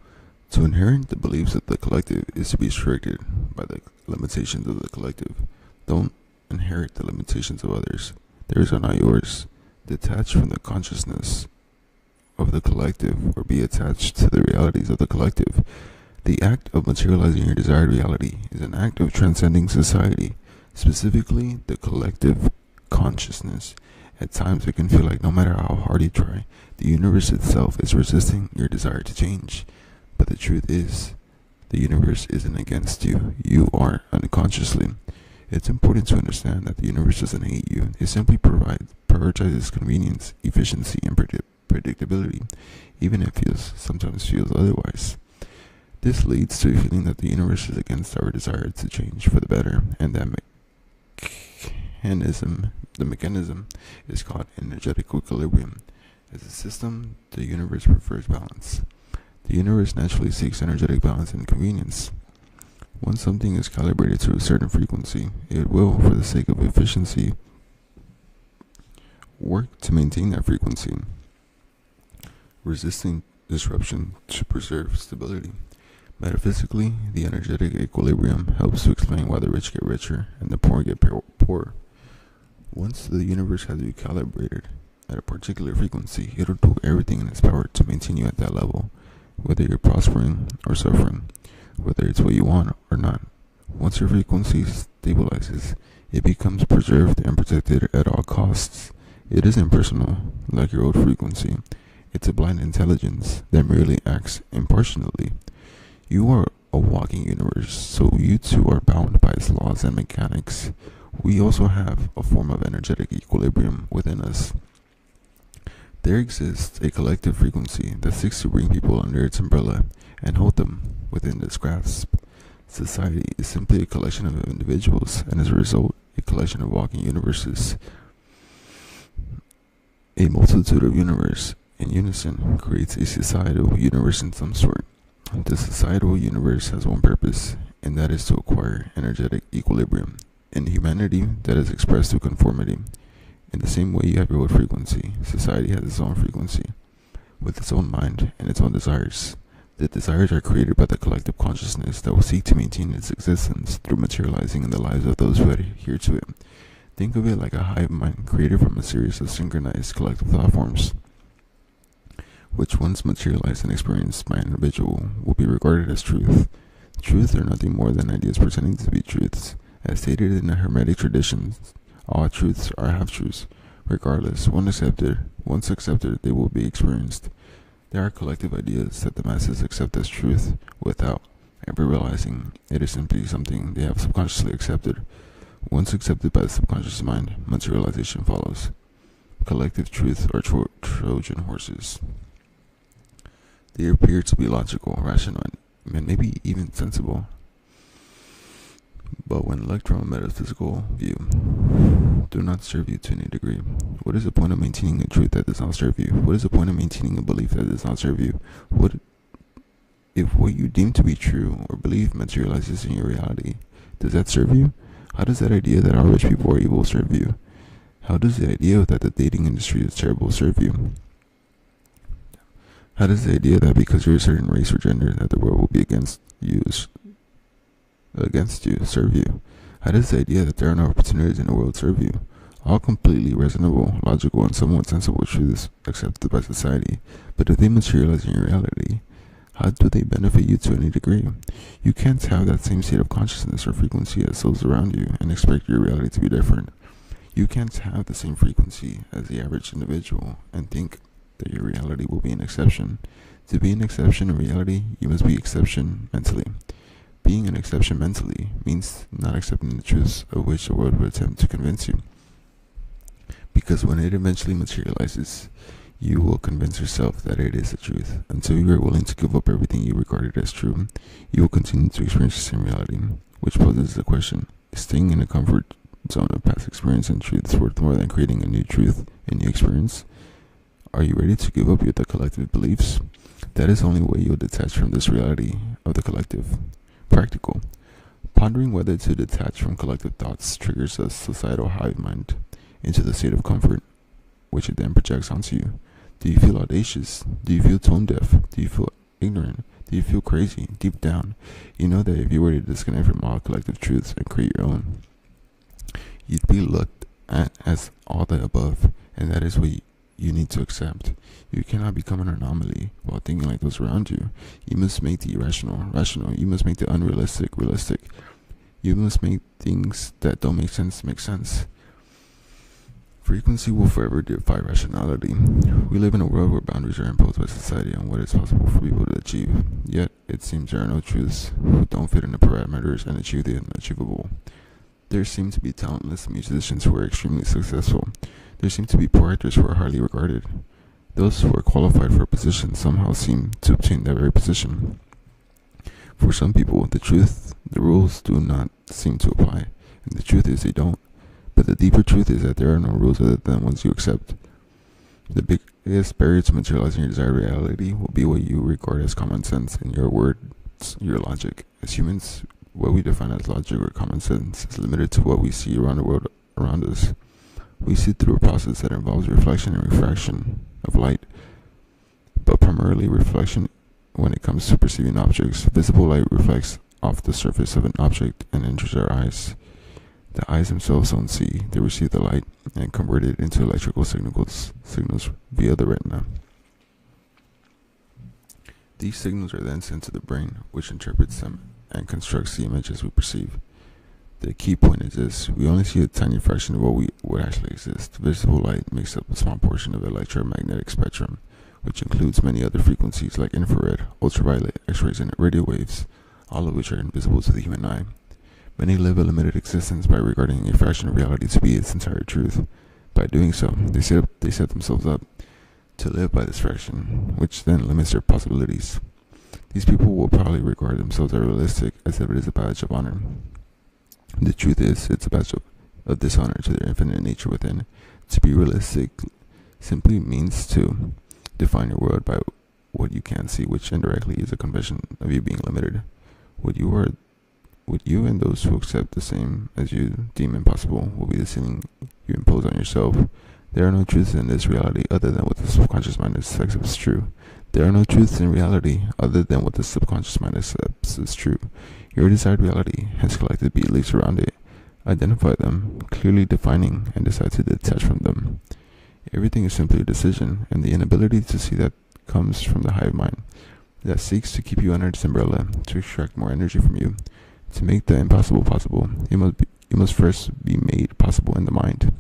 To inherit the beliefs of the collective is to be restricted by the limitations of the collective. Don't inherit the limitations of others. Theirs are not yours. Detach from the consciousness of the collective or be attached to the realities of the collective. The act of materializing your desired reality is an act of transcending society, specifically the collective consciousness. At times it can feel like no matter how hard you try, the universe itself is resisting your desire to change. But the truth is, the universe isn't against you. You are unconsciously. It's important to understand that the universe doesn't hate you. It simply prioritizes convenience, efficiency, and predictability, even if it sometimes feels otherwise. This leads to a feeling that the universe is against our desire to change for the better, and that the mechanism is called energetic equilibrium. As a system, the universe prefers balance. The universe naturally seeks energetic balance and convenience. Once something is calibrated to a certain frequency, it will, for the sake of efficiency, work to maintain that frequency, resisting disruption to preserve stability. Metaphysically, the energetic equilibrium helps to explain why the rich get richer and the poor get poorer. Once the universe has you calibrated at a particular frequency, it'll do everything in its power to maintain you at that level, whether you're prospering or suffering, whether it's what you want or not. Once your frequency stabilizes, it becomes preserved and protected at all costs. It isn't personal, like your old frequency. It's a blind intelligence that merely acts impartially. You are a walking universe, so you too are bound by its laws and mechanics. We also have a form of energetic equilibrium within us. There exists a collective frequency that seeks to bring people under its umbrella and hold them within its grasp. Society is simply a collection of individuals, and as a result, a collection of walking universes. A multitude of universe in unison creates a societal universe in some sort. The societal universe has one purpose, and that is to acquire energetic equilibrium. In humanity, that is expressed through conformity. In the same way you have your own frequency, society has its own frequency, with its own mind and its own desires. The desires are created by the collective consciousness that will seek to maintain its existence through materializing in the lives of those who adhere to it. Think of it like a hive mind created from a series of synchronized collective thought forms, which once materialized and experienced by an individual will be regarded as truth. Truths are nothing more than ideas pretending to be truths. As stated in the Hermetic traditions, all truths are half-truths. Regardless, once accepted, they will be experienced. There are collective ideas that the masses accept as truth without ever realizing it is simply something they have subconsciously accepted. Once accepted by the subconscious mind, materialization follows. Collective truths are Trojan horses. They appear to be logical, rational, and maybe even sensible. But when electron metaphysical view do not serve you to any degree, what is the point of maintaining a truth that does not serve you? What is the point of maintaining a belief that does not serve you? What if what you deem to be true or believe materializes in your reality? Does that serve you? How does that idea that all rich people are evil serve you? How does the idea that the dating industry is terrible serve you? How does the idea that because you're a certain race or gender that the world will be against you serve you? How does the idea that there are no opportunities in the world serve you? All completely reasonable, logical, and somewhat sensible truths accepted by society, but if they materialize in your reality, how do they benefit you to any degree? You can't have that same state of consciousness or frequency as those around you and expect your reality to be different. You can't have the same frequency as the average individual and think that your reality will be an exception. To be an exception in reality, you must be exception mentally. Being an exception mentally means not accepting the truths of which the world will attempt to convince you. Because when it eventually materializes, you will convince yourself that it is the truth. Until you are willing to give up everything you regarded as true, you will continue to experience the same reality, which poses the question, is staying in a comfort zone of past experience and truths worth more than creating a new truth, a new experience? Are you ready to give up the collective beliefs? That is the only way you'll detach from this reality of the collective. Practical. Pondering whether to detach from collective thoughts triggers a societal hive mind into the state of comfort, which it then projects onto you. Do you feel audacious? Do you feel tone deaf? Do you feel ignorant? Do you feel crazy? Deep down, you know that if you were to disconnect from all collective truths and create your own, you'd be looked at as all the above, and that is what you need to accept. You cannot become an anomaly while thinking like those around you. You must make the irrational rational. You must make the unrealistic realistic. You must make things that don't make sense make sense. Frequency will forever defy rationality. We live in a world where boundaries are imposed by society on what is possible for people to achieve. Yet, it seems there are no truths who don't fit in the parameters and achieve the unachievable. There seem to be talentless musicians who are extremely successful. There seem to be poor actors who are highly regarded. Those who are qualified for a position somehow seem to obtain that very position. For some people, the rules do not seem to apply, and the truth is they don't. But the deeper truth is that there are no rules other than ones you accept. The biggest barrier to materializing your desired reality will be what you regard as common sense. In your words, your logic. As humans, what we define as logic or common sense is limited to what we see around the world around us. We see through a process that involves reflection and refraction of light, but primarily reflection when it comes to perceiving objects. Visible light reflects off the surface of an object and enters our eyes. The eyes themselves don't see. They receive the light and convert it into electrical signals via the retina. These signals are then sent to the brain, which interprets them and constructs the images we perceive. The key point is this: we only see a tiny fraction of what actually exists. Visible light makes up a small portion of the electromagnetic spectrum, which includes many other frequencies like infrared, ultraviolet, X-rays, and radio waves, all of which are invisible to the human eye. Many live a limited existence by regarding a fraction of reality to be its entire truth. By doing so, they set themselves up to live by this fraction, which then limits their possibilities. These people will probably regard themselves as realistic, as if it is a badge of honor. The truth is, it's a badge of dishonor to their infinite nature within. To be realistic simply means to define your world by what you can see, which indirectly is a confession of you being limited. What you and those who accept the same as you deem impossible will be the ceiling you impose on yourself. There are no truths in this reality other than what the subconscious mind accepts as true. There are no truths in reality other than what the subconscious mind accepts as true. Your desired reality has collected beliefs around it. Identify them, clearly defining, and decide to detach from them. Everything is simply a decision, and the inability to see that comes from the hive mind that seeks to keep you under its umbrella, to extract more energy from you. To make the impossible possible, it must first be made possible in the mind.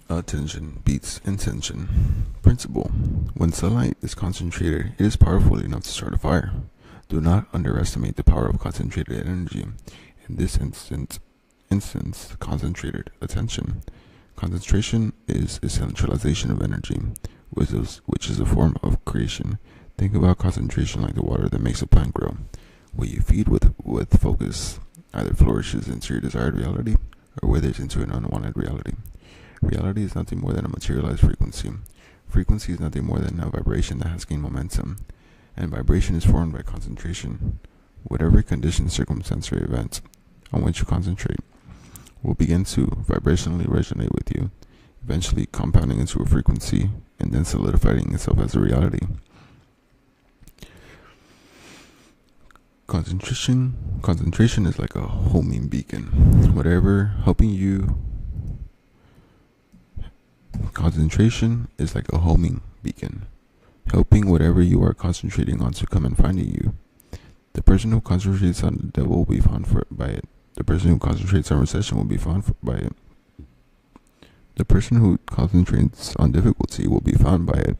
Attention beats intention. Principle: when sunlight is concentrated, it is powerful enough to start a fire. Do not underestimate the power of concentrated energy. In this instance, concentrated attention. Concentration is a centralization of energy, which is a form of creation. Think about concentration like the water that makes a plant grow. What you feed with focus either flourishes into your desired reality or withers into an unwanted reality. Reality is nothing more than a materialized frequency. Frequency is nothing more than a vibration that has gained momentum, and vibration is formed by concentration. Whatever condition, circumstance, or event on which you concentrate will begin to vibrationally resonate with you, eventually compounding into a frequency and then solidifying itself as a reality. Concentration is like a homing beacon. Concentration is like a homing beacon, helping whatever you are concentrating on to come and find you. The person who concentrates on the devil will be found by it. The person who concentrates on recession will be found by it. The person who concentrates on difficulty will be found by it.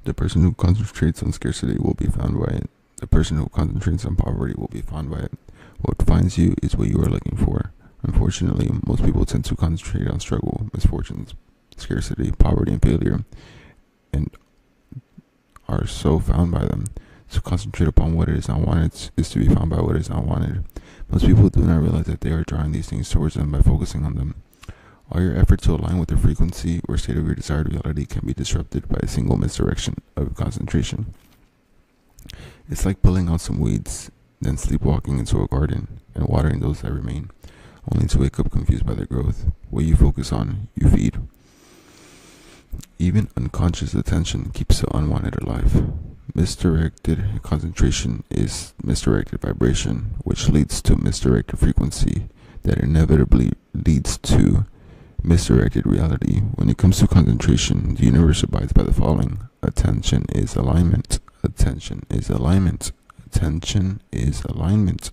The person who concentrates on scarcity will be found by it. The person who concentrates on poverty will be found by it. What finds you is what you are looking for. Unfortunately, most people tend to concentrate on struggle, misfortunes, scarcity, poverty, and failure, and are so found by them. To concentrate upon what is not wanted is to be found by what is not wanted. Most people do not realize that they are drawing these things towards them by focusing on them. All your effort to align with the frequency or state of your desired reality can be disrupted by a single misdirection of concentration. It's like pulling out some weeds, then sleepwalking into a garden and watering those that remain, only to wake up confused by their growth. What you focus on, you feed. Even unconscious attention keeps the unwanted alive. Misdirected concentration is misdirected vibration, which leads to misdirected frequency that inevitably leads to misdirected reality. When it comes to concentration, the universe abides by the following: attention is alignment. Attention is alignment. Attention is alignment.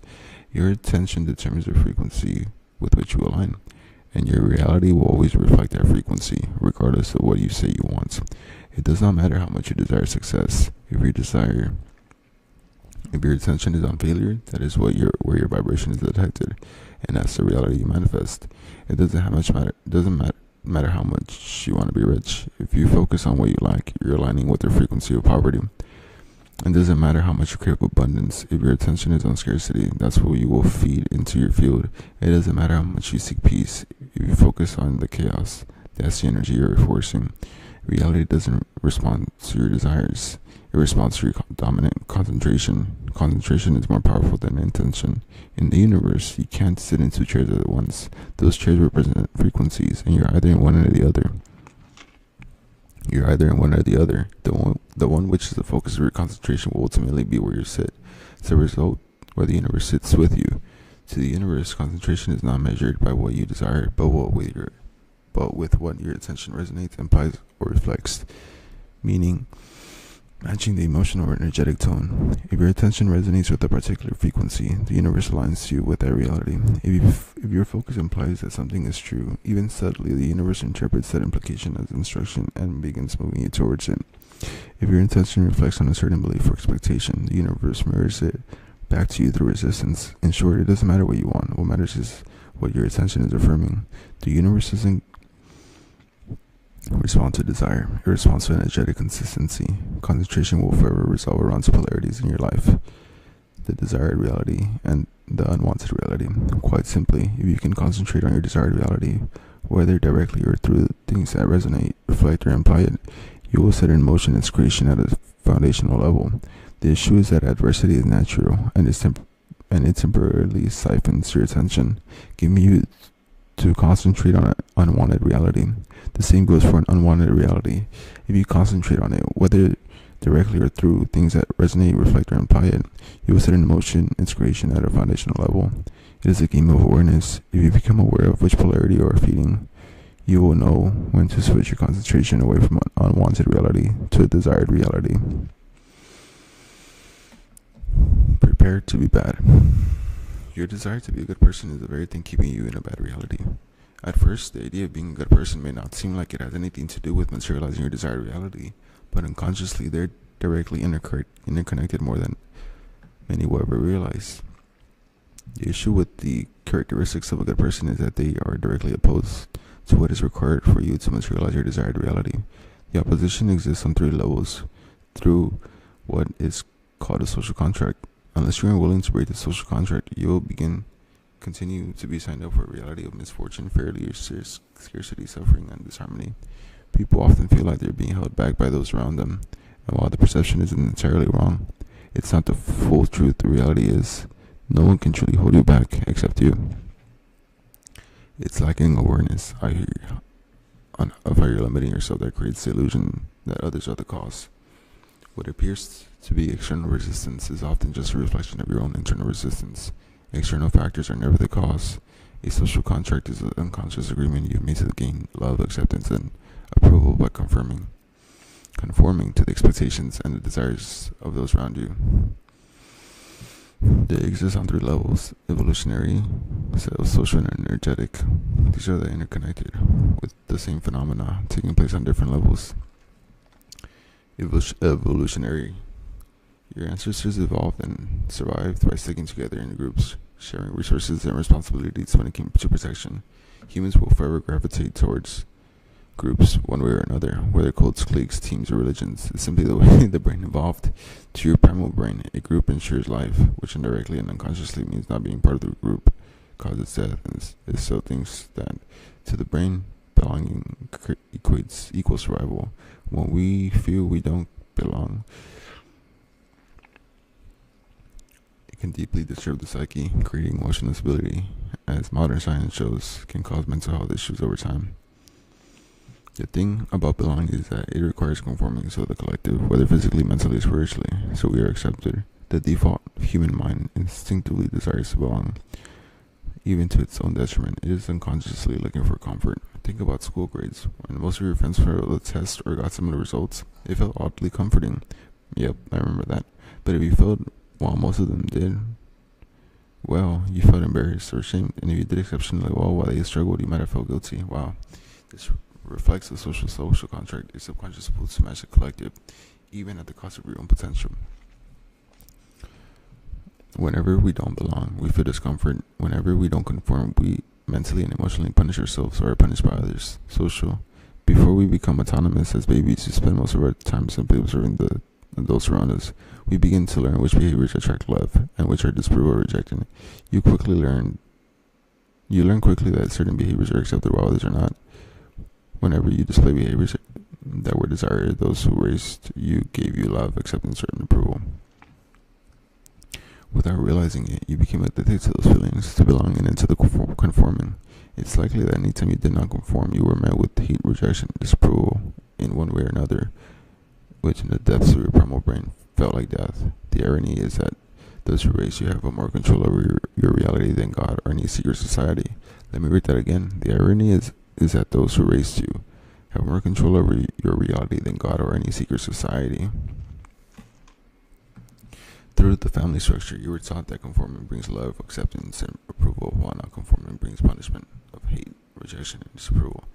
Your attention determines the frequency with which you align, and your reality will always reflect that frequency, regardless of what you say you want. It does not matter how much you desire success. If your attention is on failure, that is where your vibration is detected, and that's the reality you manifest. It doesn't matter how much you want to be rich. If you focus on what you lack, you're aligning with the frequency of poverty. It doesn't matter how much you crave abundance. If your attention is on scarcity, that's what you will feed into your field. It doesn't matter how much you seek peace. If you focus on the chaos, that's the energy you're forcing. Reality doesn't respond to your desires. It responds to your dominant concentration. Concentration is more powerful than intention. In the universe, you can't sit in two chairs at once. Those chairs represent frequencies, and you're either in one or the other. You're either in one or the other. The one which is the focus of your concentration will ultimately be where you sit. As a result, where the universe sits with you. To the universe, concentration is not measured by what you desire, but with what your attention resonates, implies, or reflects. Meaning, matching the emotional or energetic tone. If your attention resonates with a particular frequency, the universe aligns you with that reality. If your focus implies that something is true, even subtly, the universe interprets that implication as instruction and begins moving you towards it. If your intention reflects on a certain belief or expectation, the universe mirrors it back to you through resistance. In short, it doesn't matter what you want. What matters is what your attention is affirming. The universe doesn't respond to desire. It responds to energetic consistency. Concentration will forever resolve around two polarities in your life: the desired reality and the unwanted reality. Quite simply, if you can concentrate on your desired reality, whether directly or through things that resonate, reflect, or imply it, you will set in motion its creation at a foundational level. The issue is that adversity is natural, and it temporarily siphons your attention, giving you to concentrate on an unwanted reality. The same goes for an unwanted reality. If you concentrate on it, whether directly or through things that resonate, reflect, or imply it, you will set in motion its creation at a foundational level. It is a game of awareness. If you become aware of which polarity you are feeding, you will know when to switch your concentration away from an unwanted reality to a desired reality. Prepare to be bad. Your desire to be a good person is the very thing keeping you in a bad reality. At first, the idea of being a good person may not seem like it has anything to do with materializing your desired reality, but unconsciously they're directly interconnected more than many will ever realize. The issue with the characteristics of a good person is that they are directly opposed to what is required for you to materialize your desired reality. The opposition exists on three levels. Through what is called a social contract. Unless you are willing to break the social contract, you will continue to be signed up for a reality of misfortune, failure, scarcity, suffering, and disharmony. People often feel like they're being held back by those around them, and while the perception isn't entirely wrong, it's not the full truth. The reality is, no one can truly hold you back except you. It's lacking awareness of how you're limiting yourself that creates the illusion that others are the cause. What appears to be external resistance is often just a reflection of your own internal resistance. External factors are never the cause. A social contract is an unconscious agreement you've made to gain love, acceptance, and approval by conforming to the expectations and the desires of those around you. They exist on three levels: evolutionary, social, and energetic. These are interconnected, with the same phenomena taking place on different levels. Evolutionary. Your ancestors evolved and survived by sticking together in groups, sharing resources and responsibilities when it came to protection. Humans will forever gravitate towards groups one way or another, whether cults, cliques, teams, or religions. It's simply the way the brain evolved. To your primal brain, a group ensures life, which indirectly and unconsciously means not being part of the group causes death, and it still thinks that to the brain, belonging equals survival. When we feel we don't belong, it can deeply disturb the psyche, creating emotional instability, as modern science shows can cause mental health issues over time. The thing about belonging is that it requires conforming to the collective, whether physically, mentally, or spiritually, so we are accepted. The default human mind instinctively desires to belong, even to its own detriment. It is unconsciously looking for comfort. Think about school grades. When most of your friends failed the test or got similar results, it felt oddly comforting. Yep, I remember that. But if you failed while most of them did, well, you felt embarrassed or ashamed. And if you did exceptionally well while they struggled, you might have felt guilty. Wow. This reflects the social contract. A subconscious pull to match the collective, even at the cost of your own potential. Whenever we don't belong, we feel discomfort. Whenever we don't conform, we mentally and emotionally punish ourselves or are punished by others. Social. Before we become autonomous as babies, we spend most of our time simply observing the adults around us. We begin to learn which behaviors attract love and which are disapproved or rejected. You learn quickly that certain behaviors are accepted while others are not. Whenever you display behaviors that were desired, those who raised you gave you love, acceptance, and approval. Without realizing it, you became addicted to those feelings, to belonging and to the conforming. It's likely that anytime you did not conform, you were met with hate, rejection, disapproval, in one way or another, which in the depths of your primal brain felt like death. The irony is that those who raise you have more control over your reality than God or any secret society. Let me read that again. The irony is that those who raised you have more control over your reality than God or any secret society. Through the family structure, you were taught that conforming brings love, acceptance, and approval, while not conforming brings punishment of hate, rejection, and disapproval.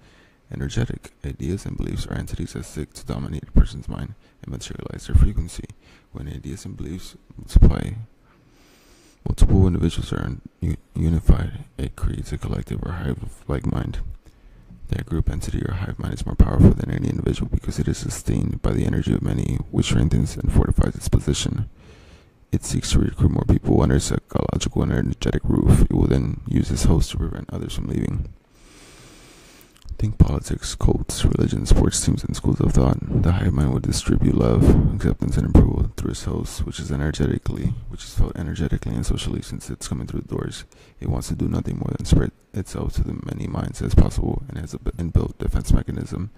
Energetic ideas and beliefs are entities that seek to dominate a person's mind and materialize their frequency. When ideas and beliefs multiple individuals are unified, it creates a collective or hive of like mind. That group entity or hive mind is more powerful than any individual because it is sustained by the energy of many, which strengthens and fortifies its position. It seeks to recruit more people under a psychological and energetic roof. It will then use its host to prevent others from leaving. Think politics, cults, religion, sports teams, and schools of thought. The hive mind will distribute love, acceptance, and approval through its host, which is felt energetically and socially since it's coming through the doors. It wants to do nothing more than spread itself to the many minds as possible and has an inbuilt defense mechanism.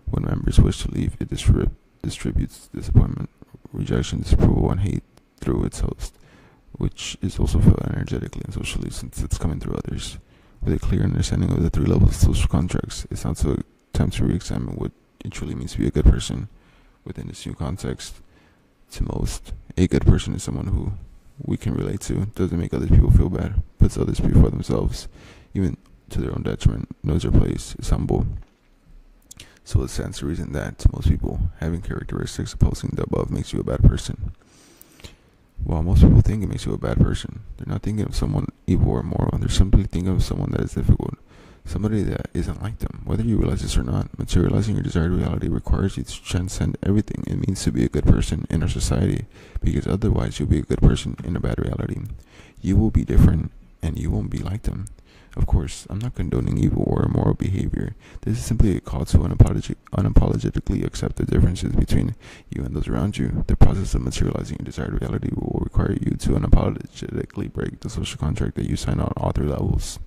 When members wish to leave, it distributes disappointment, rejection, disapproval, and hate through its host, which is also felt energetically and socially since it's coming through others. With a clear understanding of the three levels of social contracts, it's not so time to re-examine what it truly means to be a good person within this new context. To most, a good person is someone who we can relate to, doesn't make other people feel bad, puts others before themselves, even to their own detriment, knows their place, is humble. So it stands to reason that, to most people, having characteristics opposing the above makes you a bad person. While most people think it makes you a bad person, they're not thinking of someone evil or immoral. They're simply thinking of someone that is difficult, somebody that isn't like them. Whether you realize this or not, materializing your desired reality requires you to transcend everything it means to be a good person in our society, because otherwise you'll be a good person in a bad reality. You will be different, and you won't be like them. Of course, I'm not condoning evil or immoral behavior. This is simply a call to unapologetically accept the differences between you and those around you. The process of materializing your desired reality will require you to unapologetically break the social contract that you sign on all three levels.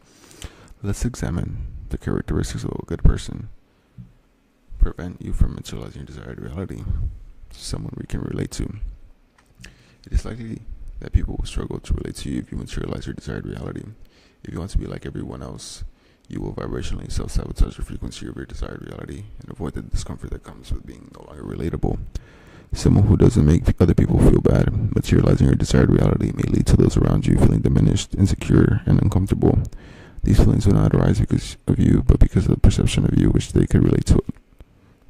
Let's examine the characteristics of a good person. Prevent you from materializing your desired reality. Someone we can relate to. It is likely that people will struggle to relate to you if you materialize your desired reality. If you want to be like everyone else, you will vibrationally self-sabotage the frequency of your desired reality and avoid the discomfort that comes with being no longer relatable. Someone who doesn't make other people feel bad, materializing your desired reality may lead to those around you feeling diminished, insecure, and uncomfortable. These feelings will not arise because of you, but because of the perception of you which they could relate to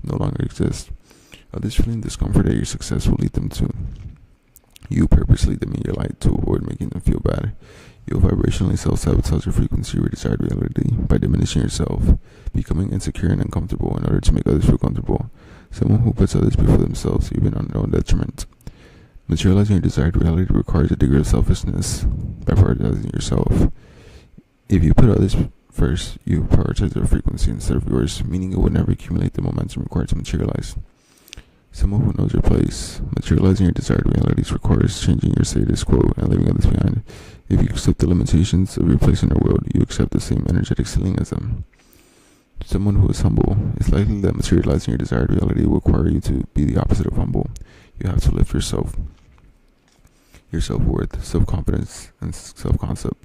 no longer exists. Others feeling discomfort at your success will lead them to you purposely dimming your light to avoid making them feel bad. You'll vibrationally self-sabotage your frequency of your desired reality by diminishing yourself, becoming insecure and uncomfortable in order to make others feel comfortable. Someone who puts others before themselves, even on their own detriment. Materializing your desired reality requires a degree of selfishness by prioritizing yourself. If you put others first, you prioritize their frequency instead of yours, meaning it would never accumulate the momentum required to materialize. Someone who knows your place. Materializing your desired realities requires changing your status quo and leaving others behind. If you accept the limitations of your place in the world, you accept the same energetic ceiling as them. Someone who is humble. It's likely that materializing your desired reality will require you to be the opposite of humble. You have to lift yourself, your self-worth, self-confidence, and self-concept,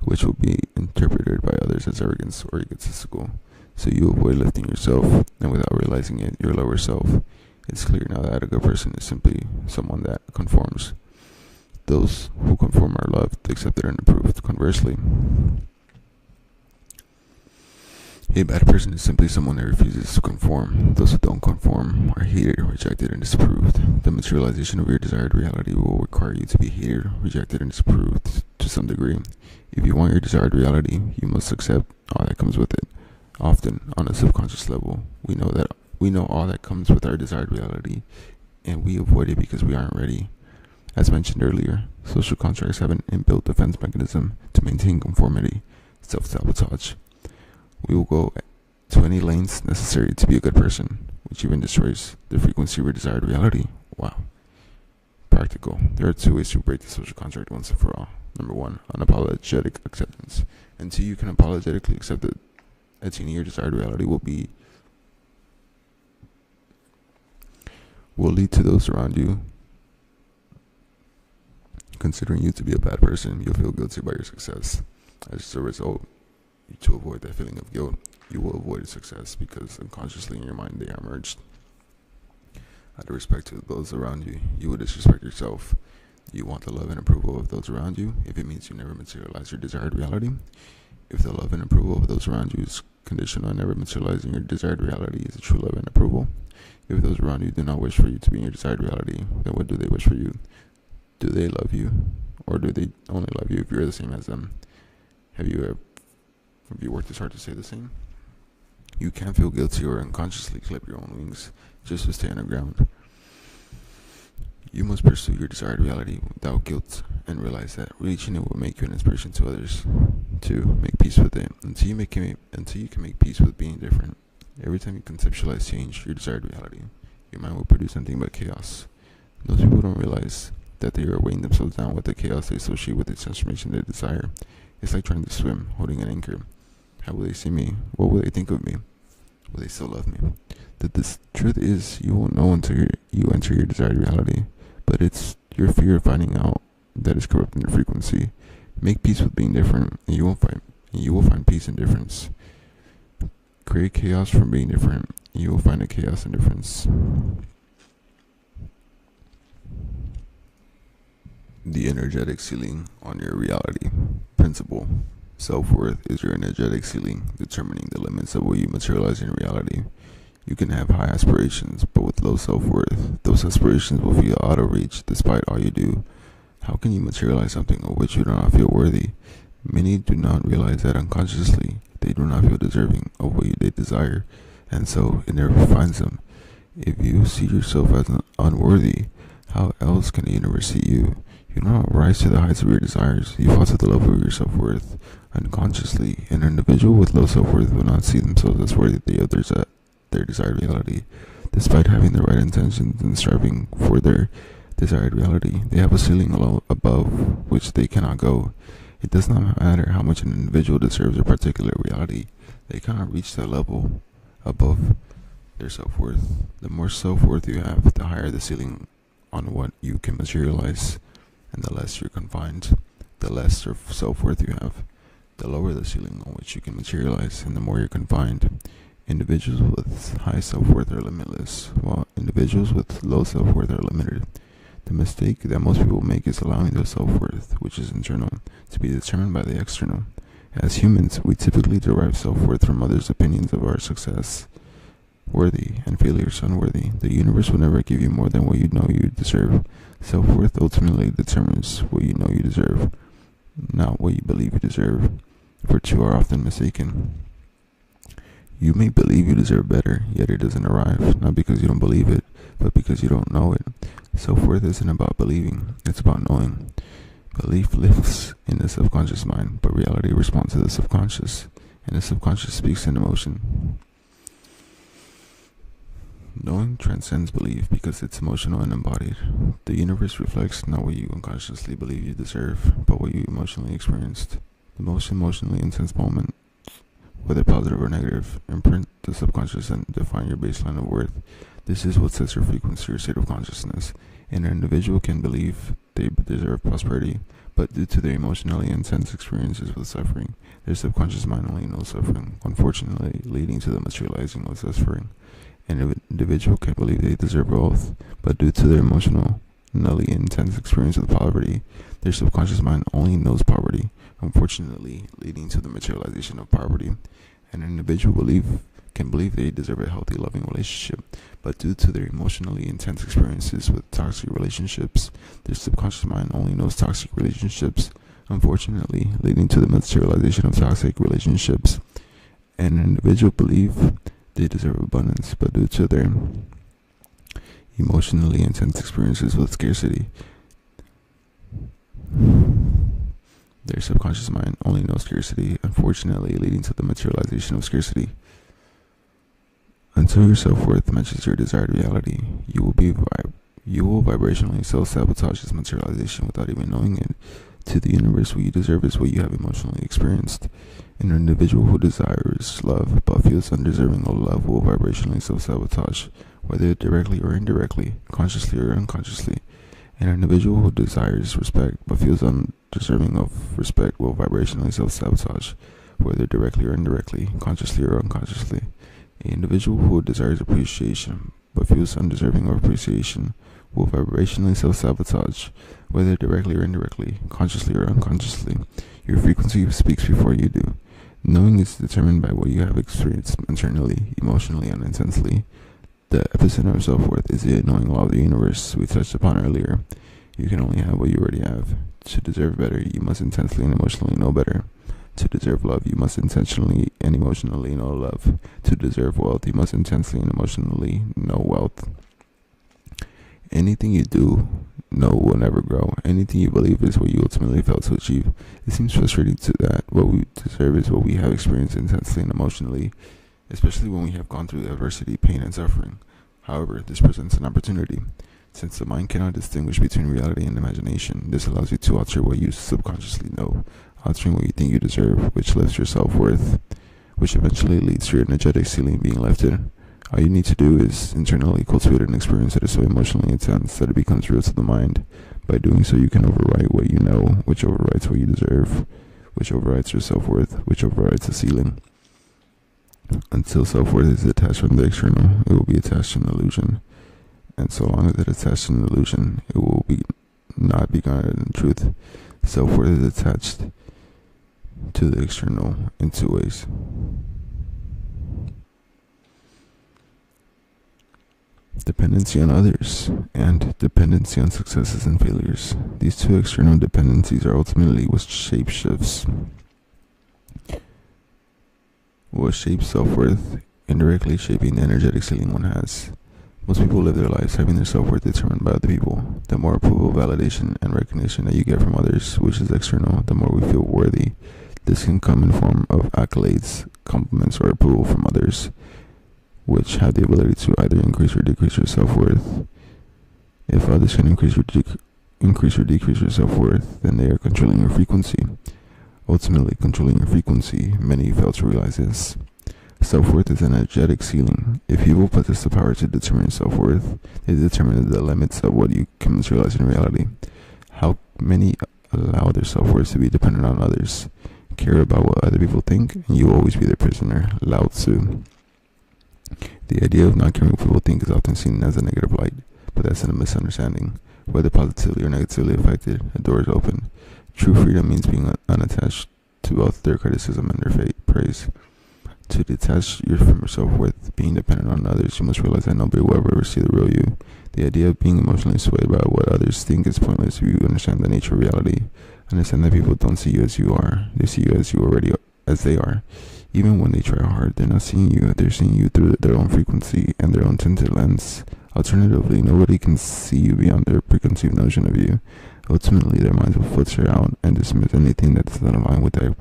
which will be interpreted by others as arrogance or egotistical. So you avoid lifting yourself, and without realizing it, your lower self. It's clear now that a good person is simply someone that conforms. Those who conform are loved, accepted, and approved. Conversely, a bad person is simply someone that refuses to conform. Those who don't conform are hated, rejected, and disapproved. The materialization of your desired reality will require you to be hated, rejected, and disapproved to some degree. If you want your desired reality, you must accept all that comes with it. Often, on a subconscious level, we know all that comes with our desired reality, and we avoid it because we aren't ready. As mentioned earlier, social contracts have an inbuilt defense mechanism to maintain conformity, self-sabotage. We will go to any lengths necessary to be a good person, which even destroys the frequency of your desired reality. Wow. Practical. There are 2 ways to break the social contract once and for all. Number 1, unapologetic acceptance. Until you can apologetically accept that attaining your desired reality will be will lead to those around you considering you to be a bad person. You'll feel guilty about your success. As a result, to avoid that feeling of guilt, you will avoid success because unconsciously in your mind they are merged. Out of respect to those around you, you will disrespect yourself. You want the love and approval of those around you if it means you never materialize your desired reality. If the love and approval of those around you is conditional on never materializing your desired reality is a true love and approval. If those around you do not wish for you to be in your desired reality, then what do they wish for you? Do they love you? Or do they only love you if you're the same as them? Have you worked as hard to stay the same? You can't feel guilty or unconsciously clip your own wings just to stay on the ground. You must pursue your desired reality without guilt and realize that reaching it will make you an inspiration to others. To make peace with it until you can make peace with being different. Every time you conceptualize change, your desired reality, your mind will produce nothing but chaos. Those people don't realize that they are weighing themselves down with the chaos they associate with the transformation they desire. It's like trying to swim, holding an anchor. How will they see me? What will they think of me? Will they still love me? The truth is, you won't know until you enter your desired reality. But it's your fear of finding out that is corrupting your frequency. Make peace with being different, and you will find peace in difference. Create chaos from being different, and you will find a chaos in difference. The energetic ceiling on your reality principle. Self-worth is your energetic ceiling, determining the limits of what you materialize in reality. You can have high aspirations, but with low self-worth, those aspirations will feel out of reach despite all you do. How can you materialize something of which you do not feel worthy? Many do not realize that unconsciously they do not feel deserving of what they desire, and so it never finds them. If you see yourself as unworthy, how else can the universe see you? You do not rise to the heights of your desires. You fall to the level of your self-worth. Unconsciously, an individual with low self-worth will not see themselves as worthy of their desired reality. Despite having the right intentions and striving for their desired reality, they have a ceiling above which they cannot go. It does not matter how much an individual deserves a particular reality. They cannot reach that level above their self-worth. The more self-worth you have, the higher the ceiling on what you can materialize, and the less you're confined. The less self-worth you have, the lower the ceiling on which you can materialize, and the more you're confined. Individuals with high self-worth are limitless, while individuals with low self-worth are limited. The mistake that most people make is allowing their self-worth, which is internal, to be determined by the external. As humans, we typically derive self-worth from others' opinions of our success, worthy, and failures, unworthy. The universe will never give you more than what you know you deserve. Self-worth ultimately determines what you know you deserve, not what you believe you deserve, for two are often mistaken. You may believe you deserve better, yet it doesn't arrive, not because you don't believe it, but because you don't know it. Self-worth isn't about believing, it's about knowing. Belief lives in the subconscious mind, but reality responds to the subconscious, and the subconscious speaks in emotion. Knowing transcends belief because it's emotional and embodied. The universe reflects not what you unconsciously believe you deserve, but what you emotionally experienced. The most emotionally intense moment, whether positive or negative, imprint the subconscious and define your baseline of worth. This is what sets your frequency or state of consciousness. An individual can believe they deserve prosperity, but due to their emotionally intense experiences with suffering, their subconscious mind only knows suffering, unfortunately leading to the materializing of suffering. An individual can believe they deserve wealth, but due to their emotionally intense experience with poverty, their subconscious mind only knows poverty, unfortunately leading to the materialization of poverty. An individual can believe they deserve a healthy, loving relationship, but due to their emotionally intense experiences with toxic relationships, their subconscious mind only knows toxic relationships, unfortunately leading to the materialization of toxic relationships. An individual believes they deserve abundance, but due to their emotionally intense experiences with scarcity, their subconscious mind only knows scarcity, unfortunately leading to the materialization of scarcity. Until your self-worth matches your desired reality, you will vibrationally self-sabotage this materialization without even knowing it. To the universe, what you deserve is what you have emotionally experienced. An individual who desires love but feels undeserving of love will vibrationally self-sabotage whether directly or indirectly, consciously or unconsciously. An individual who desires respect but feels undeserving of respect will vibrationally self-sabotage, whether directly or indirectly, consciously or unconsciously. An individual who desires appreciation but feels undeserving of appreciation will vibrationally self-sabotage, whether directly or indirectly, consciously or unconsciously. Your frequency speaks before you do. Knowing is determined by what you have experienced internally, emotionally, and intensely. The epicenter of self-worth is the knowing law of the universe we touched upon earlier. You can only have what you already have. To deserve better, you must intensely and emotionally know better. To deserve love, you must intentionally and emotionally know love. To deserve wealth, you must intensely and emotionally know wealth. Anything you do, know will never grow. Anything you believe is what you ultimately fail to achieve. It seems frustrating to that what we deserve is what we have experienced intensely and emotionally, especially when we have gone through adversity, pain, and suffering. However, this presents an opportunity. Since the mind cannot distinguish between reality and imagination, this allows you to alter what you subconsciously know, altering what you think you deserve, which lifts your self-worth, which eventually leads to your energetic ceiling being lifted. All you need to do is internally cultivate an experience that is so emotionally intense that it becomes real to the mind. By doing so, you can overwrite what you know, which overrides what you deserve, which overrides your self-worth, which overrides the ceiling. Until self-worth is detached from the external, it will be attached to an illusion. And so long as it is attached to an illusion, it will be not be grounded in truth. Self-worth is attached to the external in two ways. Dependency on others and dependency on successes and failures. These two external dependencies are ultimately what shapes self-worth, indirectly shaping the energetic ceiling one has. Most people live their lives having their self-worth determined by other people. The more approval, validation, and recognition that you get from others, which is external, the more we feel worthy. This can come in form of accolades, compliments, or approval from others, which have the ability to either increase or decrease your self-worth. If others can increase or decrease your self-worth, then they are controlling your frequency. Ultimately, controlling your frequency, many fail to realize this. Self-worth is an energetic ceiling. If people possess the power to determine self-worth, they determine the limits of what you can materialize in reality. How many allow their self-worth to be dependent on others? Care about what other people think, and you will always be their prisoner. Lao Tzu. The idea of not caring what people think is often seen as a negative light, but that's a misunderstanding. Whether positively or negatively affected, a door is open. True freedom means being unattached to both their criticism and their praise. To detach from your self-worth, being dependent on others, you must realize that nobody will ever see the real you. The idea of being emotionally swayed by what others think is pointless if you understand the nature of reality. Understand that people don't see you as you are. They see you as they are. Even when they try hard, they're not seeing you. They're seeing you through their own frequency and their own tinted lens. Alternatively, nobody can see you beyond their preconceived notion of you. Ultimately, their minds will filter out and dismiss anything that does not align with their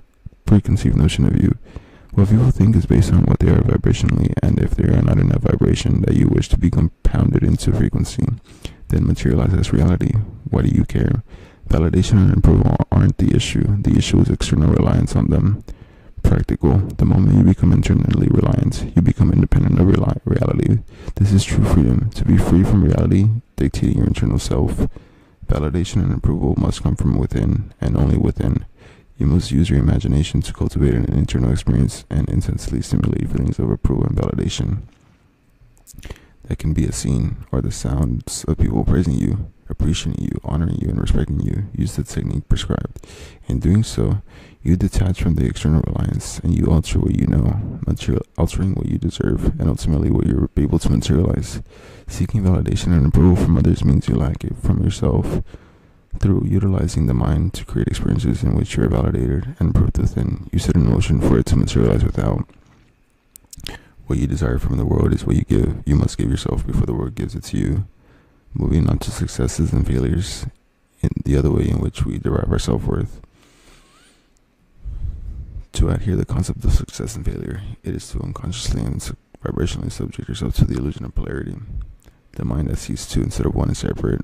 preconceived notion of you. What people think is based on what they are vibrationally, and if they are not in a vibration that you wish to be compounded into frequency, then materialize as reality. Why do you care? Validation and approval aren't the issue. The issue is external reliance on them. Practical. The moment you become internally reliant, you become independent of reality. This is true freedom. To be free from reality dictating your internal self. Validation and approval must come from within, and only within. You must use your imagination to cultivate an internal experience and intensely stimulate feelings of approval and validation. That can be a scene or the sounds of people praising you, appreciating you, honoring you, and respecting you. Use the technique prescribed. In doing so, you detach from the external reliance and you alter what you know, altering what you deserve, and ultimately what you're able to materialize. Seeking validation and approval from others means you lack it from yourself. Through utilizing the mind to create experiences in which you are validated and approved within, you set in motion for it to materialize without. What you desire from the world is what you give. You must give yourself before the world gives it to you. Moving on to successes and failures, in the other way in which we derive our self-worth. To adhere the concept of success and failure, it is to unconsciously and vibrationally subject yourself to the illusion of polarity. The mind that sees two instead of one is separate.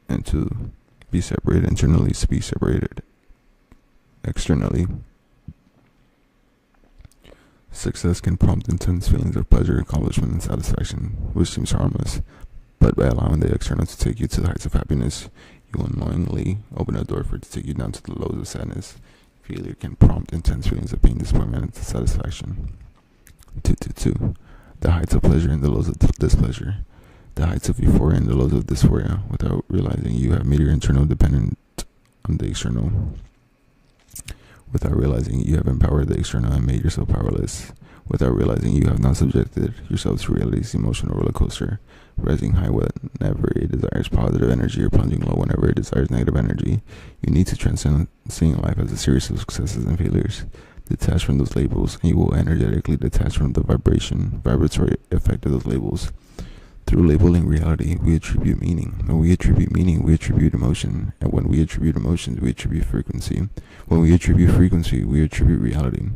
And to be separated internally is to be separated externally. Success can prompt intense feelings of pleasure, accomplishment, and satisfaction, which seems harmless, but by allowing the external to take you to the heights of happiness, you unknowingly open a door for it to take you down to the lows of sadness. Failure can prompt intense feelings of pain, disappointment, and dissatisfaction. 222. The heights of pleasure and the lows of displeasure. The heights of euphoria and the lows of dysphoria. Without realizing you have made your internal dependent on the external. Without realizing you have empowered the external and made yourself powerless. Without realizing you have not subjected yourself to reality's emotional roller coaster, rising high whenever it desires positive energy or plunging low whenever it desires negative energy. You need to transcend seeing life as a series of successes and failures. Detach from those labels, and you will energetically detach from the vibratory effect of those labels. Through labeling reality, we attribute meaning. When we attribute meaning, we attribute emotion. And when we attribute emotions, we attribute frequency. When we attribute frequency, we attribute reality.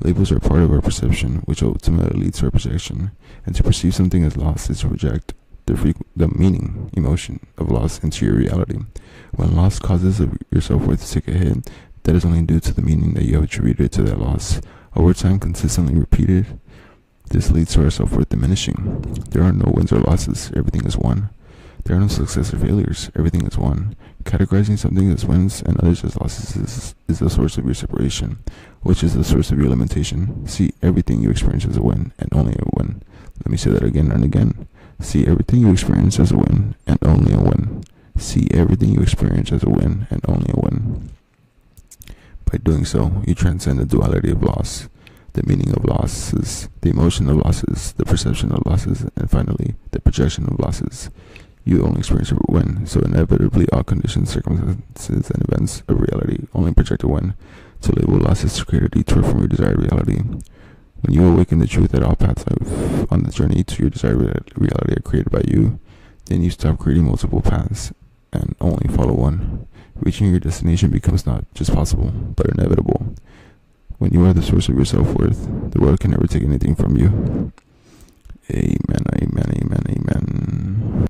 Labels are part of our perception, which ultimately leads to our projection. And to perceive something as lost is to project the meaning, emotion of loss into your reality. When loss causes your self-worth to take a hit, that is only due to the meaning that you have attributed to that loss. Over time, consistently repeated, this leads to our self-worth diminishing. There are no wins or losses, everything is one. There are no success or failures, everything is one. Categorizing something as wins and others as losses is the source of your separation, which is the source of your limitation. See everything you experience as a win and only a win. Let me say that again and again. See everything you experience as a win and only a win. See everything you experience as a win and only a win. By doing so, you transcend the duality of loss, the meaning of losses, the emotion of losses, the perception of losses, and finally, the projection of losses. You only experience a win, so inevitably all conditions, circumstances, and events of reality only project a win. To label losses to create a detour from your desired reality. When you awaken the truth that all paths on the journey to your desired reality are created by you, then you stop creating multiple paths and only follow one. Reaching your destination becomes not just possible, but inevitable. When you are the source of your self-worth, the world can never take anything from you. Amen, amen, amen, amen.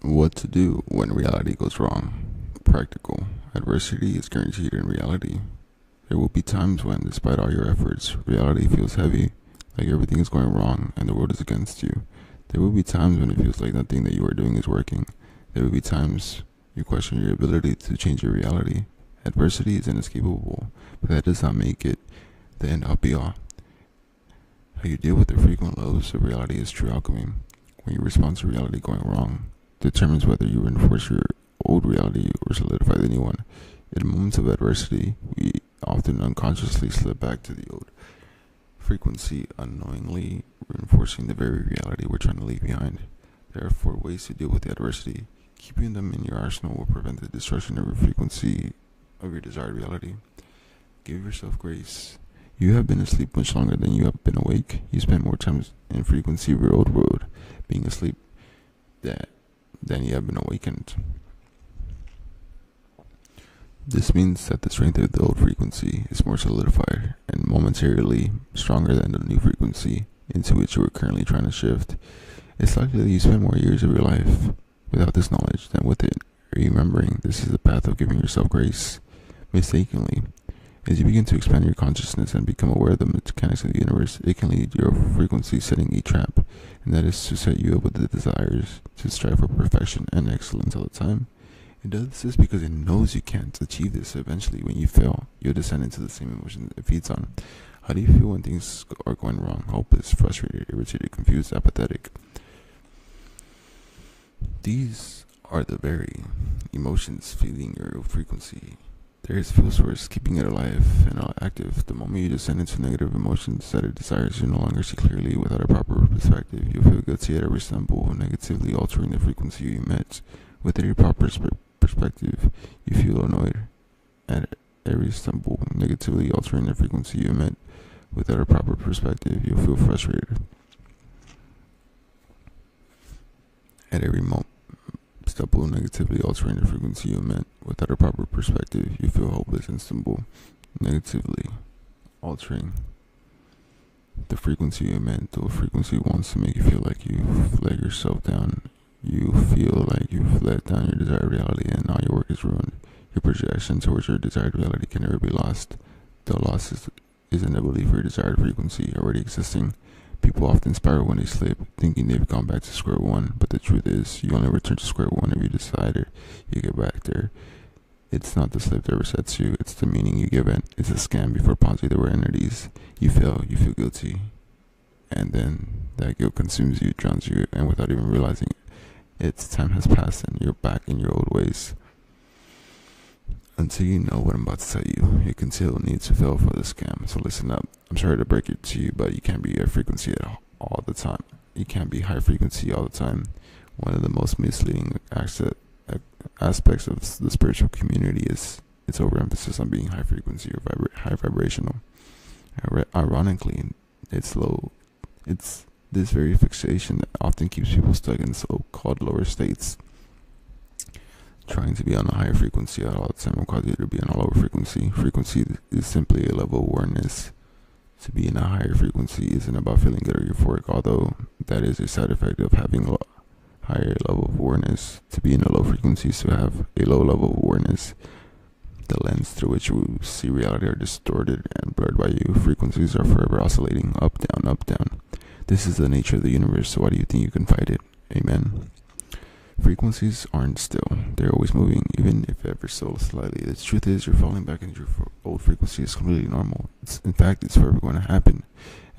What to do when reality goes wrong? Practical. Adversity is guaranteed in reality. There will be times when, despite all your efforts, reality feels heavy, like everything is going wrong and the world is against you. There will be times when it feels like nothing that you are doing is working. There will be times you question your ability to change your reality. Adversity is inescapable, but that does not make it the end all be all. How you deal with the frequent lows of reality is true alchemy. When you respond to reality going wrong, determines whether you reinforce your old reality or solidify the new one. In moments of adversity, we often unconsciously slip back to the old frequency, unknowingly reinforcing the very reality we're trying to leave behind. There are 4 ways to deal with the adversity. Keeping them in your arsenal will prevent the destruction of your frequency of your desired reality. Give yourself grace. You have been asleep much longer than you have been awake. You spend more time in frequency of your old world, being asleep, than you have been awakened. This means that the strength of the old frequency is more solidified and momentarily stronger than the new frequency into which you are currently trying to shift. It's likely that you spend more years of your life without this knowledge than with it. Remembering this is the path of giving yourself grace. Mistakenly, as you begin to expand your consciousness and become aware of the mechanics of the universe, it can lead your frequency setting a trap, and that is to set you up with the desires to strive for perfection and excellence all the time. It does this because it knows you can't achieve this. Eventually, when you fail, you'll descend into the same emotions it feeds on. How do you feel when things are going wrong? Hopeless, frustrated, irritated, confused, apathetic. These are the very emotions feeding your frequency. There is fuel source keeping it alive and active. The moment you descend into negative emotions that it desires, you no longer see clearly without a proper perspective. You feel guilty at every stumble, negatively altering the frequency you emit. Without a proper perspective, you feel annoyed at every stumble, negatively altering the frequency you emit. Without a proper perspective, you'll feel frustrated at every stumble, negatively altering the frequency you emit. Without a proper perspective, you feel hopeless and stumble, negatively altering the frequency you emit. The frequency wants to make you feel like you've let yourself down. You feel like you've let down your desired reality and now your work is ruined. Your projection towards your desired reality can never be lost. The loss isn't a belief or desired frequency already existing. People often spiral when they sleep, thinking they've gone back to square one, but the truth is, you only return to square one if you decide you get back there. It's not the slip that resets you, it's the meaning you give it. It's a scam before Ponzi. There were entities. You fail, you feel guilty, and then that guilt consumes you, drowns you, and without even realizing it, its time has passed and you're back in your old ways. Until you know what I'm about to tell you, you continue to fail for the scam. So listen up. I'm sorry to break it to you, but you can't be a frequency all the time. You can't be high frequency all the time. One of the most misleading aspects of the spiritual community is its overemphasis on being high frequency or high vibrational. Ironically, it's low. It's this very fixation that often keeps people stuck in so-called lower states. Trying to be on a higher frequency at all the time will cause you to be on a lower frequency. Frequency is simply a level of awareness. To be in a higher frequency isn't about feeling good or euphoric, although that is a side effect of having a higher level of awareness. To be in a low frequency is to have a low level of awareness. The lens through which you see reality are distorted and blurred by you. Frequencies are forever oscillating, up, down, up, down. This is the nature of the universe, so why do you think you can fight it? Amen. Frequencies aren't still. They're always moving, even if ever so slightly. The truth is, you're falling back into your old frequency. It's completely normal. In fact, it's forever going to happen.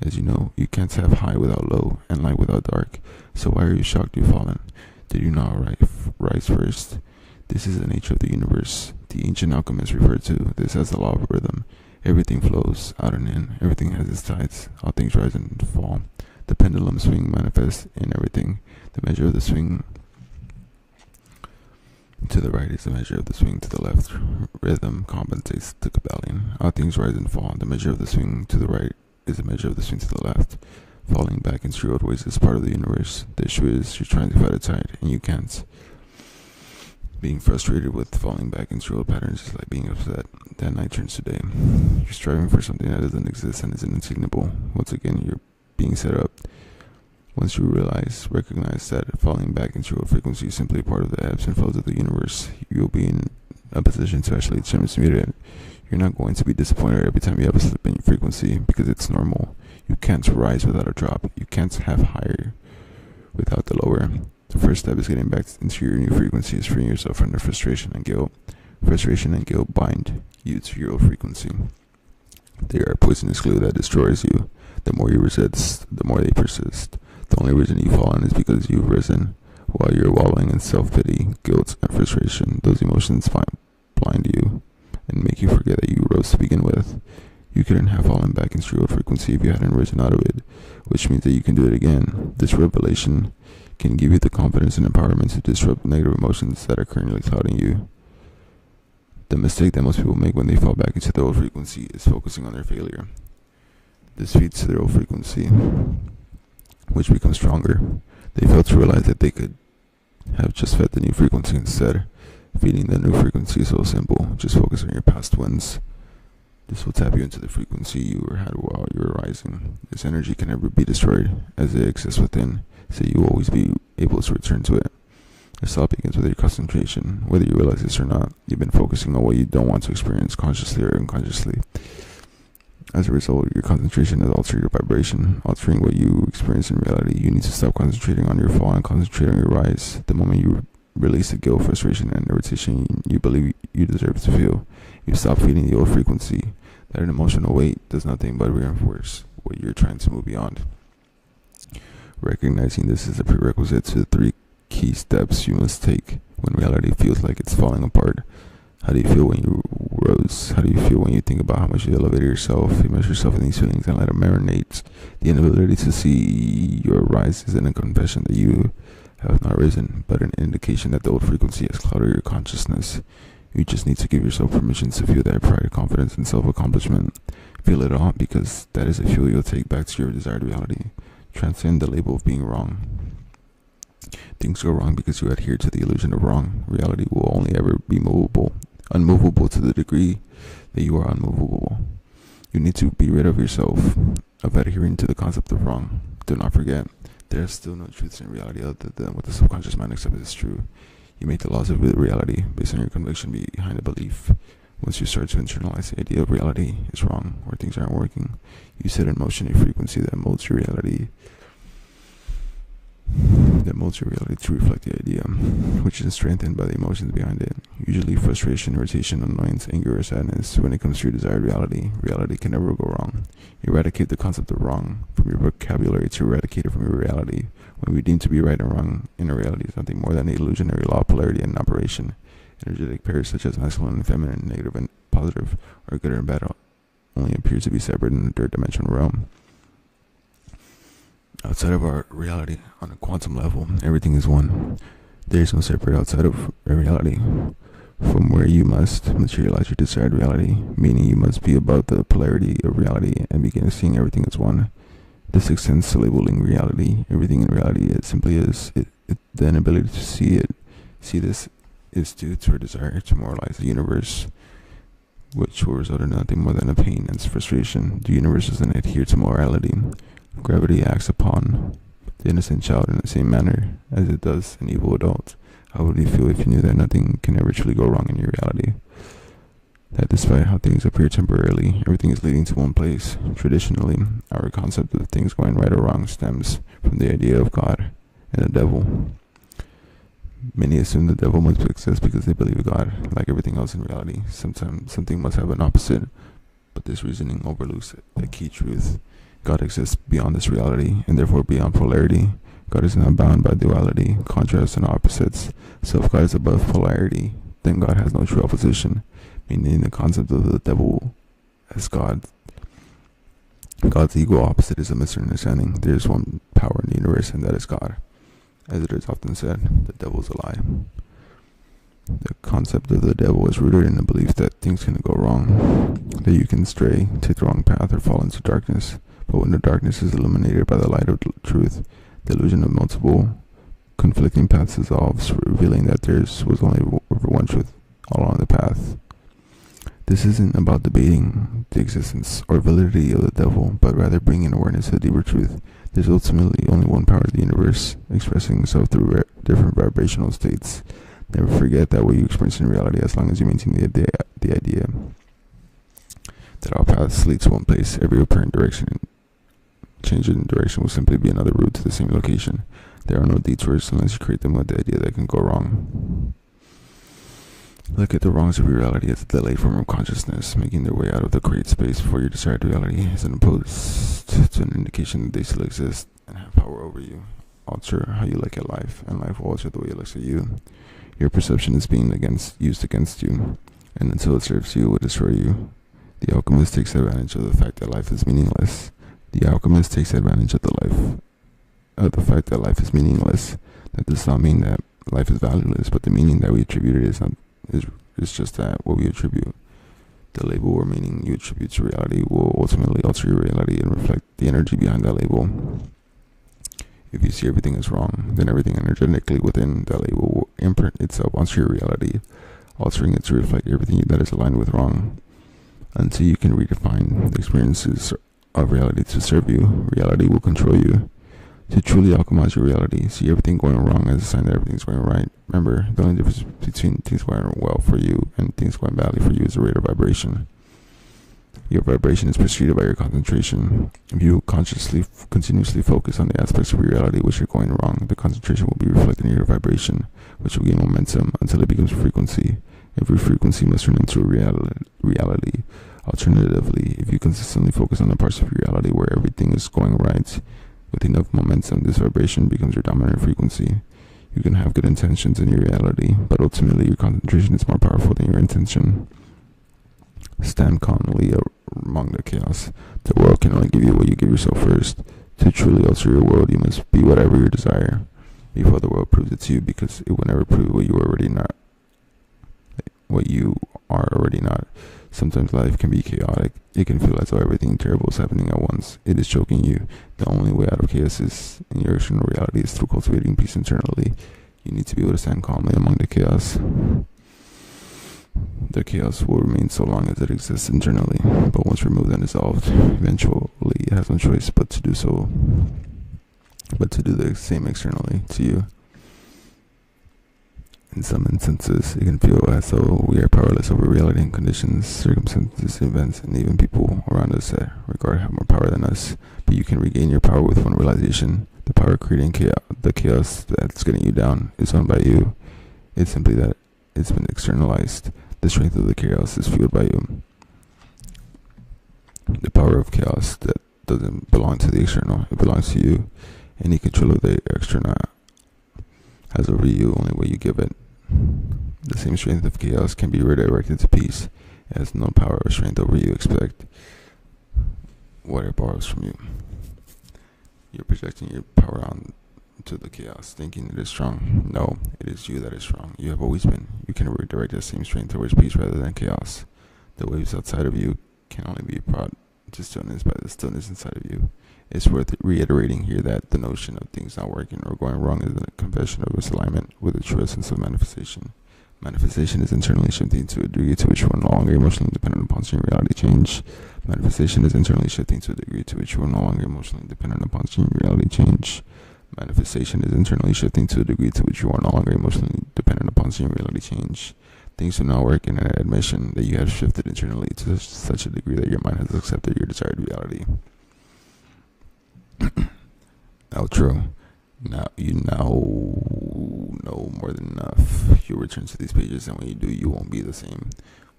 As you know, you can't have high without low and light without dark. So why are you shocked you've fallen? Did you not rise first? This is the nature of the universe. The ancient alchemists referred to this as the law of rhythm. Everything flows out and in. Everything has its tides. All things rise and fall. The pendulum swing manifests in everything. The measure of the swing to the right is the measure of the swing to the left. Rhythm compensates to caballing. All things rise and fall. The measure of the swing to the right is the measure of the swing to the left. Falling back into your old ways is part of the universe. The issue is you're trying to fight a tide and you can't. Being frustrated with falling back into your old patterns is like being upset that night turns to day. You're striving for something that doesn't exist and isn't attainable. Once again, you're being set up. Once you recognize that falling back into your old frequency is simply part of the ebbs and flows of the universe, you'll be in a position to actually transmute it. You're not going to be disappointed every time you have a slip in your frequency because it's normal. You can't rise without a drop. You can't have higher without the lower. The first step is getting back into your new frequency, is freeing yourself from the frustration and guilt. Frustration and guilt bind you to your old frequency. They are a poisonous glue that destroys you. The more you resist, the more they persist. The only reason you've fallen is because you've risen. While you're wallowing in self-pity, guilt, and frustration, those emotions blind you and make you forget that you rose to begin with. You couldn't have fallen back into your old frequency if you hadn't risen out of it, which means that you can do it again. This revelation can give you the confidence and empowerment to disrupt negative emotions that are currently clouding you. The mistake that most people make when they fall back into their old frequency is focusing on their failure. This feeds to their old frequency, which becomes stronger. They fail to realize that they could have just fed the new frequency instead. Feeding the new frequency is so simple. Just focus on your past wins. This will tap you into the frequency you had while you were rising. This energy can never be destroyed, as it exists within, so you will always be able to return to it. This all begins with your concentration. Whether you realize this or not, you've been focusing on what you don't want to experience, consciously or unconsciously. As a result, your concentration has altered your vibration, altering what you experience in reality. You need to stop concentrating on your fall and concentrate on your rise. The moment you release the guilt, frustration, and irritation you believe you deserve to feel, you stop feeding the old frequency. That an emotional weight does nothing but reinforce what you're trying to move beyond. Recognizing this is a prerequisite to the 3 key steps you must take when reality feels like it's falling apart. How do you feel when you rose? How do you feel when you think about how much you elevated yourself? Immerse yourself in these feelings and let them marinate. The inability to see your rise isn't a confession that you have not risen, but an indication that the old frequency has clouded your consciousness. You just need to give yourself permission to feel that pride, confidence, and self-accomplishment. Feel it all, because that is a fuel you'll take back to your desired reality. Transcend the label of being wrong. Things go wrong because you adhere to the illusion of wrong. Reality will only ever be unmovable to the degree that you are unmovable. You need to be rid of yourself of adhering to the concept of wrong. Do not forget, there are still no truths in reality other than what the subconscious mind accepts as true. You make the laws of reality based on your conviction behind a belief. Once you start to internalize the idea of reality is wrong or things aren't working, you set in motion a frequency that molds your reality to reflect the idea, which is strengthened by the emotions behind it. Usually frustration, irritation, annoyance, anger, or sadness. When it comes to your desired reality, reality can never go wrong. Eradicate the concept of wrong from your vocabulary to eradicate it from your reality. What we deem to be right and wrong in a reality is nothing more than the illusionary law of polarity in operation. Energetic pairs such as masculine and feminine, negative and positive, or good and bad only appear to be separate in the third dimensional realm. Outside of our reality, on a quantum level, everything is one. There is no separate outside of a reality, from where you must materialize your desired reality, meaning you must be above the polarity of reality and begin seeing everything as one. This extends to labeling reality. Everything in reality it simply is. The inability to see this is due to our desire to moralize the universe, which will result in nothing more than a pain and frustration. The universe doesn't adhere to morality. Gravity acts upon the innocent child in the same manner as it does an evil adult. How would you feel if you knew that nothing can ever truly go wrong in your reality? That despite how things appear temporarily, everything is leading to one place. Traditionally, our concept of things going right or wrong stems from the idea of God and the devil. Many assume the devil must exist because they believe God. Like everything else in reality, sometimes something must have an opposite, but this reasoning overlooks a key truth. God exists beyond this reality, and therefore beyond polarity. God is not bound by duality, contrasts, and opposites. So if God is above polarity, then God has no true opposition, meaning the concept of the devil as God's equal opposite is a misunderstanding. There is one power in the universe, and that is God. As it is often said, the devil is a lie. The concept of the devil is rooted in the belief that things can go wrong, that you can stray, take the wrong path, or fall into darkness. But when the darkness is illuminated by the light of truth, the illusion of multiple conflicting paths dissolves, revealing that there was only one truth along the path. This isn't about debating the existence or validity of the devil, but rather bringing awareness to the deeper truth. There's ultimately only one power of the universe, expressing itself through different vibrational states. Never forget that what you experience in reality, as long as you maintain the idea that all paths lead to one place, every apparent change in direction will simply be another route to the same location. There are no detours unless you create them with the idea that can go wrong. Look at the wrongs of your reality as a delayed form of consciousness, making their way out of the create space before your desired reality, as opposed to an indication that they still exist and have power over you. Alter how you look at life, and life will alter the way it looks at you. Your perception is being used against you, and until it serves you, it will destroy you. The alchemist takes advantage of the fact that life is meaningless. The alchemist takes advantage of the fact that life is meaningless. That does not mean that life is valueless, but the meaning that we attribute it is just that, what we attribute. The label or meaning you attribute to reality will ultimately alter your reality and reflect the energy behind that label. If you see everything as wrong, then everything energetically within that label will imprint itself onto your reality, altering it to reflect everything that is aligned with wrong. Until you can redefine the experiences of reality to serve you, reality will control you. To truly alchemize your reality, see everything going wrong as a sign that everything's going right. Remember, the only difference between things going well for you and things going badly for you is the rate of vibration. Your vibration is preceded by your concentration. If you continuously focus on the aspects of your reality which are going wrong, the concentration will be reflected in your vibration, which will gain momentum until it becomes a frequency. Every frequency must turn into a reality. Alternatively, if you consistently focus on the parts of reality where everything is going right, with enough momentum, this vibration becomes your dominant frequency. You can have good intentions in your reality, but ultimately your concentration is more powerful than your intention. Stand calmly among the chaos. The world can only give you what you give yourself first. To truly alter your world, you must be whatever you desire before the world proves it to you, because it will never prove what you are already not. Sometimes life can be chaotic. It can feel as though everything terrible is happening at once. It is choking you. The only way out of chaos is in your external reality is through cultivating peace internally. You need to be able to stand calmly among the chaos. The chaos will remain so long as it exists internally, but once removed and dissolved, eventually it has no choice but to do the same externally to you. In some instances, it can feel as though we are powerless over reality and conditions, circumstances, events, and even people around us that regard have more power than us. But you can regain your power with one realization: the power of creating chaos. The chaos that's getting you down is owned by you. It's simply that it's been externalized. The strength of the chaos is fueled by you. The power of chaos that doesn't belong to the external, it belongs to you. Any control of the external has over you only what you give it. The same strength of chaos can be redirected to peace. It has no power or strength over you. Expect what it borrows from you. You're projecting your power on to the chaos, thinking it is strong. No, it is you that is strong. You have always been. You can redirect that same strength towards peace rather than chaos. The waves outside of you can only be brought to stillness by the stillness inside of you. It's worth reiterating here that the notion of things not working or going wrong is a confession of misalignment with the true essence of manifestation. Manifestation is internally shifting to a degree to which you are no longer emotionally dependent upon seeing reality change. Manifestation is internally shifting to a degree to which you are no longer emotionally dependent upon seeing reality change. Manifestation is internally shifting to a degree to which you are no longer emotionally dependent upon seeing reality change. Things do not work in an admission that you have shifted internally to such a degree that your mind has accepted your desired reality. Outro. Now you know more than enough. You'll return to these pages, and when you do, you won't be the same.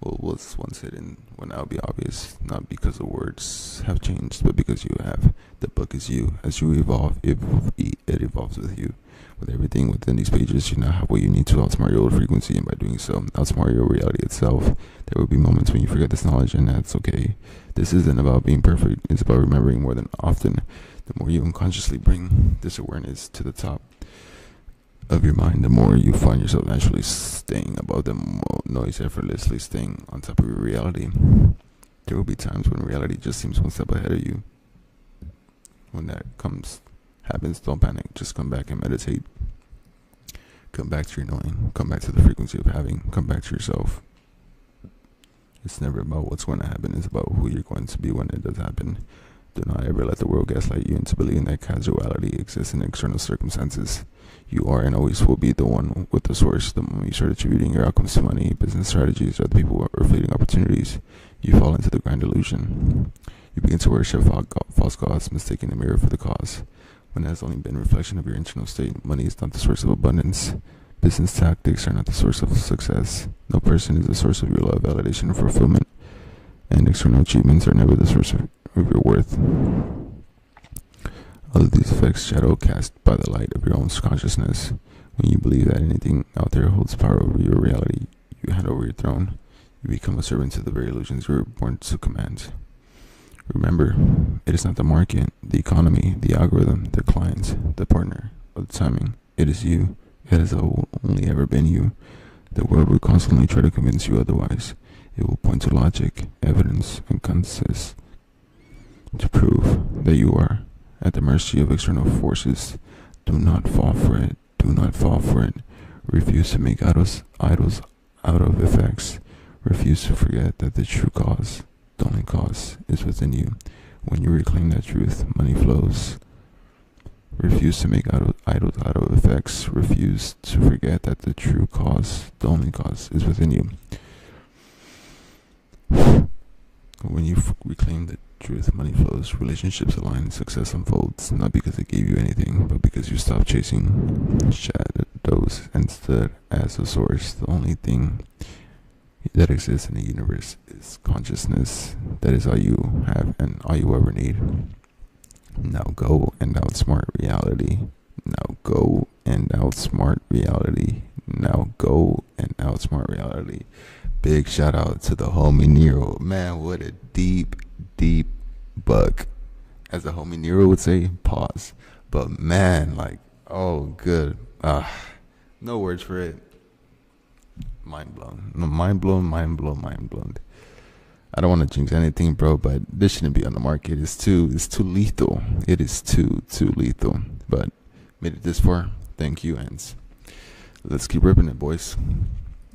What was once hidden will now be obvious, not because the words have changed, but because you have. The book is you. As you evolve, it evolves with you. With everything within these pages, you now have what you need to outsmart your old frequency, and by doing so, outsmart your reality itself. There will be moments when you forget this knowledge, and that's okay. This isn't about being perfect. It's about remembering more than often. The more you unconsciously bring this awareness to the top of your mind, the more you find yourself naturally staying above the noise, effortlessly staying on top of your reality. There will be times when reality just seems one step ahead of you. When that happens, don't panic. Just come back and meditate. Come back to your knowing. Come back to the frequency of having. Come back to yourself. It's never about what's going to happen. It's about who you're going to be when it does happen. Do not ever let the world gaslight you into believing that causality exists in external circumstances. You are and always will be the one with the source. The moment you start attributing your outcomes to money, business strategies, other people, or fleeting opportunities, you fall into the grand illusion. You begin to worship false gods, mistaking the mirror for the cause. When it has only been a reflection of your internal state, money is not the source of abundance. Business tactics are not the source of success. No person is the source of your love, validation, or fulfillment. And external achievements are never the source of your worth. All of these effects shadow cast by the light of your own consciousness. When you believe that anything out there holds power over your reality, you hand over your throne. You become a servant to the very illusions you were born to command. Remember, it is not the market, the economy, the algorithm, the client, the partner, or the timing. It is you. It has only ever been you. The world will constantly try to convince you otherwise. It will point to logic, evidence, and consensus to prove that you are at the mercy of external forces. Do not fall for it. Do not fall for it. Refuse to make idols out of effects. Refuse to forget that the true cause, the only cause, is within you. When you reclaim that truth, money flows. Refuse to make idols out of effects. Refuse to forget that the true cause, the only cause, is within you. When you reclaim the truth, money flows, relationships align, success unfolds, not because it gave you anything, but because you stopped chasing shadows and stood as a source. The only thing that exists in the universe is consciousness. That is all you have and all you ever need. Now go and outsmart reality. Now go and outsmart reality. Now go and outsmart reality. Big shout out to the homie Nero. Man, what a deep buck. As the homie Nero would say, pause. But man, like, oh, good. No words for it. Mind blown. No, mind blown. I don't want to jinx anything, bro, but this shouldn't be on the market. It's too lethal. It is too lethal. But made it this far. Thank you, and let's keep ripping it, boys.